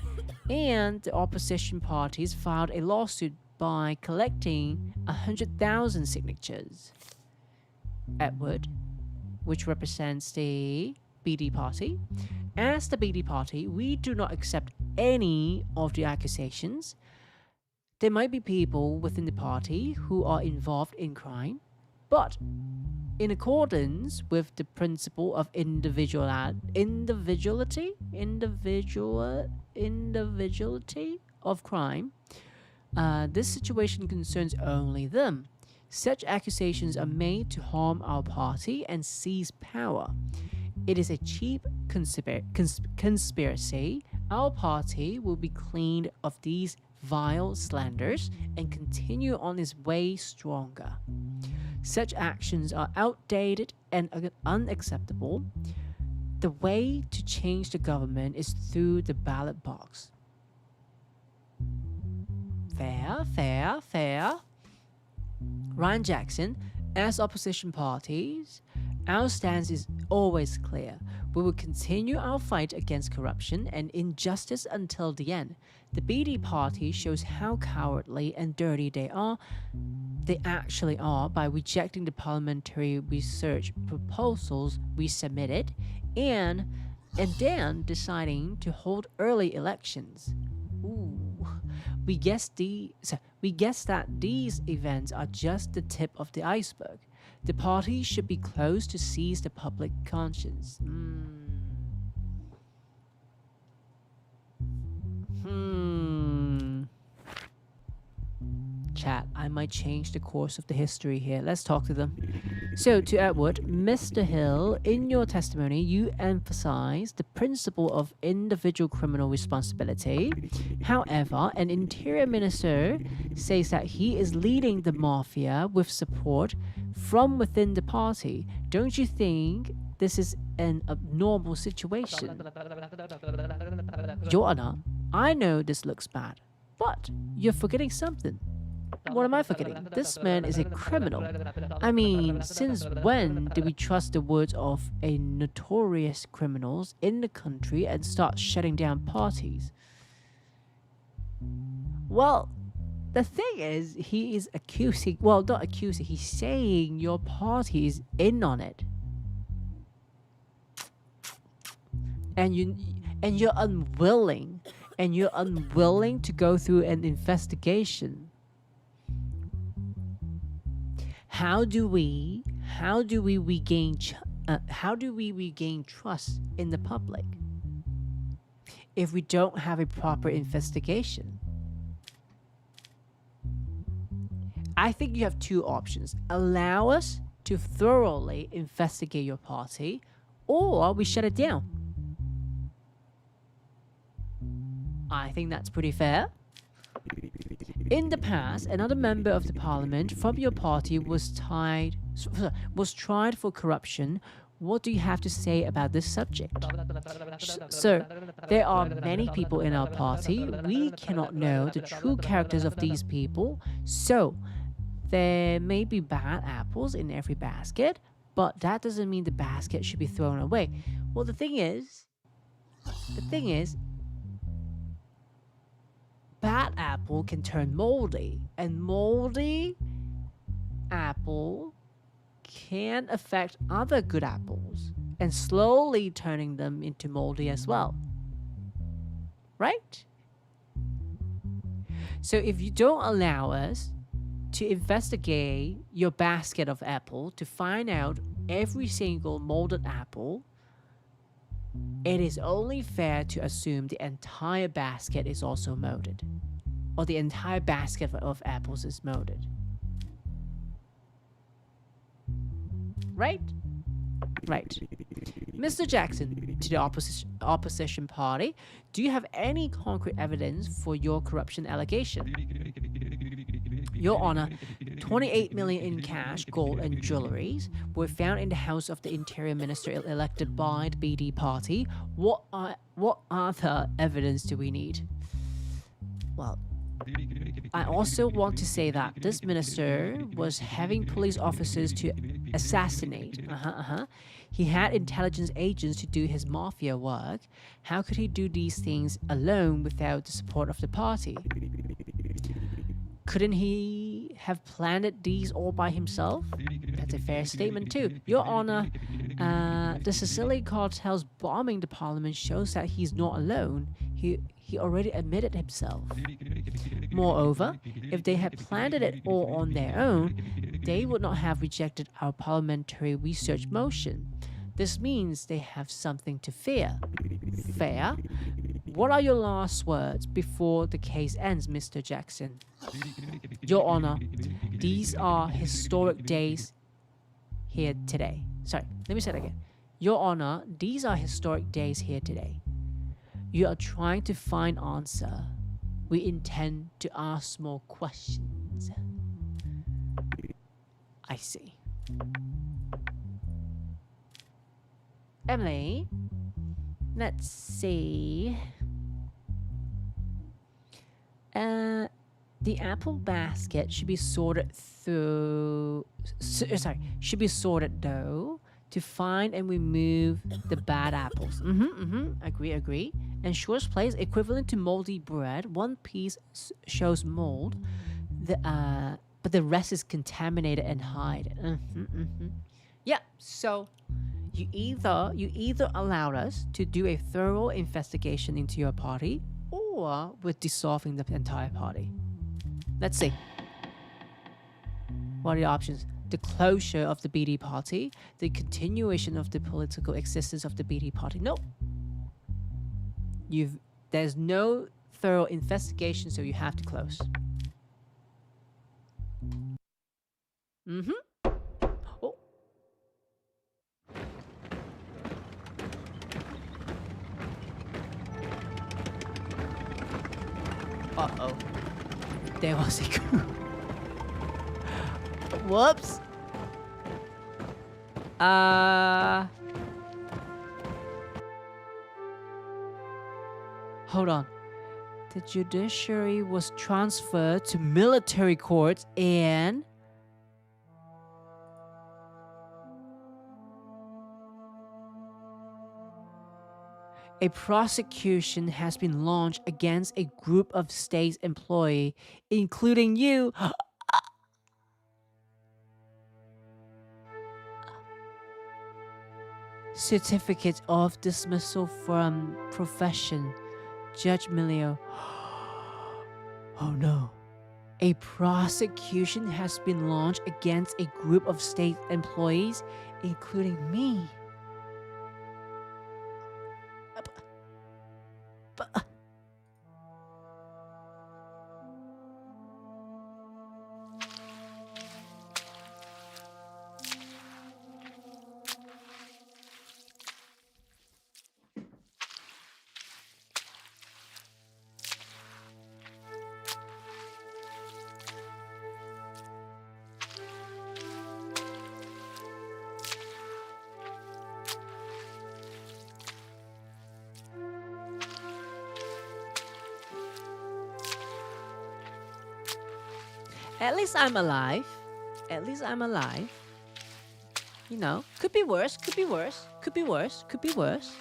and the opposition parties filed a lawsuit by collecting 100,000 signatures. Edward, which represents the BD party. As the BD party, we do not accept any of the accusations. There might be people within the party who are involved in crime, but in accordance with the principle of individuality of crime, this situation concerns only them. Such accusations are made to harm our party and seize power. It is a cheap conspiracy. Our party will be cleaned of these vile slanders and continue on its way stronger. Such actions are outdated and unacceptable. The way to change the government is through the ballot box. Fair. Ryan Jackson, as opposition parties, our stance is always clear. We will continue our fight against corruption and injustice until the end. The BD party shows how cowardly and dirty they actually are by rejecting the parliamentary research proposals we submitted and then deciding to hold early elections. We guess that these events are just the tip of the iceberg. The party should be closed to seize the public conscience. Chat, I might change the course of the history here. Let's talk to them. So, to Edward, Mr. Hill, in your testimony, you emphasize the principle of individual criminal responsibility. However, an interior minister says that he is leading the mafia with support from within the party. Don't you think this is an abnormal situation? Your Honor, I know this looks bad, but you're forgetting something. What am I forgetting? This man is a criminal. I mean, since when do we trust the words of a notorious criminals in the country and start shutting down parties? Well, the thing is, he is accusing, well, not accusing, he's saying your party is in on it. And you're unwilling to go through an investigation. How do we regain trust in the public if we don't have a proper investigation? I think you have two options. Allow us to thoroughly investigate your party, or we shut it down. I think that's pretty fair. In the past, another member of the parliament from your party was tried for corruption. What do you have to say about this subject? So, there are many people in our party. We cannot know the true characters of these people. So, there may be bad apples in every basket, but that doesn't mean the basket should be thrown away. Well, the thing is, bad apple can turn moldy, and moldy apple can affect other good apples and slowly turning them into moldy as well. Right? So if you don't allow us to investigate your basket of apple to find out every single molded apple, it is only fair to assume the entire basket is also molded, or the entire basket of apples is molded. Right? Right. Mr. Jackson, to the opposition party, do you have any concrete evidence for your corruption allegation? Your Honor, 28 million in cash, gold, and jewelries were found in the house of the Interior Minister elected by the BD party. What other evidence do we need? Well, I also want to say that this minister was having police officers to assassinate. He had intelligence agents to do his mafia work. How could he do these things alone without the support of the party? Couldn't he have planned these all by himself? That's a fair statement too. Your Honor, the Sicily cartel's bombing the parliament shows that he's not alone. He already admitted himself. Moreover, if they had planned it all on their own, they would not have rejected our parliamentary research motion. This means they have something to fear. Fair? What are your last words before the case ends, Mr. Jackson? Your Honor, these are historic days here today. Sorry, let me say that again. Your Honor, these are historic days here today. You are trying to find answer. We intend to ask more questions. I see. Emily, let's see. The apple basket should be sorted though to find and remove the bad apples. Agree. Ensures place equivalent to moldy bread. One piece shows mold, but the rest is contaminated and hide. Yeah. So you either allowed us to do a thorough investigation into your party, or we're dissolving the entire party. Let's see. What are the options? The closure of the BD party, the continuation of the political existence of the BD party. No. There's no thorough investigation, so you have to close. Oh. Uh-oh. There was a coup. Whoops. Hold on. The judiciary was transferred to military courts and a prosecution has been launched against a group of state employees, including you. Certificate of dismissal from profession. Judge Milio. Oh no. A prosecution has been launched against a group of state employees, including me. At least I'm alive. At least I'm alive. You know, could be worse, could be worse, could be worse, could be worse.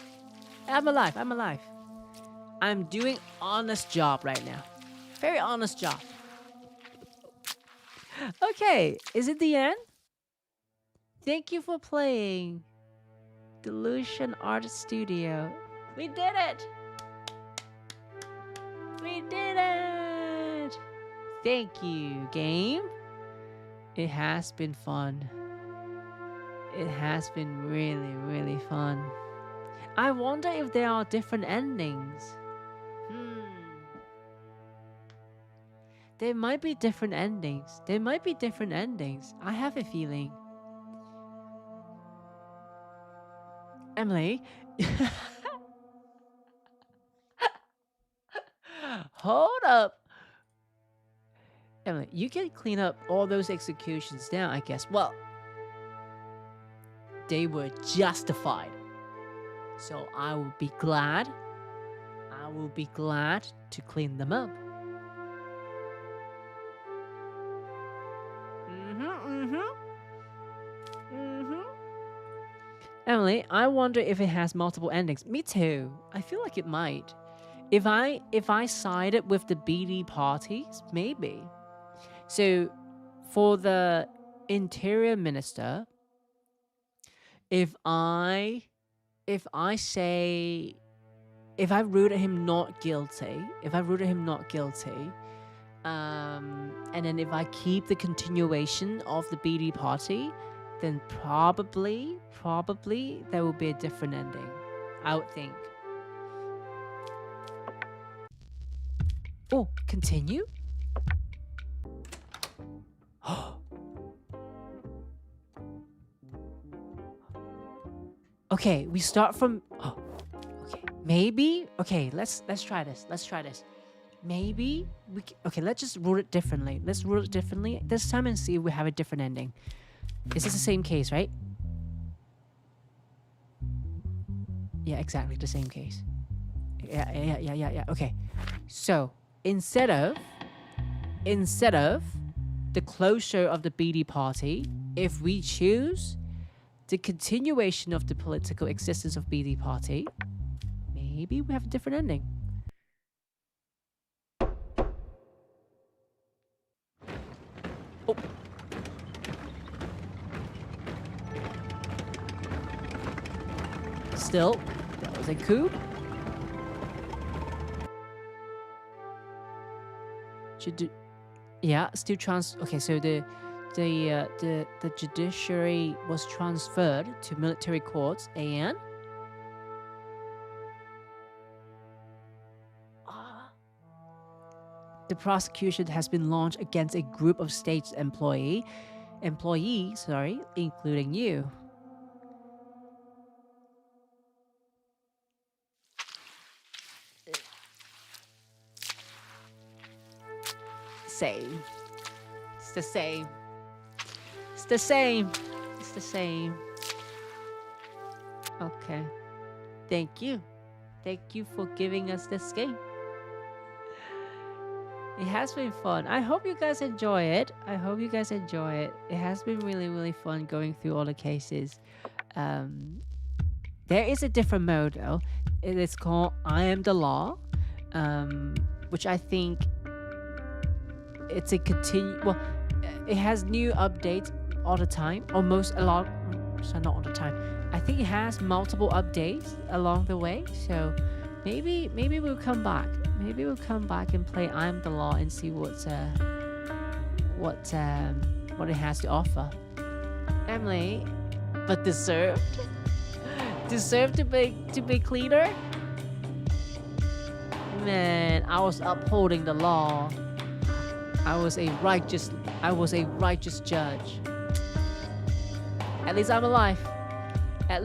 I'm alive, I'm alive. I'm doing honest job right now. Very honest job. Okay, is it the end? Thank you for playing. Delusion Art Studio. We did it! We did it! Thank you, game. It has been fun. It has been really, really fun. I wonder if there are different endings. There might be different endings. There might be different endings. I have a feeling. Emily. Hold up. Emily, you can clean up all those executions now, I guess. Well, they were justified. So I will be glad. I will be glad to clean them up. Emily, I wonder if it has multiple endings. Me too. I feel like it might. If I sided with the BD parties, maybe. So, for the interior minister, if I rooted him not guilty, and then if I keep the continuation of the BD party, then probably there will be a different ending, I would think. Oh, continue? Okay, we start from... Oh, okay, maybe... Okay, let's try this. Maybe we... Okay, let's just rule it differently. Let's rule it differently this time and see if we have a different ending. Is this the same case, right? Yeah, exactly the same case. Yeah. Okay. So, instead of the closure of the BD party, if we choose the continuation of the political existence of BD party, maybe we have a different ending. Oh. Still, that was a coup. Yeah, still okay, so the judiciary was transferred to military courts and the prosecution has been launched against a group of state employees, including you. Same. It's the same. It's the same. It's the same. Okay. Thank you. Thank you for giving us this game. It has been fun. I hope you guys enjoy it. It has been really, really fun going through all the cases. There is a different mode though. It is called I Am the Law, which I think it's a well, it has new updates all the time, not all the time. I think it has multiple updates along the way, so maybe we'll come back. Maybe we'll come back and play I Am the Law and see what it has to offer. Emily, but deserved to be cleaner. Man, I was upholding the law. I was a righteous judge. At least I'm alive. I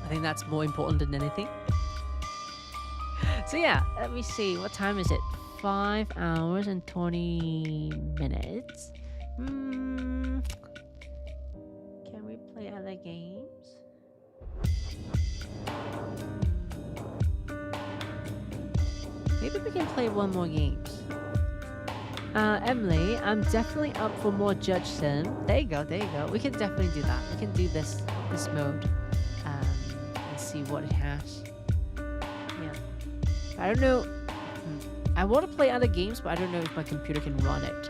think that's more important than anything. So yeah, let me see. What time is it? 5 hours and 20 minutes. Can we play other games? Maybe we can play one more game. Emily, I'm definitely up for more JudgeSim. There you go, there you go. We can definitely do that. We can do this mode and see what it has. Yeah. I don't know. I want to play other games, but I don't know if my computer can run it.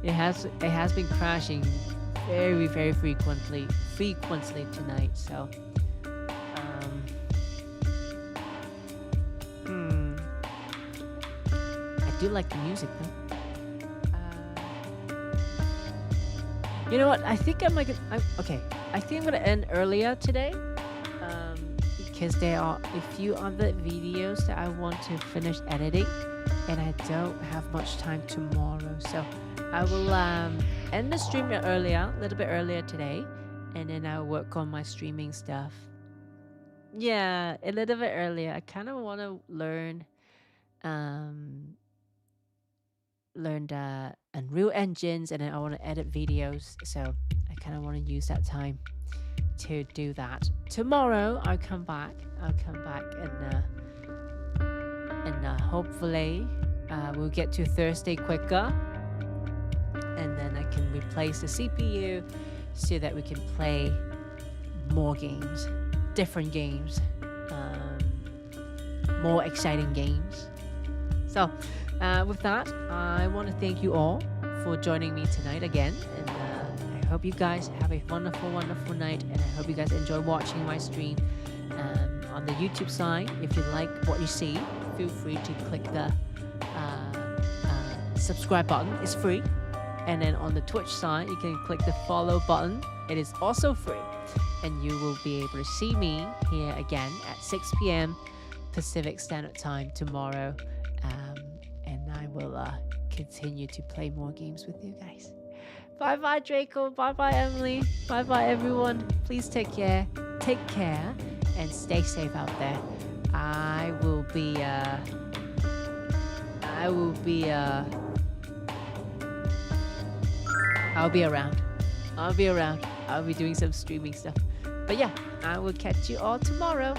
It has been crashing very, very frequently tonight, so I do like the music though. You know what? I think I think I'm gonna end earlier today, because there are a few other videos that I want to finish editing, and I don't have much time tomorrow, so I will end the stream a little bit earlier today, and then I'll work on my streaming stuff. Yeah, a little bit earlier. I kind of want to learn the Unreal engines, and then I want to edit videos, so I kind of want to use that time to do that. Tomorrow I'll come back and hopefully we'll get to Thursday quicker, and then I can replace the CPU so that we can play more games, different games, more exciting games. So with that, I want to thank you all for joining me tonight again, and I hope you guys have a wonderful, wonderful night, and I hope you guys enjoy watching my stream. On the YouTube side, if you like what you see, feel free to click the subscribe button. It's free. And then on the Twitch side, you can click the follow button. It is also free, and you will be able to see me here again at 6 p.m. Pacific Standard Time tomorrow, and I will continue to play more games with you guys. Bye bye, Draco. Bye bye, Emily. Bye bye, everyone. Please take care, and stay safe out there. I'll be around. I'll be doing some streaming stuff. But yeah, I will catch you all tomorrow.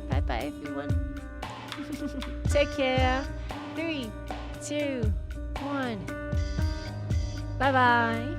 Bye bye, everyone. Take care. 3, 2, 1. Bye bye.